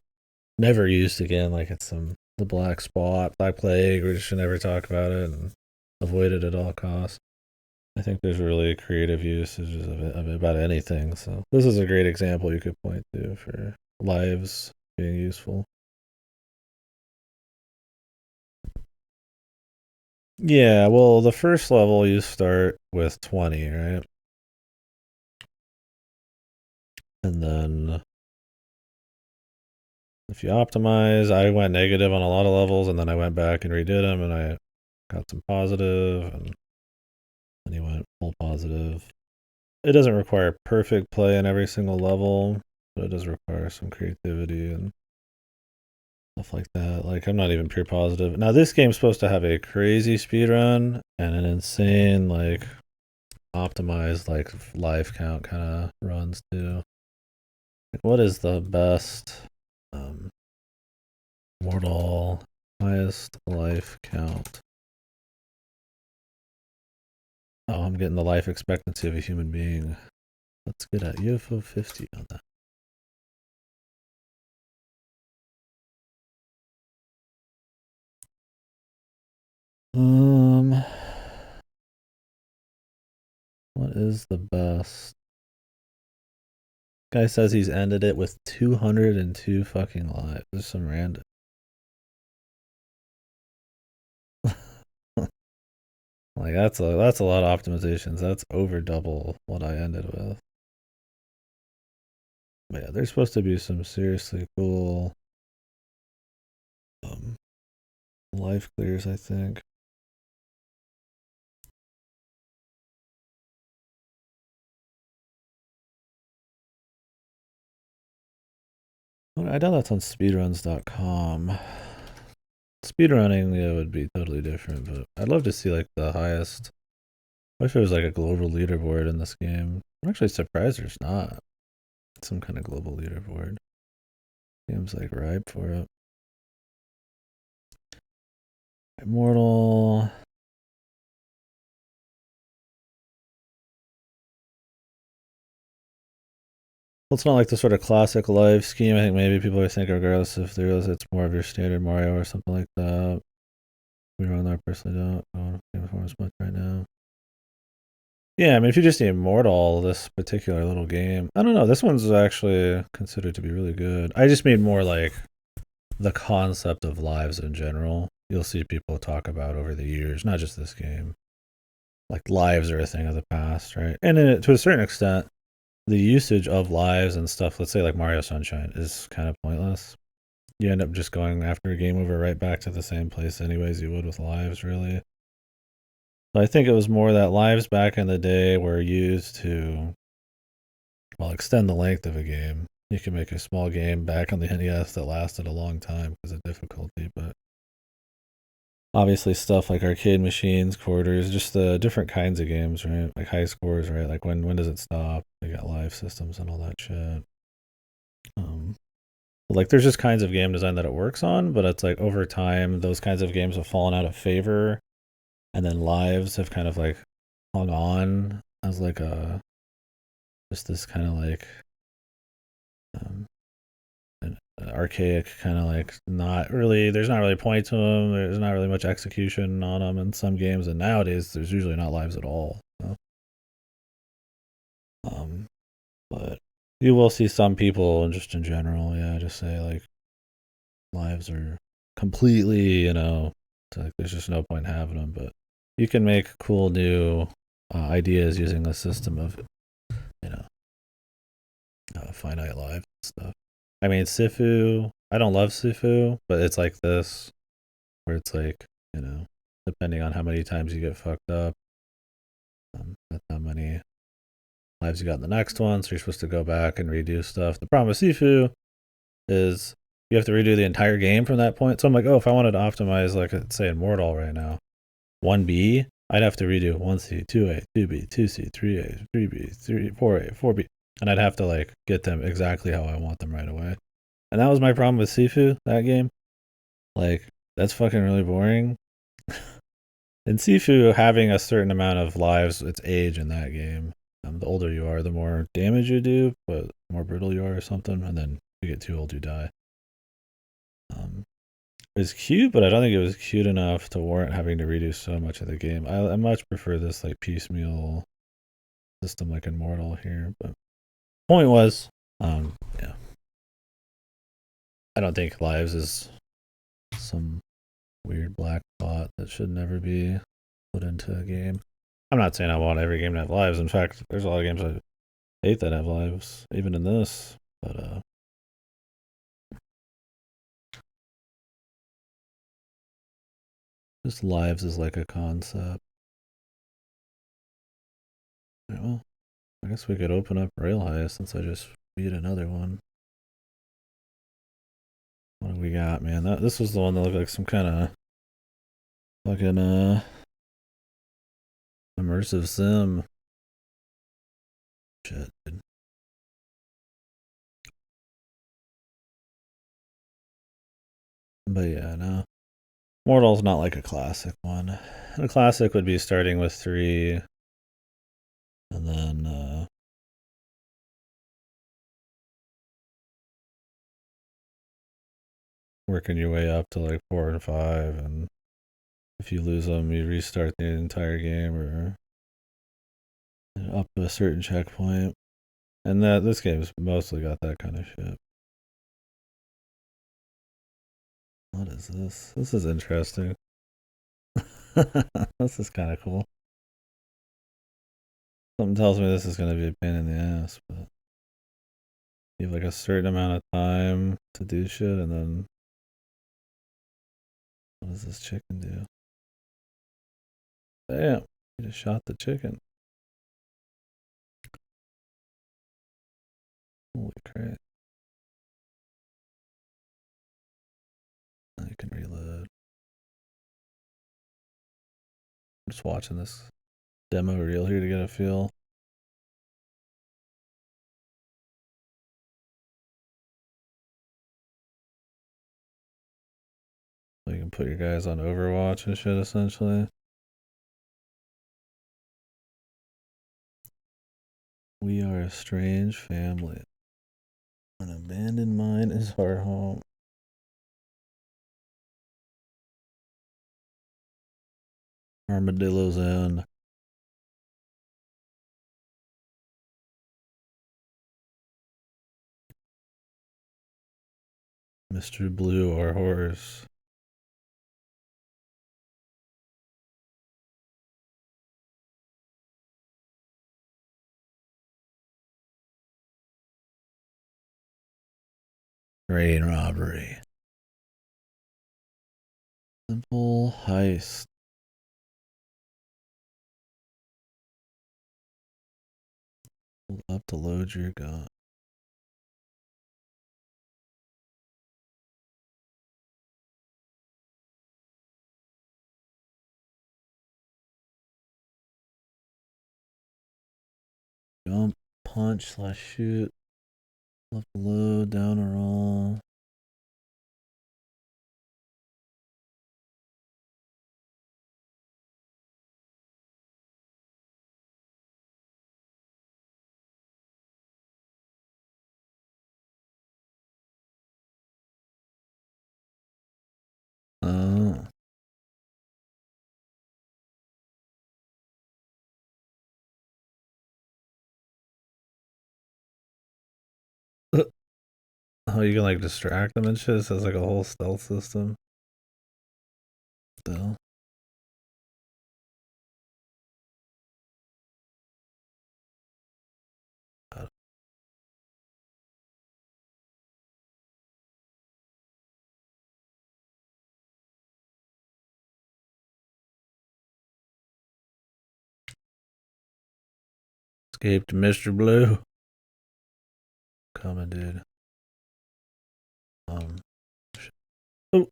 never used again. Like it's the black spot, black plague. We just should never talk about it and avoid it at all costs. I think there's really creative usages of it about anything. So this is a great example you could point to for lives being useful. Yeah, well, the first level you start with 20, right? And then if you optimize, I went negative on a lot of levels, and then I went back and redid them, and I got some positive, and then you went full positive. It doesn't require perfect play in every single level, but it does require some creativity and stuff like that. Like, I'm not even pure positive. Now, this game's supposed to have a crazy speed run and an insane, like, optimized, like, life count kind of runs, too. Like, what is the best um, mortal highest life count? Oh, I'm getting the life expectancy of a human being. Let's get a UFO 50 on that. What is the best? Guy says he's ended it with 202 fucking lives. There's some random. Like that's a lot of optimizations. That's over double what I ended with. But yeah, there's supposed to be some seriously cool um, life clears, I think. I doubt that's on speedruns.com. Speedrunning, yeah, would be totally different, but I'd love to see like the highest. I wish there was like a global leaderboard in this game. I'm actually surprised there's not some kind of global leaderboard. Game's like ripe for it. Immortal. Well, it's not like the sort of classic life scheme. I think maybe people are thinking, regardless if they realize it's more of your standard Mario or something like that. We wrong there. I personally don't. I don't Game of Thrones much right now. Yeah, I mean, if you just immortal this particular little game, I don't know. This one's actually considered to be really good. I just mean more like the concept of lives in general. You'll see people talk about over the years, not just this game. Like lives are a thing of the past, right? And to a certain extent, the usage of lives and stuff, let's say like Mario Sunshine, is kind of pointless. You end up just going after a game over right back to the same place anyways you would with lives, really. So I think it was more that lives back in the day were used to, well, extend the length of a game. You can make a small game back on the NES that lasted a long time because of difficulty, but obviously stuff like arcade machines, quarters, just the different kinds of games, right? Like high scores, right? Like when does it stop? You got live systems and all that shit. Like there's just kinds of game design that it works on, but it's like over time those kinds of games have fallen out of favor, and then lives have kind of like hung on as like a just this kind of like um, an archaic kind of like not really. There's not really a point to them. There's not really much execution on them in some games, and nowadays there's usually not lives at all. So. Um, but you will see some people, and just in general, yeah, just say like lives are completely, like there's just no point having them. But you can make cool new ideas using a system of, you know, finite lives and stuff. I mean, Sifu, I don't love Sifu, but it's like this, where it's like, depending on how many times you get fucked up, that's how many lives you got in the next one. So you're supposed to go back and redo stuff. The problem with Sifu is you have to redo the entire game from that point. So I'm like, oh, if I wanted to optimize, like, say, Immortal right now, 1B, I'd have to redo 1C, 2A, 2B, 2C, 3A, 3B, 4A, 4B. And I'd have to, like, get them exactly how I want them right away. And that was my problem with Sifu, that game. Like, that's fucking really boring. In Sifu, having a certain amount of lives, it's age in that game. The older you are, the more damage you do, but the more brutal you are or something. And then if you get too old, you die. It was cute, but I don't think it was cute enough to warrant having to redo so much of the game. I much prefer this like piecemeal system like Immortal here. But point was, yeah, I don't think lives is some weird black spot that should never be put into a game. I'm not saying I want every game to have lives. In fact, there's a lot of games I hate that have lives, even in this. But just lives is like a concept. Well, I guess we could open up Rail High since I just beat another one. What do we got, man? This was the one that looked like some kind of fucking immersive sim. Shit, dude. But yeah, no. Mortal's not like a classic one. A classic would be starting with 3 and then working your way up to like 4 and 5, and if you lose them, you restart the entire game or up to a certain checkpoint. And that this game's mostly got that kind of shit. What is this? This is interesting. This is kind of cool. Something tells me this is going to be a pain in the ass, but you have like a certain amount of time to do shit, and then what does this chicken do? Damn, you just shot the chicken. Holy crap. Now you can reload. I'm just watching this demo reel here to get a feel. So you can put your guys on Overwatch and shit, essentially. We are a strange family. An abandoned mine is our home. Armadillo's End. Mr. Blue, our horse. Train robbery. Simple heist. Hold up to load your gun. Jump, punch, slash shoot. Left load, down or all. Oh. Oh, you can like distract them and shit. It has like a whole stealth system. Still. Escaped Mr. Blue. Coming, dude. Shit. Oh.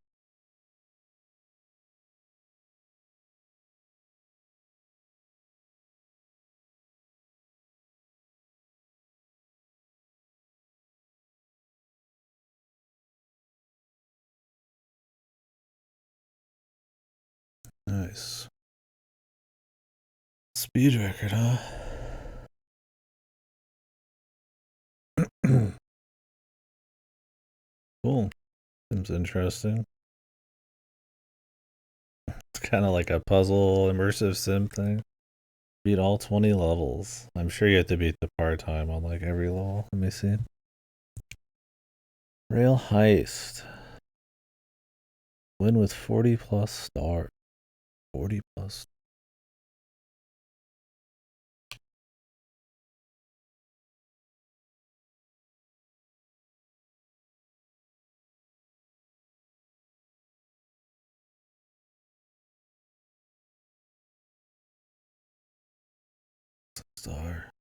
Nice. Speed record, huh? Cool. Seems interesting. It's kind of like a puzzle immersive sim thing. Beat all 20 levels. I'm sure you have to beat the part time on like every level. Let me see. Rail heist. Win with 40 plus stars. 40 plus. Star.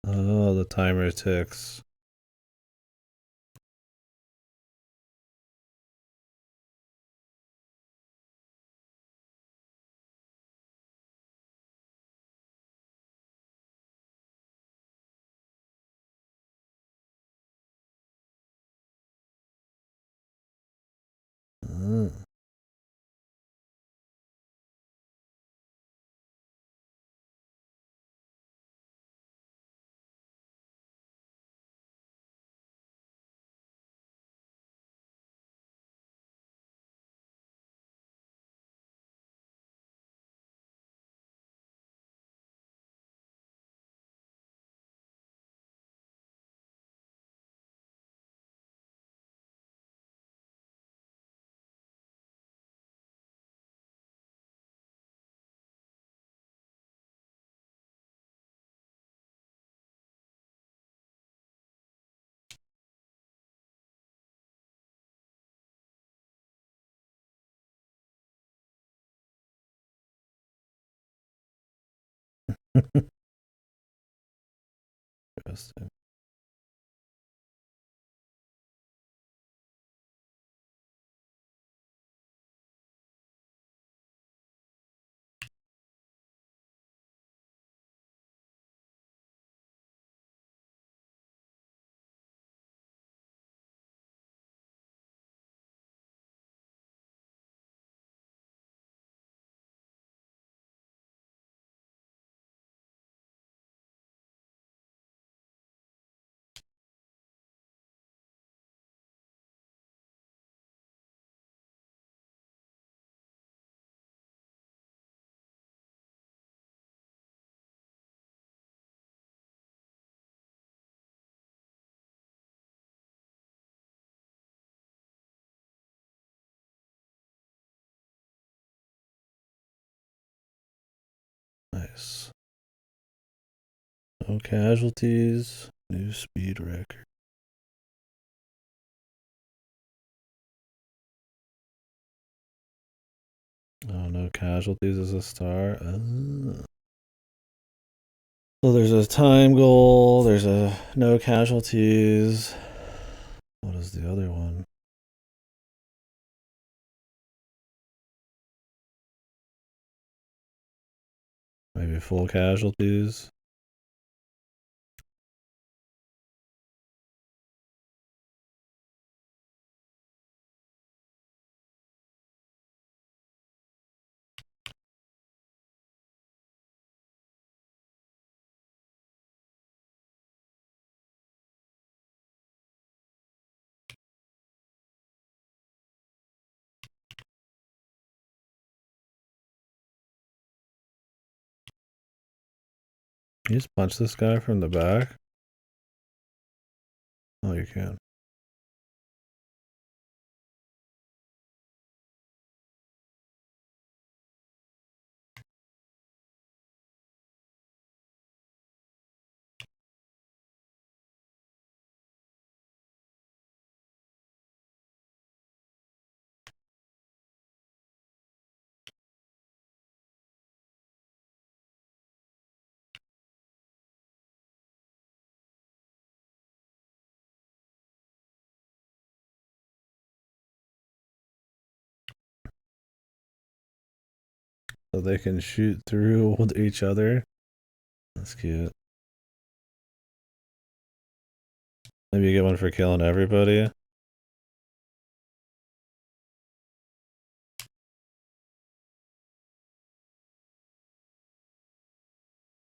Oh, the timer ticks. Mm. Interesting. Nice. No casualties. New speed record. Oh, no casualties is a star. So there's a time goal. There's a no casualties. What is the other one? Maybe full casualties. You just punch this guy from the back? Oh, you can. so they can shoot through each other. That's cute. Maybe you get one for killing everybody.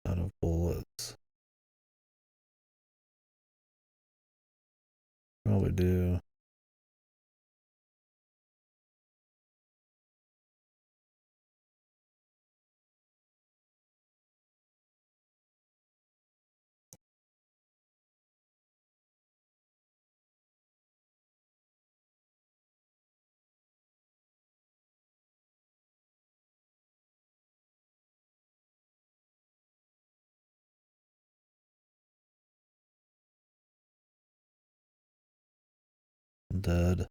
Out of bullets. Probably do. I'm dead.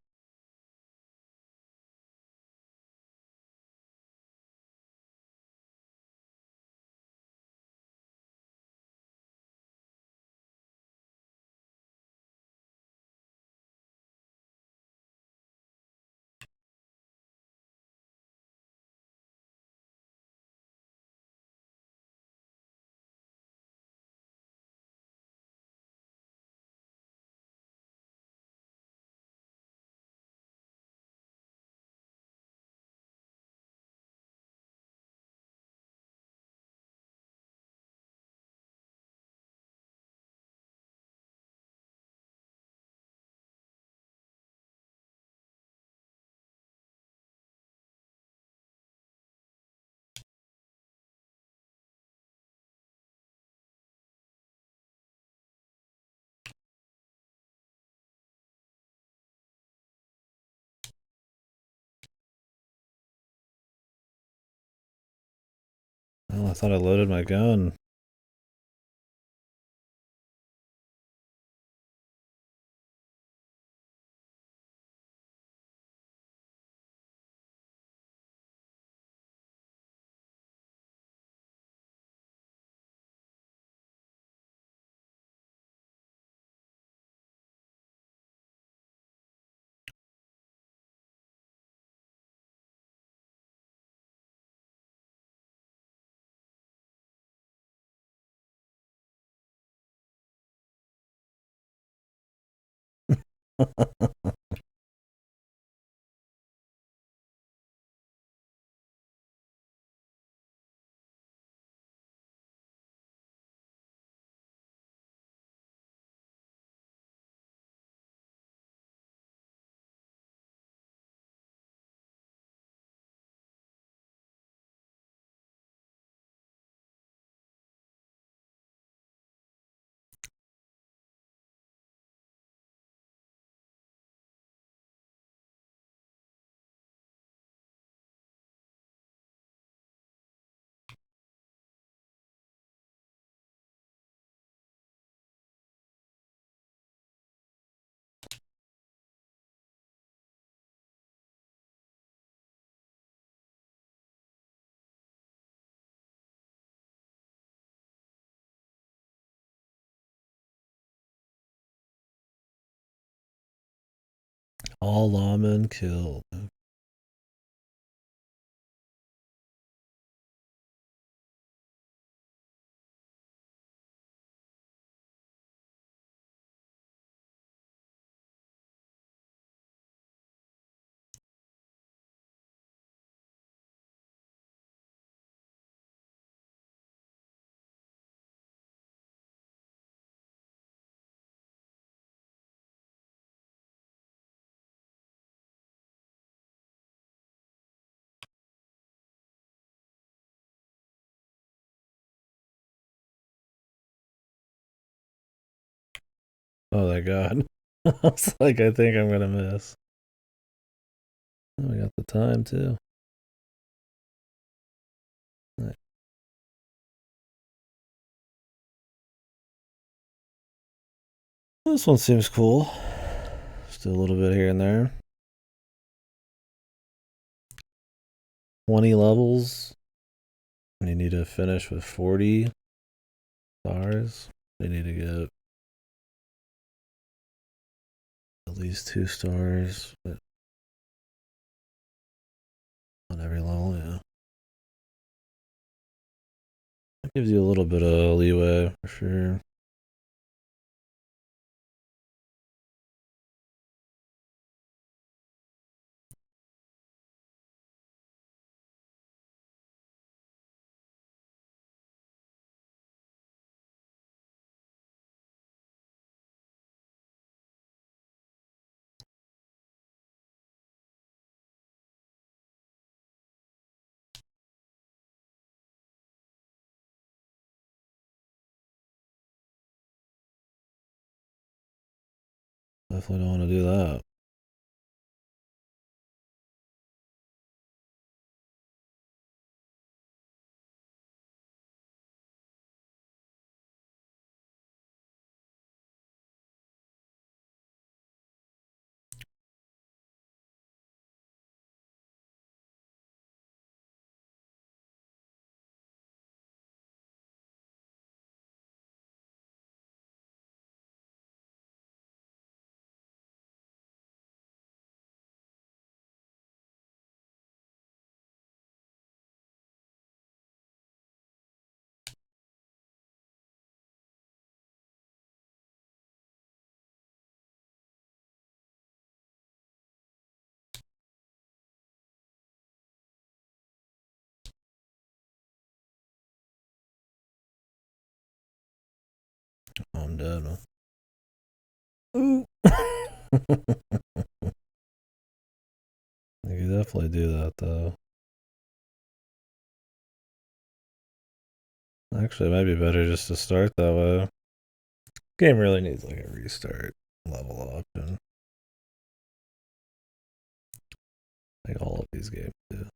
Oh, I thought I loaded my gun. All lawmen killed. Oh my god. I was like, I think I'm gonna miss. Oh, we got the time too. Right. This one seems cool. Just a little bit here and there. 20 levels. And you need to finish with 40 stars. You need to get at least 2 stars, but on every level, yeah. Gives you a little bit of leeway for sure. Definitely don't want to do that. I'm dead. Ooh. You can definitely do that though. Actually, it might be better just to start that way. Game really needs like a restart level option. Like all of these games do.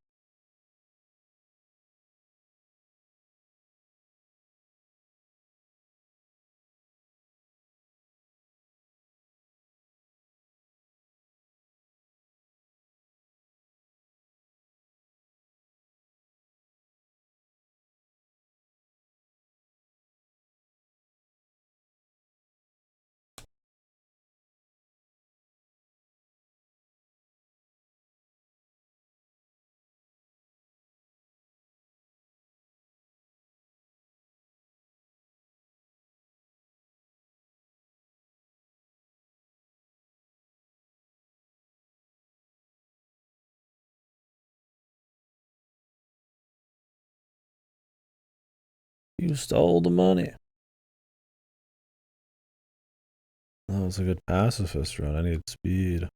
You stole the money. That was a good pacifist run. I need speed.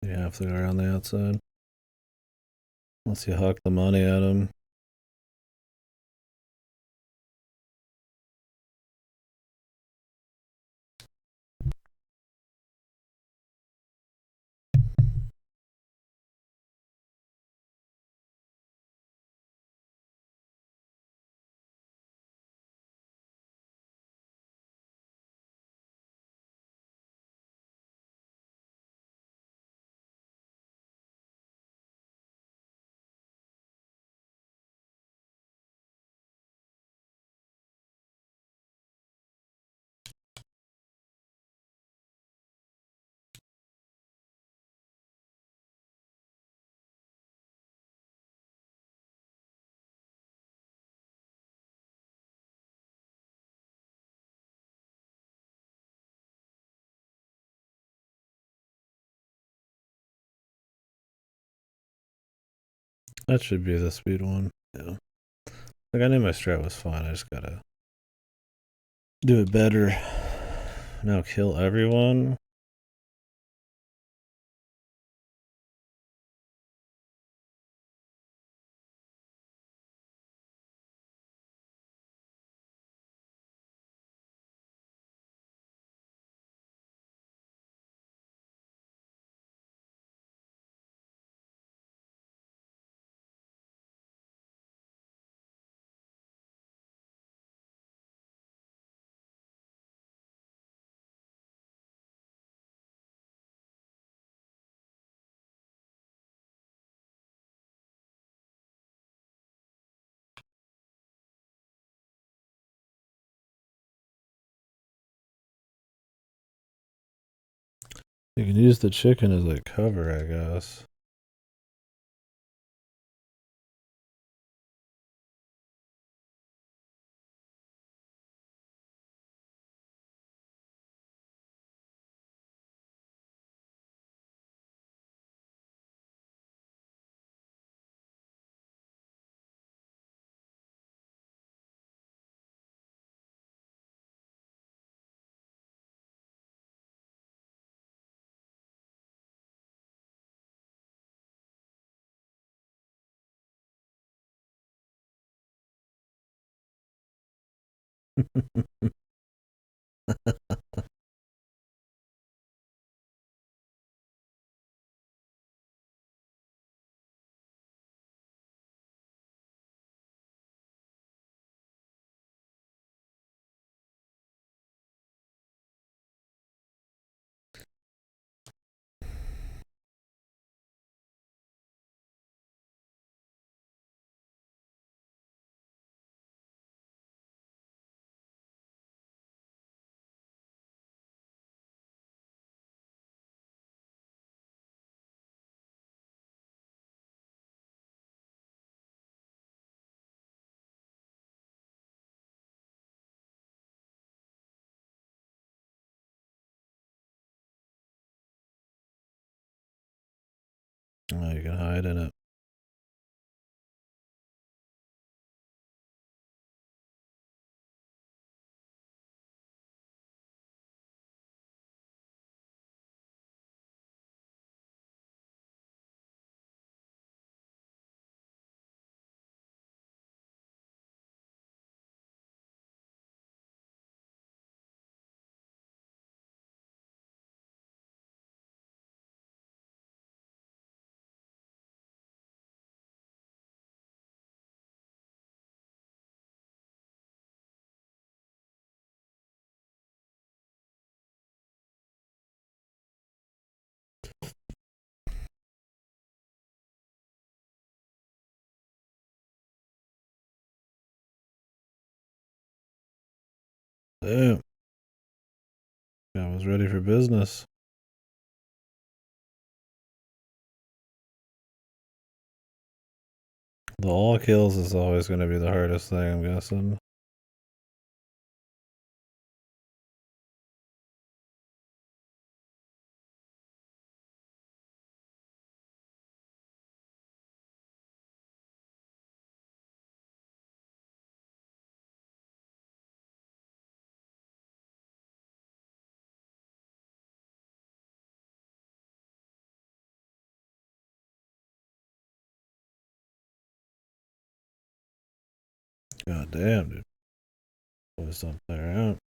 You have to go around the outside. Unless you huck the money at him. That should be the speed one. Yeah. Like I knew my strat was fine. I just gotta do it better. Now kill everyone. You can use the chicken as a cover, I guess. Oh, you can hide in it. Damn. I was ready for business. The all kills is always going to be the hardest thing, I'm guessing. God damn, dude. Boys don't play around.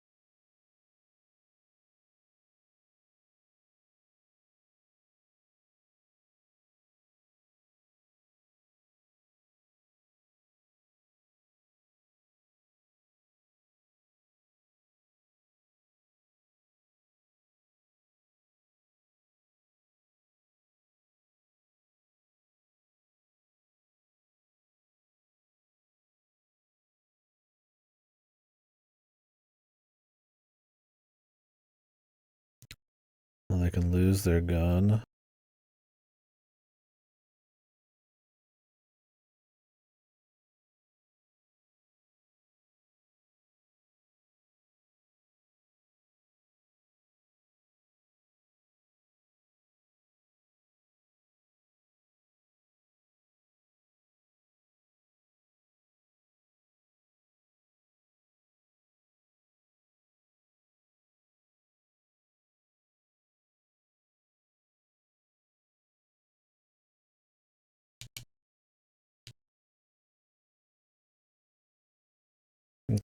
Well, they can lose their gun.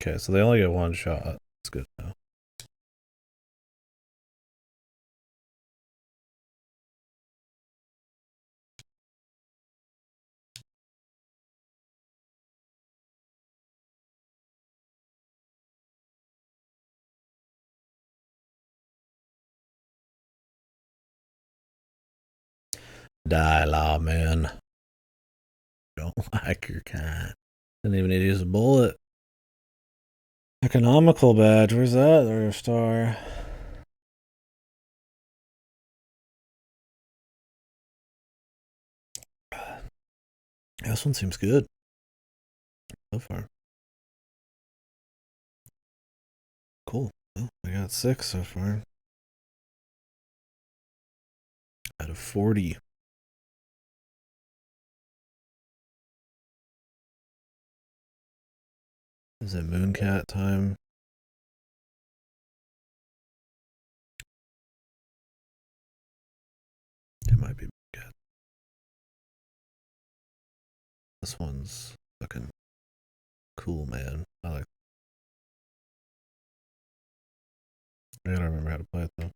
Okay, so they only get one shot. That's good now. Die, lawman. Don't like your kind. Didn't even need to use a bullet. Economical badge. Where's that? There's a star. This one seems good so far. Cool. Well, I got 6 so far out of 40. Is it Mooncat time? It might be Mooncat. This one's fucking cool, man. I like. I gotta remember how to play it though.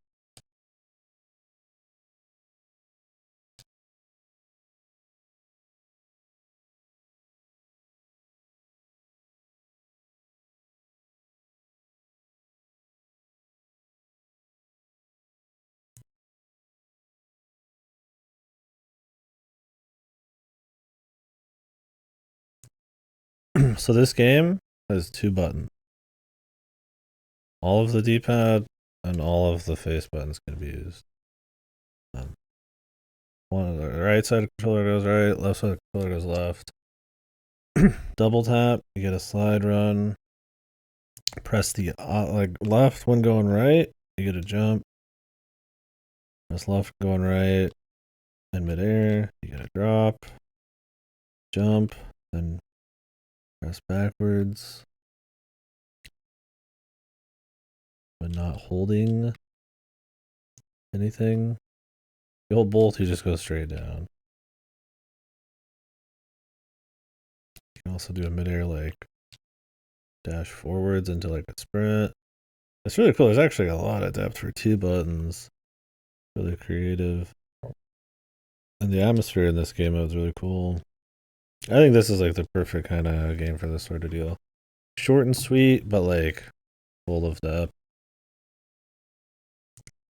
So this game has 2 buttons. All of the D-pad and all of the face buttons can be used. One of the right side of the controller goes right, left side of the controller goes left. Double tap, you get a slide run. Press the like left when going right, you get a jump. Press left going right in midair, you get a drop. Jump, then press backwards. But not holding anything. You hold both, you just go straight down. You can also do a midair like dash forwards into like a sprint. It's really cool. There's actually a lot of depth for 2 buttons. Really creative. And the atmosphere in this game was really cool. I think this is like the perfect kind of game for this sort of deal. Short and sweet, but like full of depth.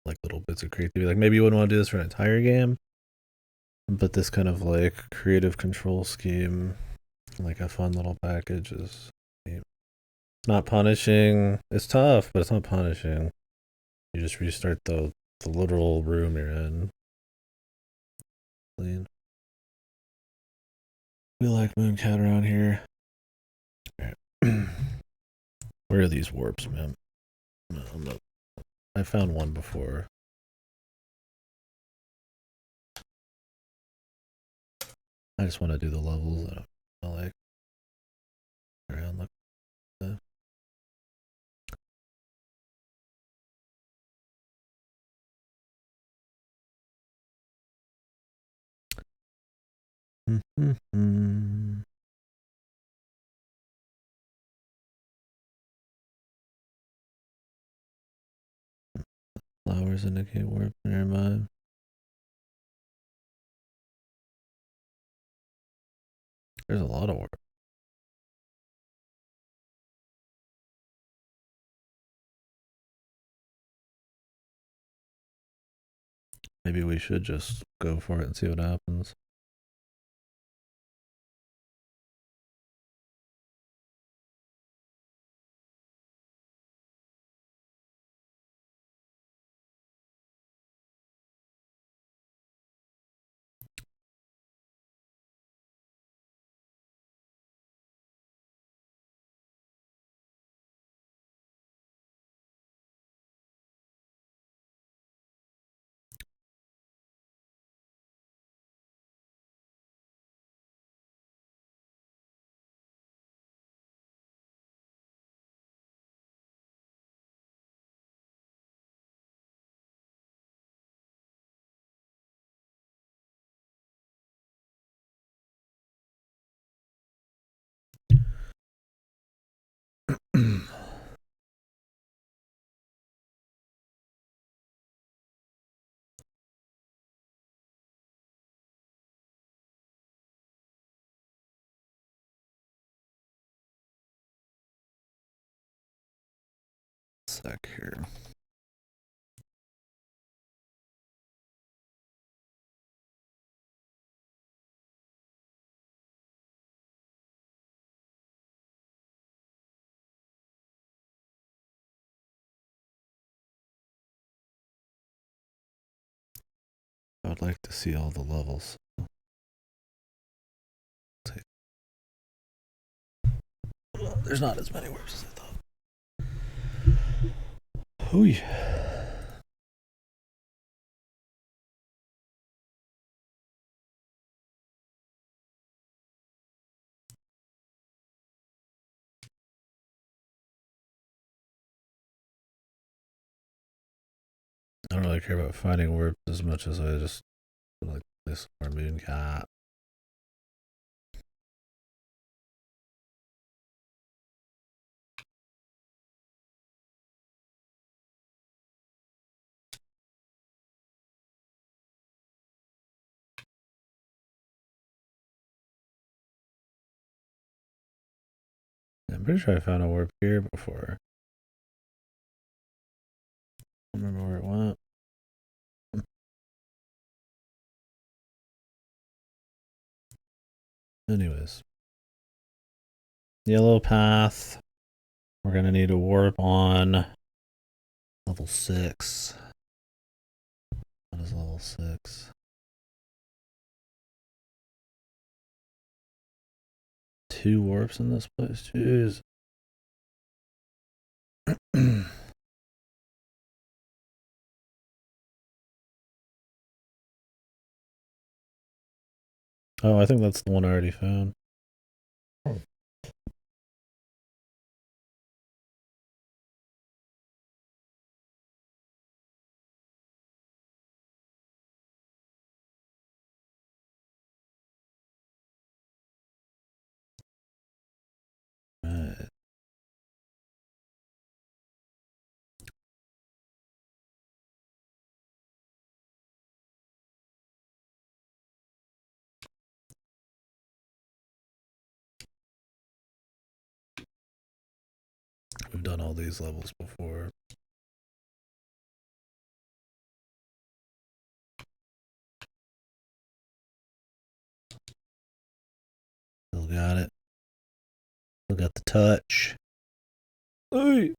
Like little bits of creativity. Like maybe you wouldn't want to do this for an entire game, but this kind of like creative control scheme, like a fun little package is neat. It's not punishing. It's tough, but it's not punishing. You just restart the literal room you're in. Clean. We like Mooncat around here. Right. Where are these warps, man? No, I found one before. I just want to do the levels that I like. Around like that. Flowers indicate warp nearby. There's a lot of warp. Maybe we should just go for it and see what happens. Sec here. I would like to see all the levels. there's not as many warps as I thought. Ooh. I don't really care about finding warps as much as I just like to play some more Moon Cat. I'm pretty sure I found a warp here before. I don't remember where it went. Anyways. Yellow path. We're gonna need a warp on level 6. What is level 6? 2 warps in this place. Jeez. Oh, I think that's the one I already found. Right. We've done all these levels before. Still got it. Still got the touch. Hey.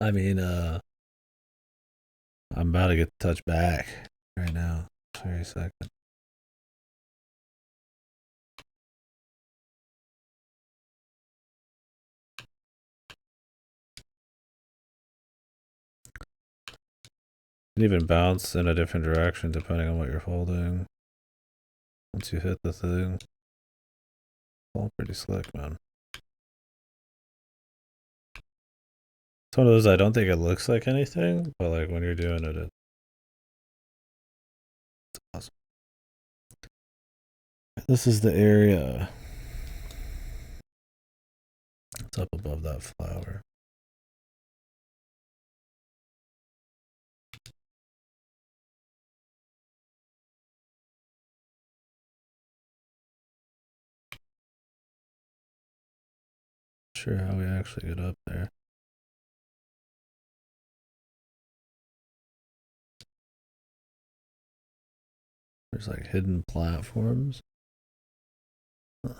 I mean, I'm about to get the touch back right now. Sorry a second. You can even bounce in a different direction depending on what you're holding. Once you hit the thing. It's all pretty slick, man. It's one of those I don't think it looks like anything, but like when you're doing it, it's awesome. This is the area. It's up above that flower. Not sure how we actually get up there. There's like hidden platforms. Huh.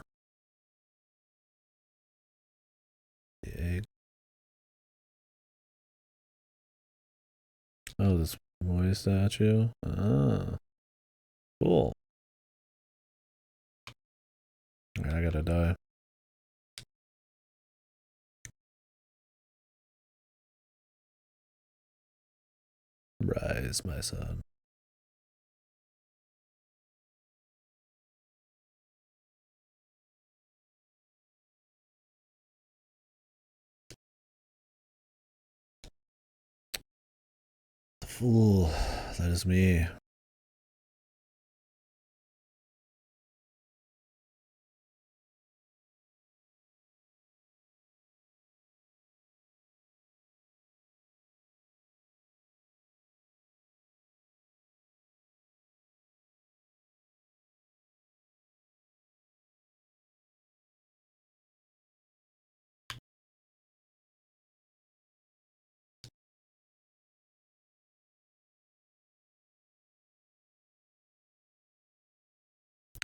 The egg. Oh, this Moy statue. Ah, cool. Alright, I gotta die. Rise, my son. The fool. That is me.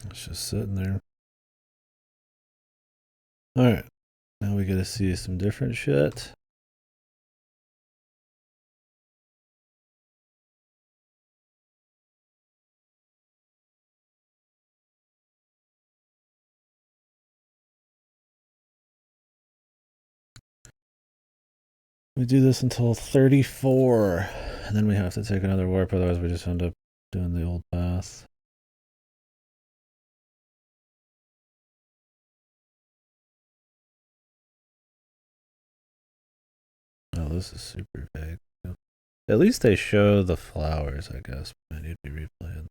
It's just sitting there. Alright. Now we get to see some different shit. We do this until 34, and then we have to take another warp, otherwise we just end up doing the old path. Oh, this is super vague. At least they show the flowers, I guess. I need to be replaying.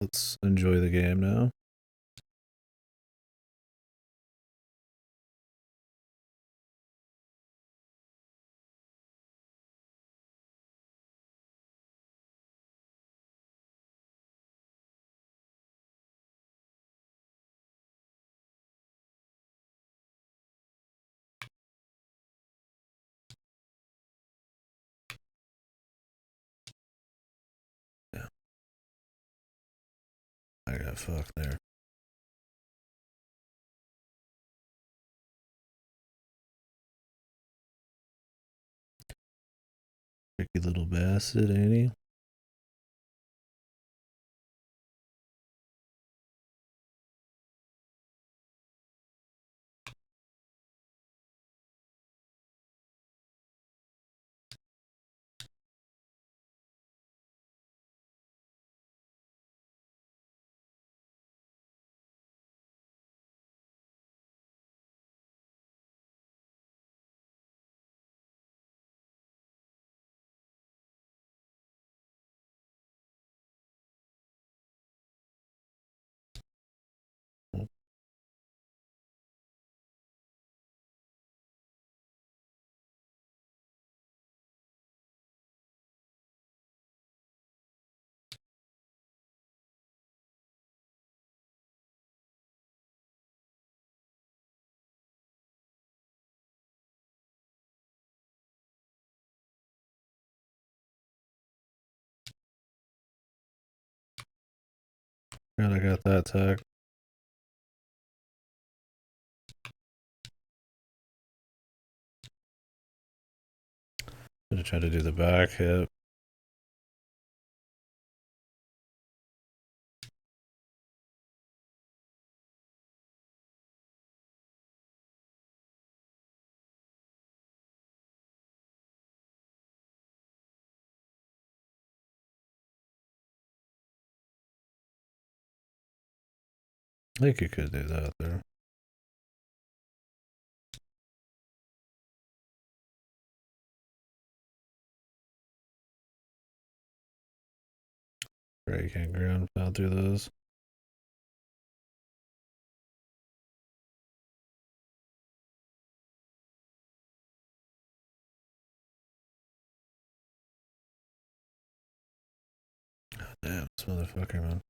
Let's enjoy the game now. Yeah. I got fucked there. Tricky little bastard, ain't he? God, I got that tag. Gonna try to do the back hip. I think you could do that there. Right, you can't ground pound through those. Damn, this motherfucker, man.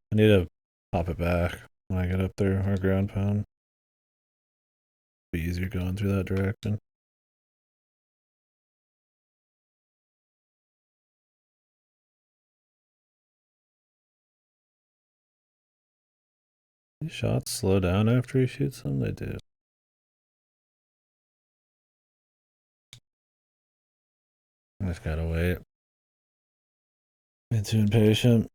I need to pop it back when I get up there, or ground pound. Be easier going through that direction. These shots slow down after he shoots them? They do. I just gotta wait. I'm too impatient.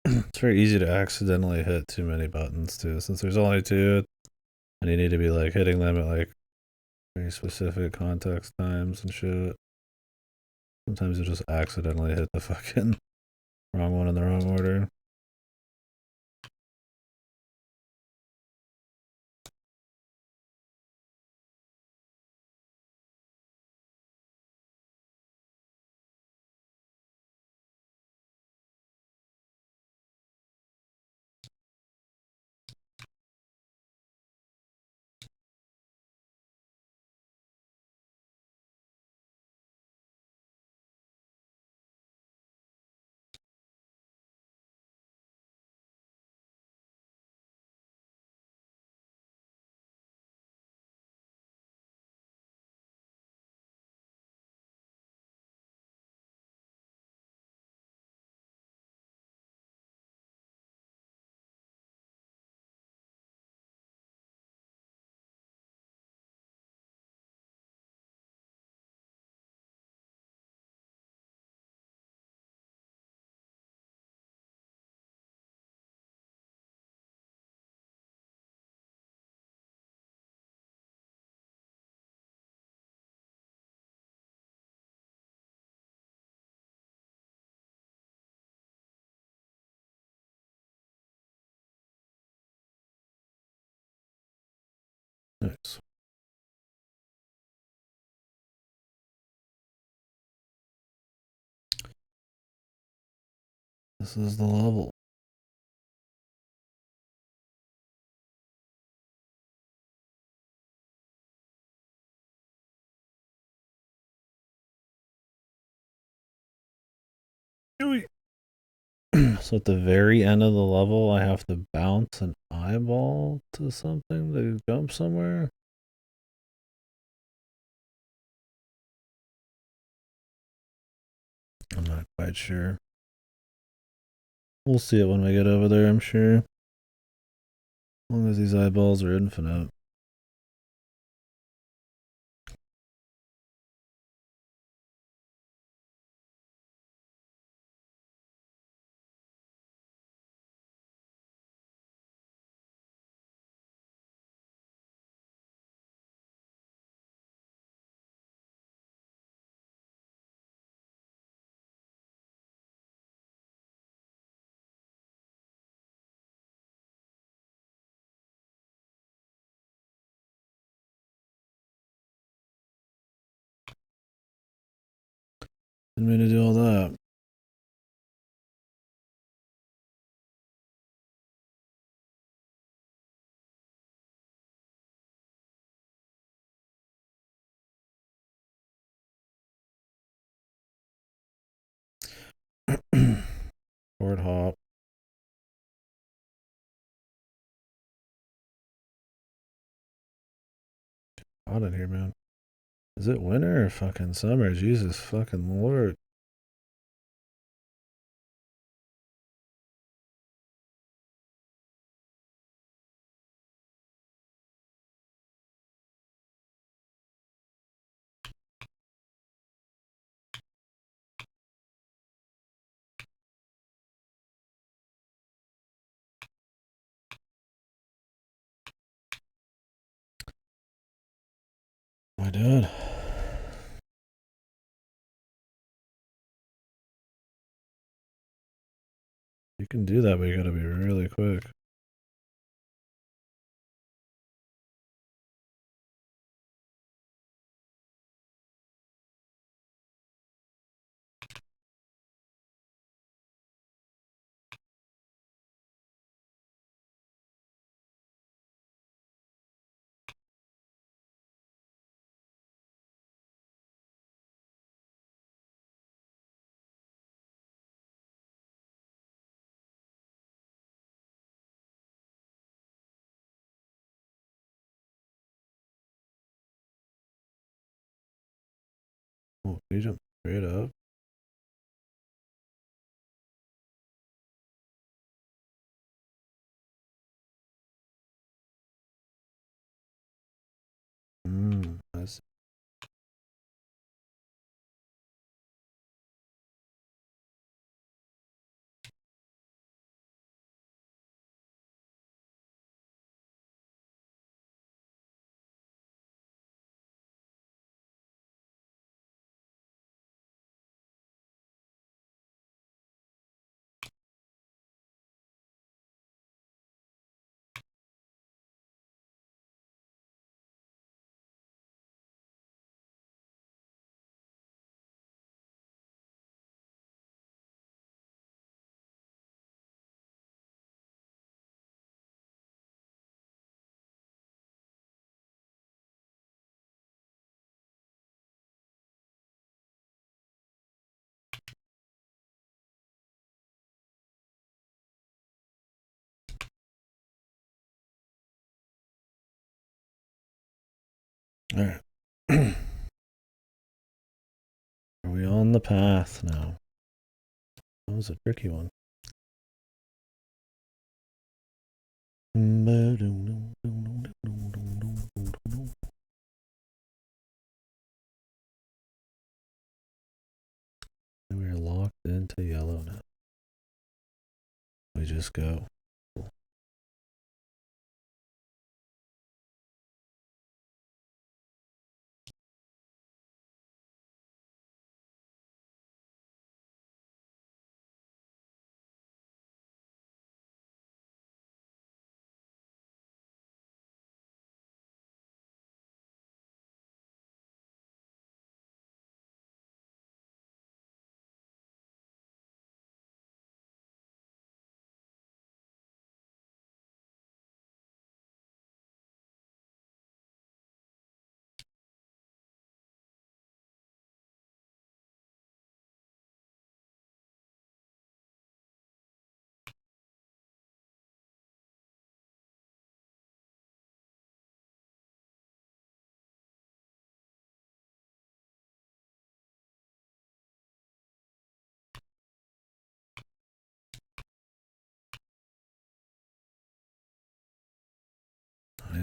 It's very easy to accidentally hit too many buttons too, since there's only two, and you need to be like hitting them at like very specific context times and shit. Sometimes you just accidentally hit the fucking wrong one in the wrong order. This is the level. So at the very end of the level, I have to bounce an eyeball to something to jump somewhere. I'm not quite sure. We'll see it when we get over there, I'm sure. As long as these eyeballs are infinite. Didn't mean to do all that. Forward hop. Hot in here, man. Is it winter or fucking summer? Jesus fucking Lord. My dad. You can do that, but you gotta be really quick. Oh, you jump straight up. I see. Alright. Are we on the path now? That was a tricky one. We're locked into yellow now. We just go.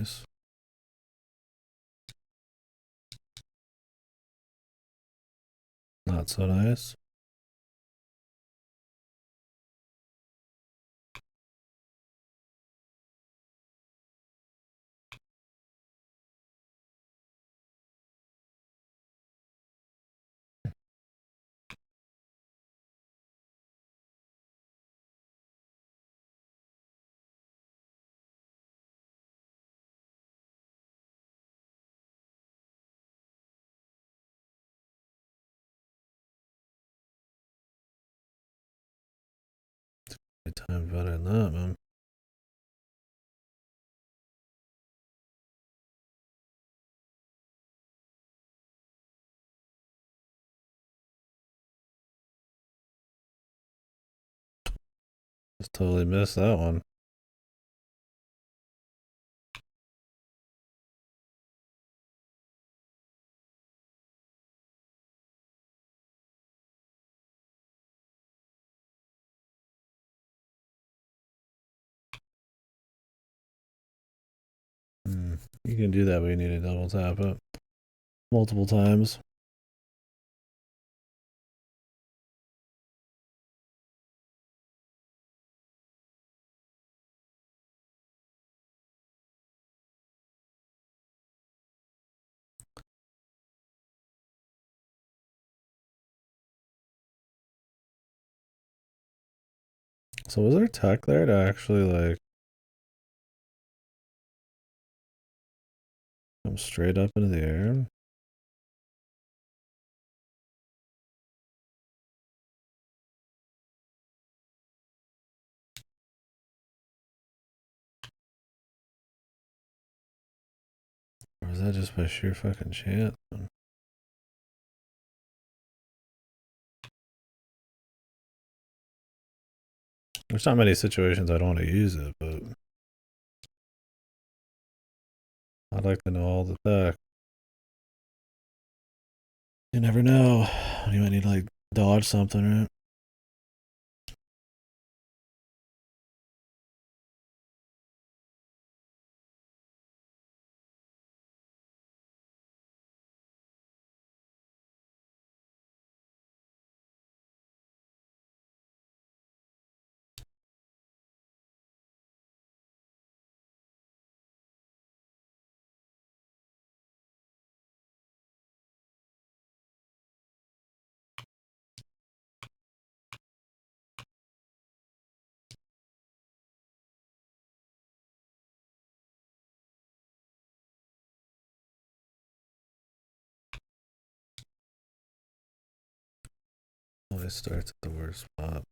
nice. Not so nice. Good time better than that, man. Just totally missed that one. You can do that, but you need to double tap it multiple times. So was there tech there to actually like come straight up into the air? Or was that just by sheer fucking chance? There's not many situations I don't want to use it, but I'd like to know all the tech. You never know. You might need to like dodge something, right? Always starts at the worst spot.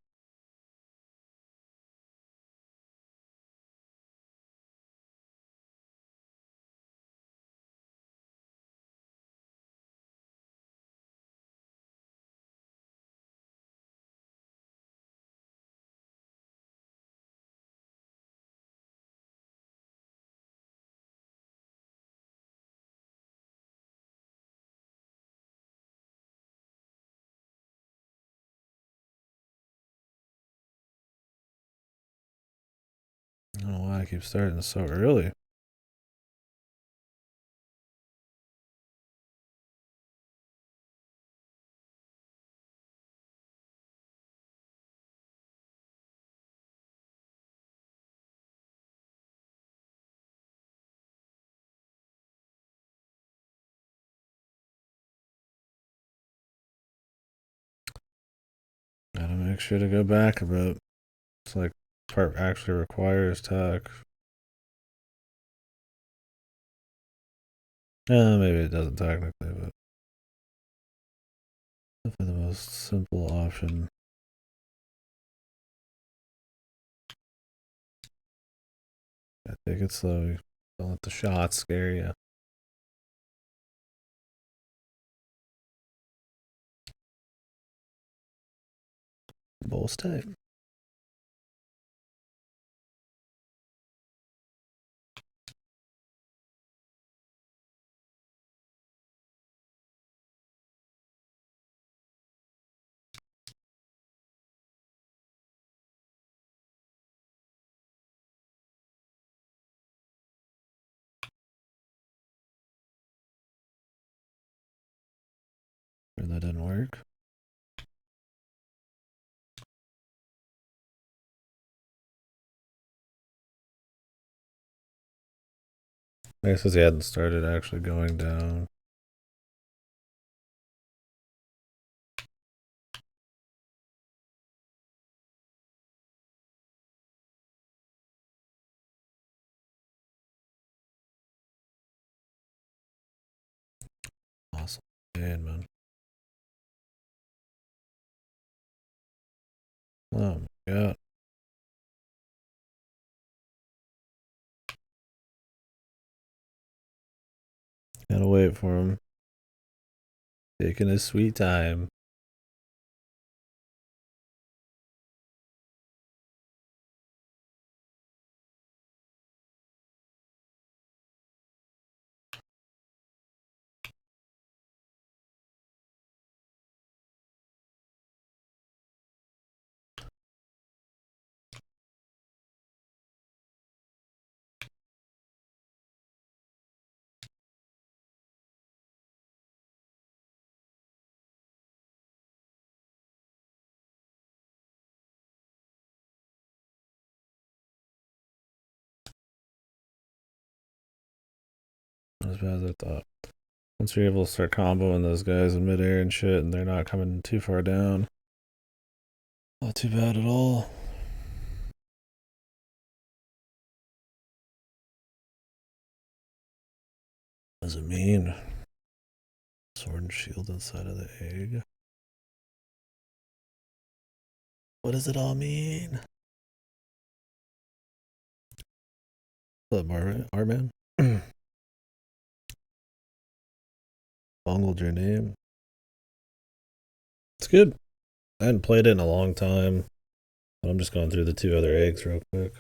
I don't know why I keep starting so early. Gotta make sure to go back a bit. It's like part actually requires tech. Yeah, maybe it doesn't technically, but definitely the most simple option. I take it slow. Don't let the shots scare you. Bowl stay. I guess he hadn't started actually going down. Awesome. Man. Oh my god. Gotta wait for him. Taking his sweet time. Not as bad as I thought. Once you're able to start comboing those guys in midair and shit, and they're not coming too far down, not too bad at all. What does it mean? Sword and shield inside of the egg. What does it all mean? What's up, Arman? Bungled your name. It's good. I hadn't played it in a long time, but I'm just going through the 2 other eggs real quick.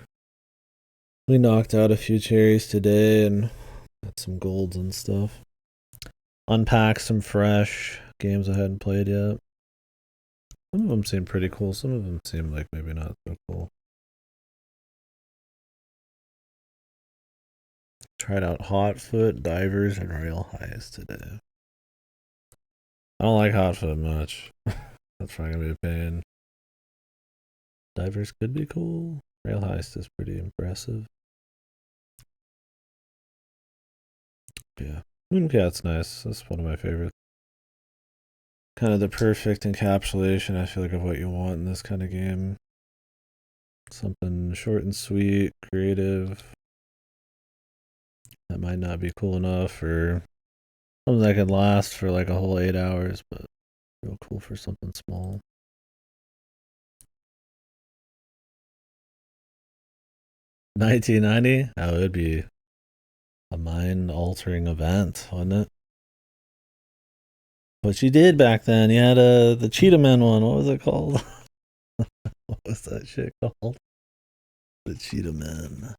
We knocked out a few cherries today and got some golds and stuff. Unpacked some fresh games I hadn't played yet. Some of them seem pretty cool. Some of them seem like maybe not so cool. Tried out Hotfoot, Divers, and Rail Highs today. I don't like Hotfoot much. That's probably gonna be a pain. Divers could be cool. Rail Heist is pretty impressive. Yeah. Mooncat's nice. That's one of my favorites. Kind of the perfect encapsulation, I feel like, of what you want in this kind of game. Something short and sweet, creative. That might not be cool enough for something that could last for like a whole 8 hours, but real cool for something small. $19.90? That would be a mind-altering event, wouldn't it? What you did back then, you had the Cheetah Man one. What was it called? What was that shit called? The Cheetah Man.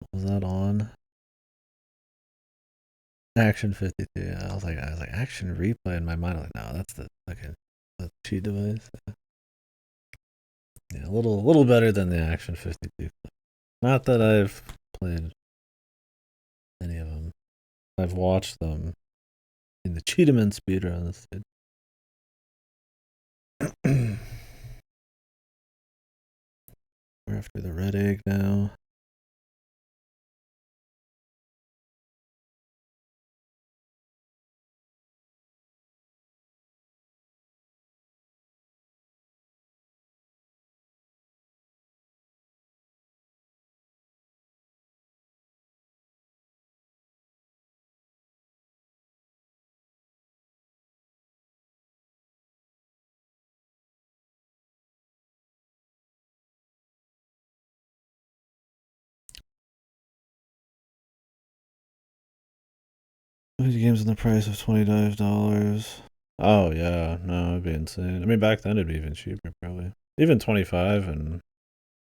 What was that on? Action 52. Yeah, I was like Action Replay in my mind. I'm like, no, that's the fucking cheat device. Yeah, a little better than the Action 52. Not that I've played any of them. I've watched them in the Cheetahman speedruns. We're after the red egg now. These games in the price of $25. Oh yeah, no, it'd be insane. I mean, back then it'd be even cheaper, probably. Even 25 and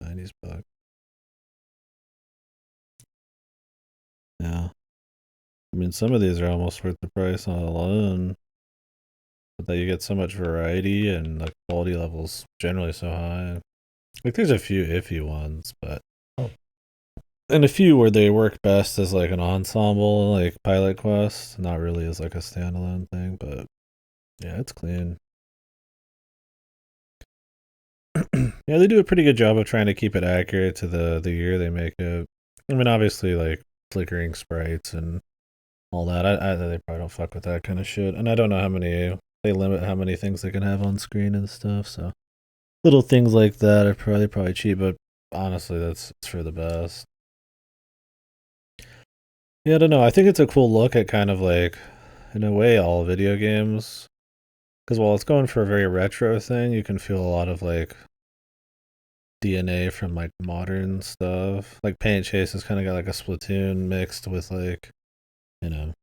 90s bucks. Yeah. I mean, some of these are almost worth the price on alone. But that you get so much variety and the quality level's generally so high. Like, there's a few iffy ones, but. Oh. And a few where they work best as like an ensemble, like Pilot Quest, not really as like a standalone thing, but yeah, it's clean. Yeah, they do a pretty good job of trying to keep it accurate to the year they make it. I mean, obviously, like flickering sprites and all that. They probably don't fuck with that kind of shit. And I don't know how many they limit how many things they can have on screen and stuff. So little things like that are probably cheap, but honestly, that's it's for the best. Yeah, I don't know. I think it's a cool look at kind of like, in a way, all video games. Because while it's going for a very retro thing, you can feel a lot of like DNA from like modern stuff. Like Paint Chase has kind of got like a Splatoon mixed with like, you know,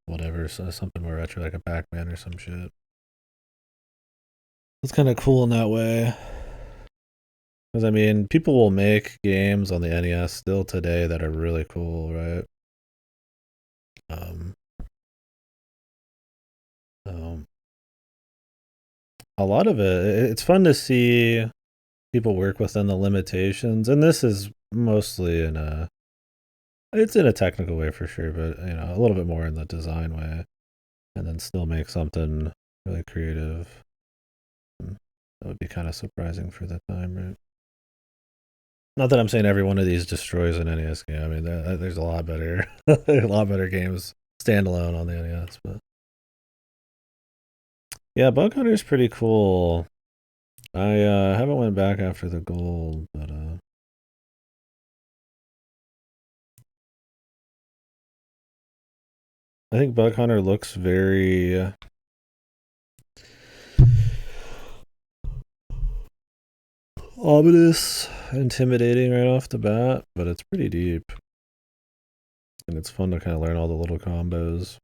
whatever, so something more retro, like a Pac-Man or some shit. It's kind of cool in that way. Because I mean, people will make games on the NES still today that are really cool, right? Um, um a lot of it's fun to see people work within the limitations, and this is mostly in a it's in a technical way for sure, but you know, a little bit more in the design way, and then still make something really creative. That would be kind of surprising for the time, right? Not that I'm saying every one of these destroys an NES game. I mean, there's a lot better, a lot better games standalone on the NES. But yeah, Bug Hunter is pretty cool. I haven't went back after the gold, but I think Bug Hunter looks very ominous, intimidating right off the bat, but it's pretty deep. And it's fun to kind of learn all the little combos.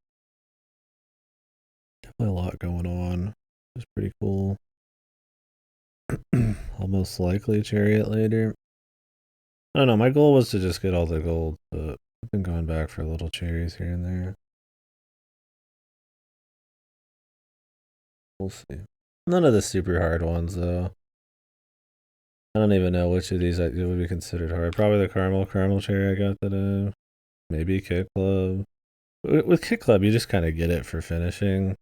Definitely a lot going on. It's pretty cool. I'll most likely chariot later. I don't know. My goal was to just get all the gold, but I've been going back for little cherries here and there. We'll see. None of the super hard ones, though. I don't even know which of these would be considered hard. Probably the caramel cherry I got today. Maybe Kick Club. With Kick Club, you just kind of get it for finishing.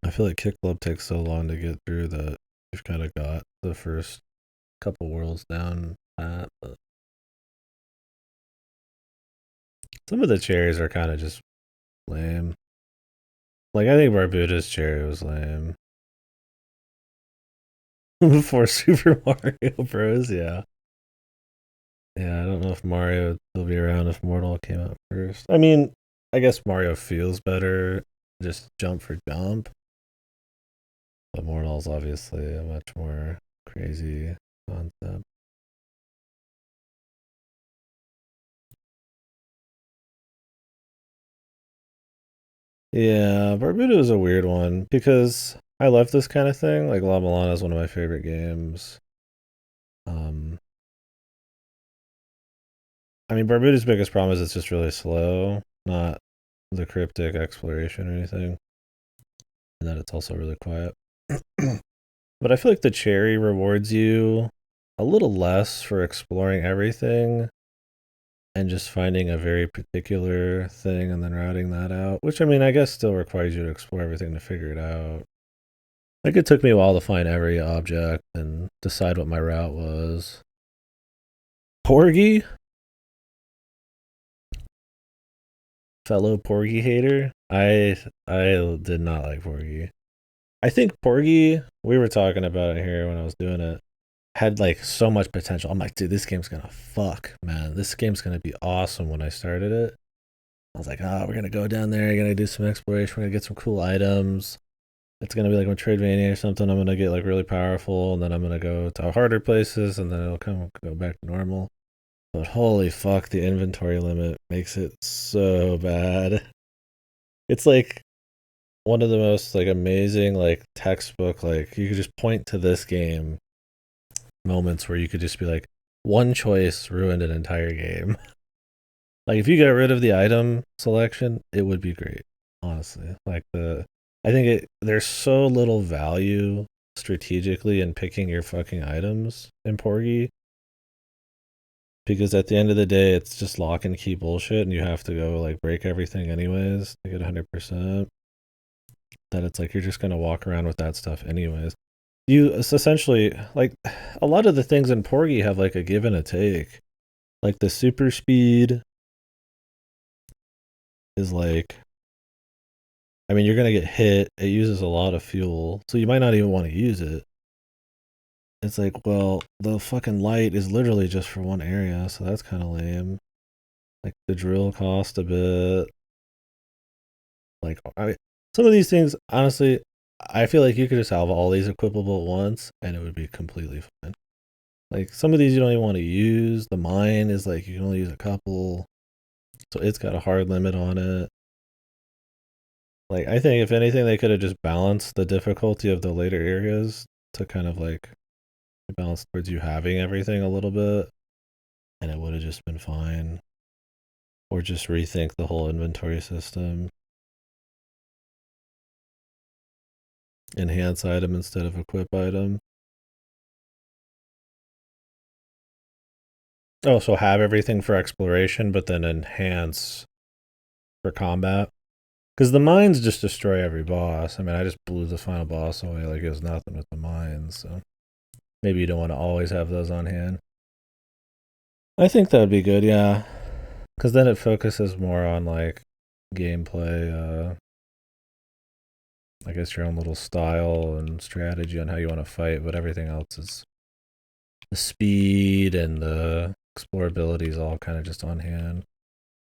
I feel like Kick Club takes so long to get through that you've kind of got the first couple worlds down pat. But some of the cherries are kind of just lame. Like, I think Barbuda's cherry was lame. Before Super Mario Bros. Yeah. Yeah, I don't know if Mario would still be around if Mortal came out first. I mean, I guess Mario feels better, just jump for jump. But Mortal's obviously a much more crazy concept. Yeah, Barbuda is a weird one because I love this kind of thing. Like La Milana is one of my favorite games. Um, I mean, Barbuda's biggest problem is it's just really slow, not the cryptic exploration or anything, and that it's also really quiet. But I feel like the cherry rewards you a little less for exploring everything and just finding a very particular thing and then routing that out, which I mean, I guess still requires you to explore everything to figure it out. Like it took me a while to find every object and decide what my route was. Porgy, fellow Porgy hater. I did not like Porgy. I think Porgy, we were talking about it here when I was doing it, had like so much potential. I'm like, dude, this game's gonna fuck, man. This game's gonna be awesome when I started it. I was like, we're gonna go down there, we're gonna do some exploration, we're gonna get some cool items. It's gonna be like a Metroidvania or something. I'm gonna get like really powerful, and then I'm gonna go to harder places, and then it'll go back to normal. But holy fuck, the inventory limit makes it so bad. It's like one of the most like amazing like textbook like you could just point to this game moments where you could just be like one choice ruined an entire game. Like if you got rid of the item selection, it would be great. Honestly, like I think there's so little value strategically in picking your fucking items in Porgy because at the end of the day, it's just lock and key bullshit, and you have to go like break everything anyways to get 100%. That it's like you're just gonna walk around with that stuff anyways. you it's essentially like a lot of the things in Porgy have like a give and a take. Like the super speed is like, I mean, you're gonna get hit. It uses a lot of fuel, so you might not even want to use it. It's like, well, the fucking light is literally just for one area, so that's kind of lame. Like the drill cost a bit. Like some of these things, honestly, I feel like you could just have all these equipable at once, and it would be completely fine. Like some of these you don't even want to use. The mine is like you can only use a couple, so it's got a hard limit on it. Like I think if anything, they could have just balanced the difficulty of the later areas to kind of like balance towards you having everything a little bit, and it would have just been fine. Or just rethink the whole inventory system. Enhance item instead of equip item. Oh, so have everything for exploration, but then enhance for combat. Because the mines just destroy every boss. I mean, I just blew the final boss away like it was nothing with the mines. So maybe you don't want to always have those on hand. I think that would be good, yeah. Because then it focuses more on like gameplay. I guess your own little style and strategy on how you want to fight, but everything else is the speed and the explorability is all kind of just on hand.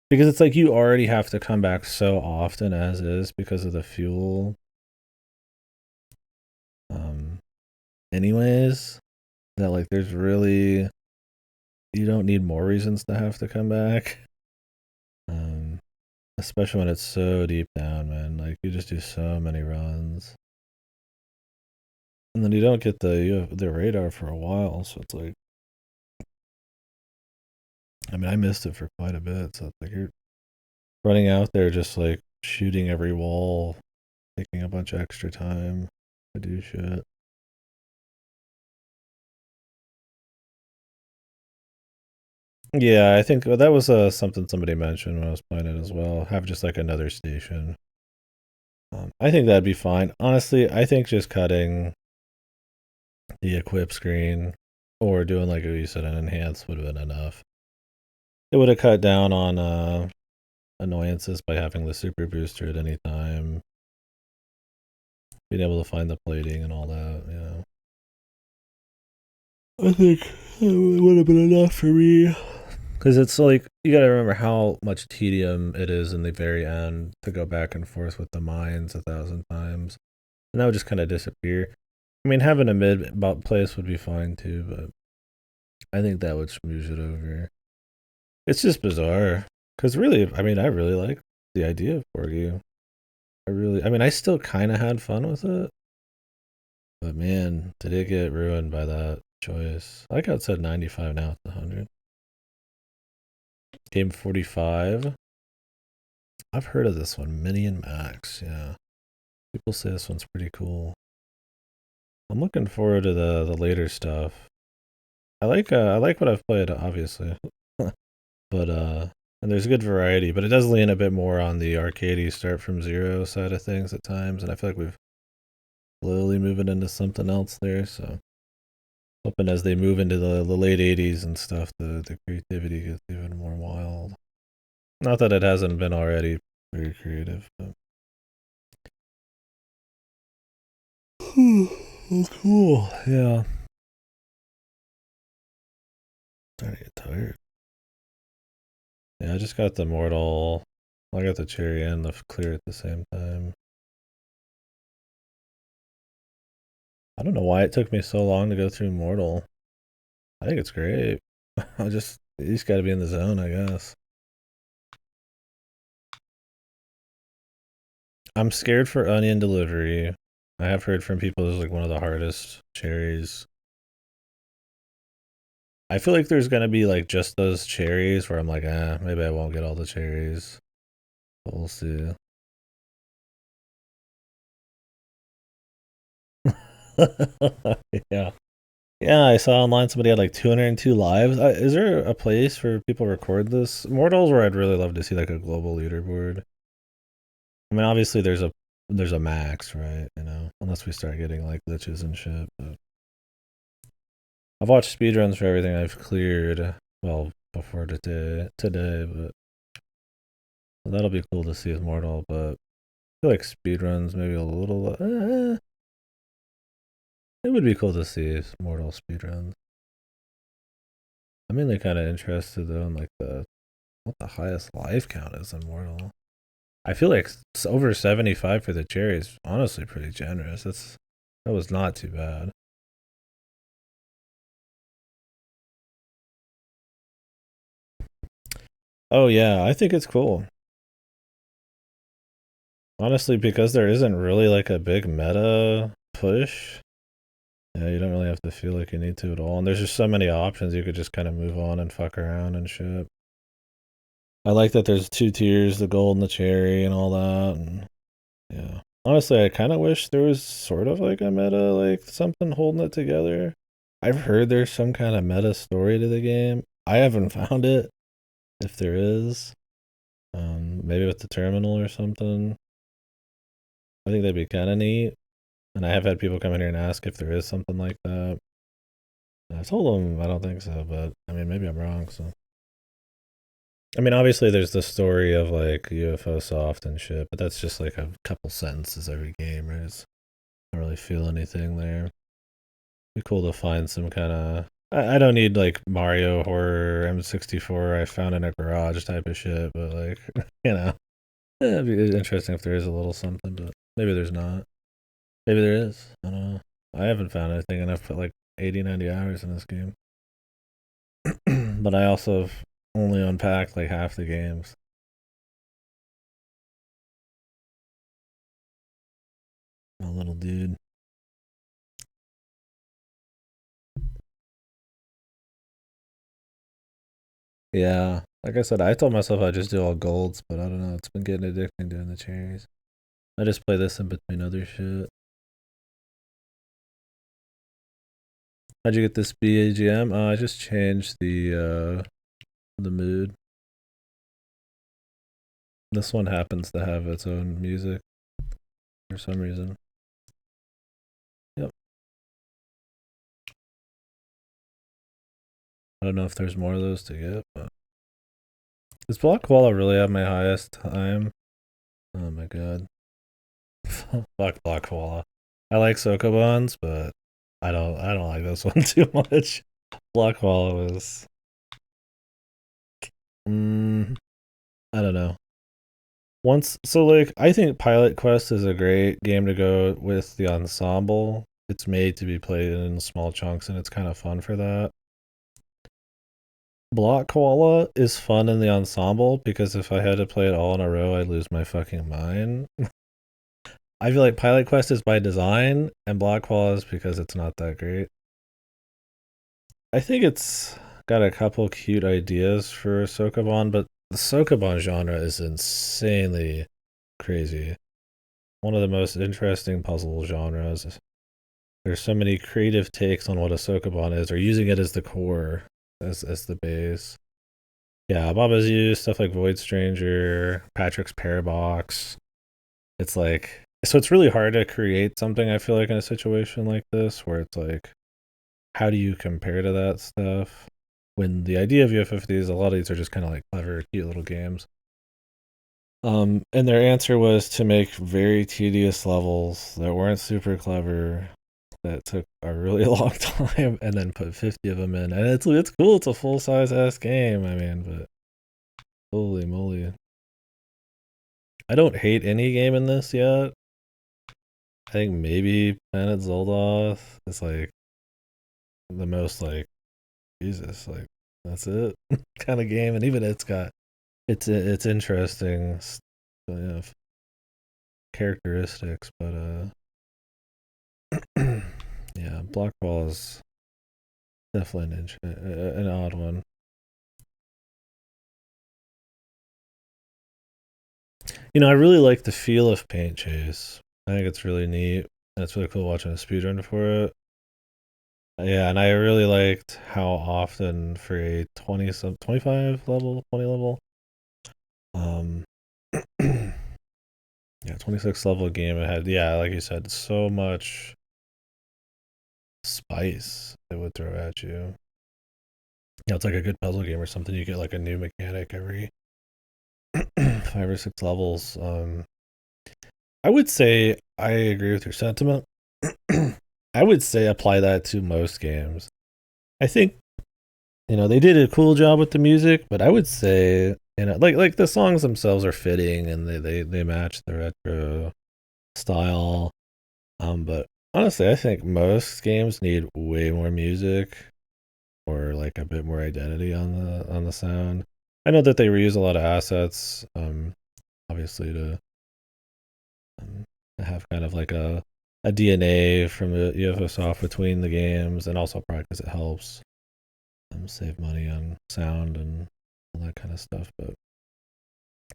Because it's like you already have to come back so often as is because of the fuel. Um, anyways, that like there's really you don't need more reasons to have to come back. Um, especially when it's so deep down, man. Like you just do so many runs, and then you don't get the radar for a while. So it's like, I mean, I missed it for quite a bit. So it's like you're running out there just like shooting every wall, taking a bunch of extra time to do shit. Yeah, I think that was something somebody mentioned when I was playing it as well. Have just like another station. I think that'd be fine. Honestly, I think just cutting the equip screen or doing like you said, an enhance would have been enough. It would have cut down on annoyances by having the super booster at any time, being able to find the plating and all that. I think it would have been enough for me. Because it's like, you gotta remember how much tedium it is in the very end to go back and forth with the mines 1,000 times. And that would just kind of disappear. I mean, having a mid place would be fine too, but I think that would smooth it over. It's just bizarre. Because really, I mean, I really like the idea of Porgy. I mean, I still kind of had fun with it. But man, did it get ruined by that choice. I got set 95, now it's 100. Game 45. I've heard of this one, Mini and Max. Yeah, people say this one's pretty cool. I'm looking forward to the later stuff. I like what I've played, obviously, but and there's good variety, but it does lean a bit more on the arcadey start from zero side of things at times, and I feel like we've slowly moving into something else there. So hoping as they move into the late '80s and stuff, the creativity gets even more wild. Not that it hasn't been already very creative, but. Oh, cool. Yeah. Starting to get tired. Yeah, I just got the mortal. I got the cherry and the clear at the same time. I don't know why it took me so long to go through mortal. I think it's great. I just you just got to be in the zone, I guess. I'm scared for onion delivery. I have heard from people it's like one of the hardest cherries. I feel like there's gonna be like just those cherries where I'm like, maybe I won't get all the cherries. But we'll see. Yeah. Yeah, I saw online somebody had like 202 lives. Is there a place where people record this? Mortals where I'd really love to see like a global leaderboard. I mean, obviously there's a there's a max, right? You know, unless we start getting like glitches and shit. But I've watched speedruns for everything I've cleared. Well, before today, but that'll be cool to see with Mortal. But I feel like speedruns maybe a little. It would be cool to see Mortal speedruns. I'm mainly kind of interested though in like the what the highest life count is in Mortal. I feel like over 75 for the cherry is honestly pretty generous. That was not too bad. Oh yeah, I think it's cool. Honestly, because there isn't really like a big meta push. Yeah, you don't really have to feel like you need to at all. And there's just so many options. You could just kind of move on and fuck around and shit. I like that there's two tiers, the gold and the cherry and all that. And yeah. Honestly, I kind of wish there was sort of like a meta, like something holding it together. I've heard there's some kind of meta story to the game. I haven't found it. If there is, maybe with the terminal or something. I think that'd be kind of neat. And I have had people come in here and ask if there is something like that. And I told them I don't think so, but I mean, maybe I'm wrong. So, I mean, obviously, there's the story of like UFO soft and shit, but that's just like a couple sentences every game, right? It's not really feel anything there. Be cool to find some kind of. I don't need like Mario horror M64 I found in a garage type of shit, but like, you know, it'd be interesting if there is a little something, but maybe there's not. Maybe there is. I don't know. I haven't found anything, and I've put like 80, 90 hours in this game. But I also have only unpacked like half the games. My little dude. Yeah. Like I said, I told myself I'd just do all golds, but I don't know. It's been getting addicting doing the cherries. I just play this in between other shit. How'd you get this BAGM? I just changed the mood. This one happens to have its own music for some reason. Yep. I don't know if there's more of those to get, but does Block Koala really have my highest time? Oh my god. Fuck Block Koala. I like Sokobans, but I don't like this one too much. Block Koala was mm, I don't know. Once so like I think Pilot Quest is a great game to go with the ensemble. It's made to be played in small chunks and it's kind of fun for that. Block Koala is fun in the ensemble because if I had to play it all in a row, I'd lose my fucking mind. I feel like Pilot Quest is by design, and Block Koala is because it's not that great. I think it's got a couple cute ideas for Sokoban, but the Sokoban genre is insanely crazy. One of the most interesting puzzle genres. There's so many creative takes on what a Sokoban is, or using it as the core, as the base. Yeah, Baba's used stuff like Void Stranger, Patrick's Parabox. It's like so it's really hard to create something I feel like in a situation like this where it's like how do you compare to that stuff? When the idea of UFFD is a lot of these are just kind of like clever, cute little games. And their answer was to make very tedious levels that weren't super clever, that took a really long time, and then put 50 of them in. And it's cool. It's a full size ass game. I mean, but holy moly, I don't hate any game in this yet. I think maybe Planet Zoldoth is like the most like Jesus, like that's it kind of game, and even it's interesting, you know, characteristics, but yeah, Blockball is definitely an odd one. You know, I really like the feel of Paint Chase. I think it's really neat. And it's really cool watching a speedrun for it. Yeah, and I really liked how often for a 25 level, 20 level, um Yeah, 26 level game. It had, yeah, like you said, so much spice it would throw at you. Yeah, it's like a good puzzle game or something. You get like a new mechanic every 5 or 6 levels. I would say I agree with your sentiment. I would say apply that to most games. I think they did a cool job with the music, but I would say like the songs themselves are fitting and they match the retro style. But honestly, I think most games need way more music or like a bit more identity on the sound. I know that they reuse a lot of assets, obviously um, to have kind of like a DNA from the UFO soft between the games, and also probably because it helps save money on sound and all that kind of stuff. But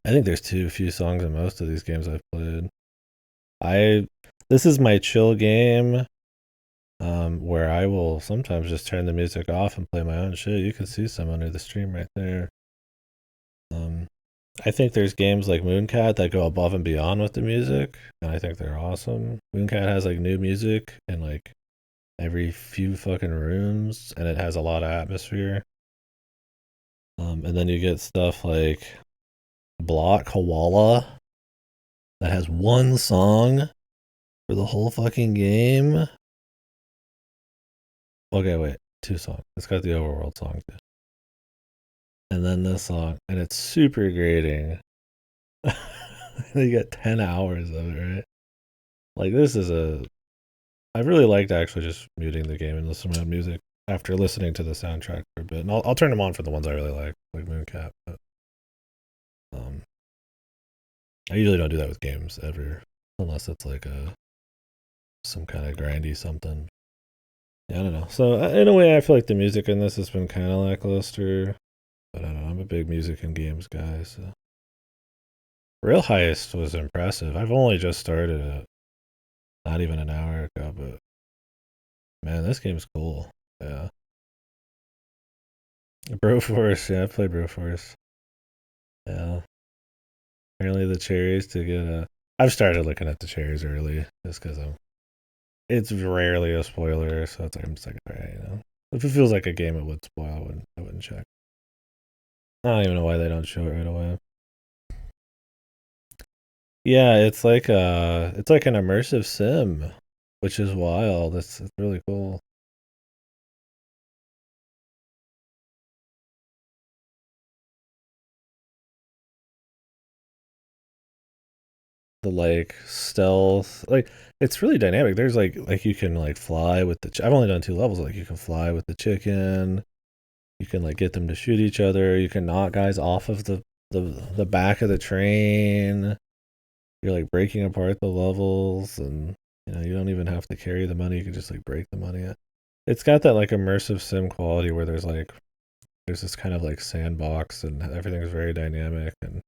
I think there's too few songs in most of these games I've played. I This is my chill game, where I will sometimes just turn the music off and play my own shit. You can see some under the stream right there. Um, I think there's games like Mooncat that go above and beyond with the music, and I think they're awesome. Mooncat has like new music in like every few fucking rooms, and it has a lot of atmosphere. And then you get stuff like Block Koala that has one song for the whole fucking game. Okay, wait, two songs. It's got the overworld song too, and then this song, and it's super grating. You get 10 hours of it, right? Like this is a. I really liked actually just muting the game and listening to music after listening to the soundtrack for a bit, and I'll turn them on for the ones I really like Mooncat. But um, I usually don't do that with games ever, unless it's like some kind of grindy something. Yeah, I don't know. So in a way, I feel like the music in this has been kind of lackluster. But I don't know. I'm a big music and games guy. So Rail Heist was impressive. I've only just started it, not even an hour ago. But man, this game's cool. Yeah. Broforce. Yeah, I played Broforce. Yeah. Apparently the cherries to get a. I've started looking at the cherries early just because I'm. It's rarely a spoiler, so it's like I'm just like, all right. If it feels like a game it would spoil, I wouldn't check. I don't even know why they don't show it right away. Yeah, it's like an immersive sim, which is wild. It's really cool. The like stealth, like it's really dynamic. There's like you can like fly with the. I've only done 2 levels. Like you can fly with the chicken. You can like get them to shoot each other. You can knock guys off of the back of the train. You're like breaking apart the levels, and you don't even have to carry the money. You can just like break the money. It's got that like immersive sim quality where there's this kind of like sandbox and everything's very dynamic, and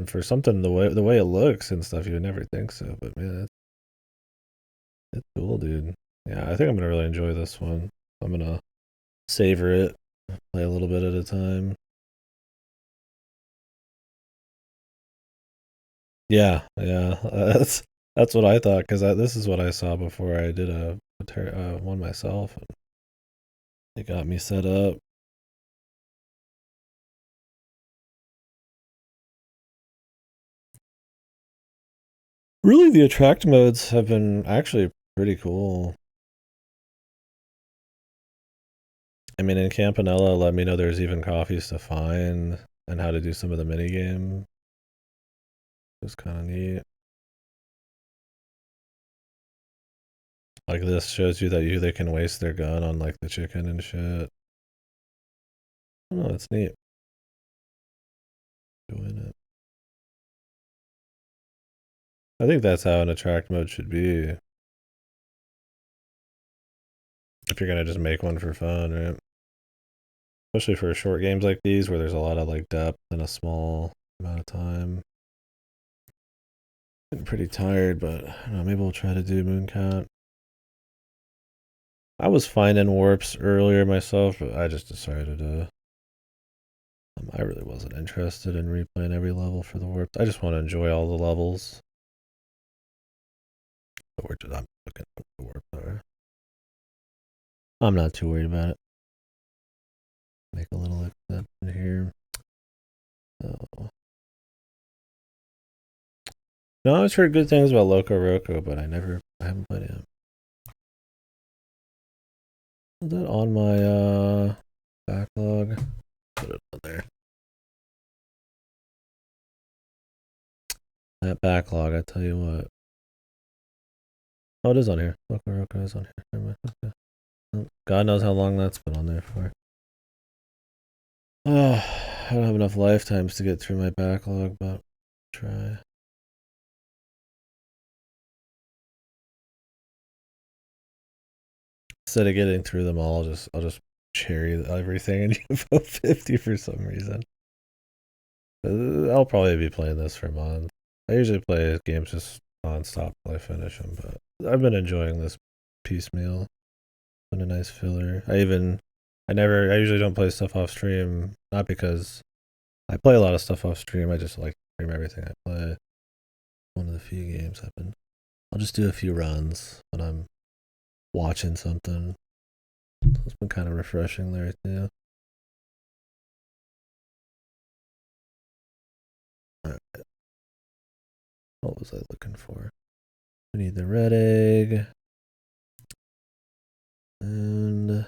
for something the way it looks and stuff, you would never think so. But man, it's cool, dude. Yeah, I think I'm gonna really enjoy this one. I'm gonna savor it, play a little bit at a time. Yeah, yeah, that's what I thought because this is what I saw before I did one myself. And it got me set up. Really, the attract modes have been actually pretty cool. I mean, in Campanella, let me know there's even coffees to find and how to do some of the mini game. It was kind of neat. Like this shows you that they can waste their gun on like the chicken and shit. Oh, it's neat. Doing it. I think that's how an attract mode should be. If you're gonna just make one for fun, right? Especially for short games like these where there's a lot of like depth in a small amount of time. Getting pretty tired, but I don't know, maybe we'll try to do Mooncat. I was finding warps earlier myself, but I just decided to I really wasn't interested in replaying every level for the warp. I just want to enjoy all the levels. But I'm looking at the warp are. I'm not too worried about it. Make a little exception here. Oh. No, I always heard good things about Loco Roco, but I haven't played it. Is that on my backlog? Put it on there. That backlog, I tell you what. Oh, it is on here. Loco Roco is on here. Never mind. Okay. God knows how long that's been on there for. Oh, I don't have enough lifetimes to get through my backlog, but try. Instead of getting through them all, I'll just cherry everything in UFO 50 for some reason. I'll probably be playing this for months. I usually play games just nonstop till I finish them, but I've been enjoying this piecemeal. It's been a nice filler. I usually don't play stuff off stream, not because I play a lot of stuff off stream. I just like to stream everything I play. One of the few games I'll just do a few runs when I'm watching something. It's been kind of refreshing there too. Alright. What was I looking for? We need the red egg. And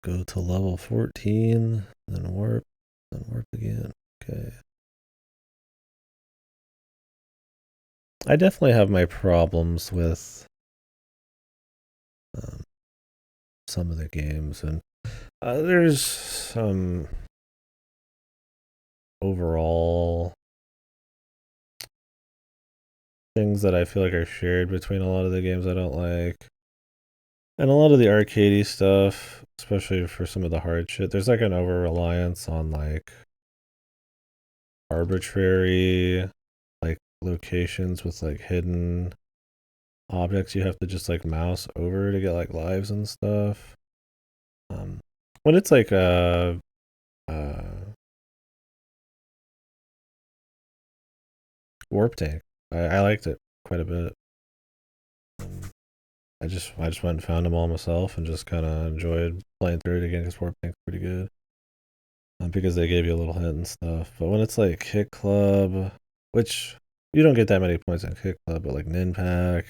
go to level 14, then warp again. Okay. I definitely have my problems with some of the games, and there's some overall things that I feel like are shared between a lot of the games I don't like. And a lot of the arcadey stuff, especially for some of the hard shit, there's like an over reliance on like arbitrary like locations with like hidden objects you have to just like mouse over to get like lives and stuff. When it's like uh warp tank, I liked it quite a bit. I just went and found them all myself and just kind of enjoyed playing through it again because warp tank's pretty good. Because they gave you a little hint and stuff. But when it's like Hit Club, which you don't get that many points in Hit Club, but like Ninpak,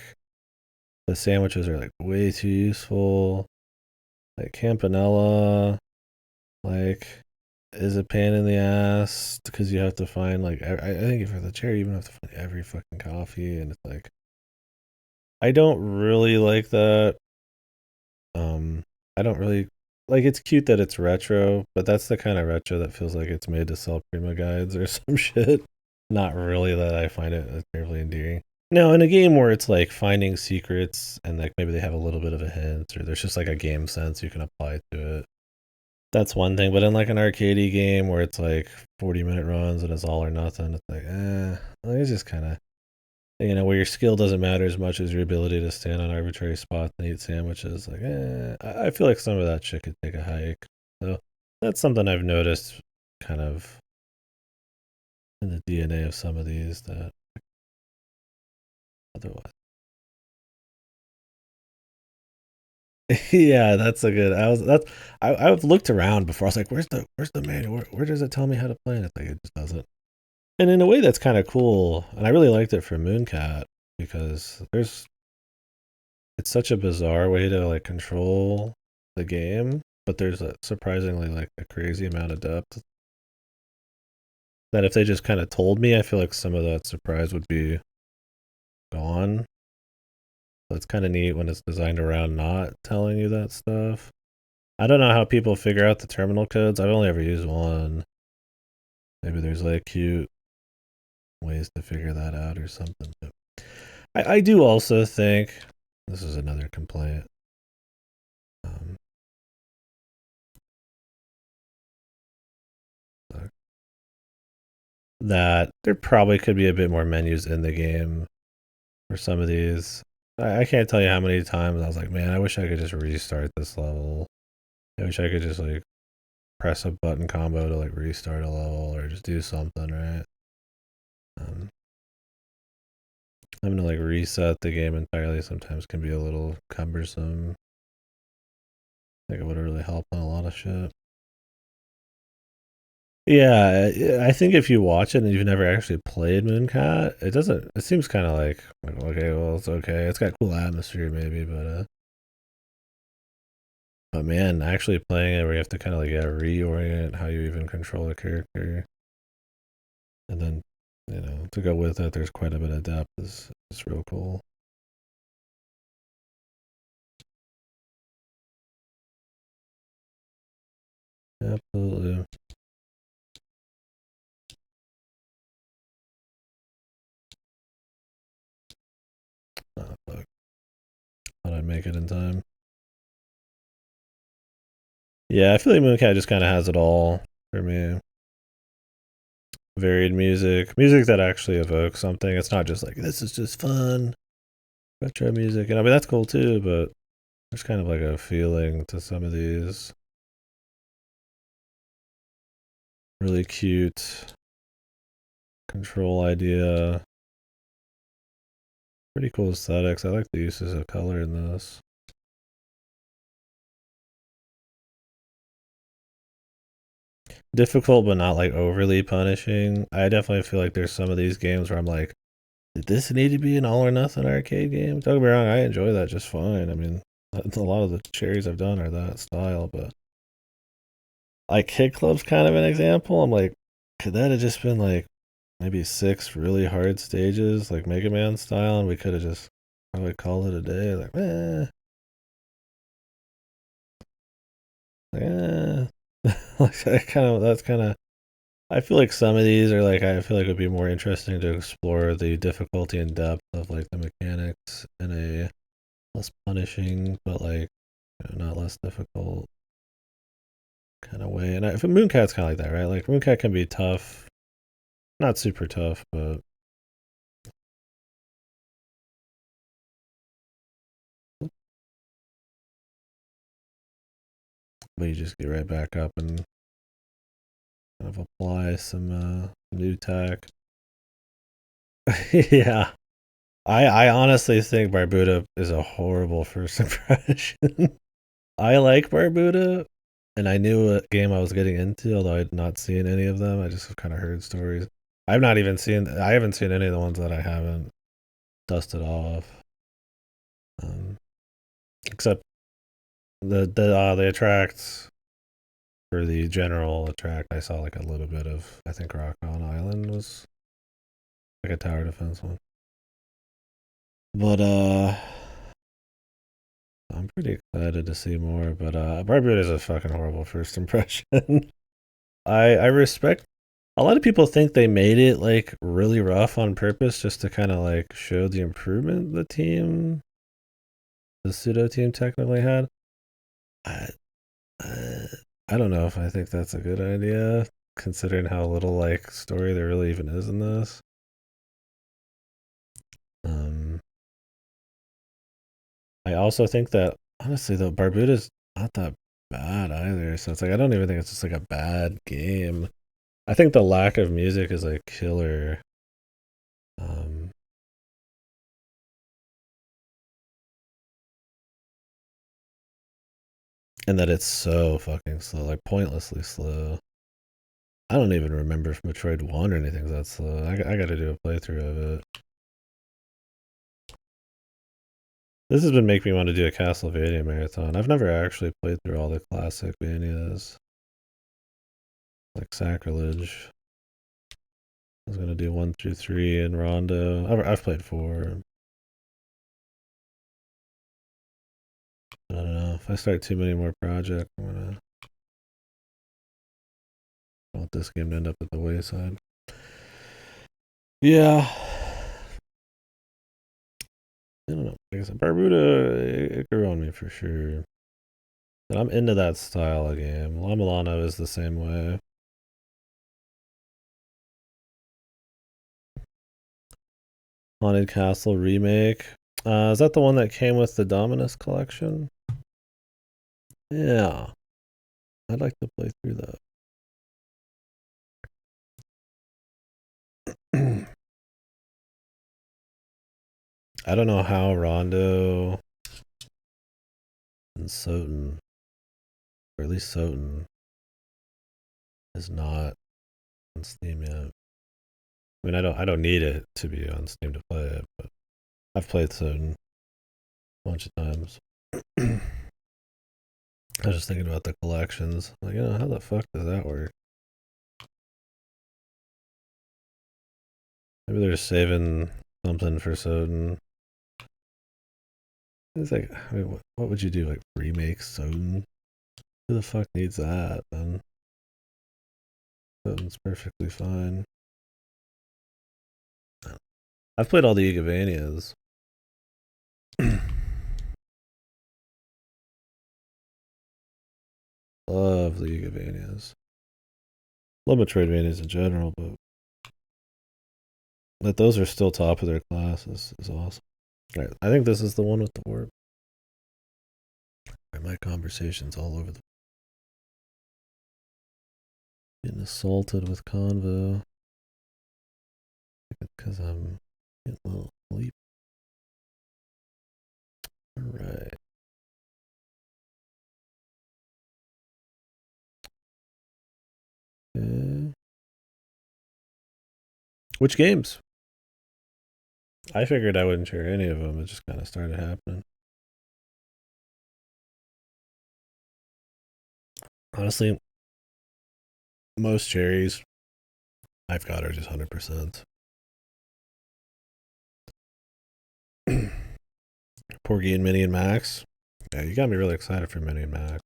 the sandwiches are like way too useful. Like Campanella, like is a pain in the ass because you have to find like I think for the chair you even have to find every fucking coffee, and it's like I don't really like that. I don't really like. It's cute that it's retro, but that's the kind of retro that feels like it's made to sell Prima guides or some shit. Not really that I find it terribly endearing. No, in a game where it's like finding secrets and like maybe they have a little bit of a hint or there's just like a game sense you can apply to it. That's one thing, but in like an arcadey game where it's like 40-minute runs and it's all or nothing, it's like, it's just kind of, where your skill doesn't matter as much as your ability to stand on arbitrary spots and eat sandwiches. Like, I feel like some of that shit could take a hike. So that's something I've noticed kind of in the DNA of some of these that otherwise. Yeah, that's a good. I've looked around before. I was like, where's the manual? Where does it tell me how to play? And it's like it just doesn't. And in a way, that's kind of cool. And I really liked it for Mooncat because it's such a bizarre way to like control the game, but there's a surprisingly like a crazy amount of depth that if they just kind of told me, I feel like some of that surprise would be gone. So it's kind of neat when it's designed around not telling you that stuff. I don't know how people figure out the terminal codes. I've only ever used one. Maybe there's like cute ways to figure that out or something. But I do also think this is another complaint. That there probably could be a bit more menus in the game for some of these. I can't tell you how many times I was like, man, I wish I could just restart this level. I wish I could just like press a button combo to like restart a level or just do something, right? Um, having to like reset the game entirely sometimes can be a little cumbersome. I think it would really help on a lot of shit. Yeah, I think if you watch it and you've never actually played Mooncat, it doesn't. It seems kind of like okay, well, it's okay. It's got cool atmosphere, maybe, but man, actually playing it where you have to kind of like reorient how you even control a character, and then to go with it, there's quite a bit of depth. Is real cool. Absolutely. Oh, fuck. Thought I'd make it in time. Yeah, I feel like Mooncat just kind of has it all for me. Varied music that actually evokes something. It's not just like this is just fun retro music, and I mean that's cool too. But there's kind of like a feeling to some of these really cute control idea. Pretty cool aesthetics. I like the uses of color in this. Difficult, but not like overly punishing. I definitely feel like there's some of these games where I'm like, did this need to be an all or nothing arcade game? Don't get me wrong, I enjoy that just fine. I mean, a lot of the cherries I've done are that style, but like Kid Club's kind of an example. I'm like, could that have just been like maybe 6 really hard stages, like Mega Man style, and we could have just probably called it a day? Like, like that's kind of. I feel like some of these are like I feel like it would be more interesting to explore the difficulty and depth of like the mechanics in a less punishing, but like not less difficult kind of way. And I, Mooncat's kind of like that, right? Like Mooncat can be tough, not super tough, but you just get right back up and kind of apply some new tech. Yeah, I honestly think Barbuda is a horrible first impression. I like Barbuda, and I knew what game I was getting into, although I'd not seen any of them. I just kind of heard stories. I've not even seen. I haven't seen any of the ones that I haven't dusted off, um, except the attract for the general attract. I saw like a little bit of. I think Rock on Island was like a tower defense one, but I'm pretty excited to see more. But Barbuda is a fucking horrible first impression. I respect a lot of people think they made it like really rough on purpose just to kind of like show the improvement the pseudo team technically had. I, uh, I don't know if I think that's a good idea considering how little like story there really even is in this. Um, I also think that honestly though Barbuda's not that bad either. So it's like I don't even think it's just like a bad game. I think the lack of music is like killer. Um, and that it's so fucking slow, like pointlessly slow. I don't even remember if Metroid 1 or anything's that slow. I gotta do a playthrough of it. This has been making me want to do a Castlevania marathon. I've never actually played through all the classic Manias. Like Sacrilege. I was gonna do 1 through 3 in Rondo. I've played 4. I don't know. If I start too many more projects, I want this game to end up at the wayside. Yeah. I don't know. Like I said, Barbuda, it grew on me for sure. And I'm into that style of game. La Milano is the same way. Haunted Castle remake. Is that the one that came with the Dominus collection? Yeah. I'd like to play through that. I don't know how Rondo and Soten, or at least Soten, is not on Steam yet. I mean, I don't need it to be on Steam to play it, but I've played Soten a bunch of times. I was just thinking about the collections. Like, how the fuck does that work? Maybe they're just saving something for Soden. It's like, I mean, what would you do? Like, remake Soden? Who the fuck needs that? Then Soden's perfectly fine. I've played all the Igavanias. Love the Igavanias. Love Metroidvanias in general, but that those are still top of their class is awesome. All right, I think this is the one with the warp. Right, my conversation's all over the. Getting assaulted with convo. Because I'm getting a little sleep. Alright. Okay. Which games? I figured I wouldn't share any of them. It just kind of started happening. Honestly, most cherries I've got are just 100%. Porgy and Minnie and Max. Yeah, you got me really excited for Minnie and Max.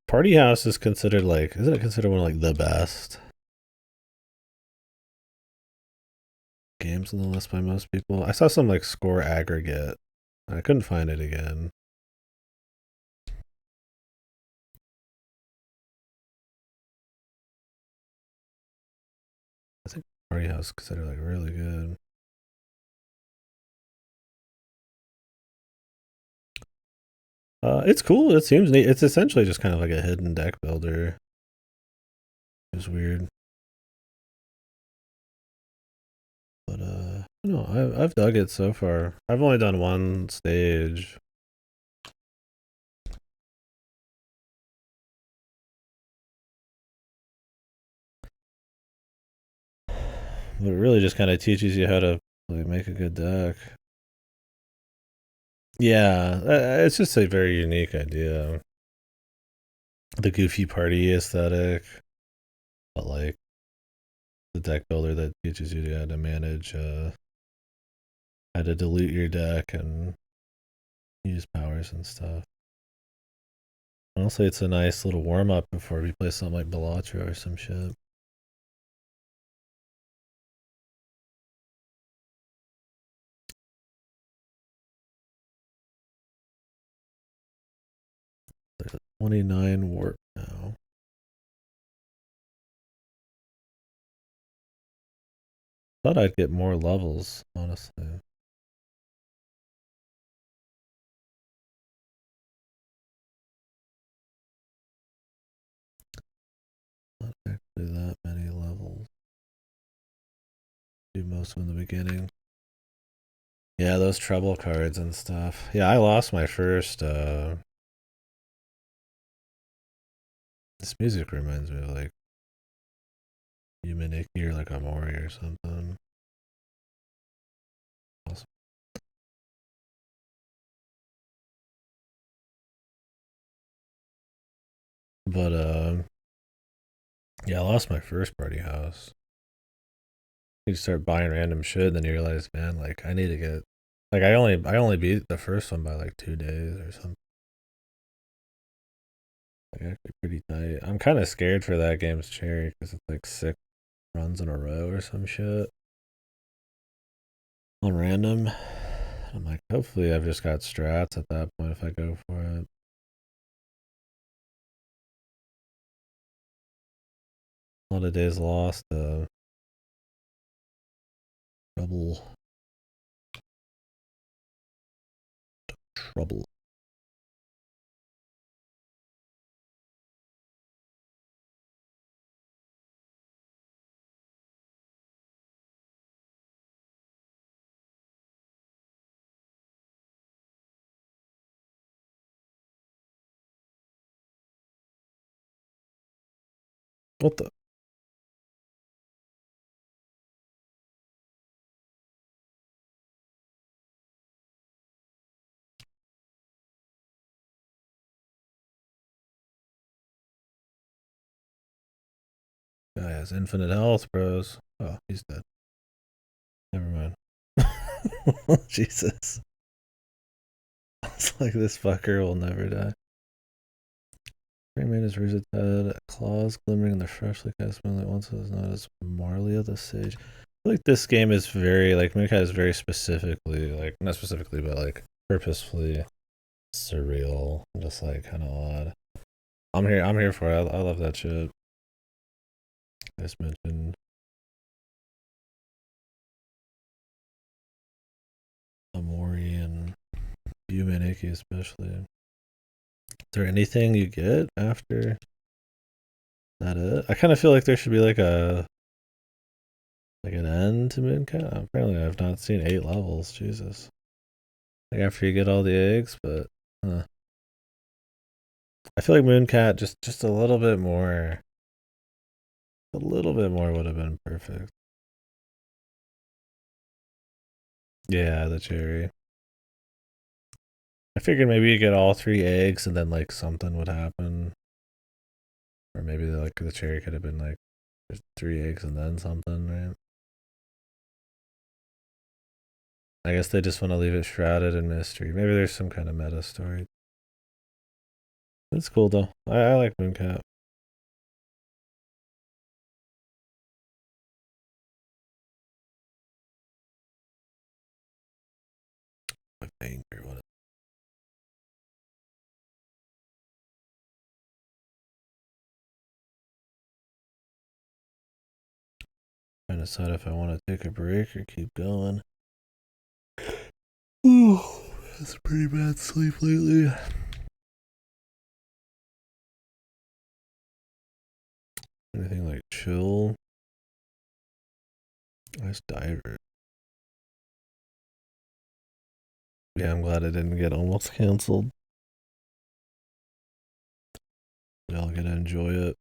Party House is considered like, isn't it considered one of like the best games on the list by most people? I saw some like score aggregate. I couldn't find it again. I think Party House is considered like really good. It's cool. It seems neat. It's essentially just kind of like a hidden deck builder. It's weird, but no, I've dug it so far. I've only done one stage. But it really just kind of teaches you how to like make a good deck. Yeah, it's just a very unique idea. The goofy party aesthetic, but like the deck builder that teaches you how to manage, how to dilute your deck and use powers and stuff. Honestly, it's a nice little warm up before we play something like Balatro or some shit. There's a 29 warp now. Thought I'd get more levels, honestly. Not actually that many levels. Do most of them in the beginning. Yeah, those trouble cards and stuff. Yeah, I lost my first. This music reminds me of like Yumaniki or like Amori or something. Awesome. But yeah, I lost my first party house. You start buying random shit, then you realize, man, like I need to get like I only beat the first one by like 2 days or something. Like actually pretty tight. I'm kind of scared for that game's cherry because it's like 6 runs in a row or some shit on random. I'm like, hopefully I've just got strats at that point if I go for it. A lot of days lost. Trouble. Trouble. What the? Guy has infinite health, bros. Oh, he's dead. Never mind. Jesus. It's like this fucker will never die. Rayman is raised head, claws glimmering in the freshly cast moonlight. Once it was not as Marlia the Sage. I feel like this game is very, like, Minka is very specifically, like, not specifically, but, like, purposefully surreal. Just, like, kind of odd. I'm here for it. I love that shit. I just mentioned Amori and Yumeniki especially. Is there anything you get after that it? I kind of feel like there should be like an end to Mooncat. Apparently I've not seen 8 levels, Jesus. Like after you get all the eggs, but I feel like Mooncat just a little bit more would have been perfect. Yeah, the cherry. I figured maybe you get all 3 eggs and then like something would happen. Or maybe like the cherry could have been like there's 3 eggs and then something, right? I guess they just want to leave it shrouded in mystery. Maybe there's some kind of meta story. It's cool though. I like Mooncat. My finger, what? Trying to decide if I want to take a break or keep going. Ooh, that's pretty bad sleep lately. Anything like chill? Nice diver. Yeah, I'm glad I didn't get almost canceled. Y'all get to enjoy it.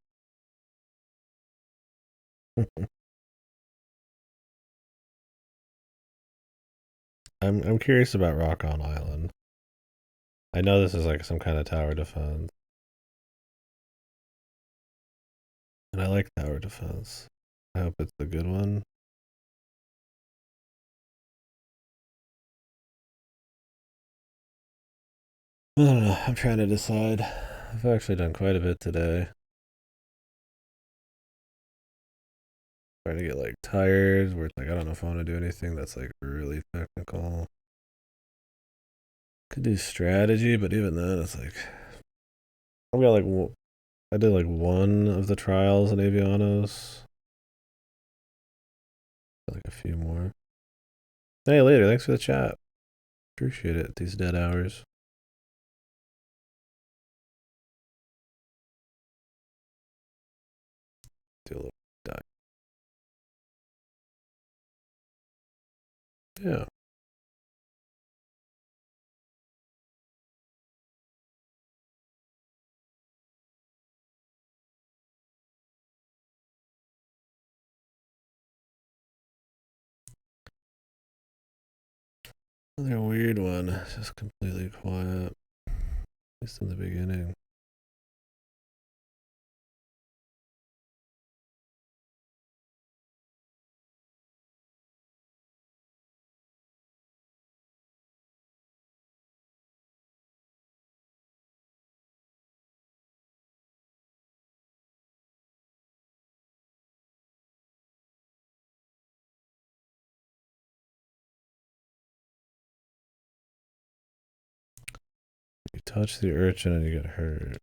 I'm curious about Rock on Island. I know this is like some kind of tower defense. And I like tower defense. I hope it's the good one. I don't know. I'm trying to decide. I've actually done quite a bit today. Trying to get like tired, where it's like I don't know if I want to do anything that's like really technical. Could do strategy, but even then, it's like I've got like I did like one of the trials in Avianos. Like a few more. Hey, later. Thanks for the chat. Appreciate it. These dead hours. Do a little die. Yeah. Another weird one. It's just completely quiet. At least in the beginning. You touch the urchin and you get hurt.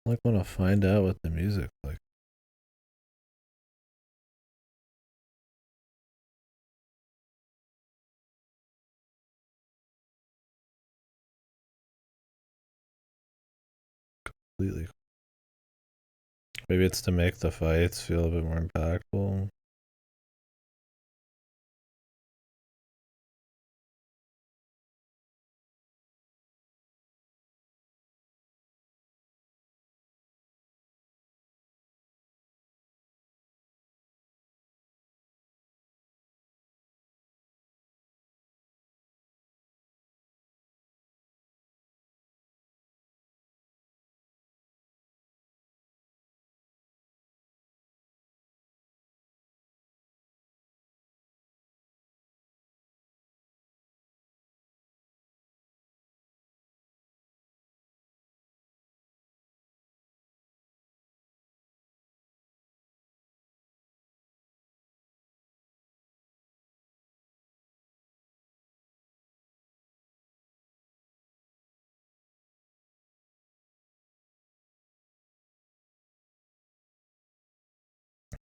I want to find out what the music like. Completely. Maybe it's to make the fights feel a bit more impactful.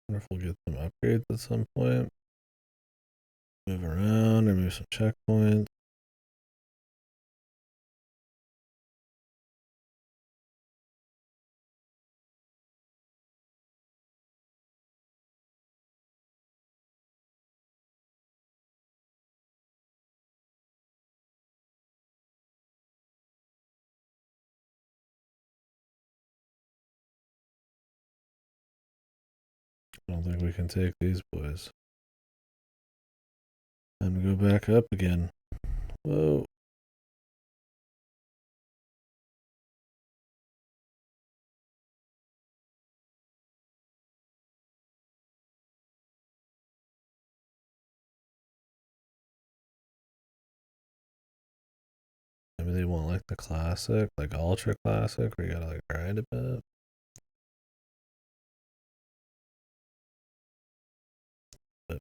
I wonder if we'll get some upgrades at some point. Move around, remove some checkpoints. I don't think we can take these boys. Time to go back up again. Whoa. Maybe they want like the classic, like ultra classic, where you gotta like grind a bit. But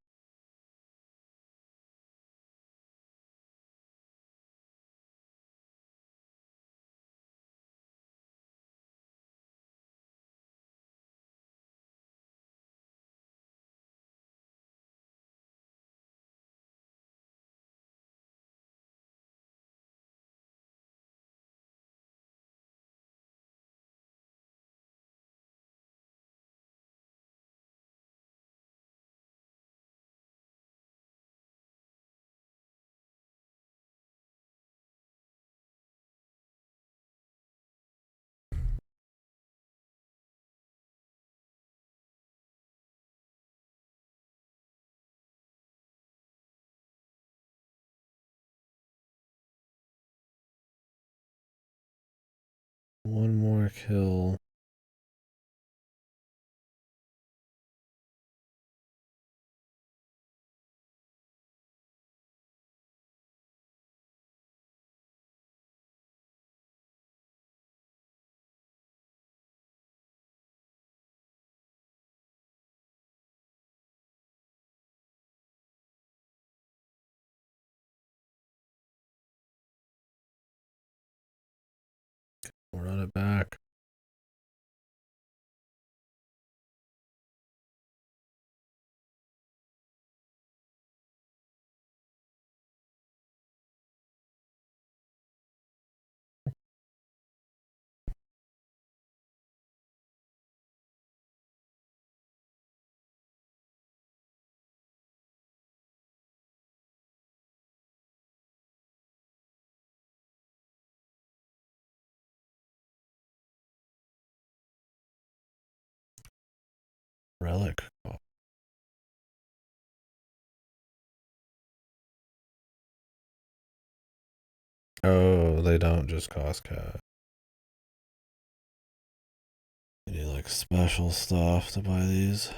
one more kill. We'll run it back. Relic. Oh, they don't just cost cash. You need like special stuff to buy these.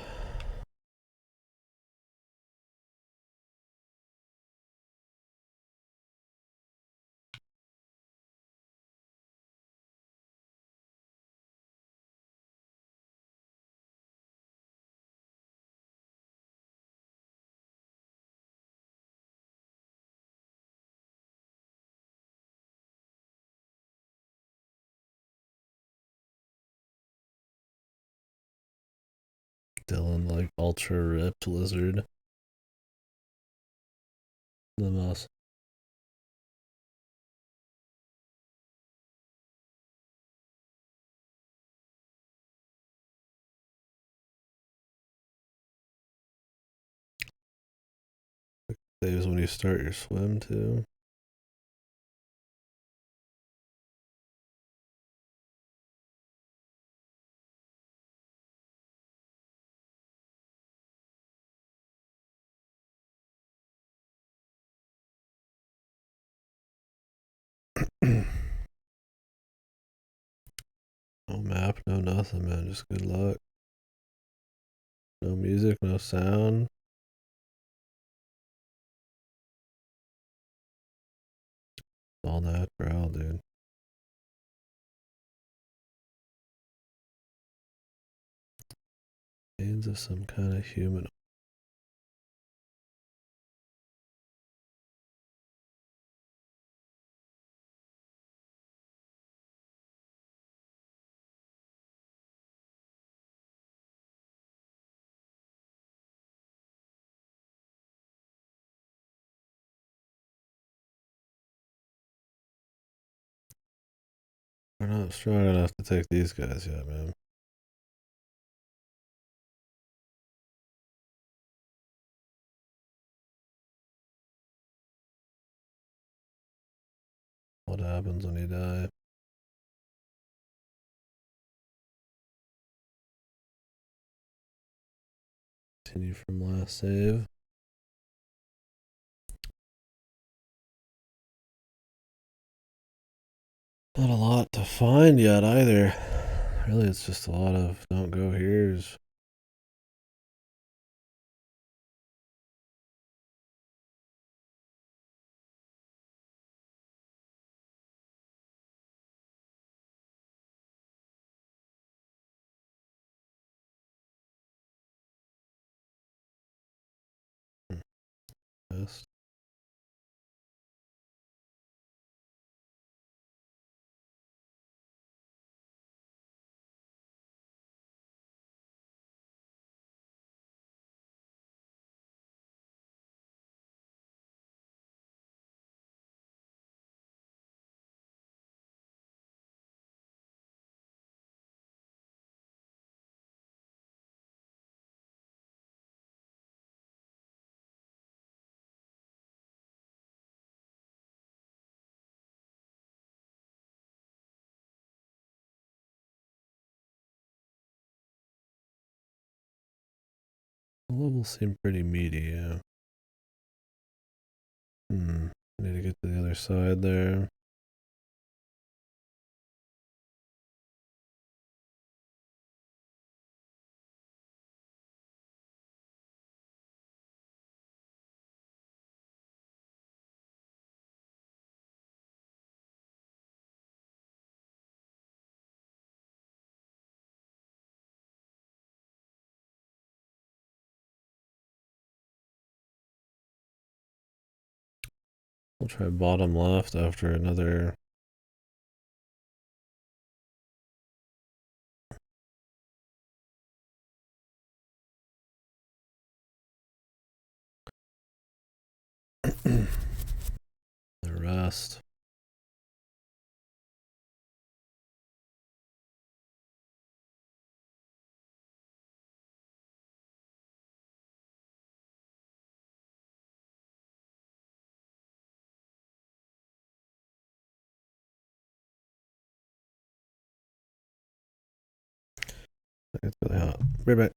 Dylan, like ultra ripped lizard. The most. Days when you start your swim too. No map, no nothing, man. Just good luck. No music, no sound. All natural, dude. Remains of some kind of human. We're not strong enough to take these guys yet, man. What happens when you die? Continue from last save. Not a lot to find yet either. Really, it's just a lot of don't go here's. Best. The levels seem pretty meaty, yeah. Need to get to the other side there. We'll try bottom left after another. The rest. It's really hot. Right back.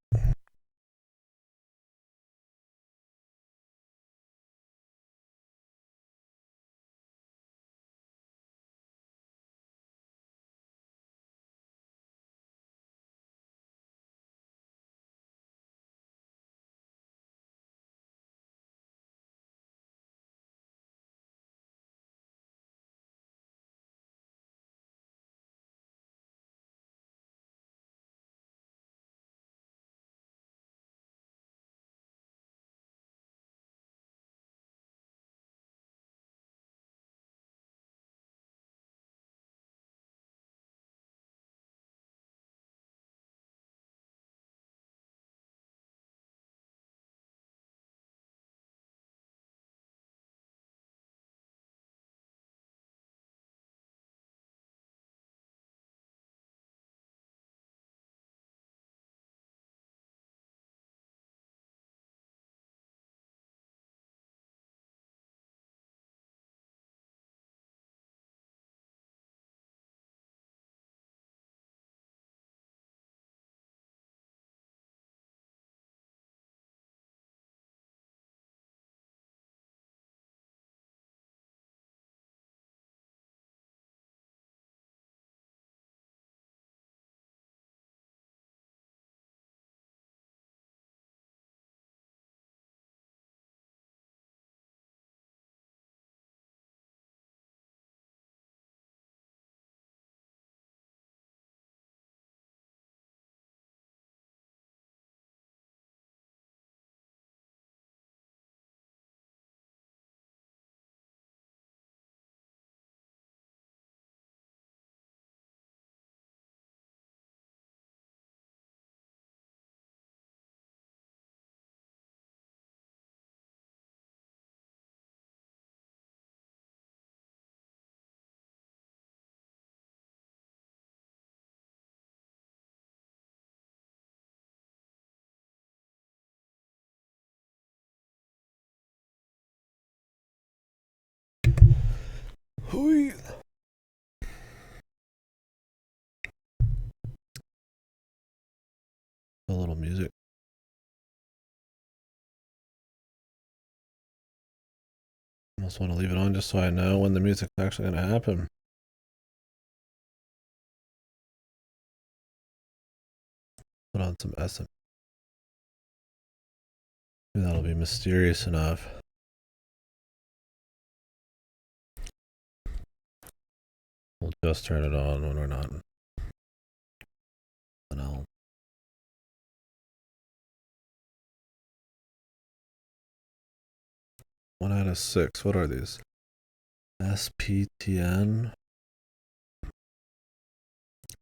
Hoi. A little music. I almost want to leave it on just so I know when the music's actually going to happen. Put on some SM. Maybe that'll be mysterious enough. We'll just turn it on when we're not. And I'll. One out of 6. What are these? SPTN. Some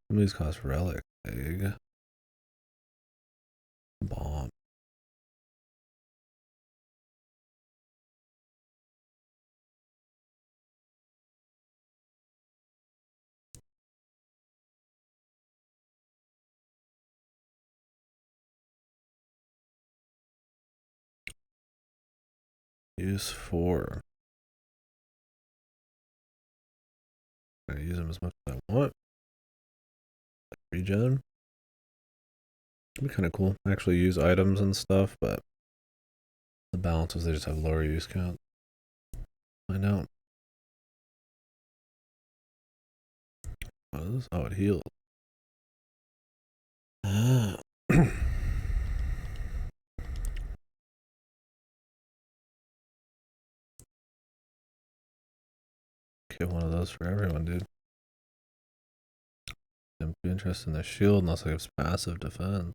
of these cost relic. Egg. Bomb. Use 4. I use them as much as I want. Regen. It'd be kind of cool. I actually use items and stuff, but the balance is they just have lower use count. Find out. What is this? Oh, it heals. Get one of those for everyone, dude. I'm too interested in the shield unless I have passive defense.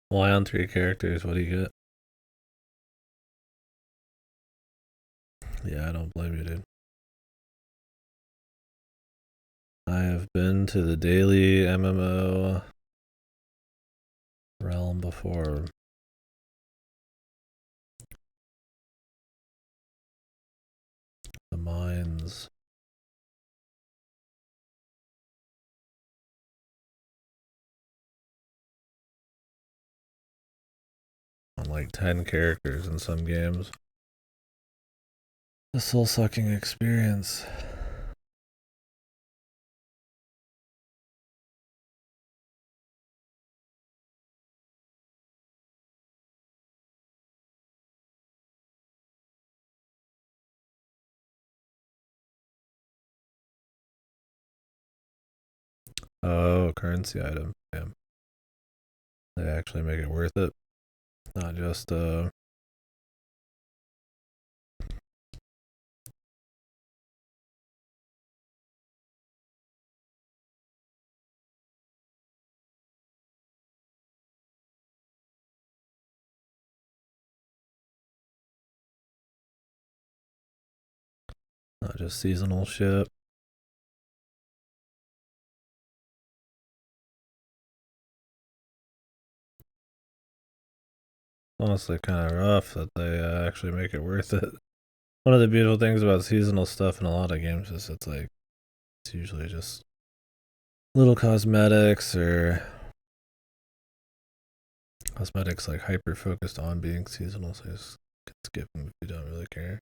Why on 3 characters? What do you get? Yeah, I don't blame you, dude. I have been to the daily MMO realm before. The mines. On like 10 characters in some games. A soul sucking experience. Oh, currency item. Damn. They actually make it worth it. Not just not just seasonal shit. Honestly, kind of rough that they actually make it worth it. One of the beautiful things about seasonal stuff in a lot of games is it's usually just little cosmetics or cosmetics like hyper focused on being seasonal, so you just can skip them if you don't really care.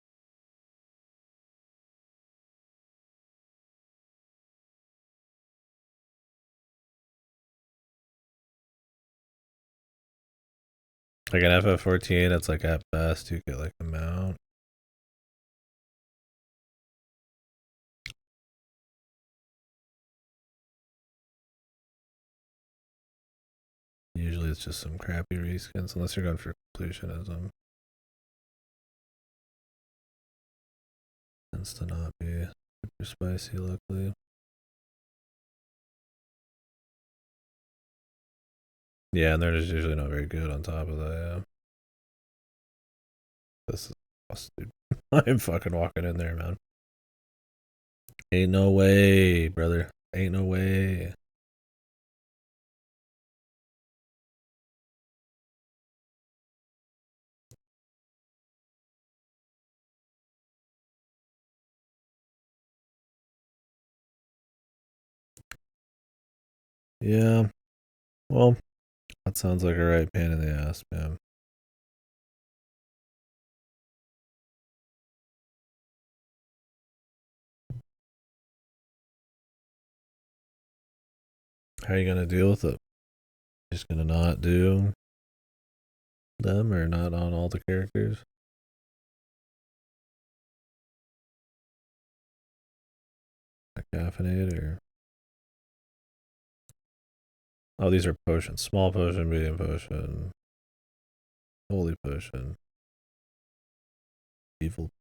Like an FF14, it's like at best you get like a mount. it's just some crappy reskins, unless you're going for completionism. Tends to not be super spicy, luckily. Yeah, and they're just usually not very good on top of that, yeah. This is awesome, dude. I'm fucking walking in there, man. Ain't no way, brother. Ain't no way. Yeah. Well, that sounds like a right pain in the ass, man. How are you gonna deal with it? Just gonna not do them or not on all the characters? Like caffeinate or oh, these are potions. Small potion, medium potion, holy potion, evil.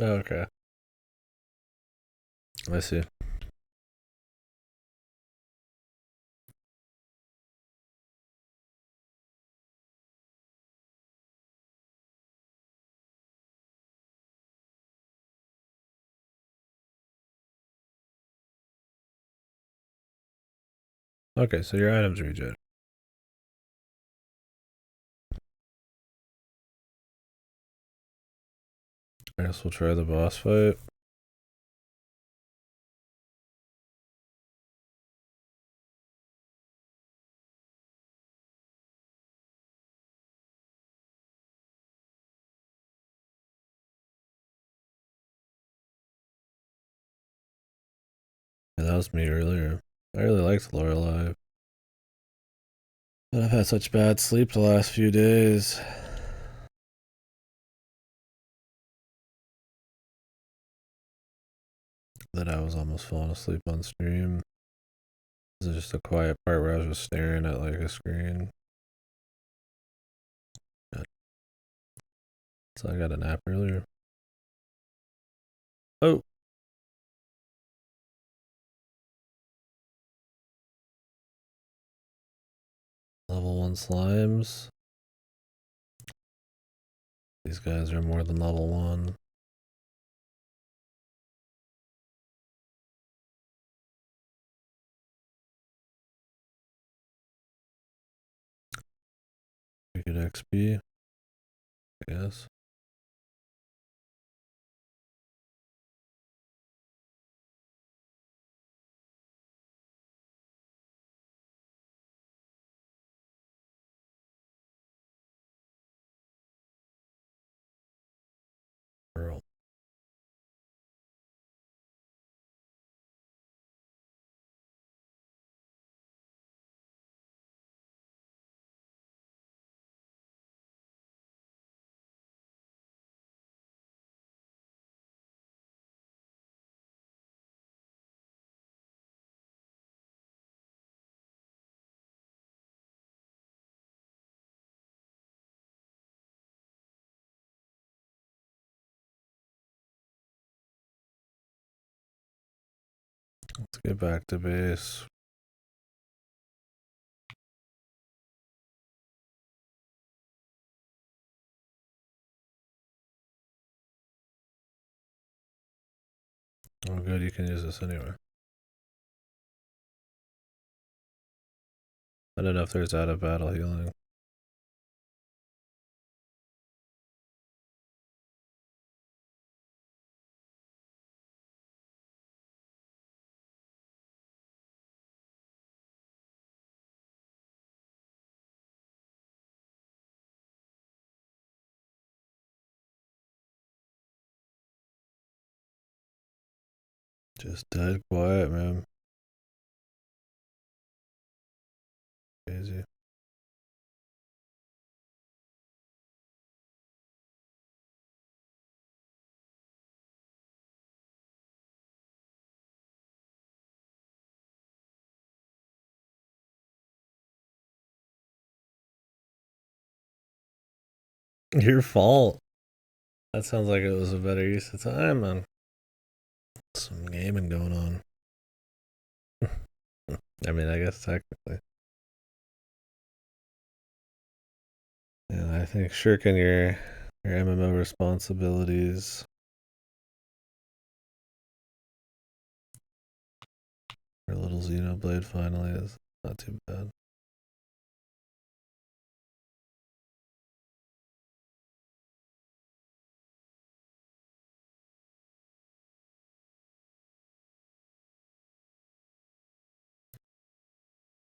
Okay. I see. Okay, so your items regen. I guess we'll try the boss fight. Yeah, that was me earlier. I really liked Lorelei. But I've had such bad sleep the last few days that I was almost falling asleep on stream. This is just a quiet part where I was just staring at like a screen. So I got a nap earlier. Oh, level 1 slimes. These guys are more than level 1. We get XP, I guess. Girl. Let's get back to base. Oh, good, you can use this anyway. I don't know if there's out of battle healing. Just dead quiet, man. Crazy. Your fault. That sounds like it was a better use of time, man. Some gaming going on. I mean, I guess technically. And I think shirking your MMO responsibilities for a little Xenoblade finally is not too bad.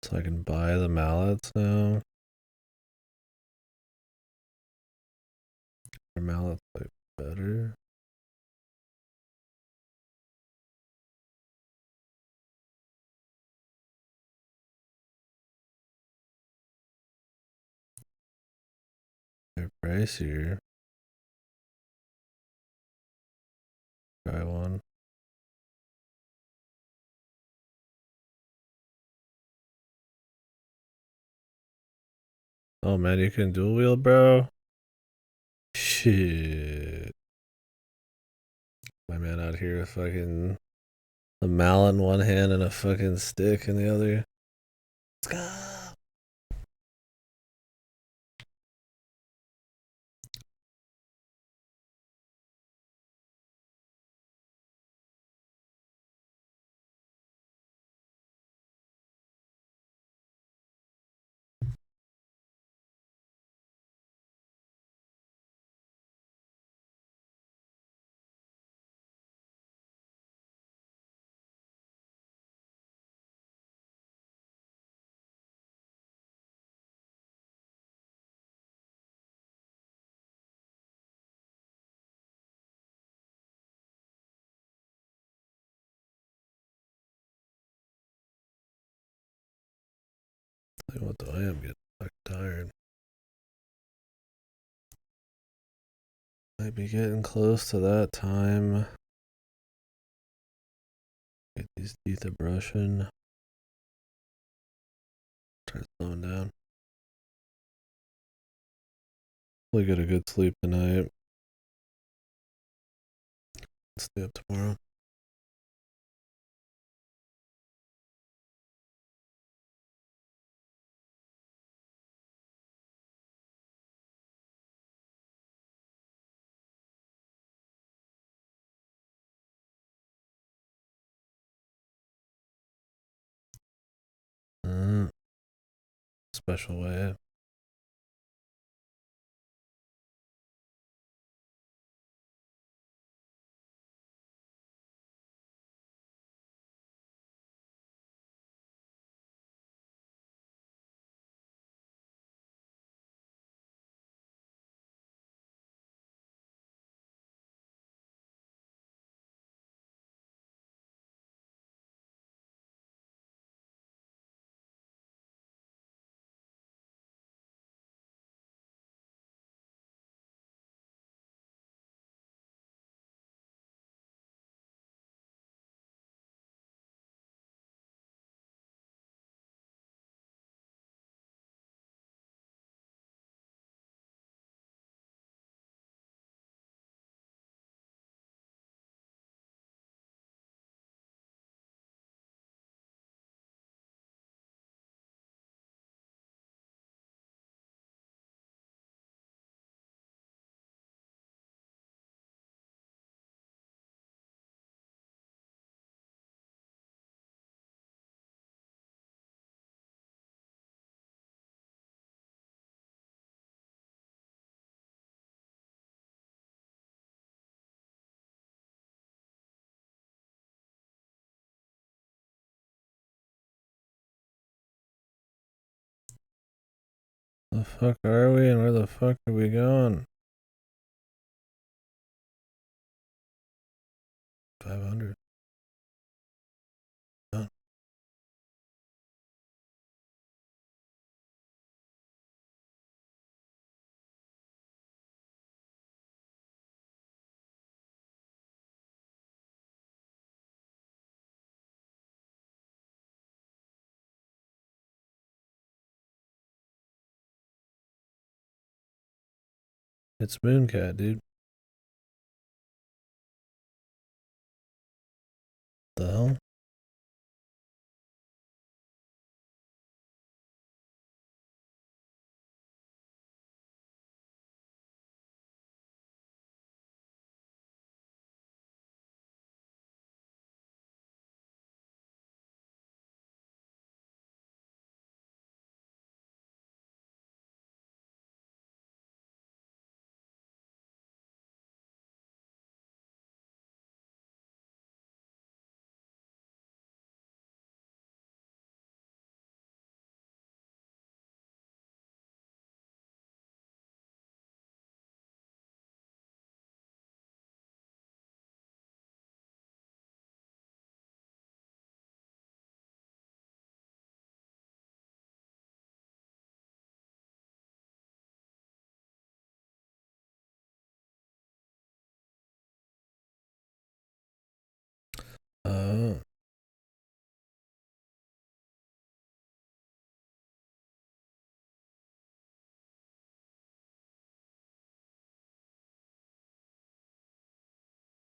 So I can buy the mallets now. Are mallets like better? They're pricier. Try one. Oh man, you can dual wield, bro. Shit. My man out here with fucking a mallet in one hand and a fucking stick in the other. Let's go. Like, what the? I am getting fucking tired. Might be getting close to that time. Get these teeth a brushing. Try slowing down. We'll get a good sleep tonight. Stay up tomorrow. Special way. The fuck are we and where the fuck are we going? 500. It's Mooncat, dude. The hell? Uh,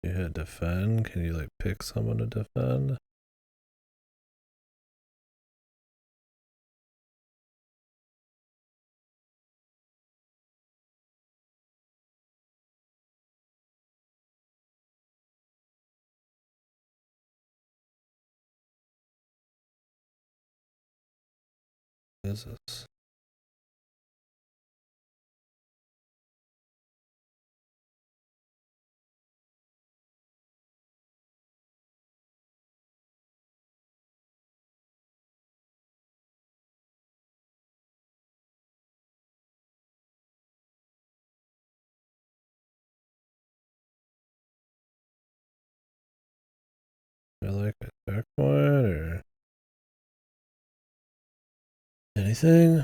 you hit defend. Can you like pick someone to defend? What is this? I like a checkpoint or anything?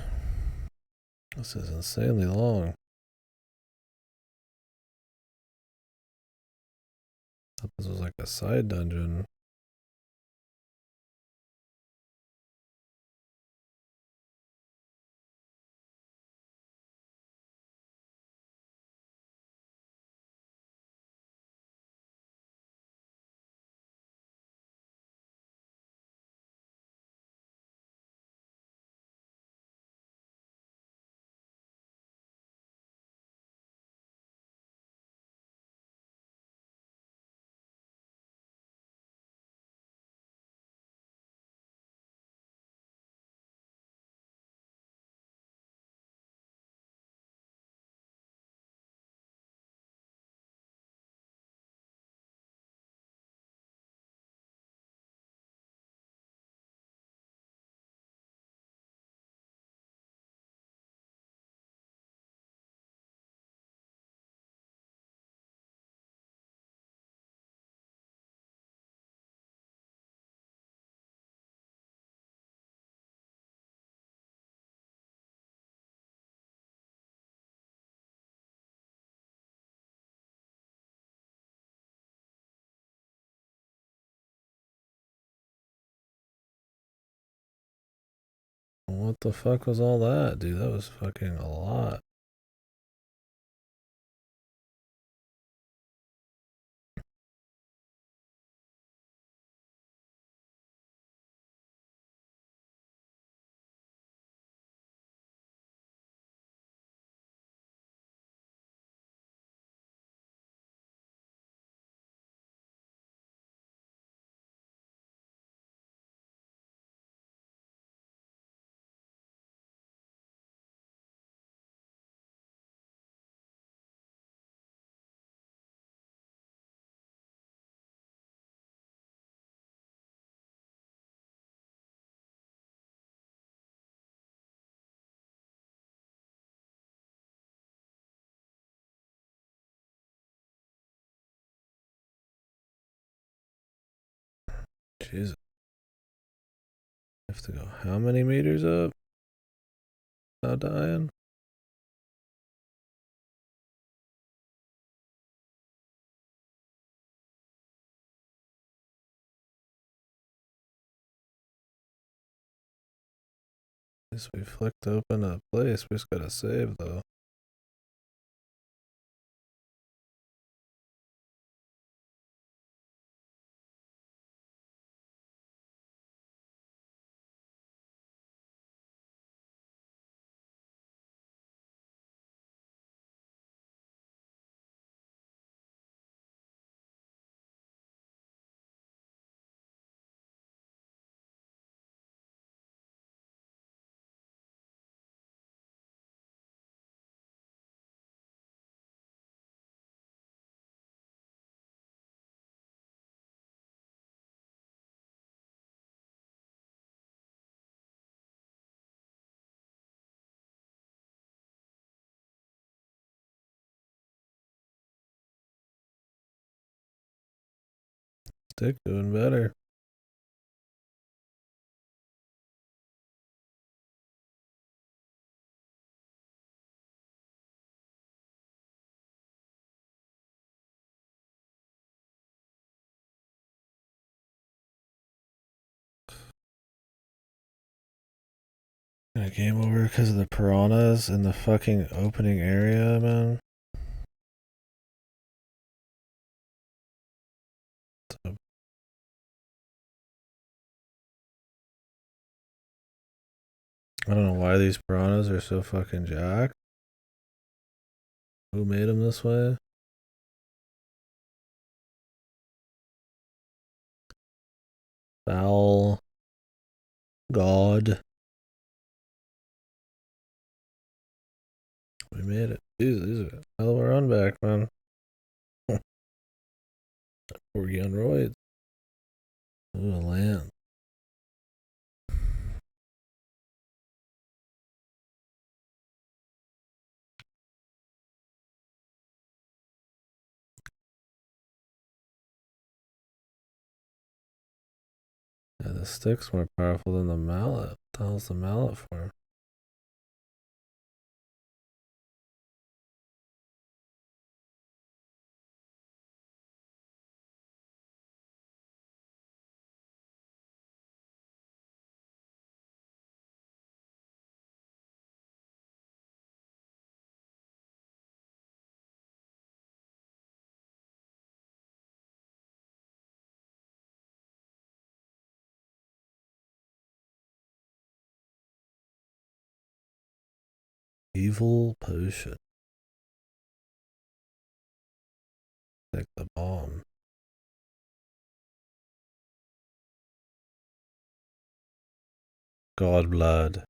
This is insanely long. I thought this was like a side dungeon. What the fuck was all that, dude? That was fucking a lot. Jesus. I have to go how many meters up? Without dying? At least we flicked open a place. We just gotta save though. Stick doing better. Got game over because of the piranhas in the fucking opening area, man. So, I don't know why these piranhas are so fucking jacked. Who made them this way? Foul. God. We made it. These are hell of a run back, man. Porgy on roids. Ooh, land. Yeah, the stick's more powerful than the mallet. What the hell's the mallet for? Evil potion. Like the bomb. God blood.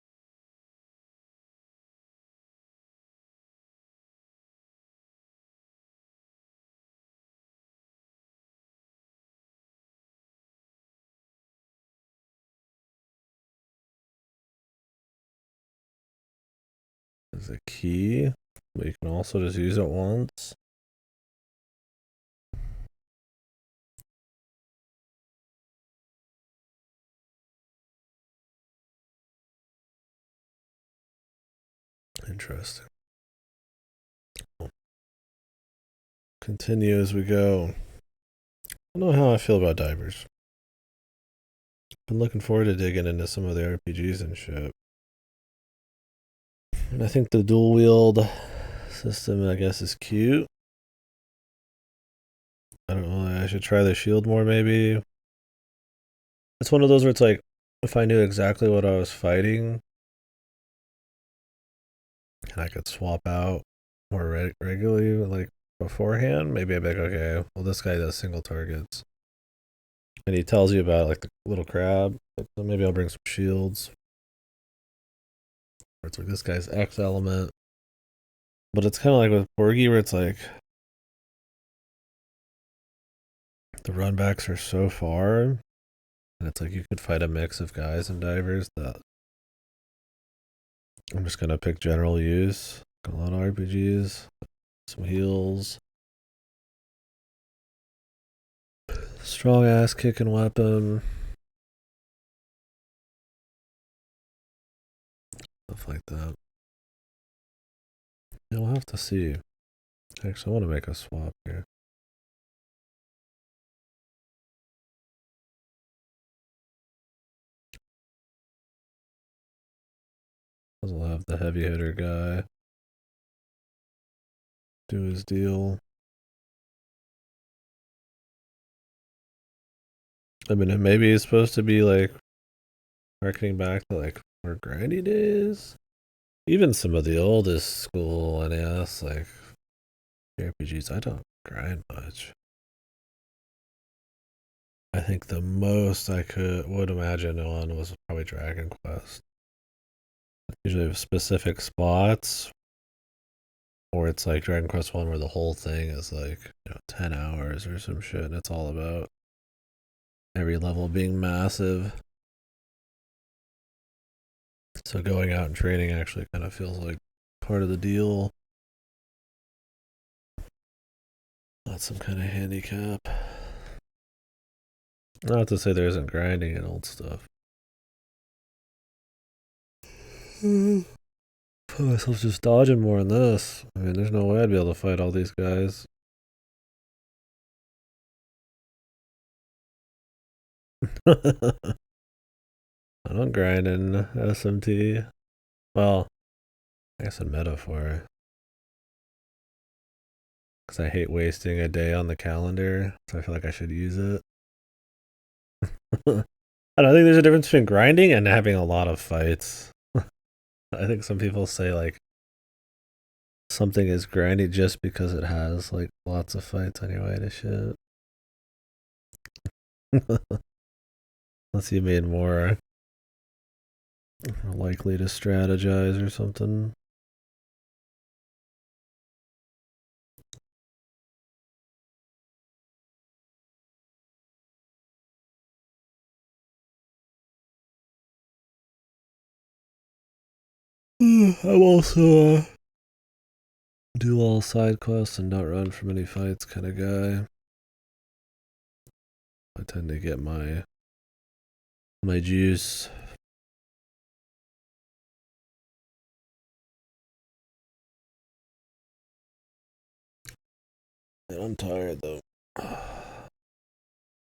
Is a key, but you can also just use it once. Interesting. Continue as we go. I don't know how I feel about divers. Been looking forward to digging into some of the RPGs and shit. And I think the dual wield system, I guess, is cute. I don't know. I should try the shield more, maybe. It's one of those where it's like, if I knew exactly what I was fighting, and I could swap out more regularly, like beforehand, maybe I'd be like, okay, well, this guy does single targets. And he tells you about like the little crab. So maybe I'll bring some shields. Or it's like this guy's X element. But it's kind of like with Porgy, where it's like the runbacks are so far, and it's like you could fight a mix of guys and divers that I'm just gonna pick general use. Got a lot of RPGs, some heals, strong ass kicking weapon, stuff like that. Yeah, we'll have to see. Actually, I want to make a swap here. We'll have the heavy hitter guy do his deal. I mean, maybe he's supposed to be like harkening back to like more grindy days. Even some of the oldest school NES, like RPGs, I don't grind much. I think the most I would imagine on was probably Dragon Quest. Usually have specific spots, or it's like Dragon Quest One, where the whole thing is like 10 hours or some shit, and it's all about every level being massive. So going out and training actually kind of feels like part of the deal, not some kind of handicap. Not to say there isn't grinding in old stuff. Put myself just dodging more in this. I mean, there's no way I'd be able to fight all these guys. I don't grind in SMT. Well, I guess a metaphor. Because I hate wasting a day on the calendar, so I feel like I should use it. I don't think there's a difference between grinding and having a lot of fights. I think some people say like something is grindy just because it has like lots of fights on your way to shit. Unless you made more likely to strategize or something. I'm also do all side quests and not run from any fights kind of guy. I tend to get my juice. And I'm tired though.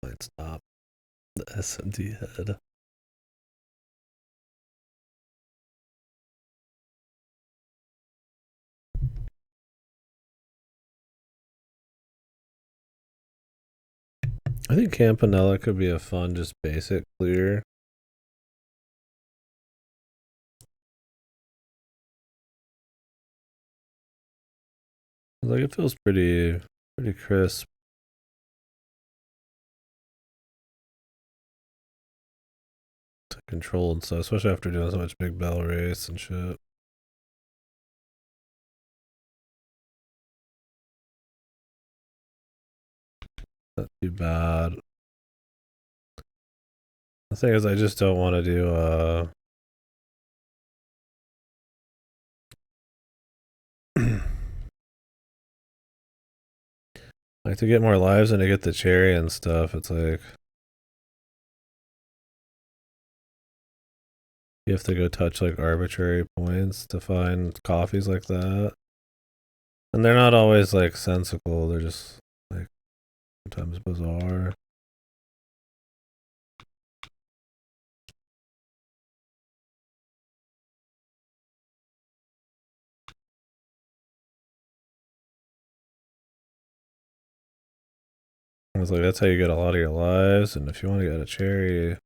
Might stop the SMT head. I think Campanella could be a fun, just basic clear. Like it feels pretty crisp. To control and stuff, especially after doing so much big bell race and shit. Not too bad. The thing is, I just don't want to do like to get more lives and to get the cherry and stuff. It's like you have to go touch like arbitrary points to find coffees like that, and they're not always like sensical. They're just like sometimes bizarre. I was like, that's how you get a lot of your lives, and if you want to get a cherry, you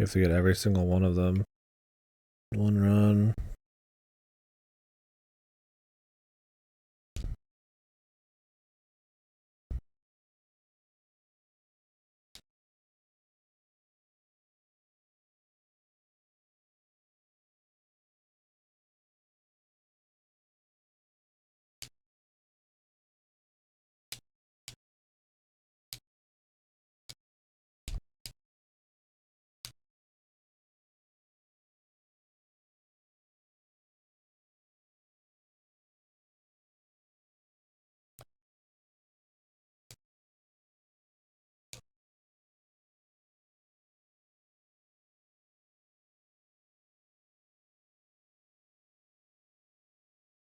have to get every single one of them in one run.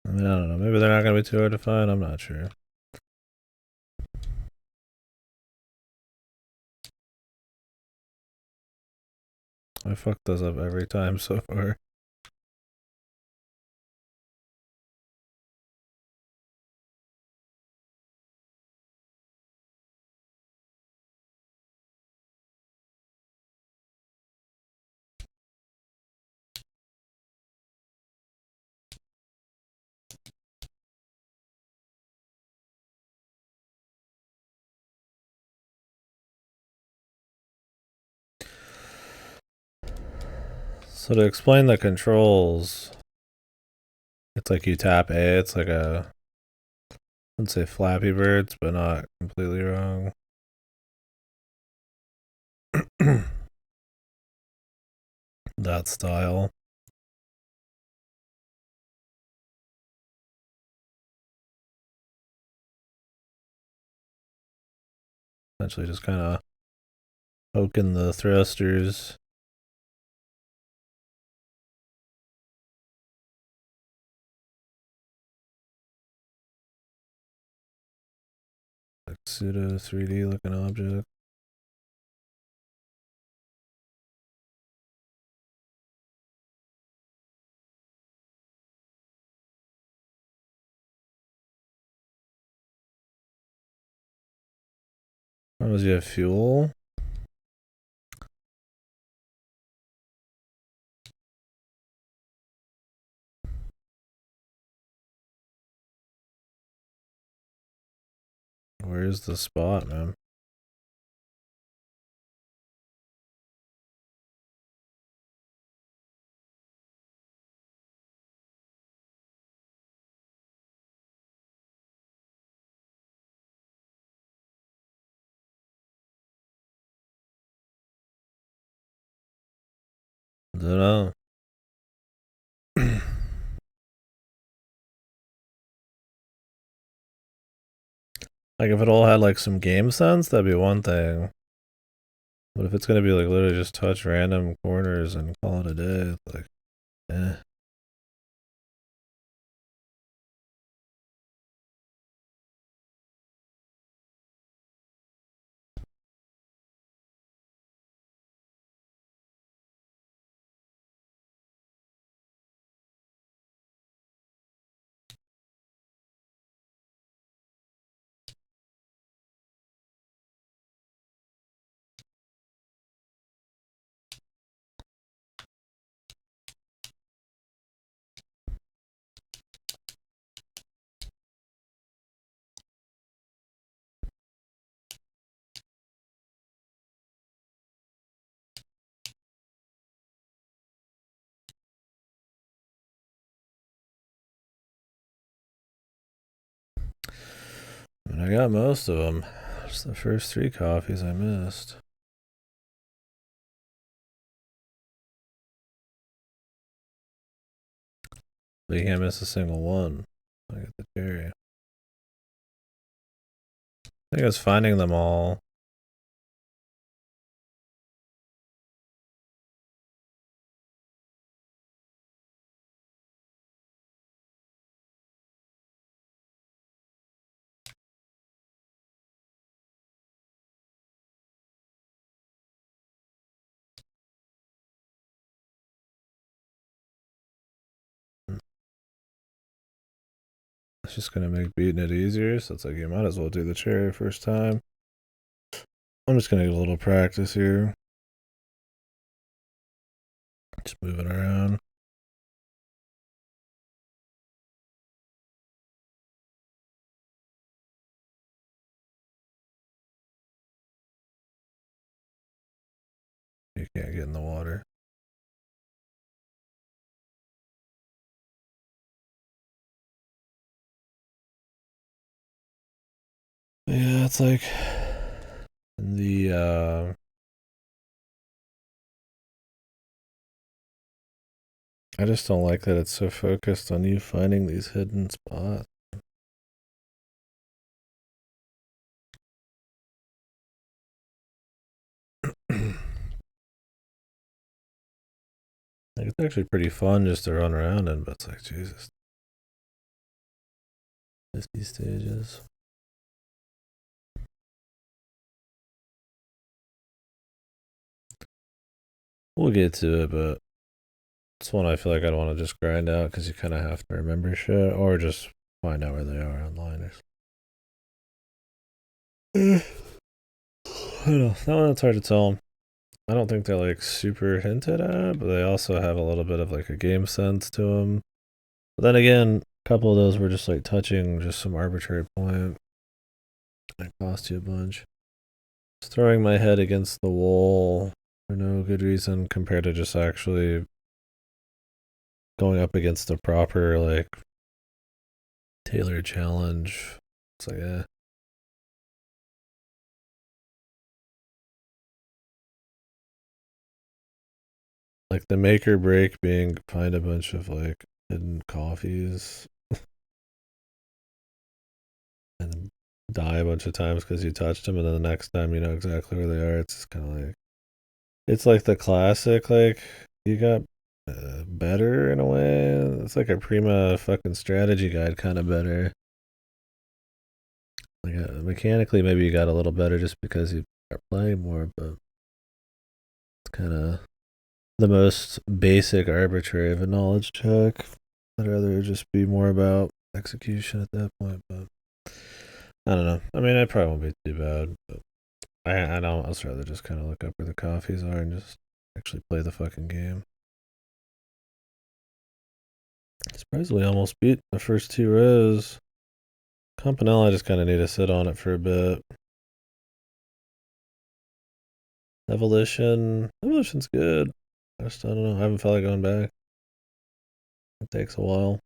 I mean, I don't know. Maybe they're not gonna be too hard to find. I'm not sure. I fucked those up every time so far. So to explain the controls, it's like you tap A. It's like a, I wouldn't say Flappy Birds, but not completely wrong. That style. Essentially just kind of poking the thrusters. Like pseudo 3D looking object. How does you have fuel? Where's the spot, man? Don't know. Like if it all had like some game sense, that'd be one thing. But if it's gonna be like literally just touch random corners and call it a day, it's like, eh. And I got most of them. Just the first 3 coffees I missed. But you can't miss a single one. I got the cherry. I think I was finding them all. It's just gonna make beating it easier, so it's like you might as well do the cherry first time. I'm just gonna get a little practice here. Just moving around. You can't get in the water. Yeah, it's like the I just don't like that it's so focused on you finding these hidden spots. Like, it's actually pretty fun just to run around in, but it's like, Jesus. 50 stages. We'll get to it, but it's one I feel like I don't want to just grind out because you kind of have to remember shit or just find out where they are online. I don't know. That one, it's hard to tell. I don't think they're like super hinted at, but they also have a little bit of like a game sense to them. But then again, a couple of those were just like touching just some arbitrary point. It cost you a bunch. Just throwing my head against the wall for no good reason compared to just actually going up against a proper like tailored challenge. It's like, eh. Like the make or break being find a bunch of like hidden coffees and die a bunch of times because you touched them, and then the next time you know exactly where they are. It's just kind of like it's like the classic, like you got better in a way. It's like a prima fucking strategy guide, kind of better. Like mechanically, maybe you got a little better just because you are playing more, but it's kind of the most basic arbitrary of a knowledge check. I'd rather just be more about execution at that point, but I don't know. I mean, it probably won't be too bad, but I don't. I'd rather just kind of look up where the coffees are and just actually play the fucking game. Surprisingly, almost beat the first two rows. Campanella, I just kind of need to sit on it for a bit. Evolution's good. I don't know. I haven't felt like going back. It takes a while.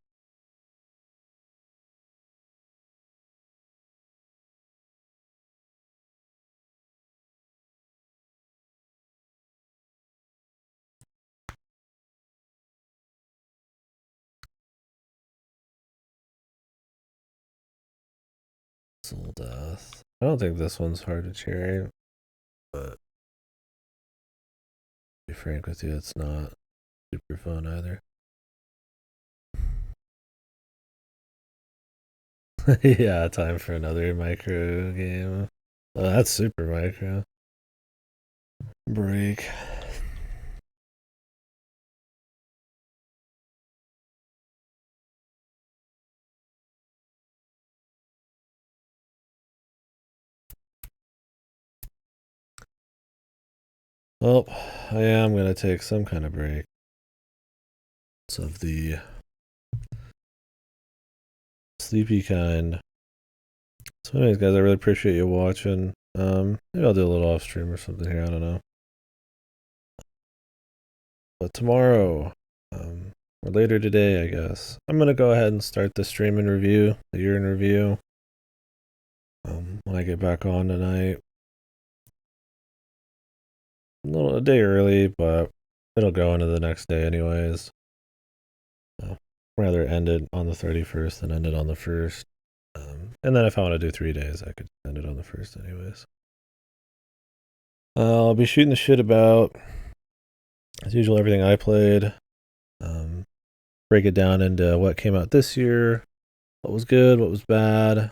Soul Death. I don't think this one's hard to cherry, but to be frank with you, it's not super fun either. Yeah, time for another micro game. Oh, that's super micro. Break. Well, I am going to take some kind of break. It's of the sleepy kind. So anyways, guys, I really appreciate you watching. Maybe I'll do a little off stream or something here. I don't know. But tomorrow, or later today, I guess, I'm gonna go ahead and start the stream and review, the year in review. When I get back on tonight, a day early, but it'll go into the next day anyways. Rather end it on the 31st than end it on the 1st. And then if I want to do 3 days, I could end it on the 1st anyways. I'll be shooting the shit about, as usual, everything I played. Break it down into what came out this year, what was good, what was bad.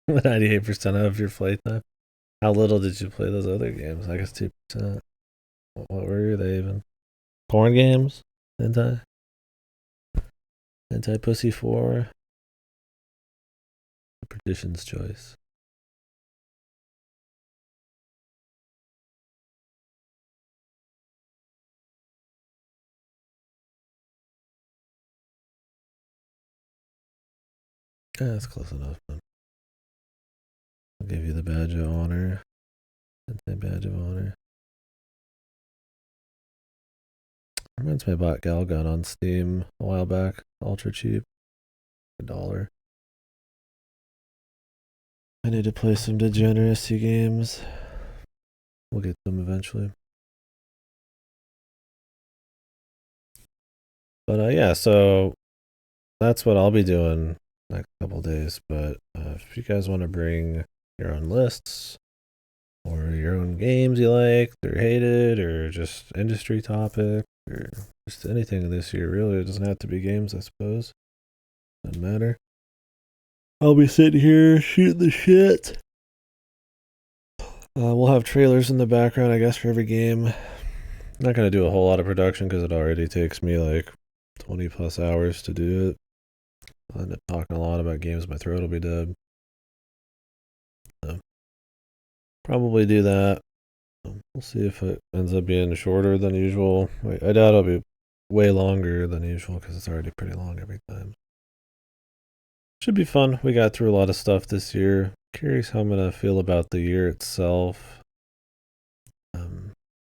98% of your playtime. How little did you play those other games? I guess 2%. What were they even? Porn games? Anti Pussy 4? Perdition's Choice. Yeah, that's close enough. Man. I'll give you the badge of honor. Anti-badge of honor. Reminds me I bought Galgun on Steam a while back. Ultra cheap. $1. I need to play some degeneracy games. We'll get them eventually. But yeah, so that's what I'll be doing next couple days. But if you guys want to bring your own lists or your own games you liked or hated or just industry topic or just anything this year, really, it doesn't have to be games, I suppose. Doesn't matter. I'll be sitting here shooting the shit. We'll have trailers in the background, I guess, for every game. I'm not going to do a whole lot of production because it already takes me like 20 plus hours to do it. I'll end up talking a lot about games, my throat will be dead. So, probably do that. We'll see if it ends up being shorter than usual. I doubt it'll be way longer than usual because it's already pretty long every time. Should be fun. We got through a lot of stuff this year. Curious how I'm going to feel about the year itself.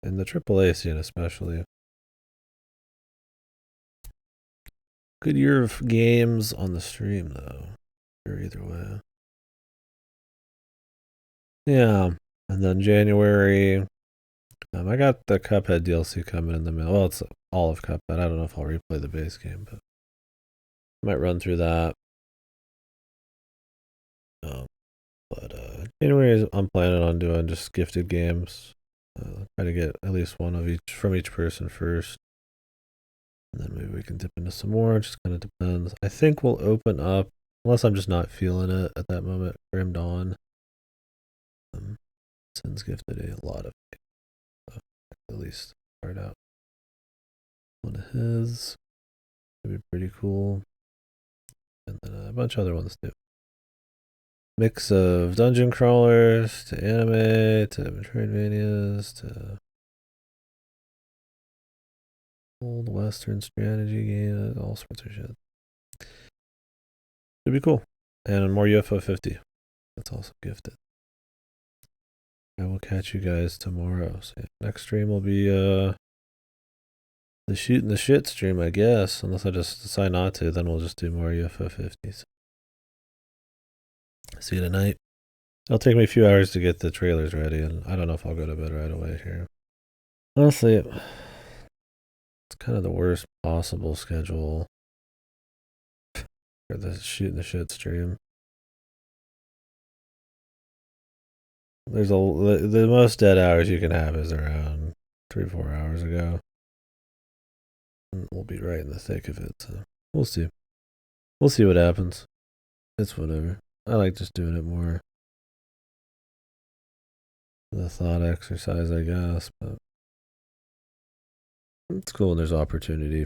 And the AAA scene especially. Good year of games on the stream though. Or either way. Yeah. And then January, I got the Cuphead DLC coming in the mail. Well, it's all of Cuphead. I don't know if I'll replay the base game, but I might run through that. January, I'm planning on doing just gifted games. Try to get at least one of each from each person first. And then maybe we can dip into some more. It just kind of depends. I think we'll open up, unless I'm just not feeling it at that moment, Grim Dawn. Sends gifted a lot of so at least start out one of his. It'd be pretty cool. And then a bunch of other ones too. Mix of dungeon crawlers to anime to Metroidvanias to old Western strategy games, all sorts of shit. It'd be cool. And more UFO 50. That's also gifted. I will catch you guys tomorrow. So next stream will be the shooting the shit stream, I guess. Unless I just decide not to, then we'll just do more UFO 50s. See you tonight. It'll take me a few hours to get the trailers ready, and I don't know if I'll go to bed right away here. Honestly, it's kind of the worst possible schedule for the shooting the shit stream. There's the most dead hours you can have is around 3-4 hours ago. And we'll be right in the thick of it, so we'll see. We'll see what happens. It's whatever. I like just doing it more the thought exercise, I guess, but it's cool when there's opportunity